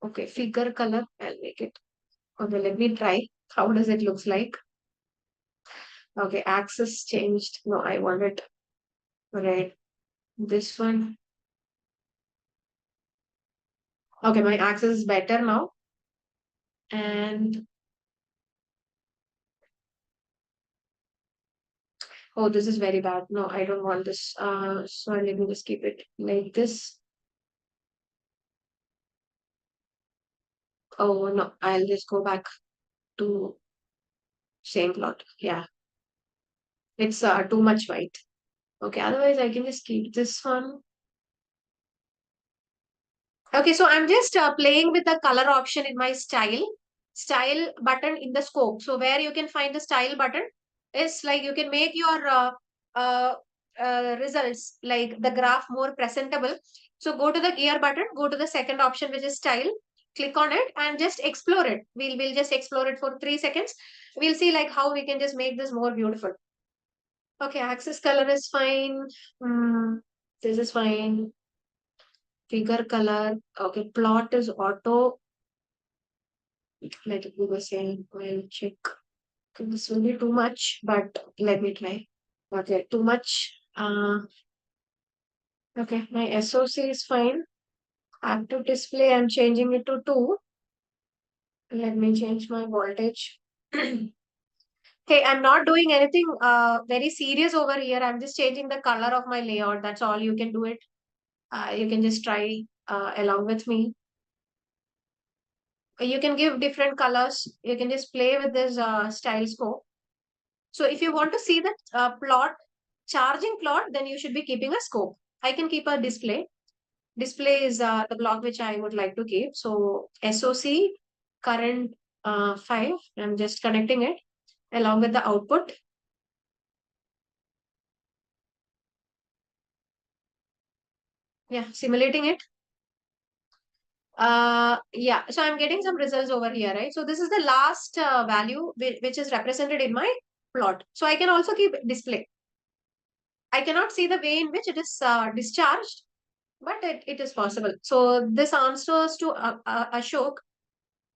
Okay, figure color. I'll make it. Okay, let me try. How does it looks like? Okay, axis changed. No, I want it red. This one. Okay, my axis is better now. And Oh, this is very bad. No, I don't want this. So let me just keep it like this. Oh no, I'll just go back to same plot. Yeah, it's too much white. Okay, otherwise I can just keep this one. Okay, so I'm just playing with the color option in my style button in the scope. So where you can find the style button is like you can make your uh, results like the graph more presentable. So go to the gear button, go to the second option, which is style, click on it and just explore it. We'll just explore it for 3 seconds. We'll see like how we can just make this more beautiful. Okay, axis color is fine. Mm, this is fine. Figure color. Okay, plot is auto. Let me go say, I'll check. Okay, this will be too much, but let me try. Okay, too much. Okay, my SOC is fine. Active display, I'm changing it to 2. Let me change my voltage. Hey, I'm not doing anything very serious over here. I'm just changing the color of my layout. That's all. You can do it. You can just try along with me. You can give different colors. You can just play with this style scope. So if you want to see the charging plot, then you should be keeping a scope. I can keep a display. Display is the block which I would like to keep. So SOC current 5. I'm just connecting it along with the output. Yeah, simulating it. Yeah, so I'm getting some results over here, right? So this is the last value which is represented in my plot. So I can also keep display. I cannot see the way in which it is discharged, but it is possible. So this answers to Ashok.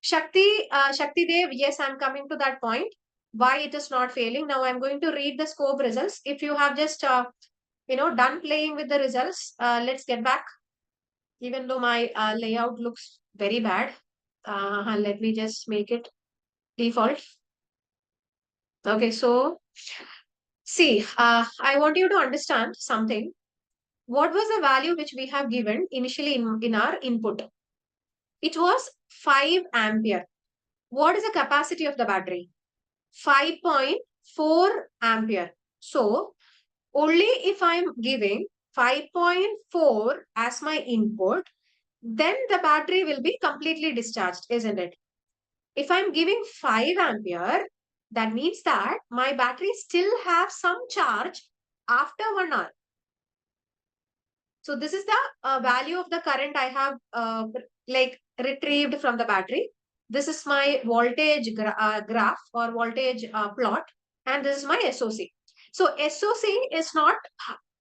Shakti Dev, yes, I'm coming to that point. Why it is not failing. Now I'm going to read the scope results. If you have just, done playing with the results, let's get back. Even though my layout looks very bad, let me just make it default. Okay, so see, I want you to understand something. What was the value which we have given initially in our input? It was 5 ampere. What is the capacity of the battery? 5.4 ampere. So, only if I'm giving 5.4 as my input, then the battery will be completely discharged, isn't it? If I'm giving 5 ampere, that means that my battery still have some charge after 1 hour. So this is the value of the current I have retrieved from the battery. This is my voltage graph or voltage plot, and this is my SOC. So SOC is not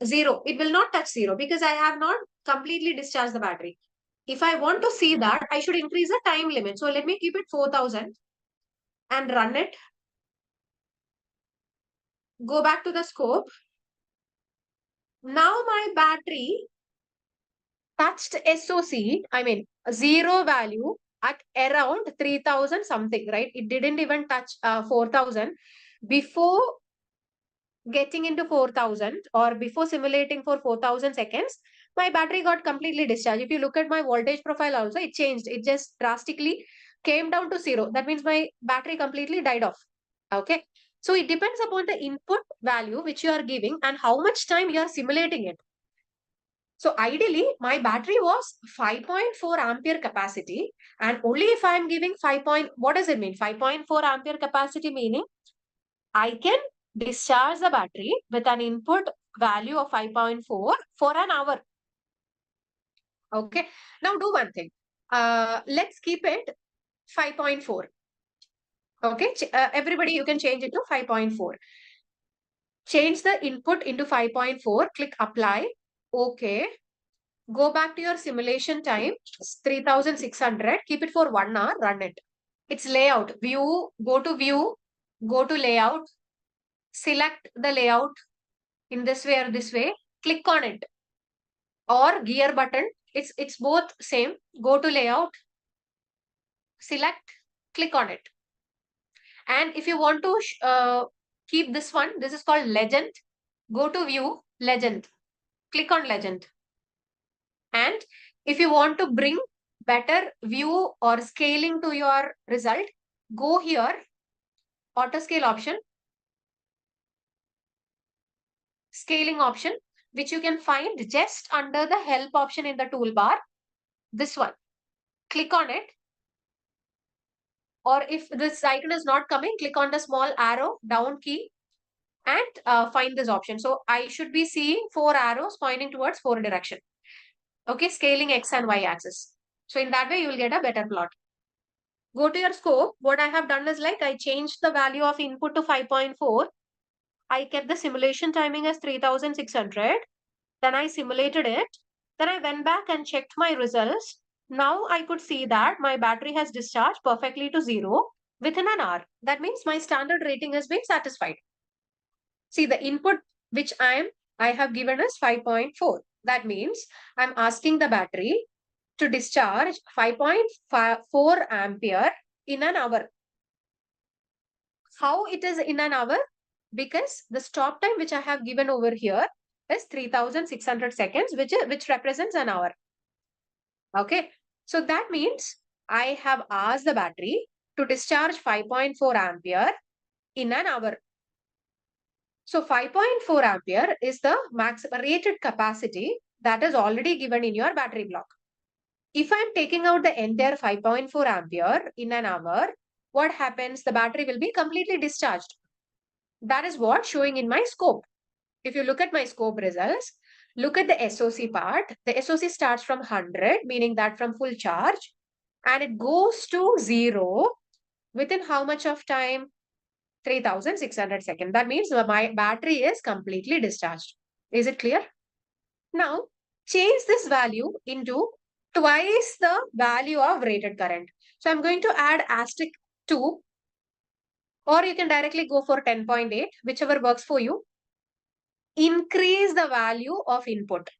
0. It will not touch 0 because I have not completely discharged the battery. If I want to see that, I should increase the time limit. So let me keep it 4000 and run it. Go back to the scope. Now my battery touched SOC, I mean, 0 value at around 3000 something, right? It didn't even touch 4000 before getting into 4000 or before simulating for 4000 seconds. My battery got completely discharged. If you look at my voltage profile also, it changed. It just drastically came down to 0. That means my battery completely died off. Okay. So it depends upon the input value which you are giving and how much time you are simulating it. So ideally, my battery was 5.4 ampere capacity, and only if I am giving 5 point, what does it mean? 5.4 ampere capacity meaning I can discharge the battery with an input value of 5.4 for an hour. Okay. Now do one thing. Let's keep it 5.4. Okay. Everybody, you can change it to 5.4. Change the input into 5.4. Click apply. Okay. Go back to your simulation time, 3600. Keep it for 1 hour, run it. It's layout. View, go to layout, select the layout in this way or this way, click on it. Or gear button, it's both same. Go to layout, select, click on it. And if you want to keep this one, this is called legend. Go to view, legend. Click on legend. And if you want to bring better view or scaling to your result, go here, auto scale option, scaling option, which you can find just under the help option in the toolbar. This one. Click on it. Or if this icon is not coming, click on the small arrow down key and find this option. So I should be seeing 4 arrows pointing towards 4 direction. Okay, scaling X and Y axis. So in that way, you will get a better plot. Go to your scope. What I have done is like I changed the value of input to 5.4. I kept the simulation timing as 3600. Then I simulated it. Then I went back and checked my results. Now I could see that my battery has discharged perfectly to 0 within an hour. That means my standard rating has been satisfied. See, the input which I have given is 5.4. That means I'm asking the battery to discharge 5.4 ampere in an hour. How it is in an hour? Because the stop time which I have given over here is 3600 seconds, which represents an hour. Okay. So that means I have asked the battery to discharge 5.4 ampere in an hour. So 5.4 ampere is the max rated capacity that is already given in your battery block. If I'm taking out the entire 5.4 ampere in an hour, what happens? The battery will be completely discharged. That is what showing in my scope. If you look at my scope results, look at the SOC part. The SOC starts from 100, meaning that from full charge, and it goes to 0 within how much of time? 3600 seconds. That means my battery is completely discharged. Is it clear? Now, change this value into twice the value of rated current. So I'm going to add asterisk 2, or you can directly go for 10.8, whichever works for you. Increase the value of input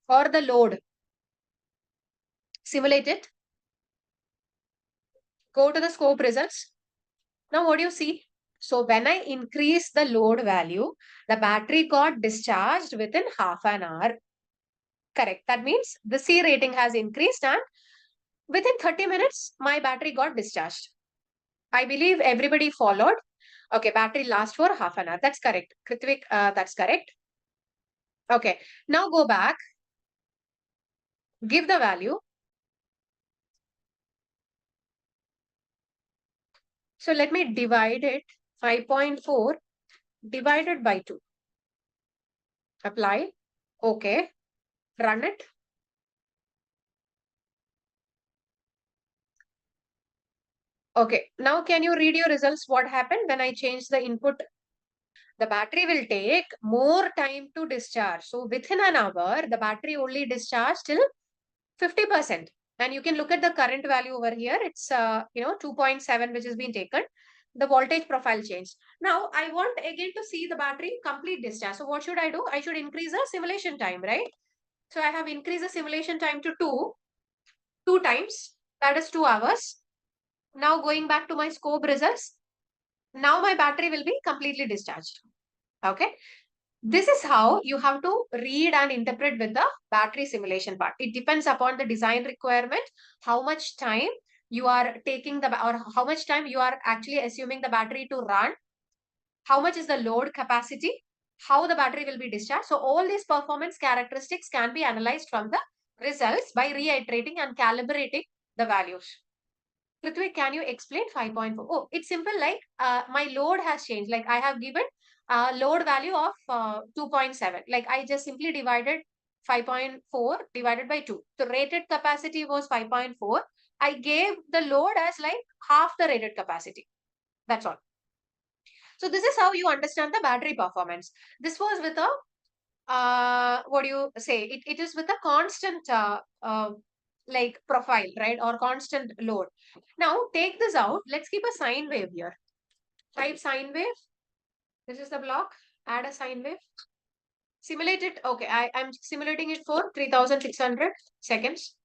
or the load. Simulate it. Go to the scope results. Now what do you see? So when I increase the load value, the battery got discharged within half an hour. Correct. That means the C rating has increased and within 30 minutes, my battery got discharged. I believe everybody followed. Okay, battery lasts for half an hour. That's correct. Kritvik, that's correct. Okay, now go back. Give the value. So let me divide it. 5.4 divided by 2. Apply. Okay. Run it. Okay. Now can you read your results? What happened when I changed the input? The battery will take more time to discharge. So within an hour, the battery only discharged till 50%. And you can look at the current value over here. It's 2.7, which has been taken. The voltage profile changed. Now I want again to see the battery complete discharge. So what should I do? I should increase the simulation time, right? So I have increased the simulation time to 2 times. That is 2 hours. Now going back to my scope results. Now my battery will be completely discharged. Okay. This is how you have to read and interpret with the battery simulation part. It depends upon the design requirement, how much time you are taking or how much time you are actually assuming the battery to run, how much is the load capacity, how the battery will be discharged. So all these performance characteristics can be analyzed from the results by reiterating and calibrating the values. Prithvi, can you explain 5.4? Oh, it's simple. Like my load has changed. Like I have given load value of 2.7. Like I just simply divided 5.4 divided by 2. The rated capacity was 5.4. I gave the load as like half the rated capacity. That's all. So this is how you understand the battery performance. This was with a, what do you say? It is with a constant like profile, right? Or constant load. Now take this out. Let's keep a sine wave here. Type sine wave. This is the block. Add a sine wave. Simulate it. Okay, I'm simulating it for 3600 seconds.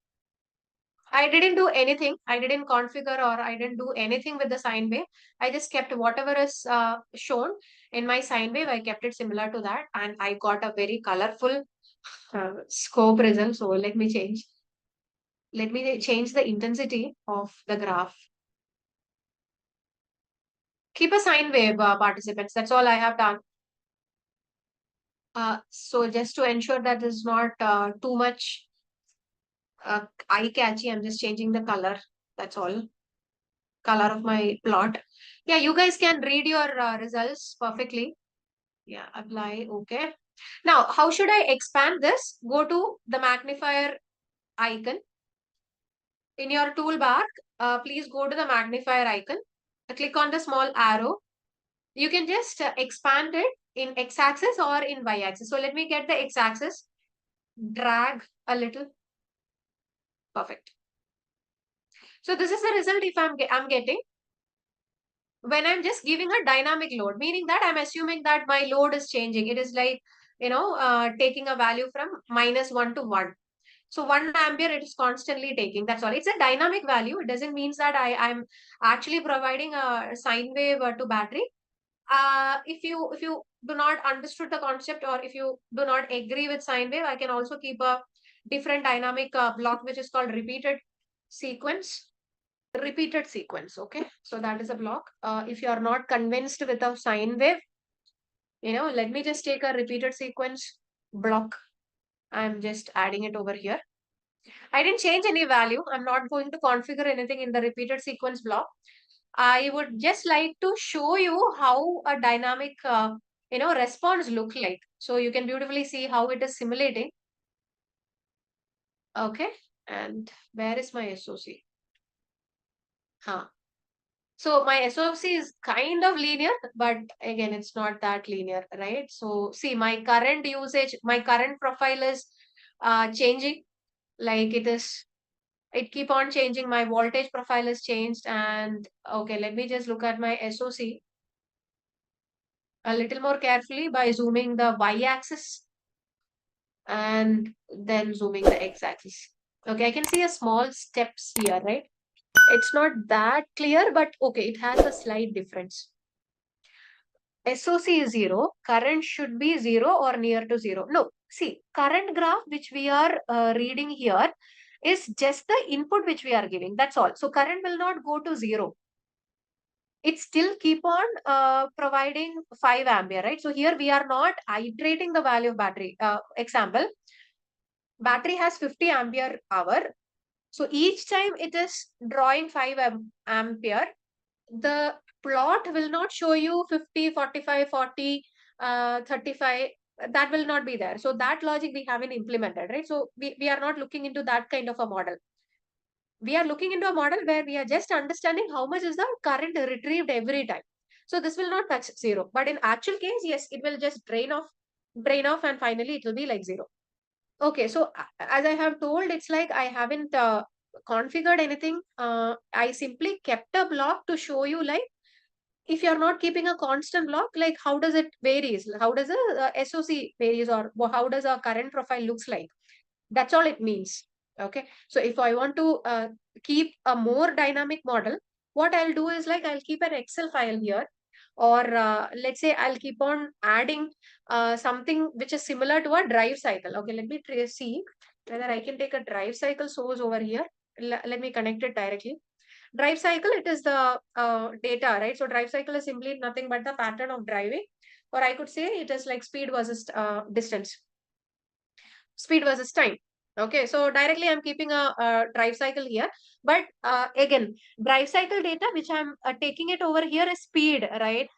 I didn't do anything. I didn't configure or I didn't do anything with the sine wave. I just kept whatever is shown in my sine wave. I kept it similar to that, and I got a very colorful scope result. So let me change. Let me change the intensity of the graph. Keep a sine wave, participants. That's all I have done. So just to ensure that is not too much eye catchy, I'm just changing the color. That's all. Color of my plot. Yeah, you guys can read your results perfectly. Yeah, apply. Okay. Now, how should I expand this? Go to the magnifier icon. In your toolbar, please go to the magnifier icon. Click on the small arrow. You can just expand it in x-axis or in y-axis. So let me get the x-axis. Drag a little. Perfect. So this is the result if I'm getting when I'm just giving a dynamic load, meaning that I'm assuming that my load is changing. It is like, taking a value from -1 to 1. So 1 ampere it is constantly taking. That's all. It's a dynamic value. It doesn't mean that I'm actually providing a sine wave to battery. If you do not understood the concept or if you do not agree with sine wave, I can also keep a different dynamic block which is called sequence repeated sequence. Okay, so that is a block. If you are not convinced with a sine wave, let me just take a repeated sequence block. I'm just adding it over here. I didn't change any value. I'm not going to configure anything in the repeated sequence block. I would just like to show you how a dynamic response look like. So you can beautifully see how it is simulating. Okay, and where is my SOC? Huh. So my SOC is kind of linear, but again, it's not that linear, right? So see, my current usage, my current profile is changing. Like it keep on changing. My voltage profile is changed. And okay, let me just look at my SOC a little more carefully by zooming the y-axis and then zooming the x-axis. Okay, I can see a small steps here, right? It's not that clear, but okay, it has a slight difference. SOC is 0, current should be 0 or near to 0. No, see, current graph which we are reading here is just the input which we are giving. That's all. So current will not go to 0. It still keep on providing 5 ampere, right? So here we are not iterating the value of battery. Example, battery has 50 ampere hour. So each time it is drawing 5 ampere, the plot will not show you 50, 45, 40, 35. That will not be there. So that logic we haven't implemented, right? So we are not looking into that kind of a model. We are looking into a model where we are just understanding how much is the current retrieved every time. So this will not touch 0. But in actual case, yes, it will just drain off, and finally it will be like 0. Okay, so as I have told, it's like I haven't configured anything. I simply kept a block to show you, like, if you're not keeping a constant block, like how does it varies? How does a SOC varies, or how does a current profile looks like? That's all it means. Okay, so if I want to keep a more dynamic model, what I'll do is like I'll keep an Excel file here, or let's say I'll keep on adding something which is similar to a drive cycle. Okay, let me see whether I can take a drive cycle source over here. Let me connect it directly. Drive cycle, it is the data, right? So drive cycle is simply nothing but the pattern of driving, or I could say it is like speed versus distance, speed versus time. Okay, so directly I'm keeping a drive cycle here, but again, drive cycle data which I'm taking it over here is speed, right?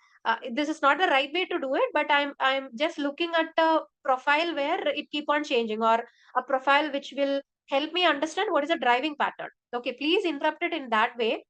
This is not the right way to do it, but I'm just looking at a profile where it keep on changing, or a profile which will help me understand what is a driving pattern. Okay, please interrupt it in that way.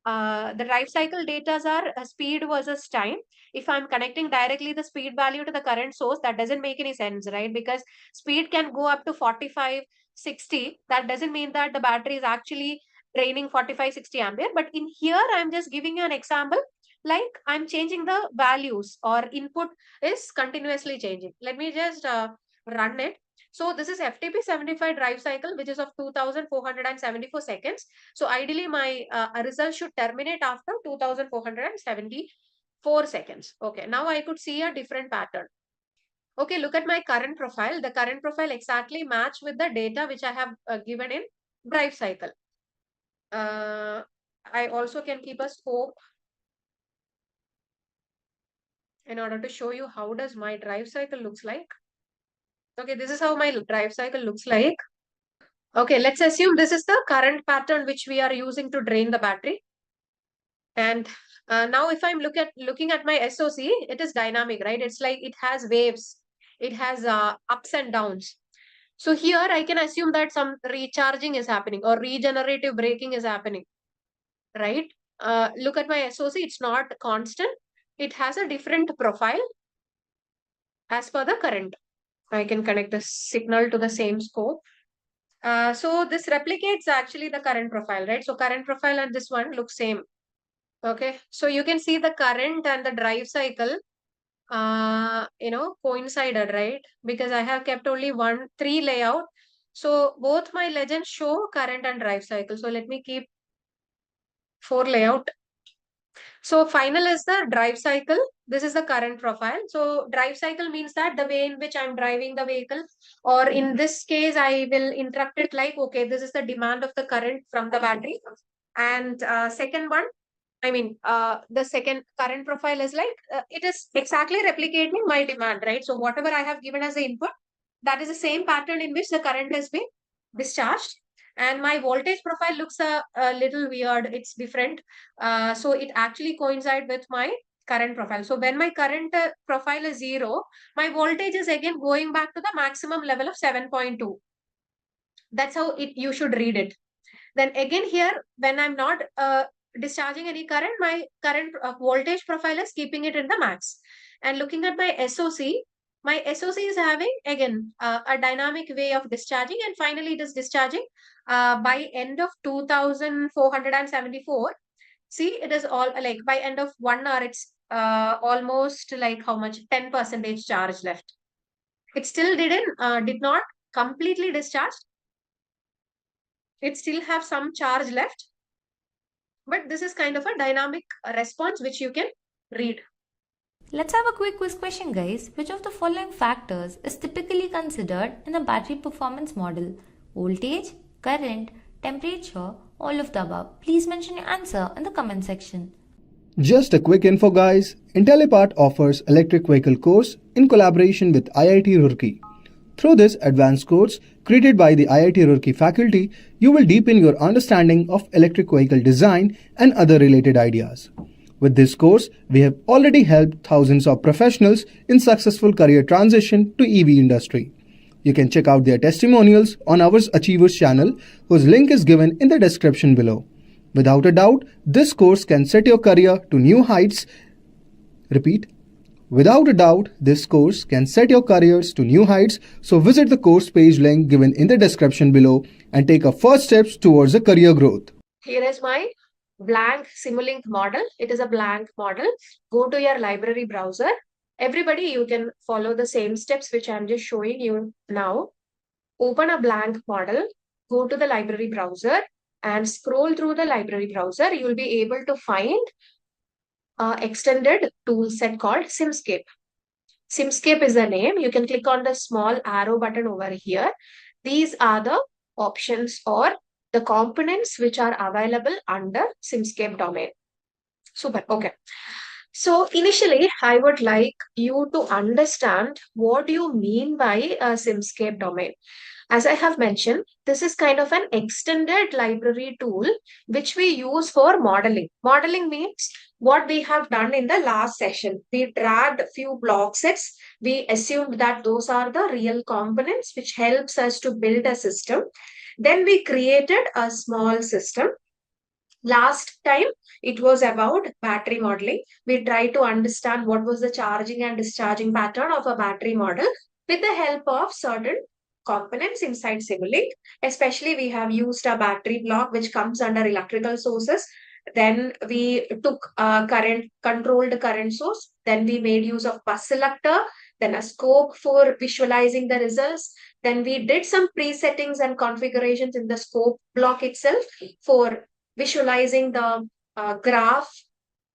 The drive cycle data are speed versus time. If I'm connecting directly the speed value to the current source, that doesn't make any sense, right? Because speed can go up to 45, 60. That doesn't mean that the battery is actually draining 45, 60 ampere. But in here, I'm just giving you an example. Like I'm changing the values, or input is continuously changing. Let me just run it. So this is FTP 75 drive cycle, which is of 2474 seconds. So ideally my result should terminate after 2474 seconds. Okay, now I could see a different pattern. Okay, look at my current profile. The current profile exactly match with the data which I have given in drive cycle. I also can keep a scope in order to show you how does my drive cycle looks like. Okay, this is how my drive cycle looks like. Okay, let's assume this is the current pattern which we are using to drain the battery. And now if I'm looking at my SOC, it is dynamic, right? It's like it has waves. It has ups and downs. So here I can assume that some recharging is happening or regenerative braking is happening, right? Look at my SOC, it's not constant. It has a different profile as per the current. I can connect the signal to the same scope. So this replicates actually the current profile, right? So current profile and this one look same. Okay, so you can see the current and the drive cycle, coincided, right? Because I have kept only three layout. So both my legends show current and drive cycle. So let me keep 4 layout. So final is the drive cycle. This is the current profile. So drive cycle means that the way in which I'm driving the vehicle, or in this case, I will interrupt it like, okay, this is the demand of the current from the battery. And second one, the second current profile is like, it is exactly replicating my demand, right? So whatever I have given as the input, that is the same pattern in which the current has been discharged. And my voltage profile looks a little weird. It's different. So it actually coincides with my current profile. So when my current profile is 0, my voltage is again going back to the maximum level of 7.2. That's how you should read it. Then again here, when I'm not discharging any current, my current voltage profile is keeping it in the max. And looking at my SOC is having again a dynamic way of discharging, and finally it is discharging by end of 2474. See, it is all like by end of 1 hour, it's almost like how much? 10% charge left. It still did not completely discharge. It still have some charge left. But this is kind of a dynamic response which you can read. Let's have a quick quiz question, guys. Which of the following factors is typically considered in a battery performance model? Voltage, current, temperature, all of the above. Please mention your answer in the comment section. Just a quick info guys, Intellipaat offers electric vehicle course in collaboration with IIT Roorkee. Through this advanced course created by the IIT Roorkee faculty, you will deepen your understanding of electric vehicle design and other related ideas. With this course, we have already helped thousands of professionals in successful career transition to EV industry. You can check out their testimonials on our Achievers channel, whose link is given in the description below. Without a doubt, this course can set your career to new heights. Repeat. Without a doubt, this course can set your careers to new heights, so visit the course page link given in the description below and take a first steps towards a career growth. Here is my blank Simulink model. It is a blank model. Go to your library browser. Everybody, you can follow the same steps which I'm just showing you now. Open a blank model, go to the library browser and scroll through the library browser. You will be able to find an extended tool set called Simscape. Simscape is the name. You can click on the small arrow button over here. These are the options or the components which are available under Simscape domain. Super. Okay. So initially, I would like you to understand what you mean by a Simscape domain. As I have mentioned, this is kind of an extended library tool which we use for modeling. Modeling means what we have done in the last session. We dragged a few block sets. We assumed that those are the real components which helps us to build a system. Then we created a small system. Last time, it was about battery modeling. We tried to understand what was the charging and discharging pattern of a battery model with the help of certain components inside Simulink. Especially, we have used a battery block which comes under electrical sources. Then we took controlled current source. Then we made use of bus selector, then a scope for visualizing the results. Then we did some presettings and configurations in the scope block itself for visualizing the graph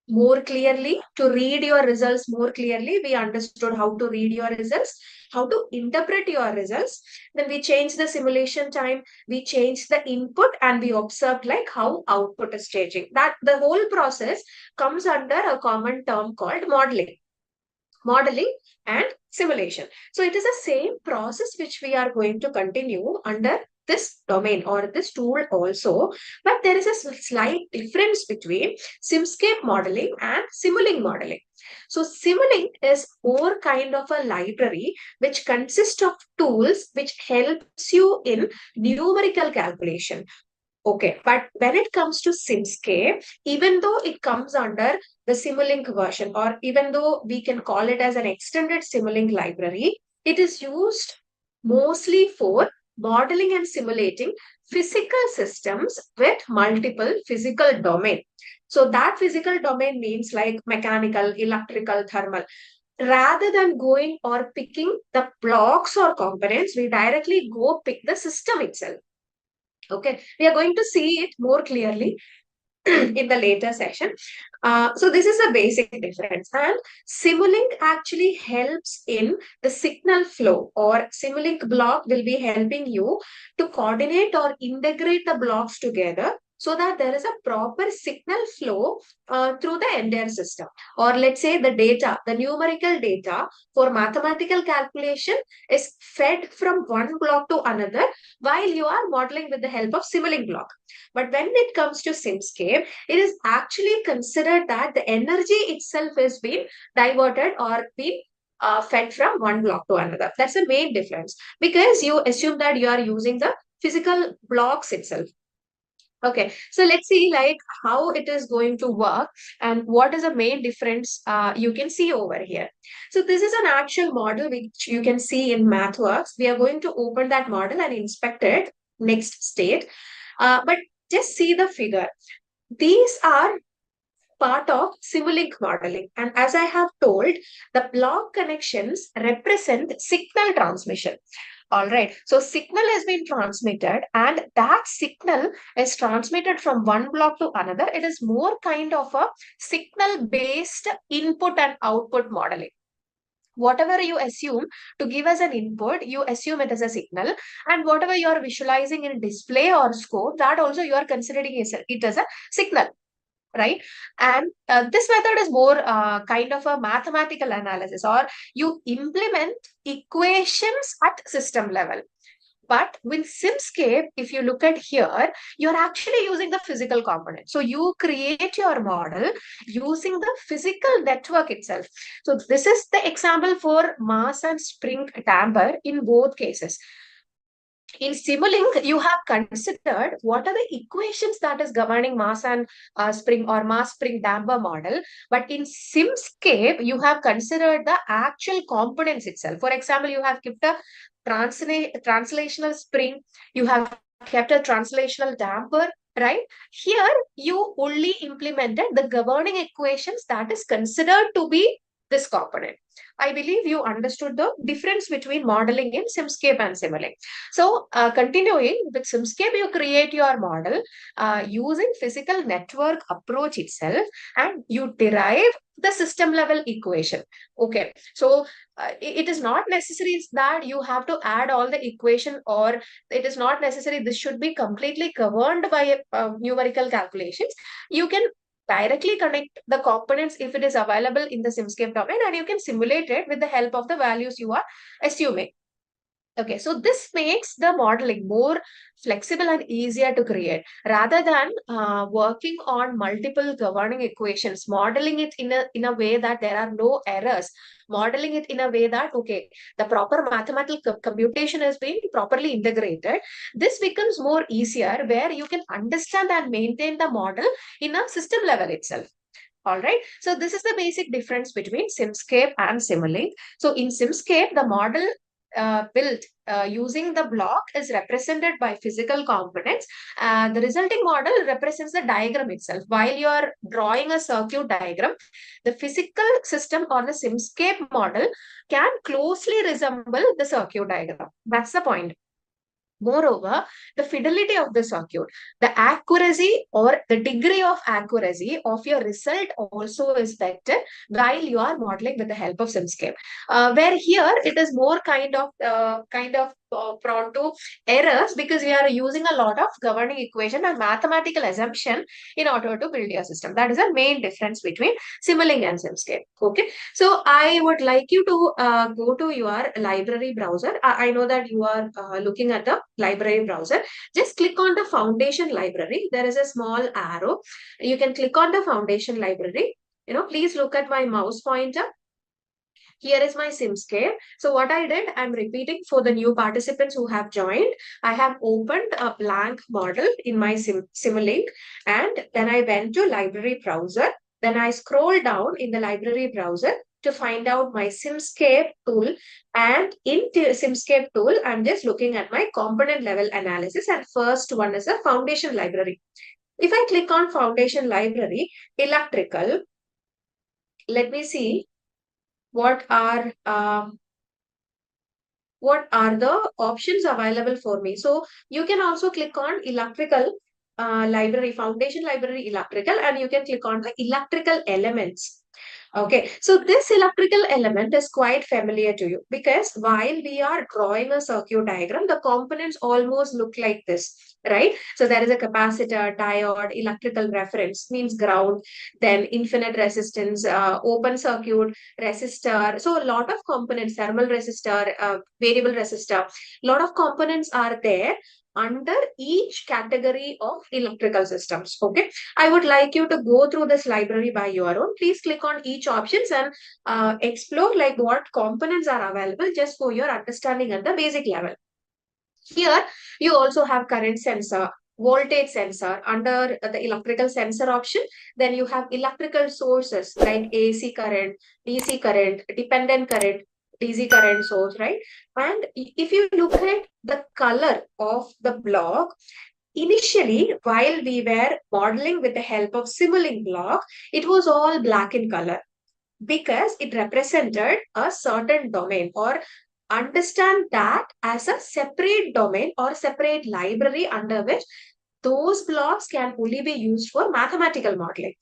more clearly, to read your results more clearly. We understood how to read your results, how to interpret your results. Then we changed the simulation time, we changed the input, and we observed like how output is changing. That the whole process comes under a common term called modeling and simulation. So it is the same process which we are going to continue under this domain or this tool also, but there is a slight difference between Simscape modeling and Simulink modeling. So Simulink is more kind of a library which consists of tools which helps you in numerical calculation. Okay, but when it comes to Simscape, even though it comes under the Simulink version, or even though we can call it as an extended Simulink library, it is used mostly for modeling and simulating physical systems with multiple physical domain. So that physical domain means like mechanical, electrical, thermal. Rather than going or picking the blocks or components, we directly go pick the system itself. Okay, we are going to see it more clearly in the later session. So this is a basic difference. And Simulink actually helps in the signal flow, or Simulink block will be helping you to coordinate or integrate the blocks together so that there is a proper signal flow through the entire system. Or let's say the data, the numerical data for mathematical calculation is fed from one block to another while you are modeling with the help of Simulink block. But when it comes to Simscape, it is actually considered that the energy itself is being diverted or being fed from one block to another. That's the main difference, because you assume that you are using the physical blocks itself. Okay, so let's see like how it is going to work and what is the main difference you can see over here. So this is an actual model which you can see in MathWorks. We are going to open that model and inspect it next state. But just see the figure. These are part of Simulink modeling. And as I have told, the block connections represent signal transmission. All right. So signal has been transmitted, and that signal is transmitted from one block to another. It is more kind of a signal based input and output modeling. Whatever you assume to give as an input, you assume it as a signal, and whatever you are visualizing in display or scope, that also you are considering it as a signal, right? And this method is more kind of a mathematical analysis, or you implement equations at system level. But with Simscape, if you look at here, you're actually using the physical component. So you create your model using the physical network itself. So this is the example for mass and spring damper in both cases. In Simulink, you have considered what are the equations that is governing mass and spring or mass spring damper model. But in Simscape, you have considered the actual components itself. For example, you have kept a translational spring, you have kept a translational damper, right? Here, you only implemented the governing equations that is considered to be this component. I believe you understood the difference between modeling in Simscape and Simulink. So continuing with Simscape, you create your model using physical network approach itself, and you derive the system level equation. Okay, so it is not necessary that you have to add all the equation, or it is not necessary this should be completely governed by numerical calculations. You can directly connect the components if it is available in the Simscape domain, and you can simulate it with the help of the values you are assuming. Okay, so this makes the modeling more flexible and easier to create rather than working on multiple governing equations, modeling it in a way that there are no errors, modeling it in a way that, okay, the proper mathematical computation has been properly integrated. This becomes more easier where you can understand and maintain the model in a system level itself. All right. So this is the basic difference between Simscape and Simulink. So in Simscape, the model built using the block is represented by physical components. The resulting model represents the diagram itself. While you are drawing a circuit diagram, the physical system or the Simscape model can closely resemble the circuit diagram. That's the point. Moreover, the fidelity of the circuit, the accuracy or the degree of accuracy of your result also is better while you are modeling with the help of Simscape. Where here it is more prone to errors because we are using a lot of governing equation and mathematical assumption in order to build your system. That is the main difference between Simulink and Simscape. Okay, so I would like you to go to your library browser. I know that you are looking at the library browser. Just click on the foundation library. There is a small arrow. You can click on the foundation library. Please look at my mouse pointer. Here is my Simscape. So what I did, I'm repeating for the new participants who have joined. I have opened a blank model in my Simulink, and then I went to library browser. Then I scroll down in the library browser to find out my Simscape tool. And in Simscape tool, I'm just looking at my component level analysis. And first one is a foundation library. If I click on foundation library, electrical, let me see what are the options available for me. So you can also click on electrical library, foundation library electrical, and you can click on the electrical elements. Okay, so this electrical element is quite familiar to you because while we are drawing a circuit diagram, the components almost look like this, right? So there is a capacitor, diode, electrical reference means ground, then infinite resistance, open circuit, resistor. So a lot of components, thermal resistor, variable resistor, lot of components are there under each category of electrical systems. Okay, I would like you to go through this library by your own. Please click on each options and explore like what components are available just for your understanding at the basic level. Here, you also have current sensor, voltage sensor under the electrical sensor option. Then you have electrical sources like AC current, DC current, dependent current, DC current source, right? And if you look at the color of the block, initially, while we were modeling with the help of Simulink block, it was all black in color because it represented a certain domain, or understand that as a separate domain or separate library under which those blocks can only be used for mathematical modeling.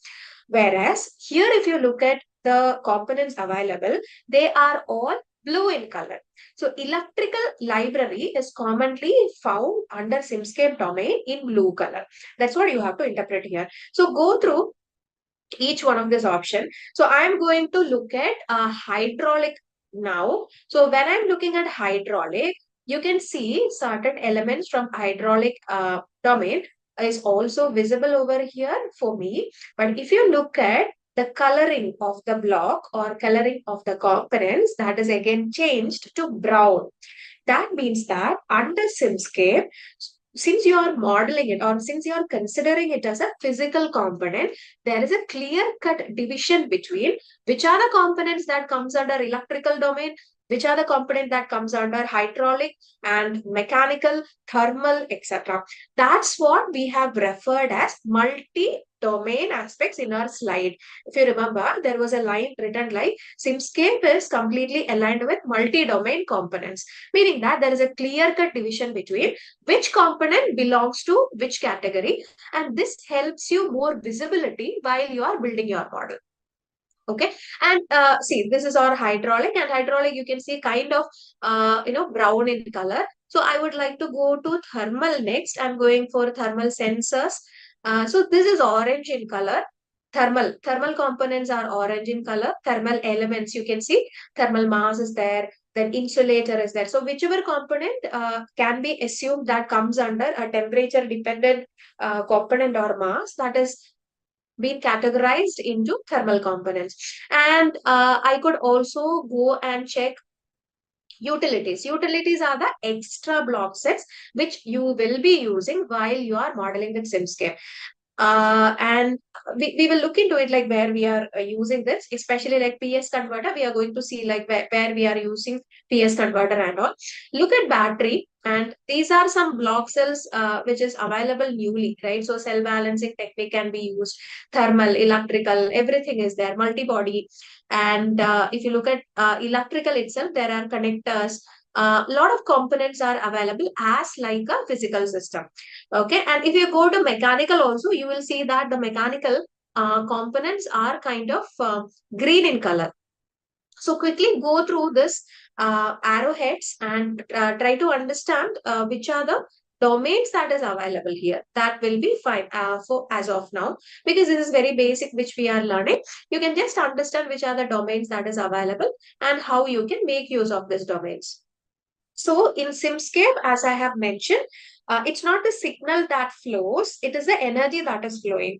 Whereas here, if you look at the components available, they are all blue in color. So electrical library is commonly found under Simscape domain in blue color. That's what you have to interpret here. So go through each one of this option. So I'm going to look at hydraulic now. So when I'm looking at hydraulic, you can see certain elements from hydraulic domain is also visible over here for me. But if you look at the coloring of the block or coloring of the components, that is again changed to brown. That means that under Simscape, since you are modeling it or since you are considering it as a physical component, there is a clear-cut division between which are the components that comes under electrical domain, which are the component that comes under hydraulic and mechanical, thermal, etc. That's what we have referred as multi-domain aspects in our slide. If you remember, there was a line written like Simscape is completely aligned with multi-domain components, meaning that there is a clear-cut division between which component belongs to which category, and this helps you more visibility while you are building your model. Okay, and see, this is our hydraulic, and hydraulic you can see kind of brown in color. So I would like to go to thermal next. I'm going for thermal sensors. So this is orange in color. Thermal components are orange in color. Thermal elements, you can see thermal mass is there, then insulator is there. So whichever component can be assumed that comes under a temperature dependent component or mass, that is been categorized into thermal components. And I could also go and check utilities. Utilities are the extra block sets which you will be using while you are modeling with Simscape. And we will look into it, like where we are using this, especially like PS converter. We are going to see like where we are using PS converter and all. Look at battery, and these are some block cells which is available newly, right? So cell balancing technique can be used, thermal, electrical, everything is there, multi-body. And if you look at electrical itself, there are connectors. A lot of components are available as like a physical system. Okay, and if you go to mechanical also, you will see that the mechanical components are kind of green in color. So quickly go through this arrowheads and try to understand which are the domains that is available here. That will be fine for as of now, because this is very basic which we are learning. You can just understand which are the domains that is available and how you can make use of these domains. So in Simscape, as I have mentioned, it's not the signal that flows, it is the energy that is flowing.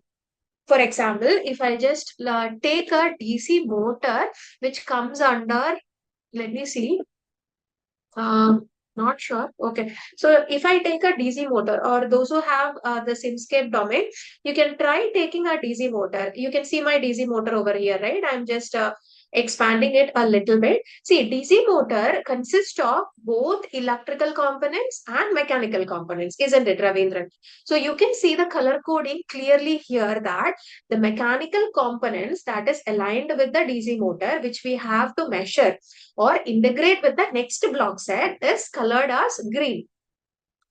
For example, if I just take a DC motor, which comes under, let me see, not sure. Okay. So if I take a DC motor, or those who have the Simscape domain, you can try taking a DC motor. You can see my DC motor over here, right? I'm just expanding it a little bit. See, DC motor consists of both electrical components and mechanical components, isn't it, Ravindran? So you can see the color coding clearly here that the mechanical components that is aligned with the DC motor, which we have to measure or integrate with the next block set, is colored as green.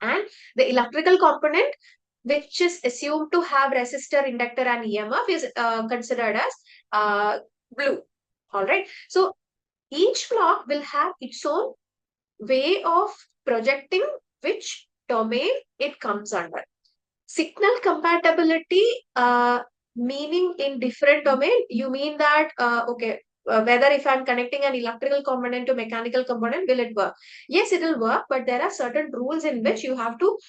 And the electrical component, which is assumed to have resistor, inductor, and EMF, is considered as blue. All right. So each block will have its own way of projecting which domain it comes under. Signal compatibility, meaning in different domain, you mean that, okay, whether if I'm connecting an electrical component to mechanical component, will it work? Yes, it will work, but there are certain rules in which you have to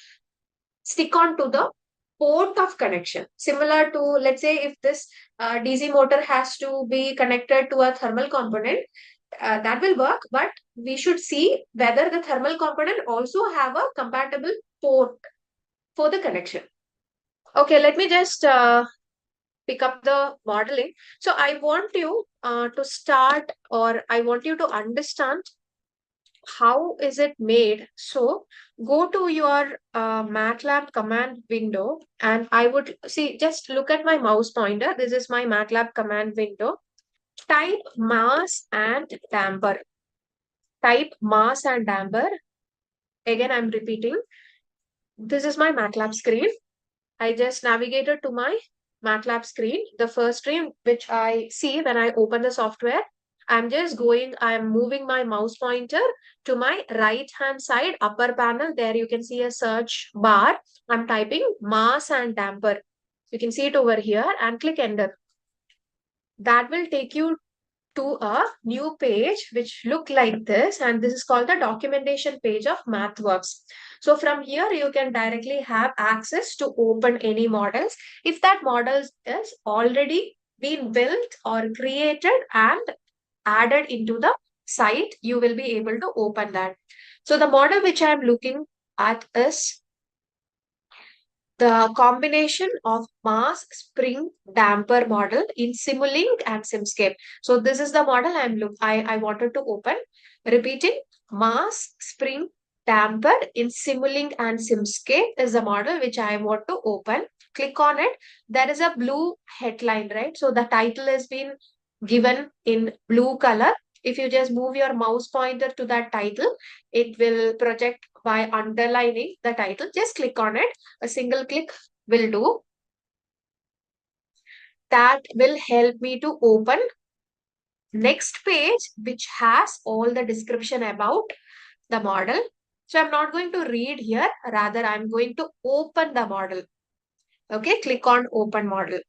stick on to the port of connection. Similar to, let's say, if this DC motor has to be connected to a thermal component, that will work, but we should see whether the thermal component also have a compatible port for the connection. Okay, let me just pick up the modeling. So I want you to start, or I want you to understand how is it made. So go to your MATLAB command window, and I would see, just look at my mouse pointer. This is my MATLAB command window. Type mass and damper. Type mass and damper. Again, I'm repeating. This is my MATLAB screen. I just navigated to my MATLAB screen. The first screen which I see when I open the software, I'm moving my mouse pointer to my right hand side upper panel. There you can see a search bar. I'm typing mass and damper. You can see it over here and click enter. That will take you to a new page which look like this, and this is called the documentation page of MathWorks. So from here you can directly have access to open any models. If that model is already been built or created and added into the site, you will be able to open that. So the model which I'm looking at is the combination of mass spring damper model in Simulink and Simscape. So this is the model I wanted to open. Repeating, mass spring damper in Simulink and Simscape is the model which I want to open. Click on it. There is a blue headline, right? So the title has been given in blue color. If you just move your mouse pointer to that title, it will project by underlining the title. Just click on it. A single click will do. That will help me to open next page, which has all the description about the model. So I'm not going to read here. Rather, I'm going to open the model. Okay, click on open model.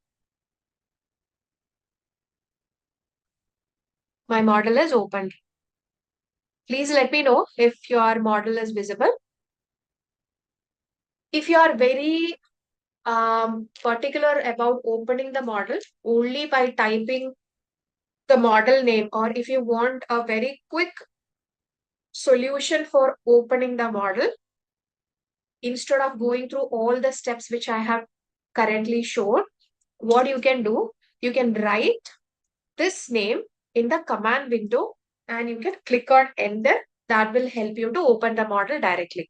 My model is opened. Please let me know if your model is visible. If you are very particular about opening the model only by typing the model name, or if you want a very quick solution for opening the model, instead of going through all the steps which I have currently shown, what you can do, you can write this name in the command window and you can click on enter. That will help you to open the model directly.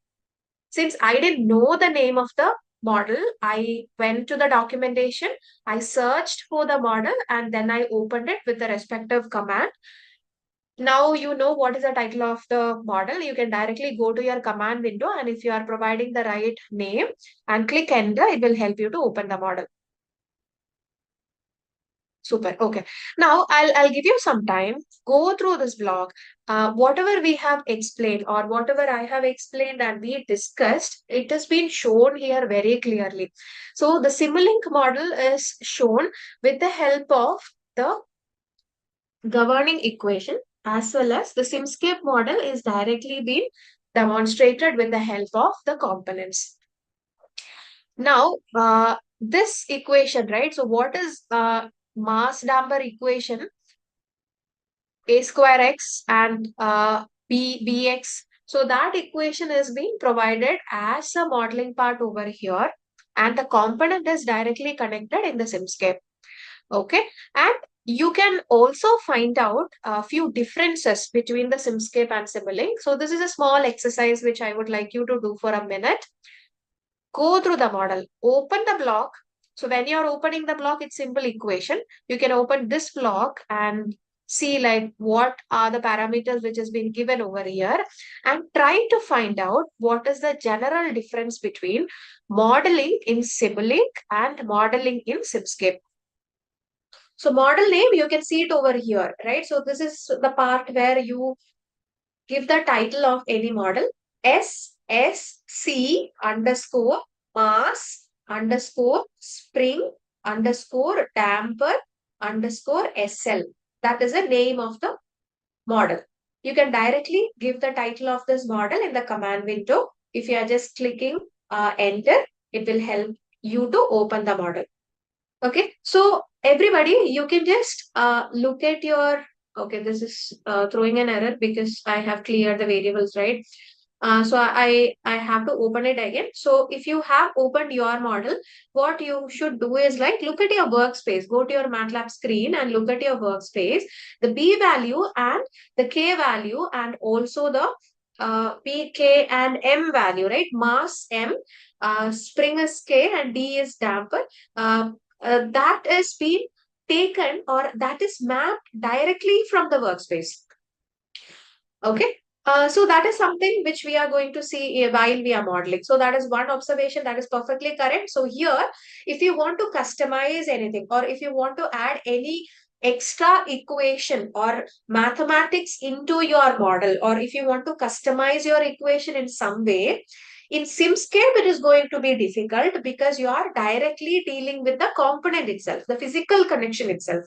Since I didn't know the name of the model, I went to the documentation, I searched for the model, and then I opened it with the respective command. Now you know what is the title of the model. You can directly go to your command window, and if you are providing the right name and click enter, it will help you to open the model. Super. Okay. Now I'll give you some time. Go through this blog. Whatever we have explained or whatever I have explained and we discussed, it has been shown here very clearly. So the Simulink model is shown with the help of the governing equation, as well as the Simscape model is directly being demonstrated with the help of the components. Now, this equation, right? So what is mass damper equation? A square x and bx. So that equation is being provided as a modeling part over here, and the component is directly connected in the Simscape. Okay, and you can also find out a few differences between the Simscape and Simulink. So this is a small exercise which I would like you to do for a minute. Go through the model, open the block. So when you're opening the block, it's simple equation. You can open this block and see like what are the parameters which has been given over here and try to find out what is the general difference between modeling in Simulink and modeling in Simscape. So model name, you can see it over here, right? So this is the part where you give the title of any model. SSC underscore mass underscore spring underscore damper underscore SL. That is the name of the model. You can directly give the title of this model in the command window. If you are just clicking enter, it will help you to open the model. Okay, so everybody, you can just look at your, okay, this is throwing an error because I have cleared the variables, right? So I have to open it again. So if you have opened your model, what you should do is like look at your workspace, go to your Matlab screen and look at your workspace, the B value and the K value and also the P, K and M value, right? Mass M, spring is K and D is damper. That is being taken or that is mapped directly from the workspace. Okay. So that is something which we are going to see while we are modeling. So that is one observation that is perfectly correct. So here, if you want to customize anything or if you want to add any extra equation or mathematics into your model, or if you want to customize your equation in some way, in Simscape, it is going to be difficult because you are directly dealing with the component itself, the physical connection itself.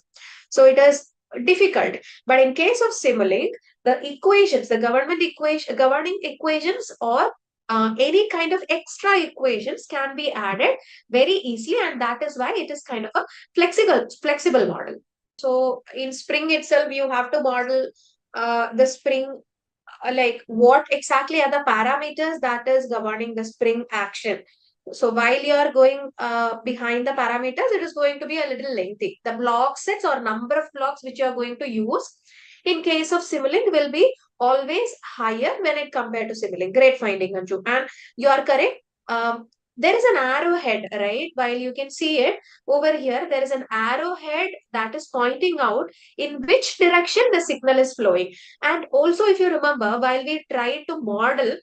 So it is difficult. But in case of Simulink, the equations, the governing equations or any kind of extra equations can be added very easily, and that is why it is kind of a flexible model. So in Spring itself, you have to model the Spring, like what exactly are the parameters that is governing the Spring action. So while you are going behind the parameters, it is going to be a little lengthy. The block sets or number of blocks which you are going to use in case of Simulink will be always higher when it compared to Simulink. Great finding, Anju. And you are correct. There is an arrowhead, right? While you can see it over here, there is an arrowhead that is pointing out in which direction the signal is flowing. And also, if you remember, while we tried to model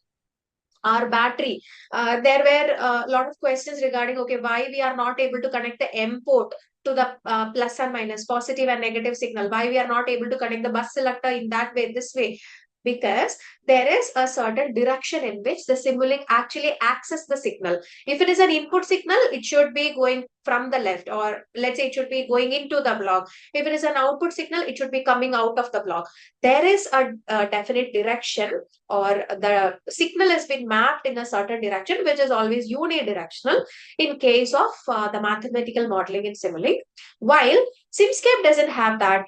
our battery, there were a lot of questions regarding, okay, why we are not able to connect the M port to the plus and minus, positive and negative signal, why we are not able to connect the bus selector in that way, this way, because there is a certain direction in which the Simulink actually access the signal. If it is an input signal, it should be going from the left, or let's say it should be going into the block. If it is an output signal, it should be coming out of the block. There is a definite direction, or the signal has been mapped in a certain direction, which is always unidirectional in case of the mathematical modeling in Simulink. While Simscape doesn't have that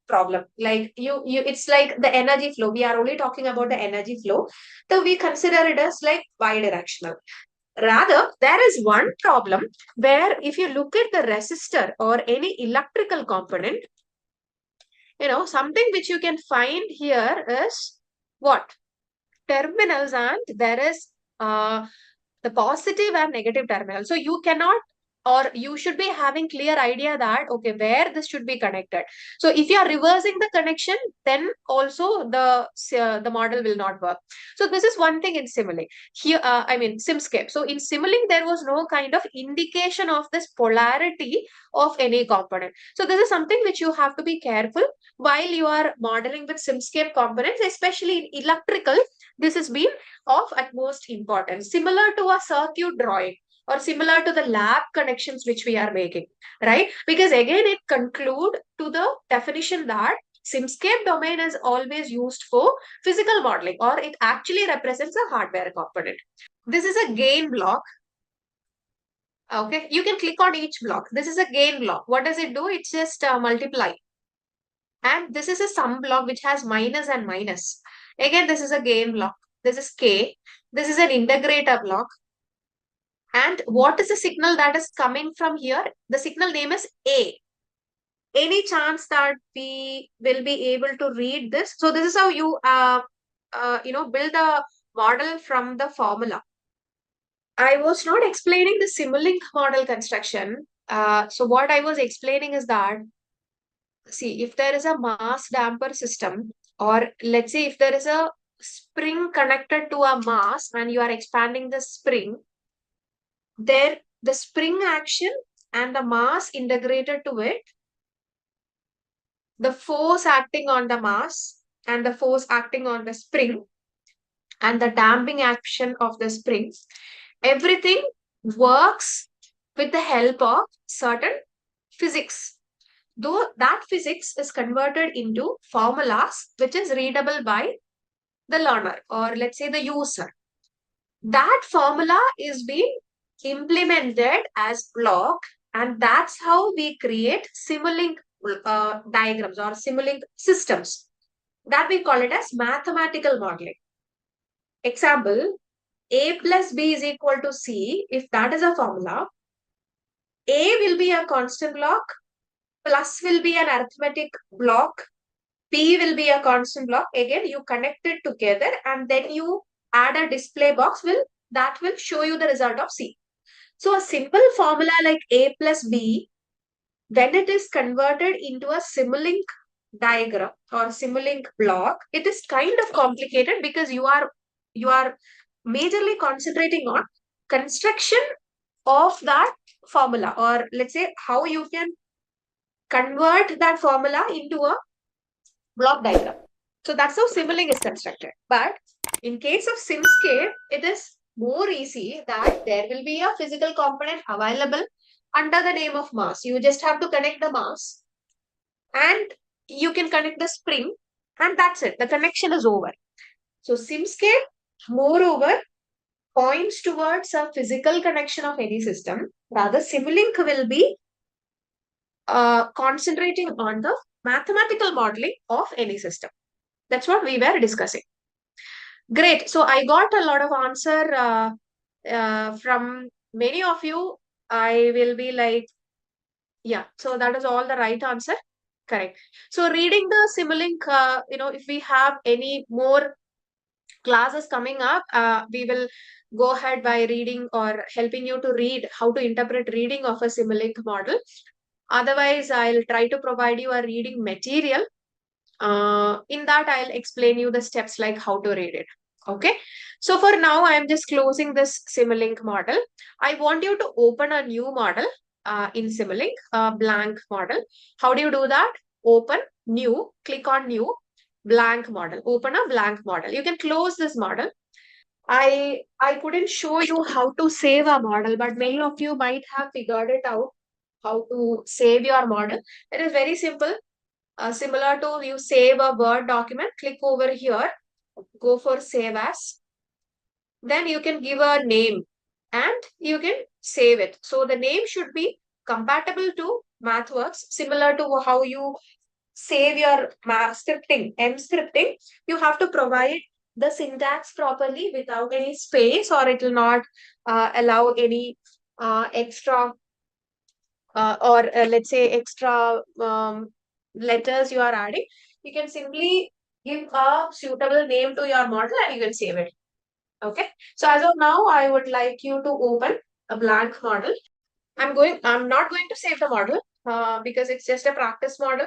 problem. Like it's like the energy flow. We are only talking about the energy flow. So we consider it as like bidirectional. Rather, there is one problem where if you look at the resistor or any electrical component, something which you can find here is what? Terminals, and there is the positive and negative terminal. So you cannot, or you should be having clear idea that, okay, where this should be connected. So if you are reversing the connection, then also the model will not work. So this is one thing in Simulink. Here, Simscape. So in Simulink, there was no kind of indication of this polarity of any component. So this is something which you have to be careful while you are modeling with Simscape components, especially in electrical. This has been of utmost importance, similar to a circuit drawing or similar to the lab connections which we are making, right? Because again, it conclude to the definition that Simscape domain is always used for physical modeling, or it actually represents a hardware component. This is a gain block. Okay, you can click on each block. This is a gain block. What does it do? It's just multiply. And this is a sum block which has minus and minus. Again, this is a gain block. This is K. This is an integrator block. And what is the signal that is coming from here? The signal name is A. Any chance that we will be able to read this? So this is how you build a model from the formula. I was not explaining the Simulink model construction. So what I was explaining is that, see, if there is a mass damper system, or let's say if there is a spring connected to a mass and you are expanding the spring, there the spring action and the mass integrated to it, the force acting on the mass and the force acting on the spring, and the damping action of the spring, everything works with the help of certain physics. Though that physics is converted into formulas which is readable by the learner, or let's say the user. That formula is being implemented as block, and that's how we create Simulink diagrams or Simulink systems, that we call it as mathematical modeling. Example, A plus B is equal to C. If that is a formula, A will be a constant block, plus will be an arithmetic block, P will be a constant block. Again, you connect it together and then you add a display box that will show you the result of C. So a simple formula like A plus B, when it is converted into a Simulink diagram or Simulink block, it is kind of complicated because you are majorly concentrating on construction of that formula, or let's say how you can convert that formula into a block diagram. So that's how Simulink is constructed. But in case of Simscape, it is more easy that there will be a physical component available under the name of mass. You just have to connect the mass and you can connect the spring, and that's it. The connection is over. So Simscape, moreover, points towards a physical connection of any system. Rather, Simulink will be concentrating on the mathematical modeling of any system. That's what we were discussing. Great. So I got a lot of answer from many of you. I will be like, yeah, so that is all the right answer. Correct. So reading the Simulink, if we have any more classes coming up, we will go ahead by reading or helping you to read how to interpret reading of a Simulink model. Otherwise, I'll try to provide you a reading material. In that, I'll explain you the steps like how to read it. Okay. So for now, I'm just closing this Simulink model. I want you to open a new model in Simulink, a blank model. How do you do that? Open, new, click on new, blank model. Open a blank model. You can close this model. I couldn't show you how to save a model, but many of you might have figured it out, how to save your model. It is very simple. Similar to you save a Word document, click over here, go for save as. Then you can give a name and you can save it. So the name should be compatible to MathWorks, similar to how you save your math scripting, M scripting. You have to provide the syntax properly without any space, or it will not allow any extra or let's say extra letters you are adding. You can simply give a suitable name to your model and you can save it. Okay. So as of now, I would like you to open a blank model. I'm not going to save the model because it's just a practice model.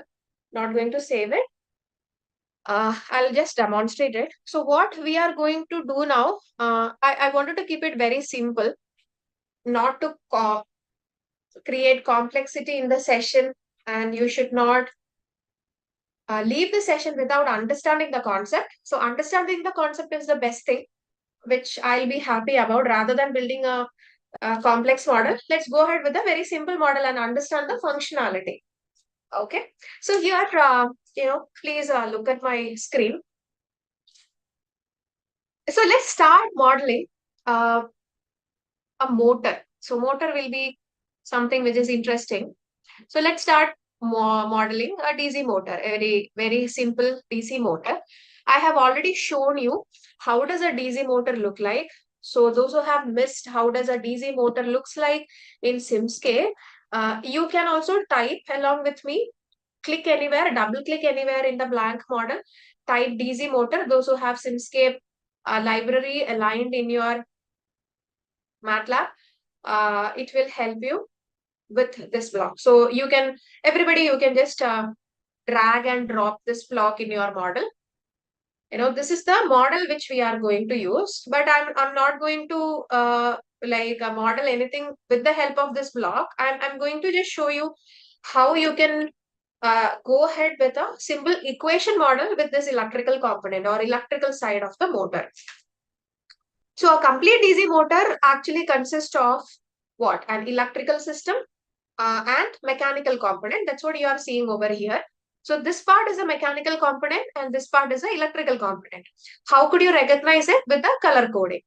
Not going to save it. I'll just demonstrate it. So what we are going to do now, I wanted to keep it very simple, not to create complexity in the session, and you should not leave the session without understanding the concept. So understanding the concept is the best thing, which I'll be happy about rather than building a complex model. Let's go ahead with a very simple model and understand the functionality. Okay. So here, please look at my screen. So let's start modeling uh, a motor. So motor will be something which is interesting. So let's start modeling a DC motor, a very, very simple DC motor. I have already shown you how does a DC motor look like. So those who have missed how does a DC motor looks like in Simscape, you can also type along with me, click anywhere, double click anywhere in the blank model, type DC motor. Those who have Simscape library aligned in your Matlab, it will help you with this block. So you can, everybody, you can just drag and drop this block in your model. This is the model which we are going to use, but I'm not going to model anything with the help of this block. I'm going to just show you how you can go ahead with a simple equation model with this electrical component or electrical side of the motor. So a complete DC motor actually consists of what? An electrical system and mechanical component. That's what you are seeing over here. So this part is a mechanical component and this part is an electrical component. How could you recognize it? With the color coding,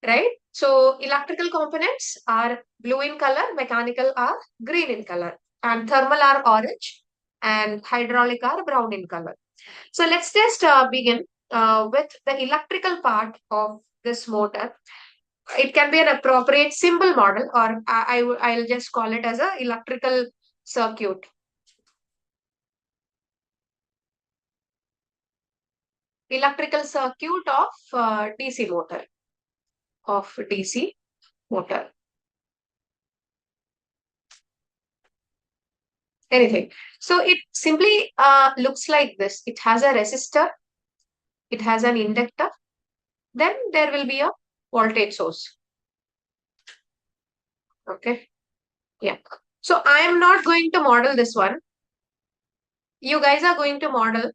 right? So electrical components are blue in color, mechanical are green in color, and thermal are orange, and hydraulic are brown in color. So let's just begin with the electrical part of this motor. It can be an appropriate simple model, or I'll just call it as a electrical circuit. Electrical circuit of DC motor. Of DC motor. Anything. So it simply looks like this. It has a resistor. It has an inductor. Then there will be a voltage source. Okay. Yeah. So I am not going to model this one. You guys are going to model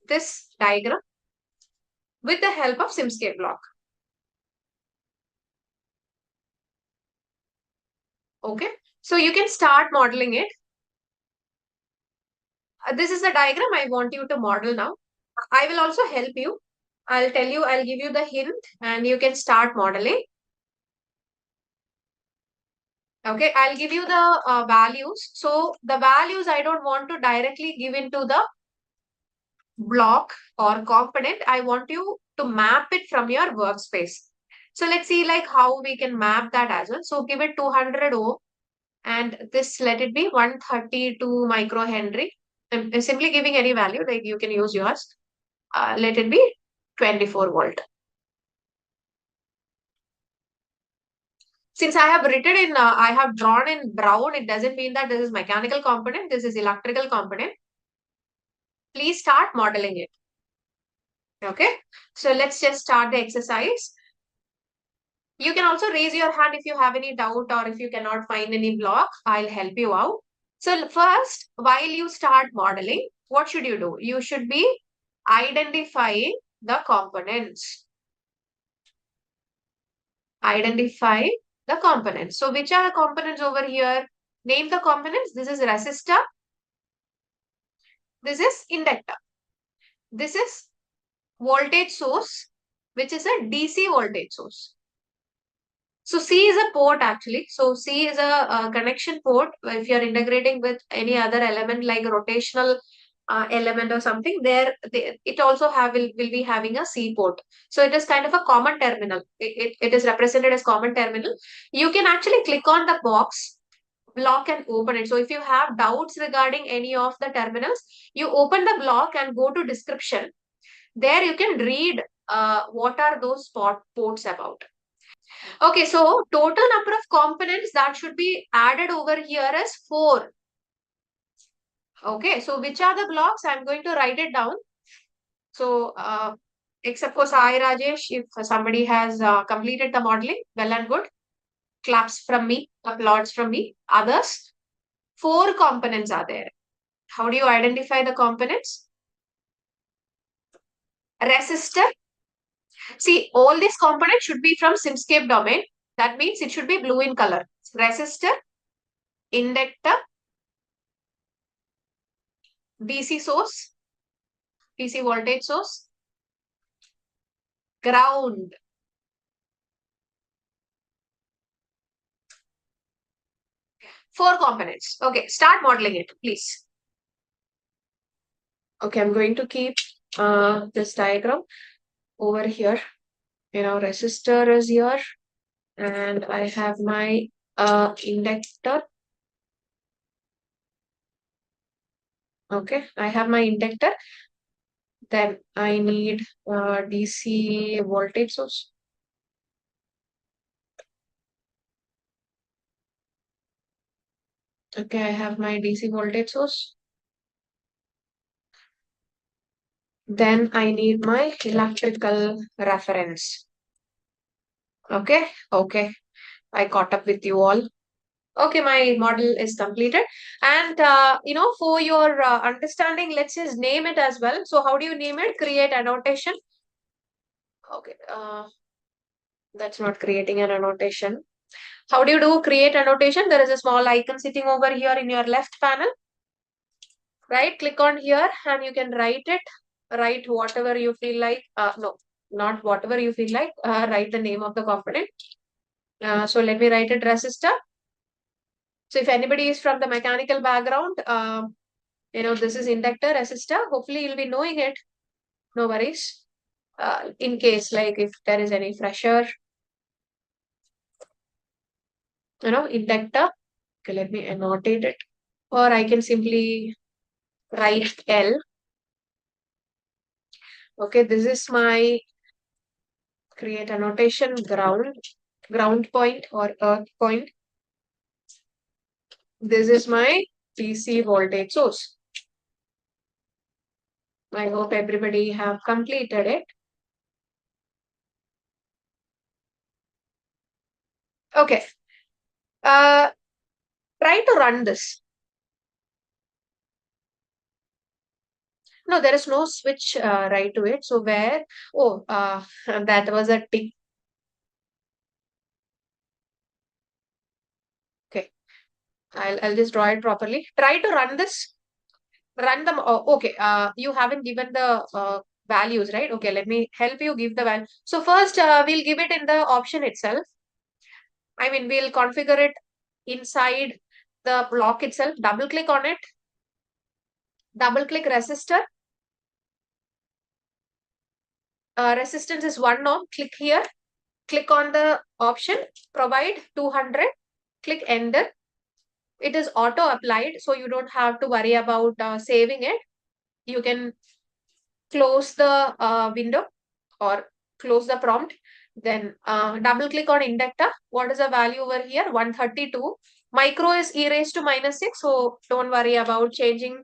this diagram with the help of Simscape block. Okay. So you can start modeling it. This is the diagram I want you to model now. I will also help you. I'll give you the hint and you can start modeling. Okay, I'll give you the values. So the values I don't want to directly give into the block or component. I want you to map it from your workspace. So let's see like how we can map that as well. So give it 200 ohm and this let it be 132 microhenry. I'm simply giving any value, like you can use yours. Let it be 24 volt. Since I have written in, I have drawn in brown, it doesn't mean that this is mechanical component, this is electrical component. Please start modeling it. Okay, so let's just start the exercise. You can also raise your hand if you have any doubt or if you cannot find any block, I'll help you out. So first, while you start modeling, what should you do? You should be identifying the components. Identify the components. So which are the components over here? Name the components. This is resistor. This is inductor. This is voltage source, which is a DC voltage source. So C is a port actually. So C is a connection port. If you're integrating with any other element like rotational element or something, it also will be having a C port. So it is kind of a common terminal. It is represented as common terminal. You can actually click on the box block and open it. So if you have doubts regarding any of the terminals, you open the block and go to description. There you can read what are those ports about. Okay, so total number of components that should be added over here is 4. Okay, so which are the blocks? I'm going to write it down. So except for Sai Rajesh, if somebody has completed the modeling, well and good. Claps from me, applauds from me. Others, 4 components are there. How do you identify the components? Resistor. See, all these components should be from Simscape domain. That means it should be blue in color. Resistor, inductor, DC source, DC voltage source, ground. Four components. Okay, start modeling it, please. Okay, I'm going to keep this diagram over here. Resistor is here, and I have my inductor. Okay, I have my inductor. Then I need DC voltage source. Okay, I have my DC voltage source. Then I need my electrical reference. Okay, I caught up with you all. Okay, my model is completed. And, for your understanding, let's just name it as well. So how do you name it? Create annotation. Okay, that's not creating an annotation. How do you do create annotation? There is a small icon sitting over here in your left panel. Right, click on here and you can write it. Write whatever you feel like. No, not whatever you feel like. Write the name of the component. So let me write it resistor. So if anybody is from the mechanical background, this is inductor, resistor. Hopefully you'll be knowing it. No worries. In case like if there is any fresher, inductor. Okay, let me annotate it. Or I can simply write L. Okay, this is my create annotation ground point or earth point. This is my DC voltage source. I hope everybody have completed it. Okay. Try to run this. No, there is no switch right to it. So where? Oh, that was a tick. Okay. I'll just draw it properly. Try to run this. Run them. Oh, okay. You haven't given the values, right? Okay, let me help you give the value. So first, we'll give it in the option itself. I mean, we'll configure it inside the block itself. Double click on it. Double click resistor. Resistance is 1 ohm. Click here. Click on the option. Provide 200. Click enter. It is auto applied, so you don't have to worry about saving it. You can close the window or close the prompt. Then double click on inductor. What is the value over here? 132. Micro is e raised to minus 6. So don't worry about changing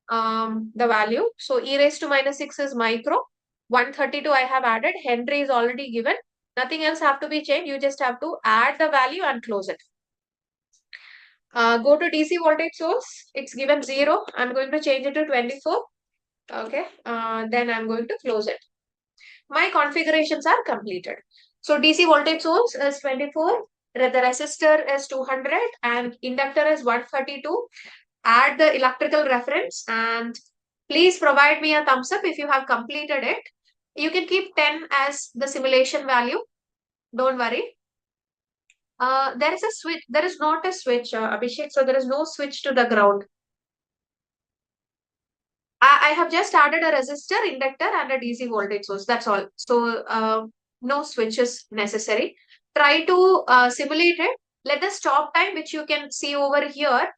the value. So e raised to minus 6 is micro. 132 I have added. Henry is already given. Nothing else have to be changed. You just have to add the value and close it. Go to DC voltage source. It's given 0. I'm going to change it to 24. Okay. Then I'm going to close it. My configurations are completed. So DC voltage source is 24. The resistor is 200 and inductor is 132. Add the electrical reference and please provide me a thumbs up if you have completed it. You can keep 10 as the simulation value. Don't worry. There is a switch. There is not a switch, Abhishek. So there is no switch to the ground. I have just added a resistor, inductor, and a DC voltage source. That's all. So no switches necessary. Try to simulate it. Let the stop time, which you can see over here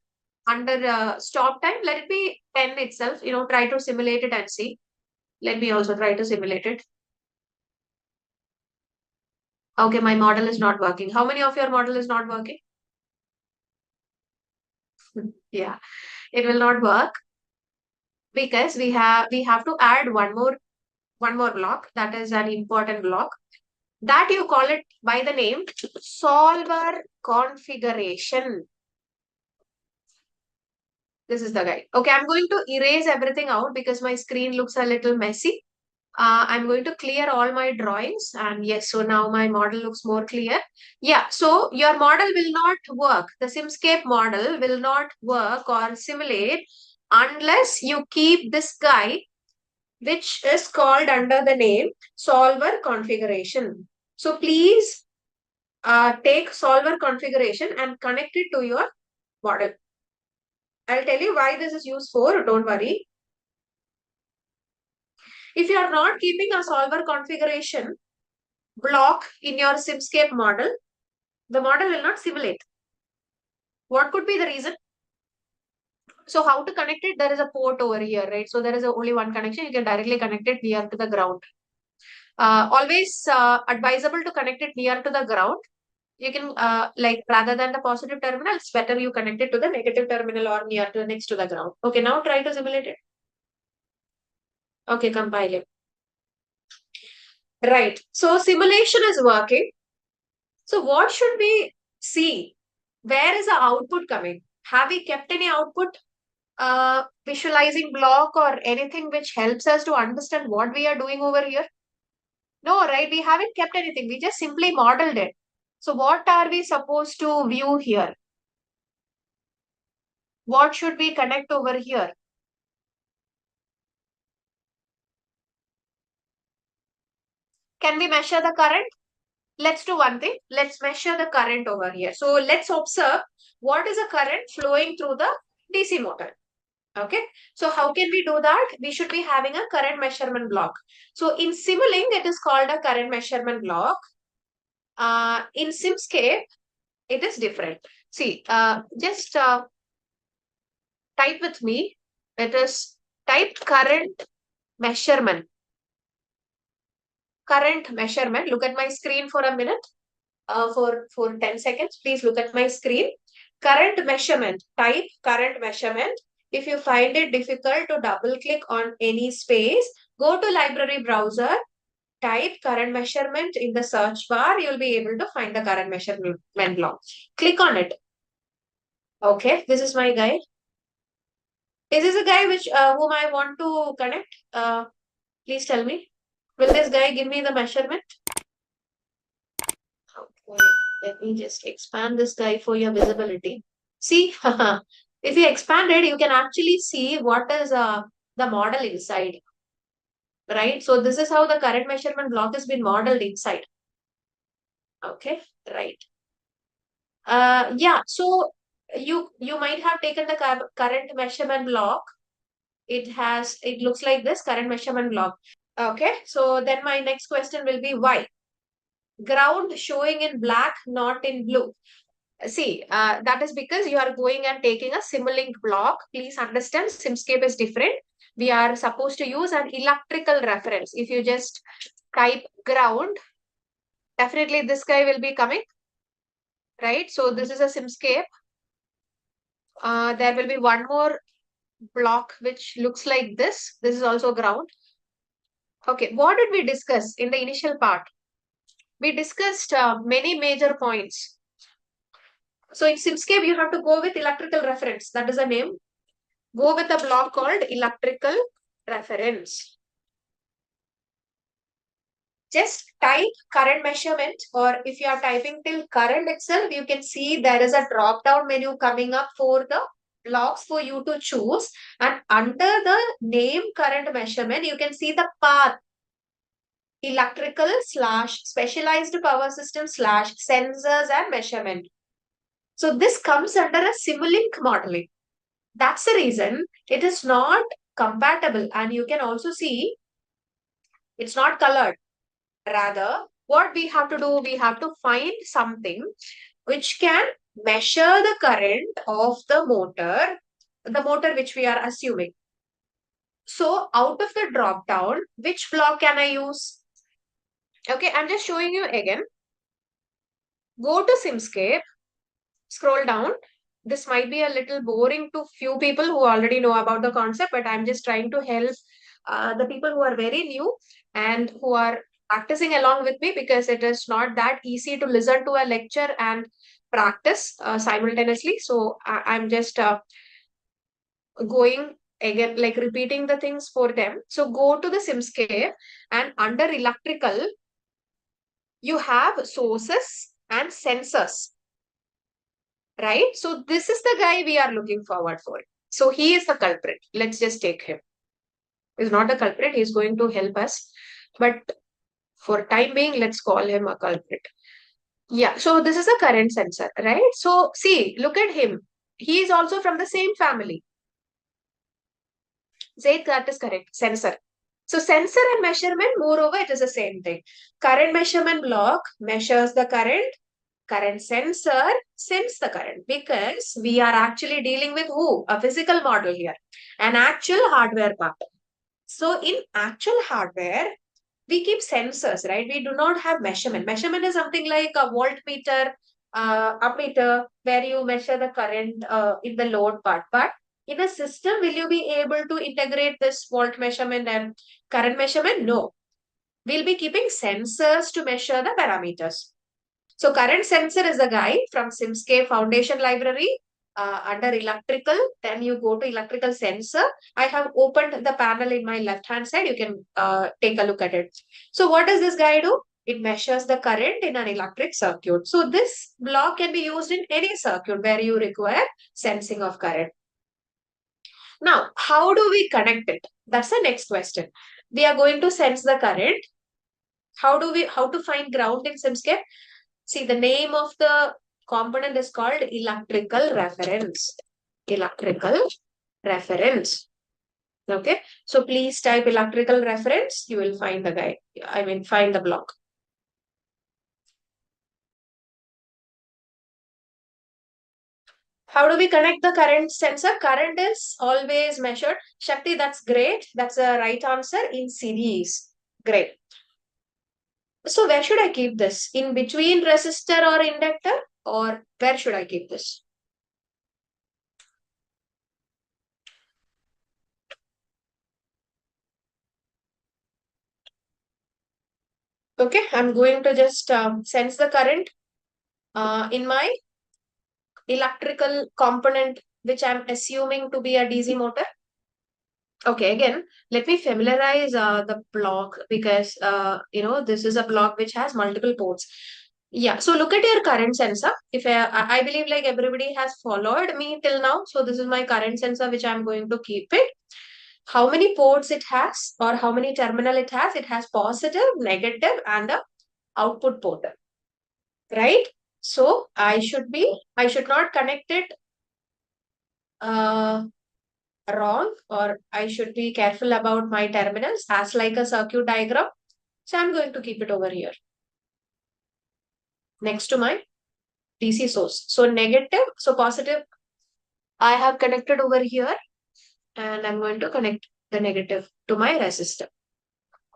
under stop time, let it be 10 itself. Try to simulate it and see. Let me also try to simulate it. Okay, my model is not working. How many of your model is not working? Yeah, it will not work because we have to add one more block. That is an important block. That you call it by the name solver configuration. This is the guide. Okay, I'm going to erase everything out because my screen looks a little messy. I'm going to clear all my drawings, and yes, so now my model looks more clear. Yeah, so your model will not work. The Simscape model will not work or simulate unless you keep this guy, which is called under the name solver configuration. So please take solver configuration and connect it to your model. I'll tell you why this is used for, don't worry. If you are not keeping a solver configuration block in your Simscape model, the model will not simulate. What could be the reason? So how to connect it? There is a port over here, right? So there is only one connection. You can directly connect it near to the ground. Always advisable to connect it near to the ground. You can rather than the positive terminal, it's better you connect it to the negative terminal or next to the ground. Okay, now try to simulate it. Okay, compile it. Right. So simulation is working. So what should we see? Where is the output coming? Have we kept any output visualizing block or anything which helps us to understand what we are doing over here? No, right? We haven't kept anything. We just simply modeled it. So what are we supposed to view here? What should we connect over here? Can we measure the current? Let's do one thing. Let's measure the current over here. So let's observe what is the current flowing through the DC motor. Okay. So how can we do that? We should be having a current measurement block. So in Simulink, it is called a current measurement block. In Simscape, it is different. See, just type with me. It is type current measurement. Current measurement. Look at my screen for a minute. For 10 seconds, please look at my screen. Current measurement. Type current measurement. If you find it difficult to double click on any space, go to library browser, type current measurement in the search bar. You'll be able to find the current measurement block. Click on it. Okay, this is my guide. Is this a guy whom I want to connect? Please tell me. Will this guy give me the measurement? Okay, let me just expand this guy for your visibility. See, if you expand it, you can actually see what is the model inside. Right? So this is how the current measurement block has been modeled inside. Okay, right. Yeah, so you might have taken the current measurement block. It looks like this current measurement block. Okay, so then my next question will be why? Ground showing in black, not in blue. See, that is because you are going and taking a Simulink block. Please understand, Simscape is different. We are supposed to use an electrical reference. If you just type ground, definitely this guy will be coming, right? So this is a Simscape. There will be one more block which looks like this. This is also ground. Okay, what did we discuss in the initial part? We discussed many major points. So in Simscape, you have to go with electrical reference. That is the name. Go with a block called electrical reference. Just type current measurement, or if you are typing till current itself, you can see there is a drop down menu coming up for the blocks for you to choose. And under the name current measurement, you can see the path electrical / specialized power system / sensors and measurement. So this comes under a Simulink modeling. That's the reason it is not compatible, and you can also see it's not colored. Rather, what we have to do, we have to find something which can measure the current of the motor which we are assuming. So out of the drop down, which block can I use? Okay, I'm just showing you again. Go to Simscape, scroll down. This might be a little boring to few people who already know about the concept, but I'm just trying to help the people who are very new and who are practicing along with me, because it is not that easy to listen to a lecture and practice simultaneously. So I'm just going again, like repeating the things for them. So go to the Simscape, and under electrical, you have sources and sensors, right? So this is the guy we are looking forward for. So he is the culprit. Let's just take him. He's not a culprit. He's going to help us. But for time being, let's call him a culprit. Yeah. So this is a current sensor, right? So see, look at him. He is also from the same family. Zaid, that is correct. Sensor. So sensor and measurement, moreover, it is the same thing. Current measurement block measures the current. Current sensor sense the current, because we are actually dealing with who? A physical model here, an actual hardware part. So in actual hardware, we keep sensors, right? We do not have measurement. Measurement is something like a voltmeter, ammeter, where you measure the current in the load part. But in a system, will you be able to integrate this volt measurement and current measurement? No. We'll be keeping sensors to measure the parameters. So current sensor is a guy from Simscape Foundation Library under electrical. Then you go to electrical sensor. I have opened the panel in my left hand side. You can take a look at it. So what does this guy do? It measures the current in an electric circuit. So this block can be used in any circuit where you require sensing of current. Now, how do we connect it? That's the next question. We are going to sense the current. How to find ground in Simscape? See, the name of the component is called electrical reference. Electrical reference. Okay. So please type electrical reference. You will find the guide. Find the block. How do we connect the current sensor? Current is always measured. Shakti, that's great. That's the right answer, in series. Great. So where should I keep this? In between resistor or inductor? Or where should I keep this? Okay, I'm going to just sense the current in my electrical component, which I'm assuming to be a DC motor. Okay, again, let me familiarize the block, because, this is a block which has multiple ports. Yeah, so look at your current sensor. If I believe like everybody has followed me till now. So this is my current sensor, which I'm going to keep it. How many ports it has, or how many terminal it has? It has positive, negative, and a output port, right? So I should not connect it wrong, or I should be careful about my terminals as like a circuit diagram. So I'm going to keep it over here next to my DC source. So negative, so positive, I have connected over here, and I'm going to connect the negative to my resistor.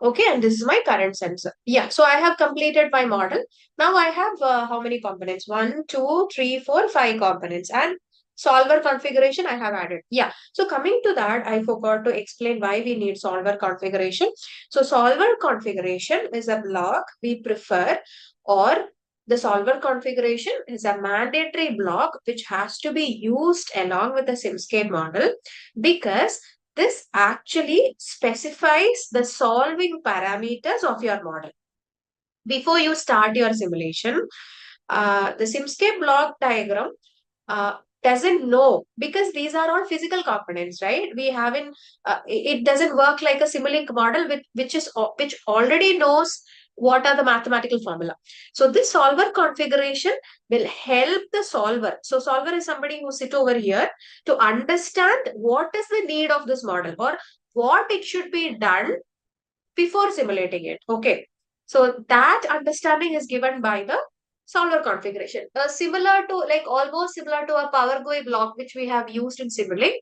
Okay, and this is my current sensor. Yeah, so I have completed my model. Now I have how many components? 1, 2, 3, 4, 5 components, and solver configuration I have added. Yeah, so coming to that, I forgot to explain why we need solver configuration. So solver configuration is a block we prefer, or the solver configuration is a mandatory block which has to be used along with the Simscape model, because this actually specifies the solving parameters of your model. Before you start your simulation, the Simscape block diagram doesn't know, because these are all physical components, right? We haven't, it doesn't work like a Simulink model which already knows what are the mathematical formula. So this solver configuration will help the solver. So solver is somebody who sit over here to understand what is the need of this model or what it should be done before simulating it. Okay. So that understanding is given by the solver configuration. Similar to like almost similar to a power GUI block which we have used in Simulink,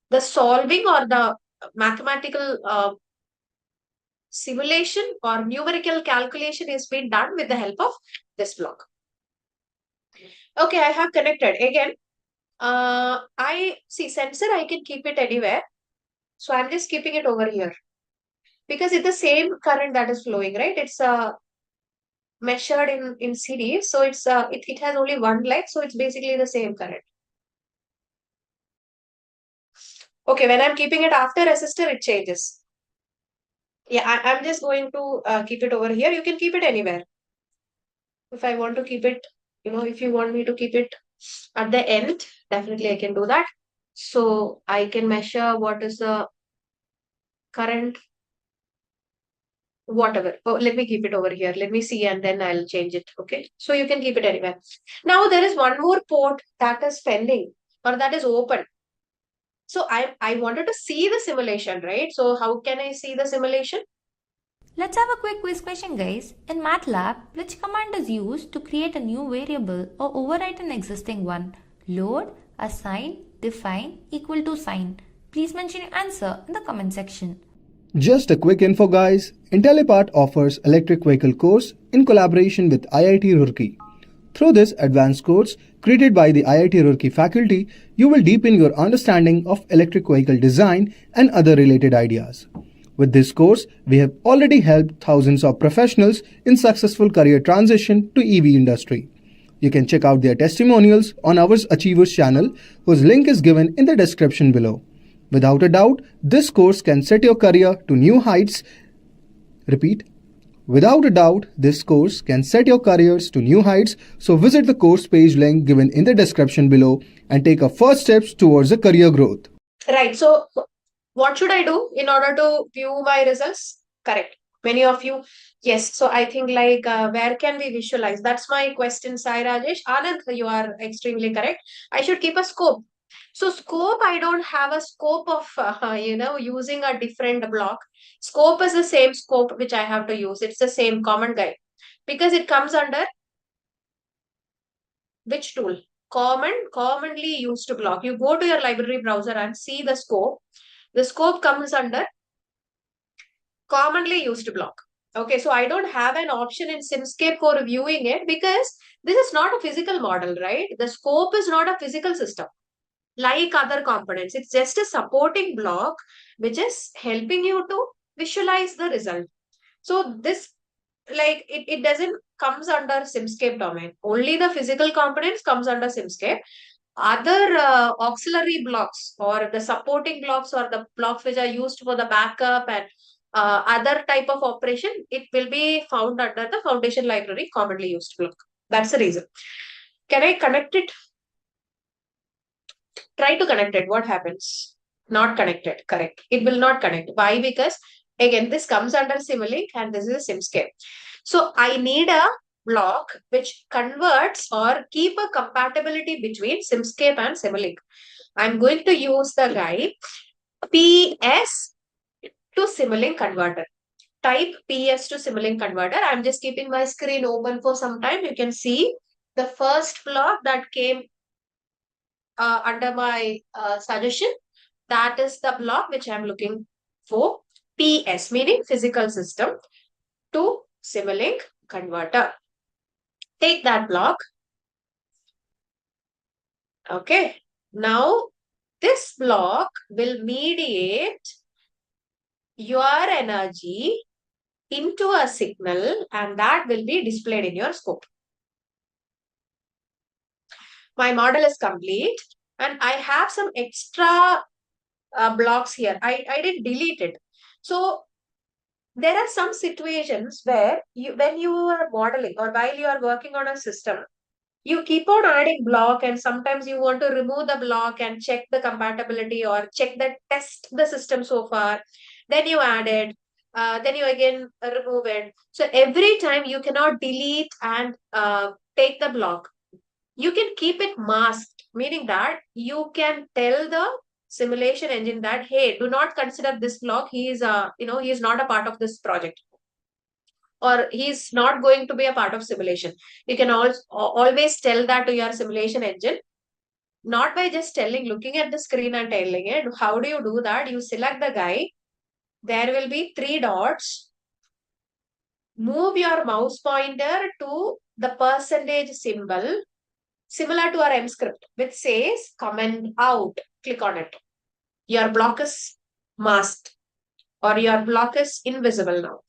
the solving or the mathematical simulation or numerical calculation is being done with the help of this block. Okay, I have connected again. I see sensor, I can keep it anywhere. So I'm just keeping it over here because it's the same current that is flowing, right? It's measured in series. So it has only one leg. So it's basically the same current. Okay, when I'm keeping it after resistor, it changes. Yeah, I'm just going to keep it over here. You can keep it anywhere. If I want to keep it, if you want me to keep it at the end, definitely I can do that. So I can measure what is the current, whatever. Oh, let me keep it over here. Let me see and then I'll change it. Okay. So you can keep it anywhere. Now there is one more port that is pending or that is open. So I wanted to see the simulation, right? So how can I see the simulation? Let's have a quick quiz question, guys. In MATLAB, which command is used to create a new variable or overwrite an existing one? Load, assign, define, equal to sign. Please mention your answer in the comment section. Just a quick info guys, Intellipaat offers electric vehicle course in collaboration with IIT Roorkee. Through this advanced course created by the IIT Roorkee faculty, you will deepen your understanding of electric vehicle design and other related ideas. With this course, we have already helped thousands of professionals in successful career transition to EV industry. You can check out their testimonials on our Achievers channel, whose link is given in the description below. Without a doubt, this course can set your career to new heights. Repeat. Without a doubt, this course can set your careers to new heights, so visit the course page link given in the description below and take a first steps towards a career growth. Right. So what should I do in order to view my results? Correct. Many of you, yes. So I think like where can we visualize? That's my question, Sai Rajesh. Anand, you are extremely correct. I should keep a scope. So scope, I don't have a scope of, using a different block. Scope is the same scope which I have to use. It's the same common guide because it comes under which tool? Commonly used block. You go to your library browser and see the scope. The scope comes under commonly used block. Okay, so I don't have an option in Simscape for viewing it because this is not a physical model, right? The scope is not a physical system like other components. It's just a supporting block which is helping you to visualize the result. So this, like, it doesn't comes under Simscape domain. Only the physical components comes under Simscape. Other auxiliary blocks or the supporting blocks or the blocks which are used for the backup and other type of operation, it will be found under the foundation library commonly used block. That's the reason. Can I connect it? Try to connect it. What happens? Not connected. Correct. It will not connect. Why? Because again, this comes under Simulink and this is a Simscape. So I need a block which converts or keep a compatibility between Simscape and Simulink. I'm going to use the guide PS to Simulink converter. Type PS to Simulink converter. I'm just keeping my screen open for some time. You can see the first block that came under my suggestion. That is the block which I'm looking for. PS meaning physical system to Simulink converter. Take that block. Okay. Now this block will mediate your energy into a signal and that will be displayed in your scope. My model is complete and I have some extra blocks here. I didn't delete it. So there are some situations where when you are modeling or while you are working on a system, you keep on adding block and sometimes you want to remove the block and check the compatibility or check the test the system so far. Then you add it. then you again remove it. So every time you cannot delete and take the block. You can keep it masked, meaning that you can tell the simulation engine that, hey, do not consider this block. He is he is not a part of this project, or he's not going to be a part of simulation. You can always tell that to your simulation engine, not by just looking at the screen and telling it. How do you do that? You select the guy. There will be three dots. Move your mouse pointer to the percentage symbol, similar to our M script, which says comment out. Click on it. Your block is masked, or your block is invisible now.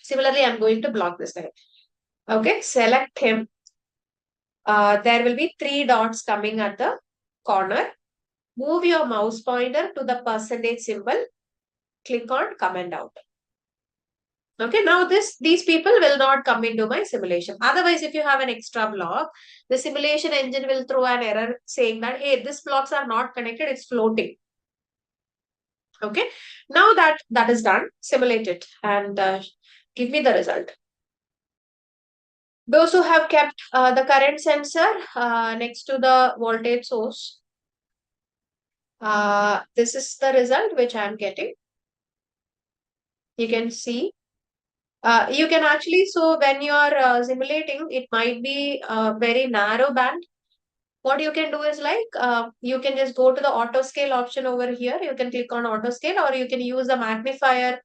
Similarly, I'm going to block this guy. Okay, select him. There will be three dots coming at the corner. Move your mouse pointer to the percentage symbol. Click on comment out. Okay, now these people will not come into my simulation. Otherwise, if you have an extra block, the simulation engine will throw an error saying that, hey, these blocks are not connected, it's floating. Okay, now that is done, simulate it and give me the result. Those who have kept the current sensor next to the voltage source, this is the result which I am getting. You can see. You can actually, so when you are simulating, it might be a very narrow band. What you can do is you can just go to the auto scale option over here. You can click on auto scale, or you can use the magnifier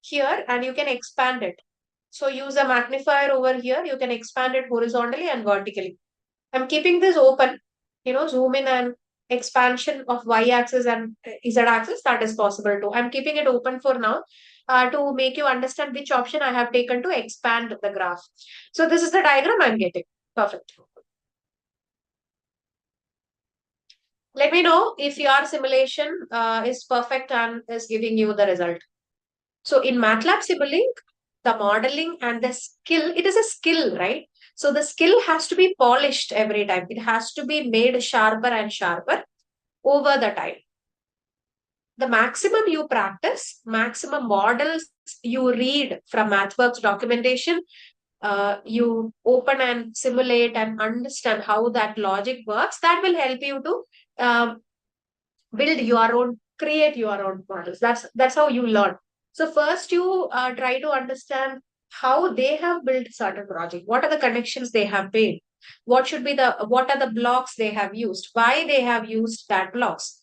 here and you can expand it. So use a magnifier over here. You can expand it horizontally and vertically. I'm keeping this open, zoom in and expansion of y-axis and z-axis, that is possible too. I'm keeping it open for now to make you understand which option I have taken to expand the graph. So this is the diagram I'm getting. Perfect. Let me know if your simulation is perfect and is giving you the result. So in MATLAB Simulink, the modeling and the skill, it is a skill, right? So the skill has to be polished every time. It has to be made sharper and sharper over the time. The maximum you practice, maximum models you read from MathWorks documentation, you open and simulate and understand how that logic works, that will help you to build your own, create your own models. That's how you learn. So first you try to understand how they have built certain project. What are the connections they have made? What are the blocks they have used? Why they have used that blocks?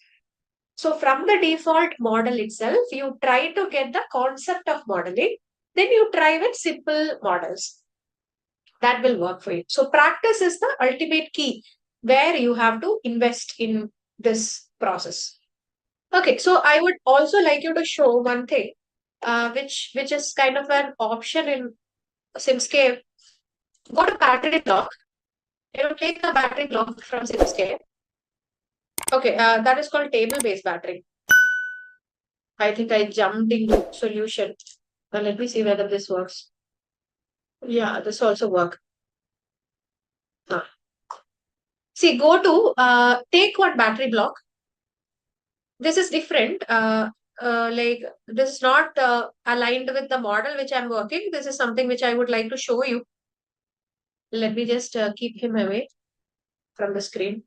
So from the default model itself, you try to get the concept of modeling. Then you try with simple models. That will work for you. So practice is the ultimate key where you have to invest in this process. Okay, so I would also like you to show one thing, which is kind of an option in Simscape. Go to battery block. Take the battery block from Simscape. Okay, that is called table-based battery. I think I jumped into solution. Let me see whether this works. Yeah, this also work. See, go to take one battery block. This is different. Like this is not aligned with the model which I'm working. This is something which I would like to show you. Let me just keep him away from the screen.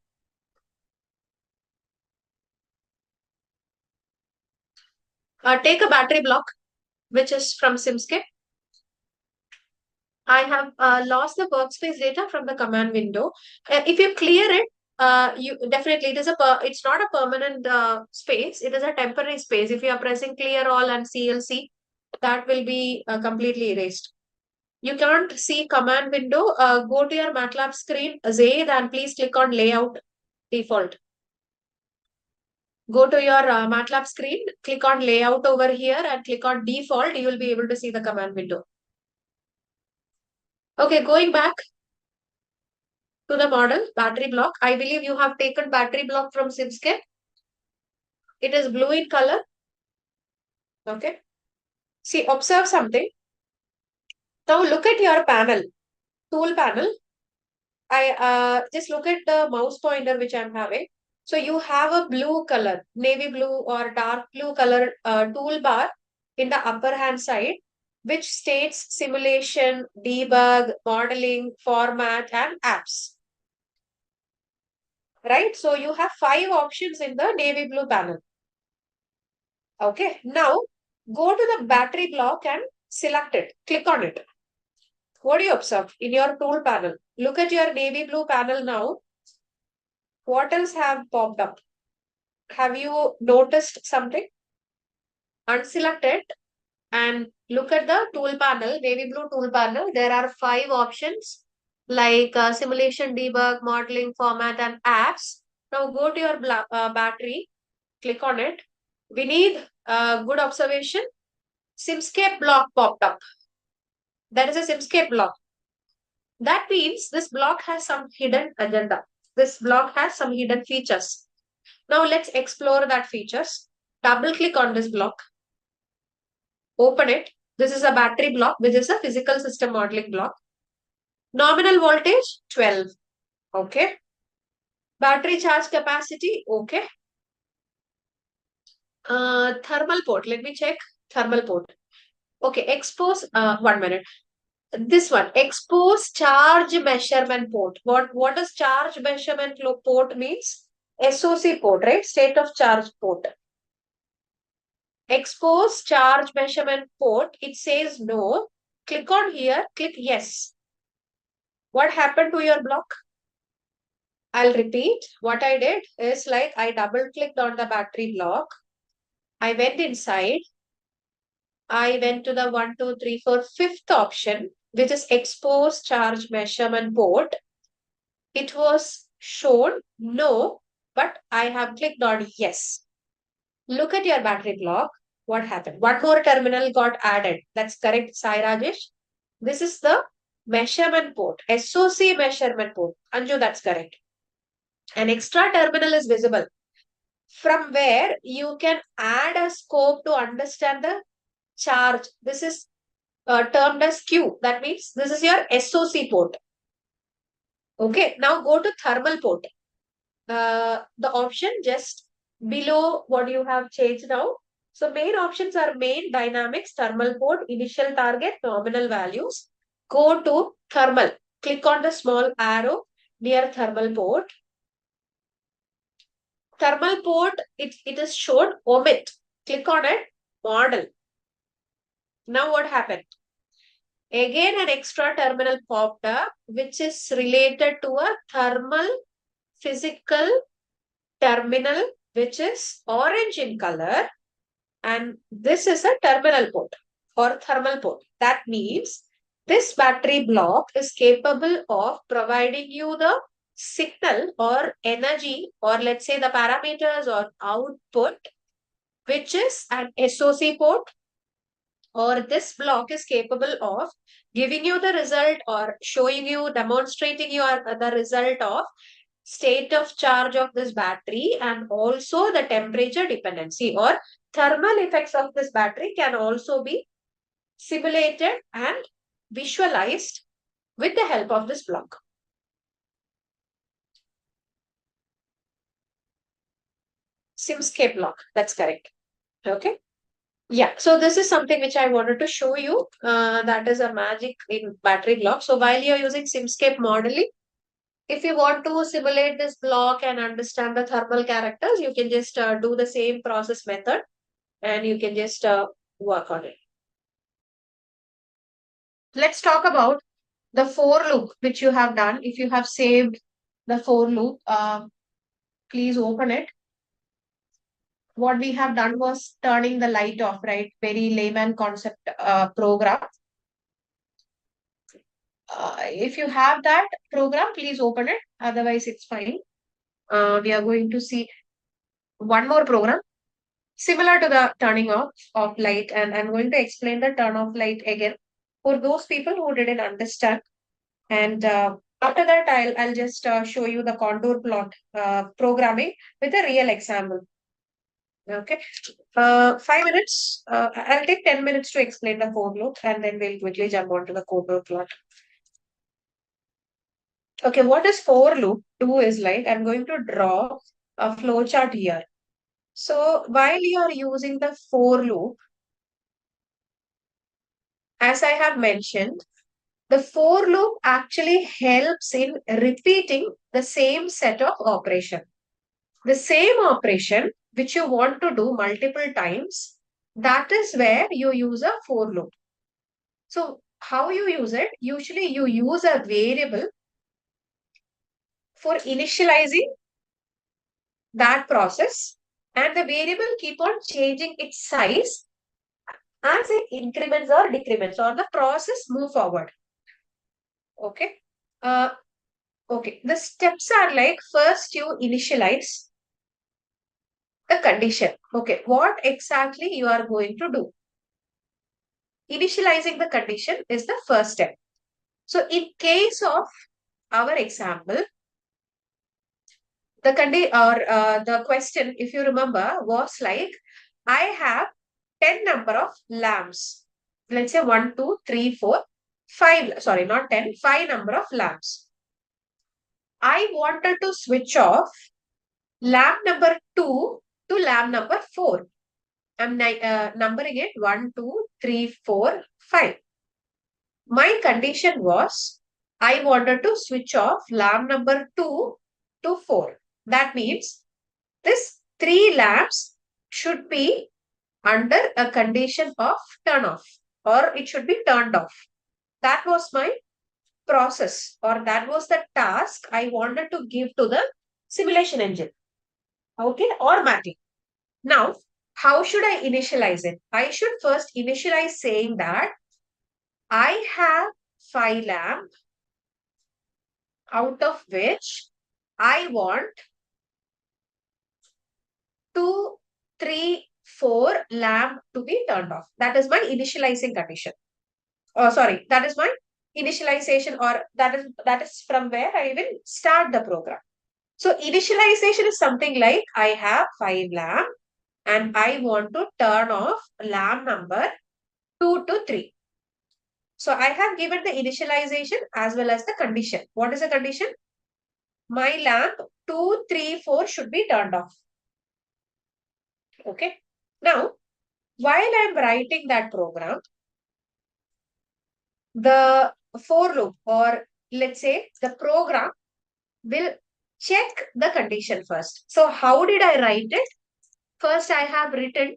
Take a battery block, which is from Simscape. I have lost the workspace data from the command window. If you clear it, you definitely it's not a permanent space. It is a temporary space. If you are pressing clear all and CLC, that will be completely erased. You can't see command window. Go to your MATLAB screen, Zaid, and please click on layout default. Go to your MATLAB screen, click on layout over here and click on default. You will be able to see the command window. Okay, going back to the model, battery block. I believe you have taken battery block from Simscape. It is blue in color. Okay. See, observe something. Now look at your panel, tool panel. I just look at the mouse pointer which I'm having. So you have a blue color, navy blue or dark blue color toolbar in the upper hand side, which states simulation, debug, modeling, format, and apps. Right? So you have 5 options in the navy blue panel. Okay. Now go to the battery block and select it. Click on it. What do you observe in your tool panel? Look at your navy blue panel now. What else have popped up? Have you noticed something? Unselect it and look at the tool panel, navy blue tool panel. There are 5 options like simulation, debug, modeling, format, and apps. Now go to your battery, click on it. We need good observation. Simscape block popped up. That is a Simscape block. That means this block has some hidden agenda. This block has some hidden features. Now let's explore that features. Double click on this block. Open it. This is a battery block, which is a physical system modeling block. Nominal voltage 12. Okay. Battery charge capacity. Okay. Thermal port. Let me check. Thermal port. Okay. Expose. 1 minute. This one. Expose charge measurement port. What does charge measurement port means? SOC port, right? State of charge port. Expose charge measurement port. It says no. Click on here. Click yes. What happened to your block? I'll repeat. What I did is like I double clicked on the battery block. I went inside. I went to the 1, 2, 3, 4, 5th option, which is expose charge measurement port. It was shown no, but I have clicked on yes. Look at your battery block. What happened? One more terminal got added. That's correct, Sai Rajesh. This is the measurement port, SOC measurement port. Anju, that's correct. An extra terminal is visible from where you can add a scope to understand the charge. This is termed as Q. That means this is your SOC port. Okay, now go to thermal port. The option just below what you have changed now. So main options are main, dynamics, thermal port, initial target, nominal values. Go to thermal. Click on the small arrow near thermal port. Thermal port, it is shown omit. Click on it, model. Now what happened? Again, an extra terminal popped up, which is related to a thermal physical terminal, which is orange in color. And this is a terminal port or thermal port. That means this battery block is capable of providing you the signal or energy, or let's say the parameters or output, which is an SOC port, or this block is capable of giving you the result or showing you, demonstrating you the result of state of charge of this battery and also the temperature dependency or thermal effects of this battery can also be simulated and visualized with the help of this block. Simscape block, that's correct. Okay. Yeah, so this is something which I wanted to show you. That is a magic in battery block. So while you're using Simscape modeling, if you want to simulate this block and understand the thermal characters, you can just do the same process method and you can just work on it. Let's talk about the for loop which you have done. If you have saved the for loop, please open it. What we have done was turning the light off, right? Very layman concept program. If you have that program, please open it. Otherwise, it's fine. We are going to see one more program similar to the turning off of light, and I'm going to explain the turn off light again for those people who didn't understand. And after that, I'll just show you the contour plot programming with a real example. Okay, 5 minutes. I'll take 10 minutes to explain the for loop, and then we'll quickly jump on to the contour plot. Okay, what is for loop do is like I'm going to draw a flow chart here. So while you are using the for loop, as I have mentioned, the for loop actually helps in repeating the same set of operation. The same operation which you want to do multiple times, that is where you use a for loop. So how you use it? Usually you use a variable for initializing that process, and the variable keep on changing its size as it increments or decrements or the process move forward. Okay. Uh, okay. The steps are like, first you initialize the condition. Okay. What exactly you are going to do? Initializing the condition is the first step. So in case of our example, the question, if you remember, was like, I have 10 number of lamps. Let's say 1, 2, 3, 4, 5. Sorry, not 10, 5 number of lamps. I wanted to switch off lamp number 2 to lamp number 4. I'm numbering it 1, 2, 3, 4, 5. My condition was I wanted to switch off lamp number 2 to 4. That means this 3 lamps should be under a condition of turn off, or it should be turned off. That was my process, or that was the task I wanted to give to the simulation engine. Okay, or Matlab. Now, how should I initialize it? I should first initialize saying that I have 5 lamp, out of which I want 2, 3, 4 lamp to be turned off. That is my initializing condition. Oh, sorry, that is my initialization, or that is from where I will start the program. So initialization is something like, I have 5 lamp and I want to turn off lamp number 2 to 3. So I have given the initialization as well as the condition. What is the condition? My lamp 2, 3, 4 should be turned off. Okay. Now, while I'm writing that program, the for loop, or let's say the program, will check the condition first. So how did I write it? First, I have written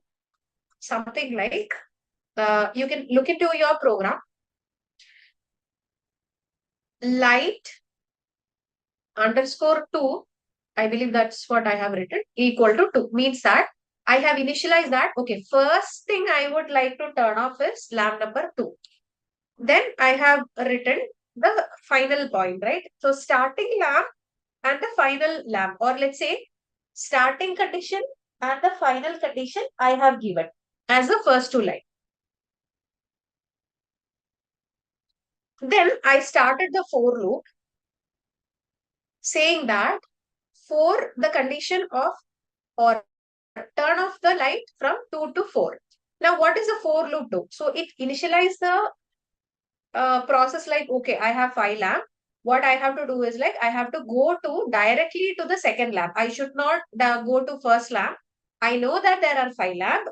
something like, you can look into your program, light underscore 2, I believe that's what I have written, equal to 2, means that I have initialized that. Okay, first thing I would like to turn off is lamp number 2. Then I have written the final point, right? So starting lamp and the final lamp, or let's say starting condition and the final condition I have given as the first 2 lines. Then I started the for loop saying that for the condition of, or turn off the light from 2 to 4. Now, what is the for loop do? So it initializes the process like, okay, I have 5 lamp. What I have to do is like, I have to go to directly to the second lamp. I should not go to first lamp. I know that there are 5 lamp,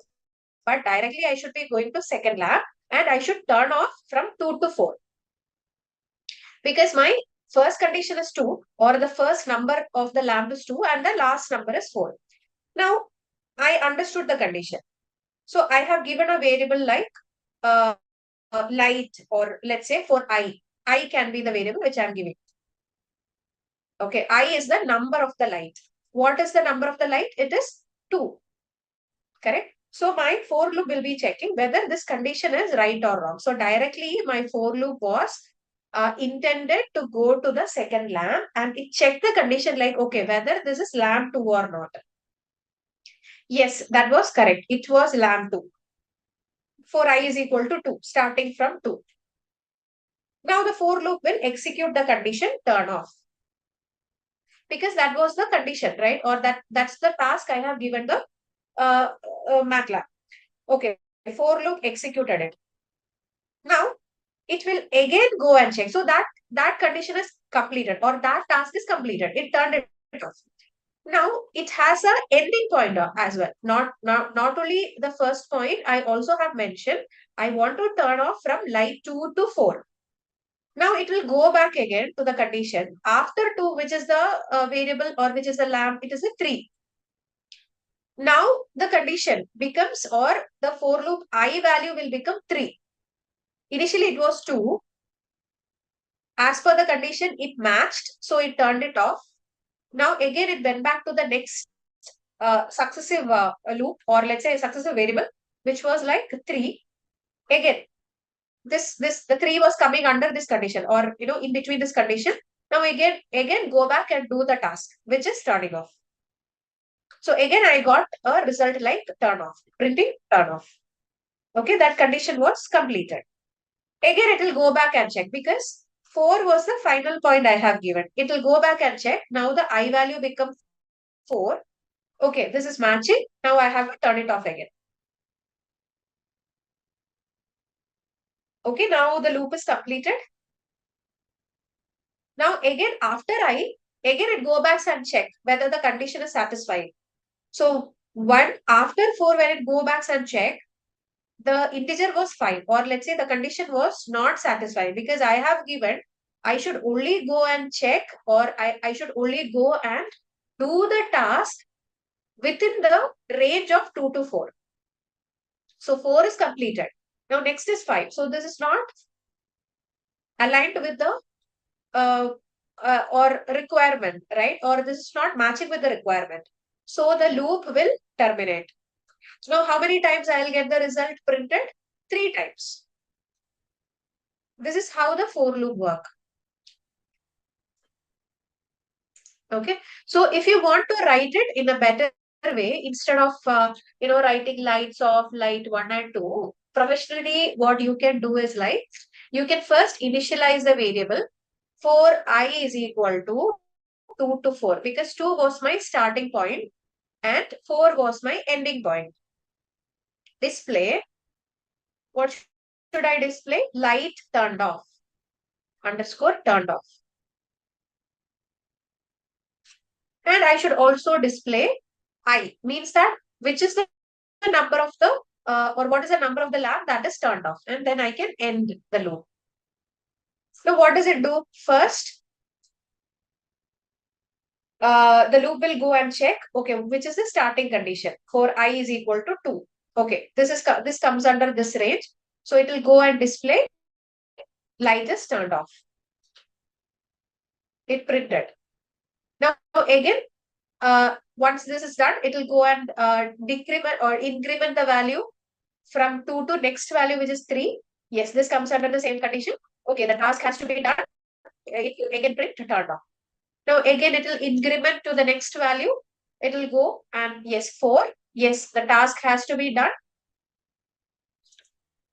but directly I should be going to second lamp, and I should turn off from 2 to 4. Because my first condition is 2, or the first number of the lamp is 2 and the last number is 4. Now, I understood the condition. So I have given a variable like light, or let's say for I. I can be the variable which I am giving. Okay, I is the number of the light. What is the number of the light? It is 2. Correct? So my for loop will be checking whether this condition is right or wrong. So directly my for loop was intended to go to the second lamp, and it checked the condition like, okay, whether this is lamp 2 or not. Yes, that was correct. It was lamp 2. For I is equal to 2, starting from 2. Now the for loop will execute the condition turn off. Because that was the condition, right? Or that's the task I have given the Matlab. Okay, for loop executed it. Now it will again go and check. So that condition is completed, or that task is completed. It turned it off. Now it has a ending point as well. Not only the first point, I also have mentioned I want to turn off from light 2 to 4. Now it will go back again to the condition after 2, which is the variable or which is the lamp, it is a 3. Now the condition becomes, or the for loop I value will become 3. Initially it was 2. As per the condition, it matched, so it turned it off. Now again it went back to the next successive loop, or let's say a successive variable, which was like 3. Again, the 3 was coming under this condition, or in between this condition. Now again go back and do the task, which is turning off. So again I got a result like turn off, printing turn off. Okay, that condition was completed. Again it will go back and check, because 4 was the final point I have given. It will go back and check. Now the I value becomes 4. Okay, this is matching. Now I have to turn it off again. Okay, now the loop is completed. Now again, after again it go back and check whether the condition is satisfied. So after 4, when it go back and check, the integer was 5, or let's say the condition was not satisfied, because I have given I should only go and check, or I should only go and do the task within the range of 2 to 4. So 4 is completed. Now next is 5. So this is not aligned with the or requirement, right? Or this is not matching with the requirement. So the loop will terminate. So now how many times I'll get the result printed? 3 times. This is how the for loop work. Okay. So if you want to write it in a better way, instead of writing lights off, light 1 and 2, professionally what you can do is like, you can first initialize the variable for I is equal to 2 to 4, because 2 was my starting point and 4 was my ending point. Display, what should I display? Light turned off, underscore turned off. And I should also display I, means that which is the number of the or what is the number of the lamp that is turned off, and then I can end the loop. So what does it do? First, the loop will go and check, okay, which is the starting condition for I is equal to 2. Okay, this comes under this range. So it will go and display light is turned off. It printed. Now again, once this is done, it will go and decrement or increment the value from 2 to next value, which is 3. Yes, this comes under the same condition. Okay, the task has to be done. It will again print turned off. Now again, it will increment to the next value. It will go and yes, 4. Yes, the task has to be done.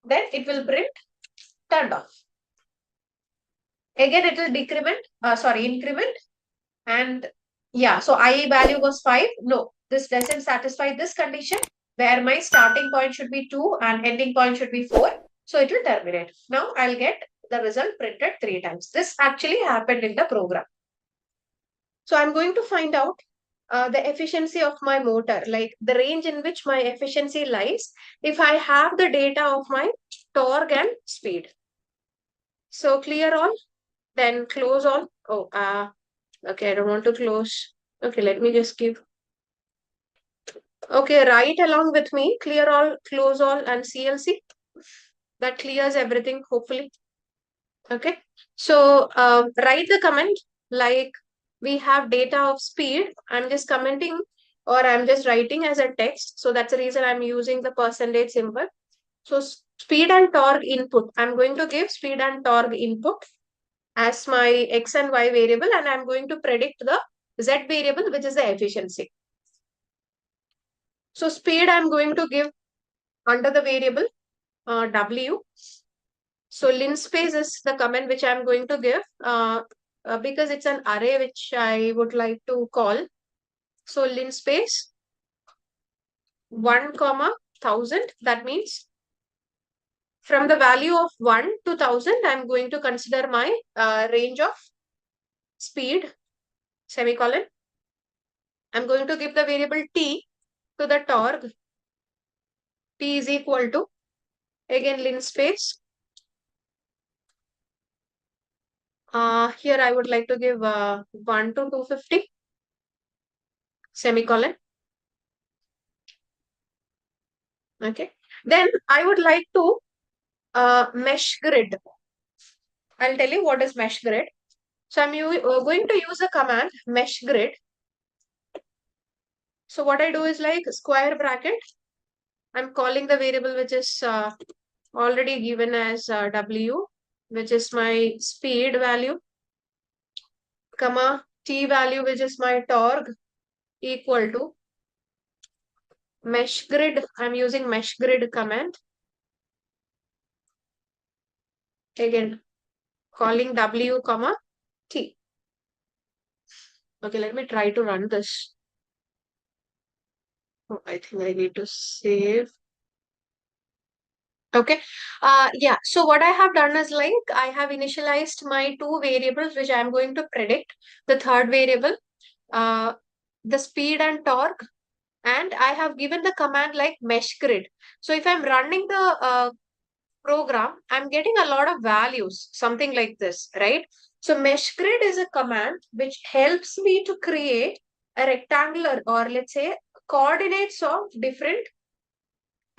Then it will print turned off. Again, it will increment. And yeah, so I value was 5. No, this doesn't satisfy this condition, where my starting point should be 2 and ending point should be 4. So it will terminate. Now I'll get the result printed 3 times. This actually happened in the program. So I'm going to find out the efficiency of my motor, like the range in which my efficiency lies, if I have the data of my torque and speed. So clear all, then close all. Oh, okay, I don't want to close. Okay, let me just give. Okay, write along with me. Clear all, close all, and CLC. That clears everything, hopefully. Okay. So write the comment like we have data of speed. I'm just commenting, or I'm just writing as a text. So that's the reason I'm using the percentage symbol. So speed and torque input. I'm going to give speed and torque input as my X and Y variable, and I'm going to predict the Z variable, which is the efficiency. So speed I'm going to give under the variable W. So linspace is the comment which I'm going to give because it's an array which I would like to call. So linspace 1, 1000. That means from the value of 1 to 1000, I'm going to consider my range of speed, semicolon. I'm going to give the variable t to the torque. T is equal to, again, linspace. Here I would like to give 1 to 250, semicolon. Okay. Then I would like to mesh grid. I'll tell you what is mesh grid. So I'm going to use the command mesh grid. So what I do is like square bracket. I'm calling the variable which is already given as W, which is my speed value, comma, T value, which is my torque, equal to mesh grid. I'm using mesh grid command. Again, calling W, comma, T. Okay, let me try to run this. Oh, I think I need to save. Okay. Yeah. So what I have done is like I have initialized my two variables, which I'm going to predict. The third variable, the speed and torque, and I have given the command like mesh grid. So if I'm running the program, I'm getting a lot of values, something like this, right? So mesh grid is a command which helps me to create a rectangular, or let's say coordinates of different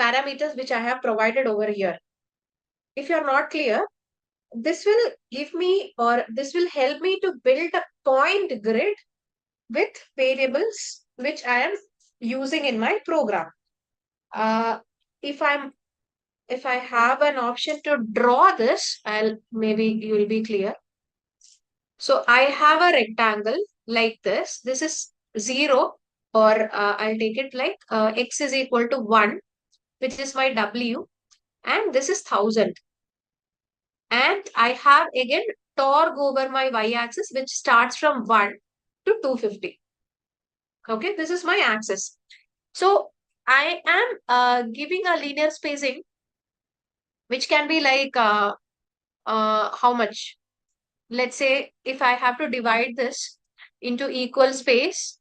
parameters which I have provided over here. If you're not clear, this will give me, or this will help me to build a point grid with variables which I am using in my program. Uh, if I have an option to draw this, maybe you will be clear. So I have a rectangle like this. This is 0, or I'll take it like x is equal to 1, which is my W, and this is 1000. And I have again torque over my y-axis, which starts from 1 to 250. Okay, this is my axis. So I am giving a linear spacing, which can be like how much? Let's say if I have to divide this into equal space,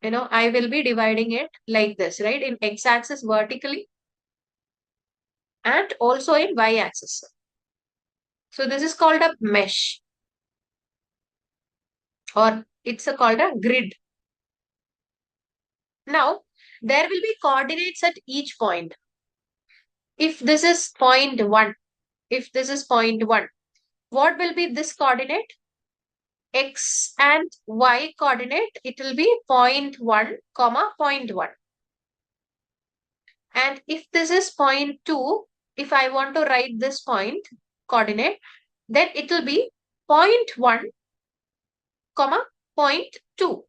I will be dividing it like this, right? In x-axis vertically and also in y-axis. So this is called a mesh, or it's called a grid. Now, there will be coordinates at each point. If this is point 1, if this is point 1, what will be this coordinate? X and y coordinate, it will be point 1, comma, point 1. And if this is point 2, if I want to write this point coordinate, then it will be point 1, comma, point 2.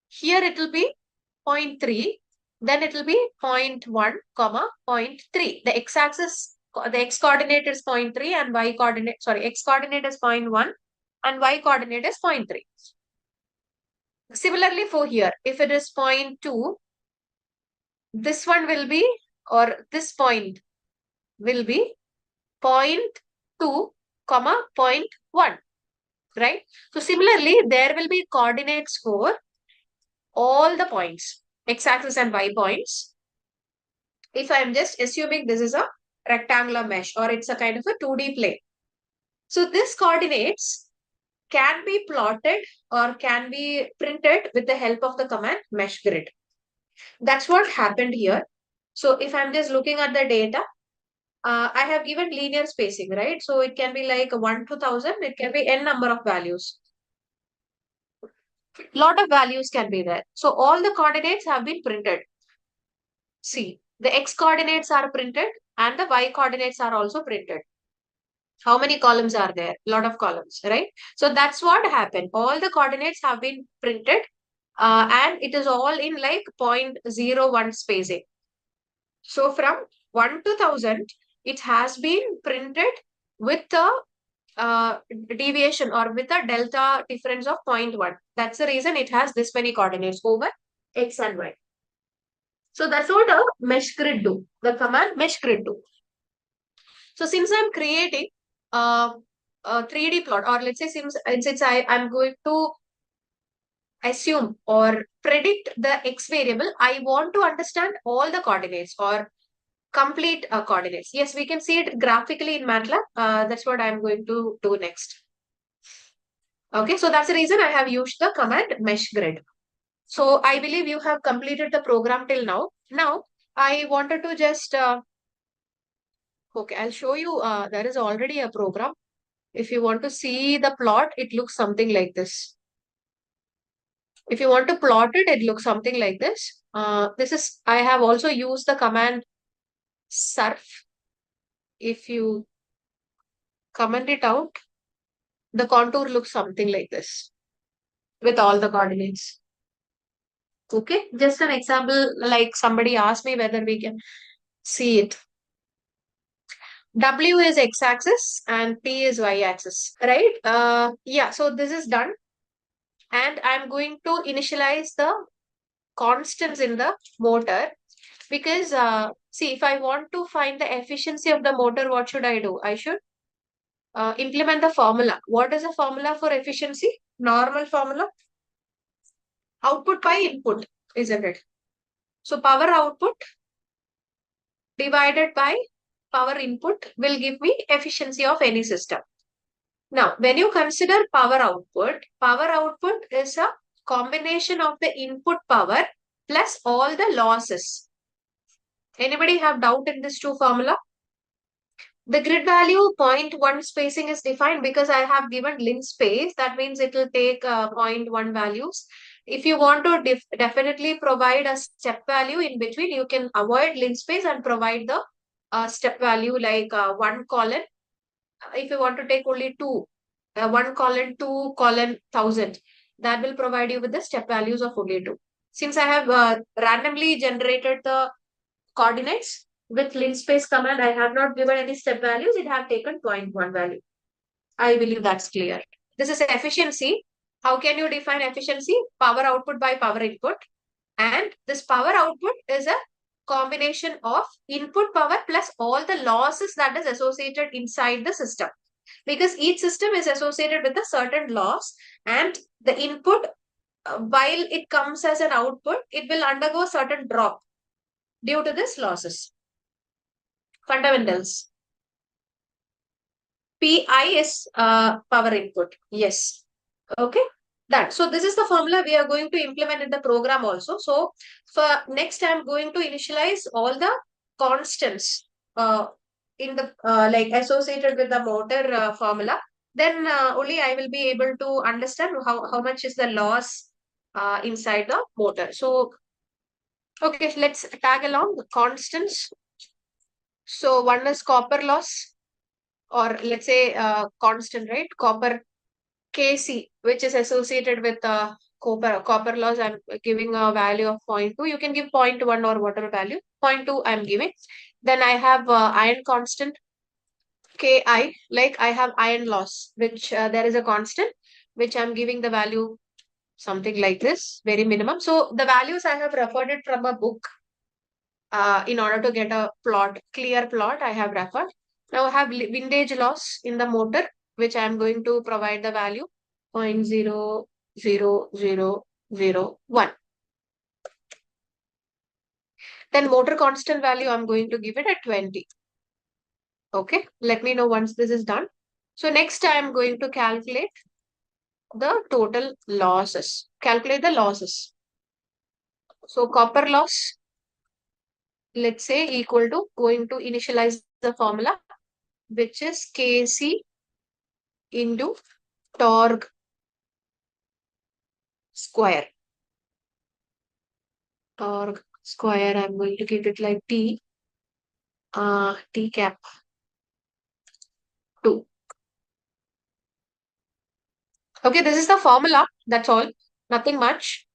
Here it will be point 3, then it will be point 1, comma, point 3. The x-axis, the x coordinate is point 3 and y coordinate, sorry, x coordinate is point 1 and y coordinate is point 3. Similarly for here, if it is point 2, this one will be, or this point will be point 2, comma, point 1, right? So similarly, there will be coordinates for all the points, x-axis and y points. If I'm just assuming this is a rectangular mesh, or it's a kind of a 2D plane. So this coordinates can be plotted or can be printed with the help of the command mesh grid. That's what happened here. So if I'm just looking at the data, I have given linear spacing, right? So it can be like 1 to 1000. It can be n number of values. Lot of values can be there. So all the coordinates have been printed. See, the x coordinates are printed and the y coordinates are also printed. How many columns are there? Lot of columns, right? So that's what happened. All the coordinates have been printed and it is all in like 0.01 spacing. So from 1 to 1000, it has been printed with the deviation or with a delta difference of 0.1. That's the reason it has this many coordinates over x and y. So that's what a mesh grid do. The command mesh grid do. So since I'm creating a 3D plot, or let's say since I'm going to assume or predict the x variable, I want to understand all the coordinates or complete coordinates. Yes, we can see it graphically in MATLAB. That's what I'm going to do next. Okay, so that's the reason I have used the command mesh grid. So I believe you have completed the program till now. Now I wanted to just, okay, I'll show you, there is already a program. If you want to see the plot, it looks something like this. If you want to plot it, it looks something like this. I have also used the command surf. If you comment it out, the contour looks something like this with all the coordinates. Okay, just an example, like somebody asked me whether we can see it. W is x-axis and P is y-axis, right? Yeah, so this is done. And I'm going to initialize the constants in the motor because, see, if I want to find the efficiency of the motor, what should I do? I should implement the formula. What is the formula for efficiency? Normal formula. Output by input, isn't it? So power output divided by power input will give me efficiency of any system. Now, when you consider power output is a combination of the input power plus all the losses. Anybody have doubt in this two formula? The grid value 0.1 spacing is defined because I have given linspace. That means it will take 0.1 values. If you want to definitely provide a step value in between, you can avoid linspace and provide the step value like 1 colon. If you want to take only 2, 1 colon, 2 colon 1000, that will provide you with the step values of only 2. Since I have randomly generated the coordinates with linspace command, I have not given any step values. It have taken 0.1 value. I believe that's clear. This is efficiency. How can you define efficiency? Power output by power input. And this power output is a combination of input power plus all the losses that is associated inside the system. Because each system is associated with a certain loss, and the input, while it comes as an output, it will undergo certain drop due to this losses. Fundamentals. Pi is power input. Yes. Okay. That. So this is the formula we are going to implement in the program also. So for next, I'm going to initialize all the constants in the like associated with the motor formula. Then only I will be able to understand how much is the loss inside the motor. So okay, let's tag along the constants. So one is copper loss, or let's say constant, right? Copper Kc, which is associated with copper loss. I'm giving a value of 0.2. You can give 0.1 or whatever value. 0.2 I'm giving. Then I have iron constant Ki, like I have iron loss, which there is a constant, which I'm giving the value something like this, very minimum. So the values I have referred it from a book. In order to get a clear plot, I have referred. Now I have windage loss in the motor, which I am going to provide the value 0.00001. Then motor constant value, I'm going to give it at 20. Okay, let me know once this is done. So next I am going to calculate the total losses. Calculate the losses. So copper loss, let's say equal to, going to initialize the formula, which is Kc into torque square. Torque square, I'm going to keep it like T, T cap 2. Okay, this is the formula. That's all. Nothing much.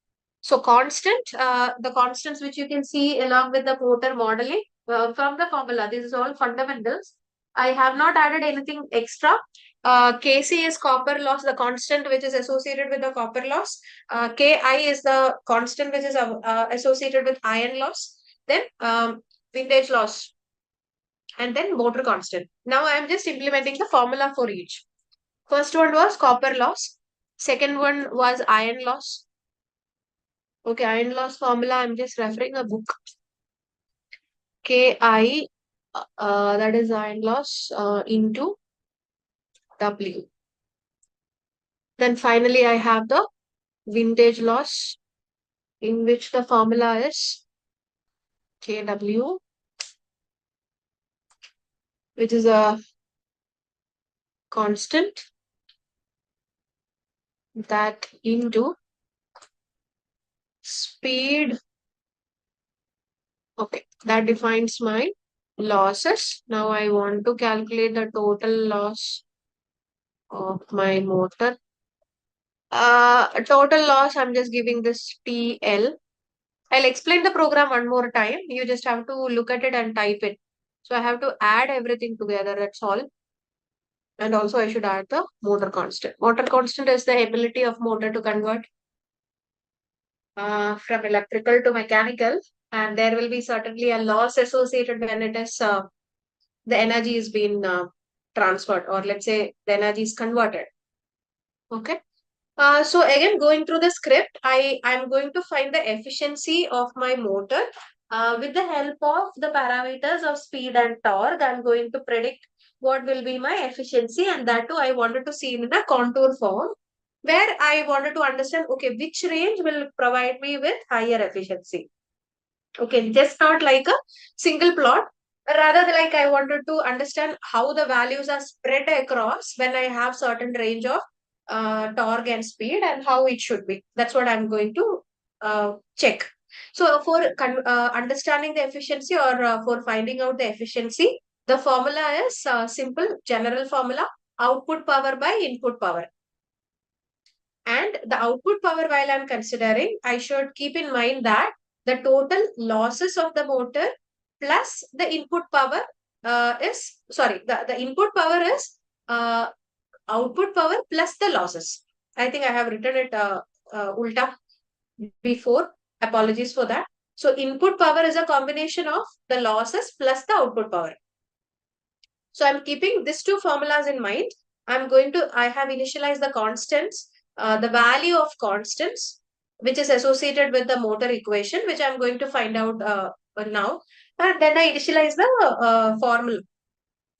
So constant, the constants which you can see along with the motor modeling from the formula. This is all fundamentals. I have not added anything extra. Kc is copper loss, the constant which is associated with the copper loss. Ki is the constant which is associated with iron loss. Then windage loss. And then motor constant. Now I am just implementing the formula for each. First one was copper loss. Second one was iron loss. Okay, iron loss formula, I'm just referring a book. Ki, that is iron loss into W. Then finally, I have the vintage loss, in which the formula is Kw, which is a constant, that into speed. Okay, that defines my losses. Now I want to calculate the total loss of my motor. Total loss, I'm just giving this TL. I'll explain the program one more time. You just have to look at it and type it. So I have to add everything together, that's all. And also I should add the motor constant. Motor constant is the ability of motor to convert from electrical to mechanical. And there will be certainly a loss associated when it is the energy is being transferred, or let's say the energy is converted. Okay. So again, going through the script, I'm going to find the efficiency of my motor. With the help of the parameters of speed and torque, I'm going to predict what will be my efficiency, and that too I wanted to see in a contour form, where I wanted to understand, okay, which range will provide me with higher efficiency. Okay, just not like a single plot, rather like I wanted to understand how the values are spread across when I have certain range of torque and speed, and how it should be. That's what I'm going to check. So for understanding the efficiency, or for finding out the efficiency, the formula is simple general formula: output power by input power. And the output power, while I'm considering, I should keep in mind that the total losses of the motor plus the input power the input power is output power plus the losses. I think I have written it ulta before. Apologies for that. So input power is a combination of the losses plus the output power. So I'm keeping these two formulas in mind. I have initialized the constants, the value of constants, which is associated with the motor equation, which I'm going to find out now. And then I initialize the formula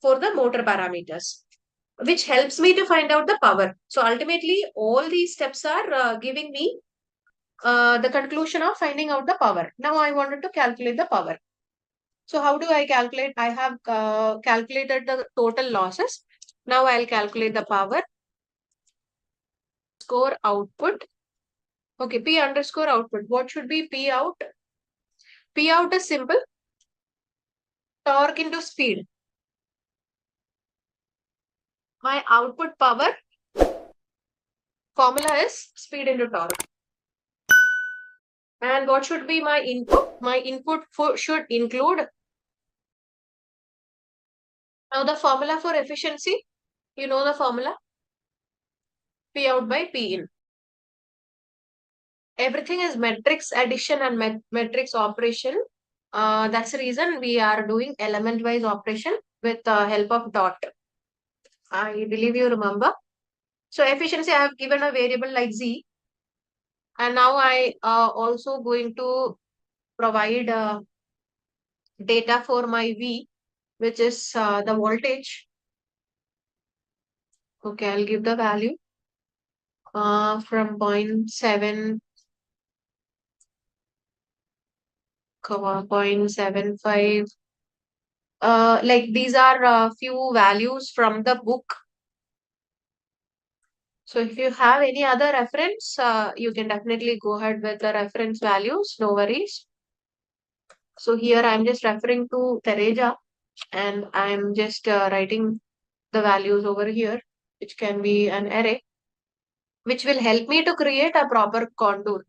for the motor parameters, which helps me to find out the power. So ultimately, all these steps are giving me the conclusion of finding out the power. Now I wanted to calculate the power. So how do I calculate? I have calculated the total losses. Now I'll calculate the power. Score output. Okay, P underscore output. What should be P out? P out is simple. Torque into speed. My output power formula is speed into torque. And what should be my input? My input should include. Now the formula for efficiency. You know the formula. P out by P in. Everything is matrix addition and matrix operation. That's the reason we are doing element-wise operation with the help of dot. I believe you remember. So efficiency, I have given a variable like Z. And now I also going to provide data for my V, which is the voltage. Okay, I'll give the value from 0.7, 0.75. Like these are a few values from the book. So if you have any other reference, you can definitely go ahead with the reference values, no worries. So here I'm just referring to Tereja, and I'm just writing the values over here, which can be an array, which will help me to create a proper contour.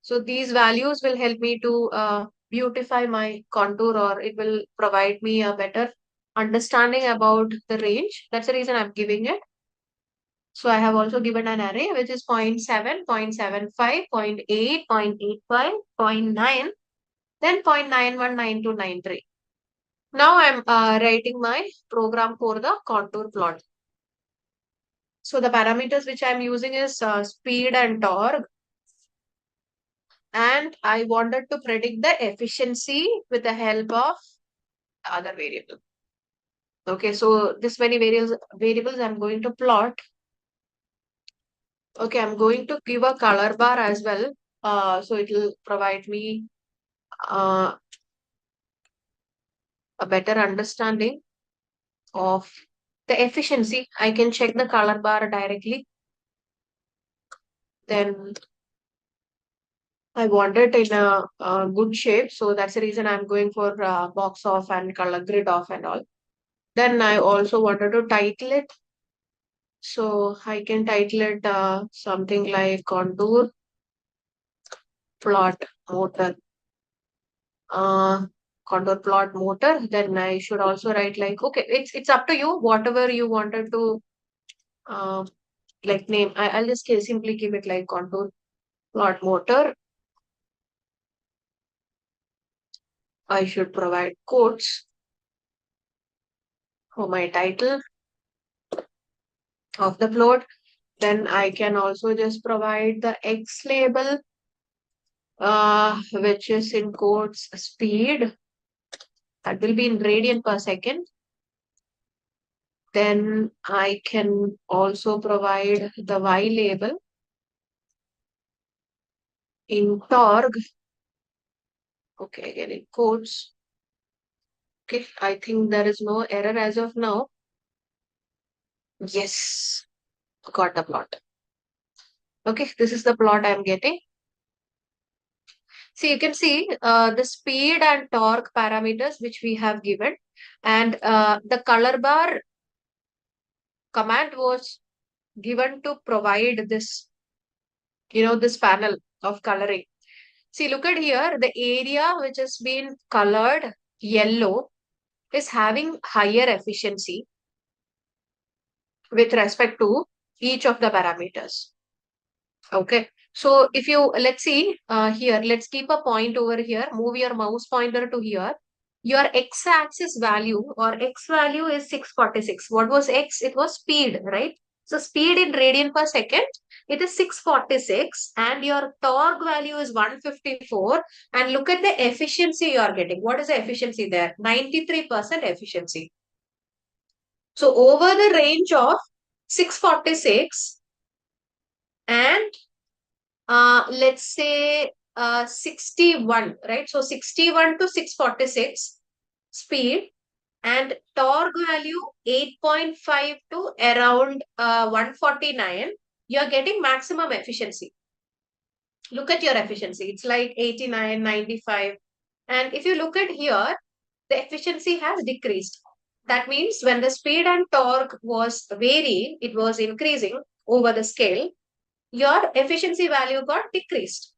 So these values will help me to beautify my contour, or it will provide me a better understanding about the range. That's the reason I'm giving it. So I have also given an array which is 0.7, 0.75, 0.8, 0.85, 0.9, then 0.919293. Now I'm writing my program for the contour plot. So the parameters which I'm using is speed and torque. and I wanted to predict the efficiency with the help of other variable. Okay, so this many variables I'm going to plot. Okay, I'm going to give a color bar as well. So it will provide me uh, a better understanding of the efficiency. I can check the color bar directly. Then I want it in a good shape. So that's the reason I'm going for box off and color grid off and all. Then I also wanted to title it. So I can title it something like contour plot motor. Uh, contour plot motor. Then I should also write like, okay, it's up to you, whatever you wanted to uh, like name. I'll just simply keep it like contour plot motor. I should provide quotes for my title of the plot. Then I can also just provide the X label, which is in quotes speed. That will be in radian per second. Then I can also provide the Y label in torque. Okay, again in quotes. Okay, I think there is no error as of now. Yes, got the plot. Okay, this is the plot I'm getting. So you can see the speed and torque parameters which we have given, and the color bar command was given to provide this, this panel of coloring. See, look at here, the area which has been colored yellow is having higher efficiency with respect to each of the parameters. Okay. So if you, let's see here, let's keep a point over here, move your mouse pointer to here. Your x-axis value or x value is 646. What was x? It was speed, right? So speed in radian per second, it is 646 and your torque value is 154. And look at the efficiency you are getting. What is the efficiency there? 93% efficiency. So over the range of 646 and let's say 61, right? So 61 to 646 speed and torque value 8.5 to around 149, you're getting maximum efficiency. Look at your efficiency. It's like 89, 95. And if you look at here, the efficiency has decreased. That means when the speed and torque was varying, it was increasing over the scale, your efficiency value got decreased.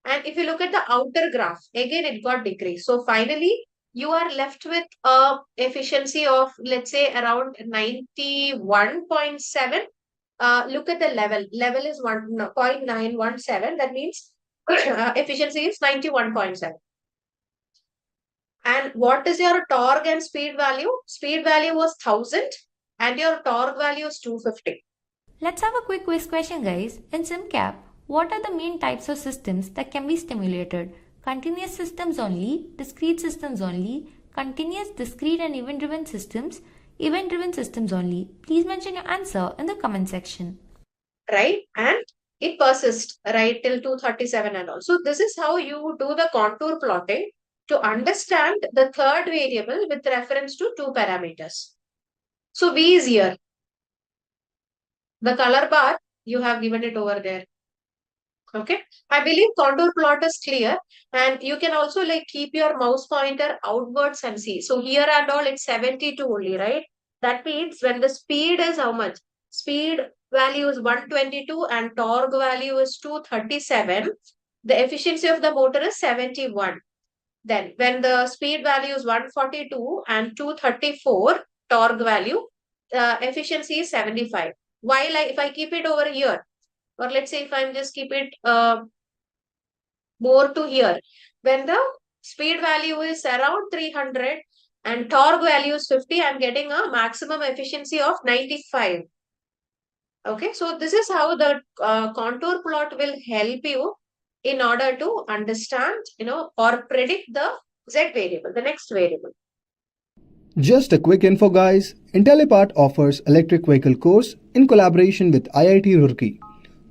And if you look at the outer graph, again it got decreased. So finally, you are left with a efficiency of, let's say, around 91.7. Look at the level. Level is 1.917. That means efficiency is 91.7. And what is your torque and speed value? Speed value was 1000 and your torque value is 250. Let's have a quick quiz question, guys. In SimCap, what are the main types of systems that can be stimulated? Continuous systems only, discrete systems only, continuous, discrete and event-driven systems only. Please mention your answer in the comment section. Right? And it persists right till 237 and all. So this is how you do the contour plotting to understand the third variable with reference to two parameters. So V is here. The color bar, you have given it over there. Okay. I believe contour plot is clear. And you can also like keep your mouse pointer outwards and see. So here and all, it's 72 only, right? That means when the speed is how much? Speed value is 122 and torque value is 237. The efficiency of the motor is 71. Then when the speed value is 142 and 234 torque value, efficiency is 75. While if I keep it over here, or let's say if I'm just keep it more to here, when the speed value is around 300 and torque value is 50, I'm getting a maximum efficiency of 95. Okay, so this is how the contour plot will help you in order to understand, or predict the Z variable, the next variable. Just a quick info guys, Intellipaat offers electric vehicle course in collaboration with IIT Roorkee.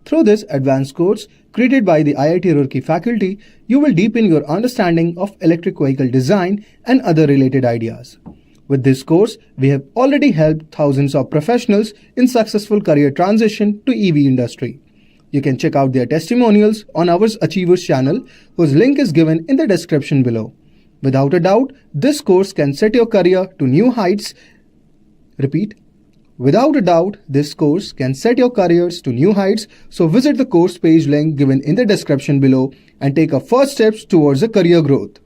Through this advanced course created by the IIT Roorkee faculty, you will deepen your understanding of electric vehicle design and other related ideas. With this course, we have already helped thousands of professionals in successful career transition to EV industry. You can check out their testimonials on our Achievers channel, whose link is given in the description below. Without a doubt, this course can set your career to new heights. Repeat. Without a doubt, this course can set your careers to new heights, so visit the course page link given in the description below and take a first steps towards a career growth.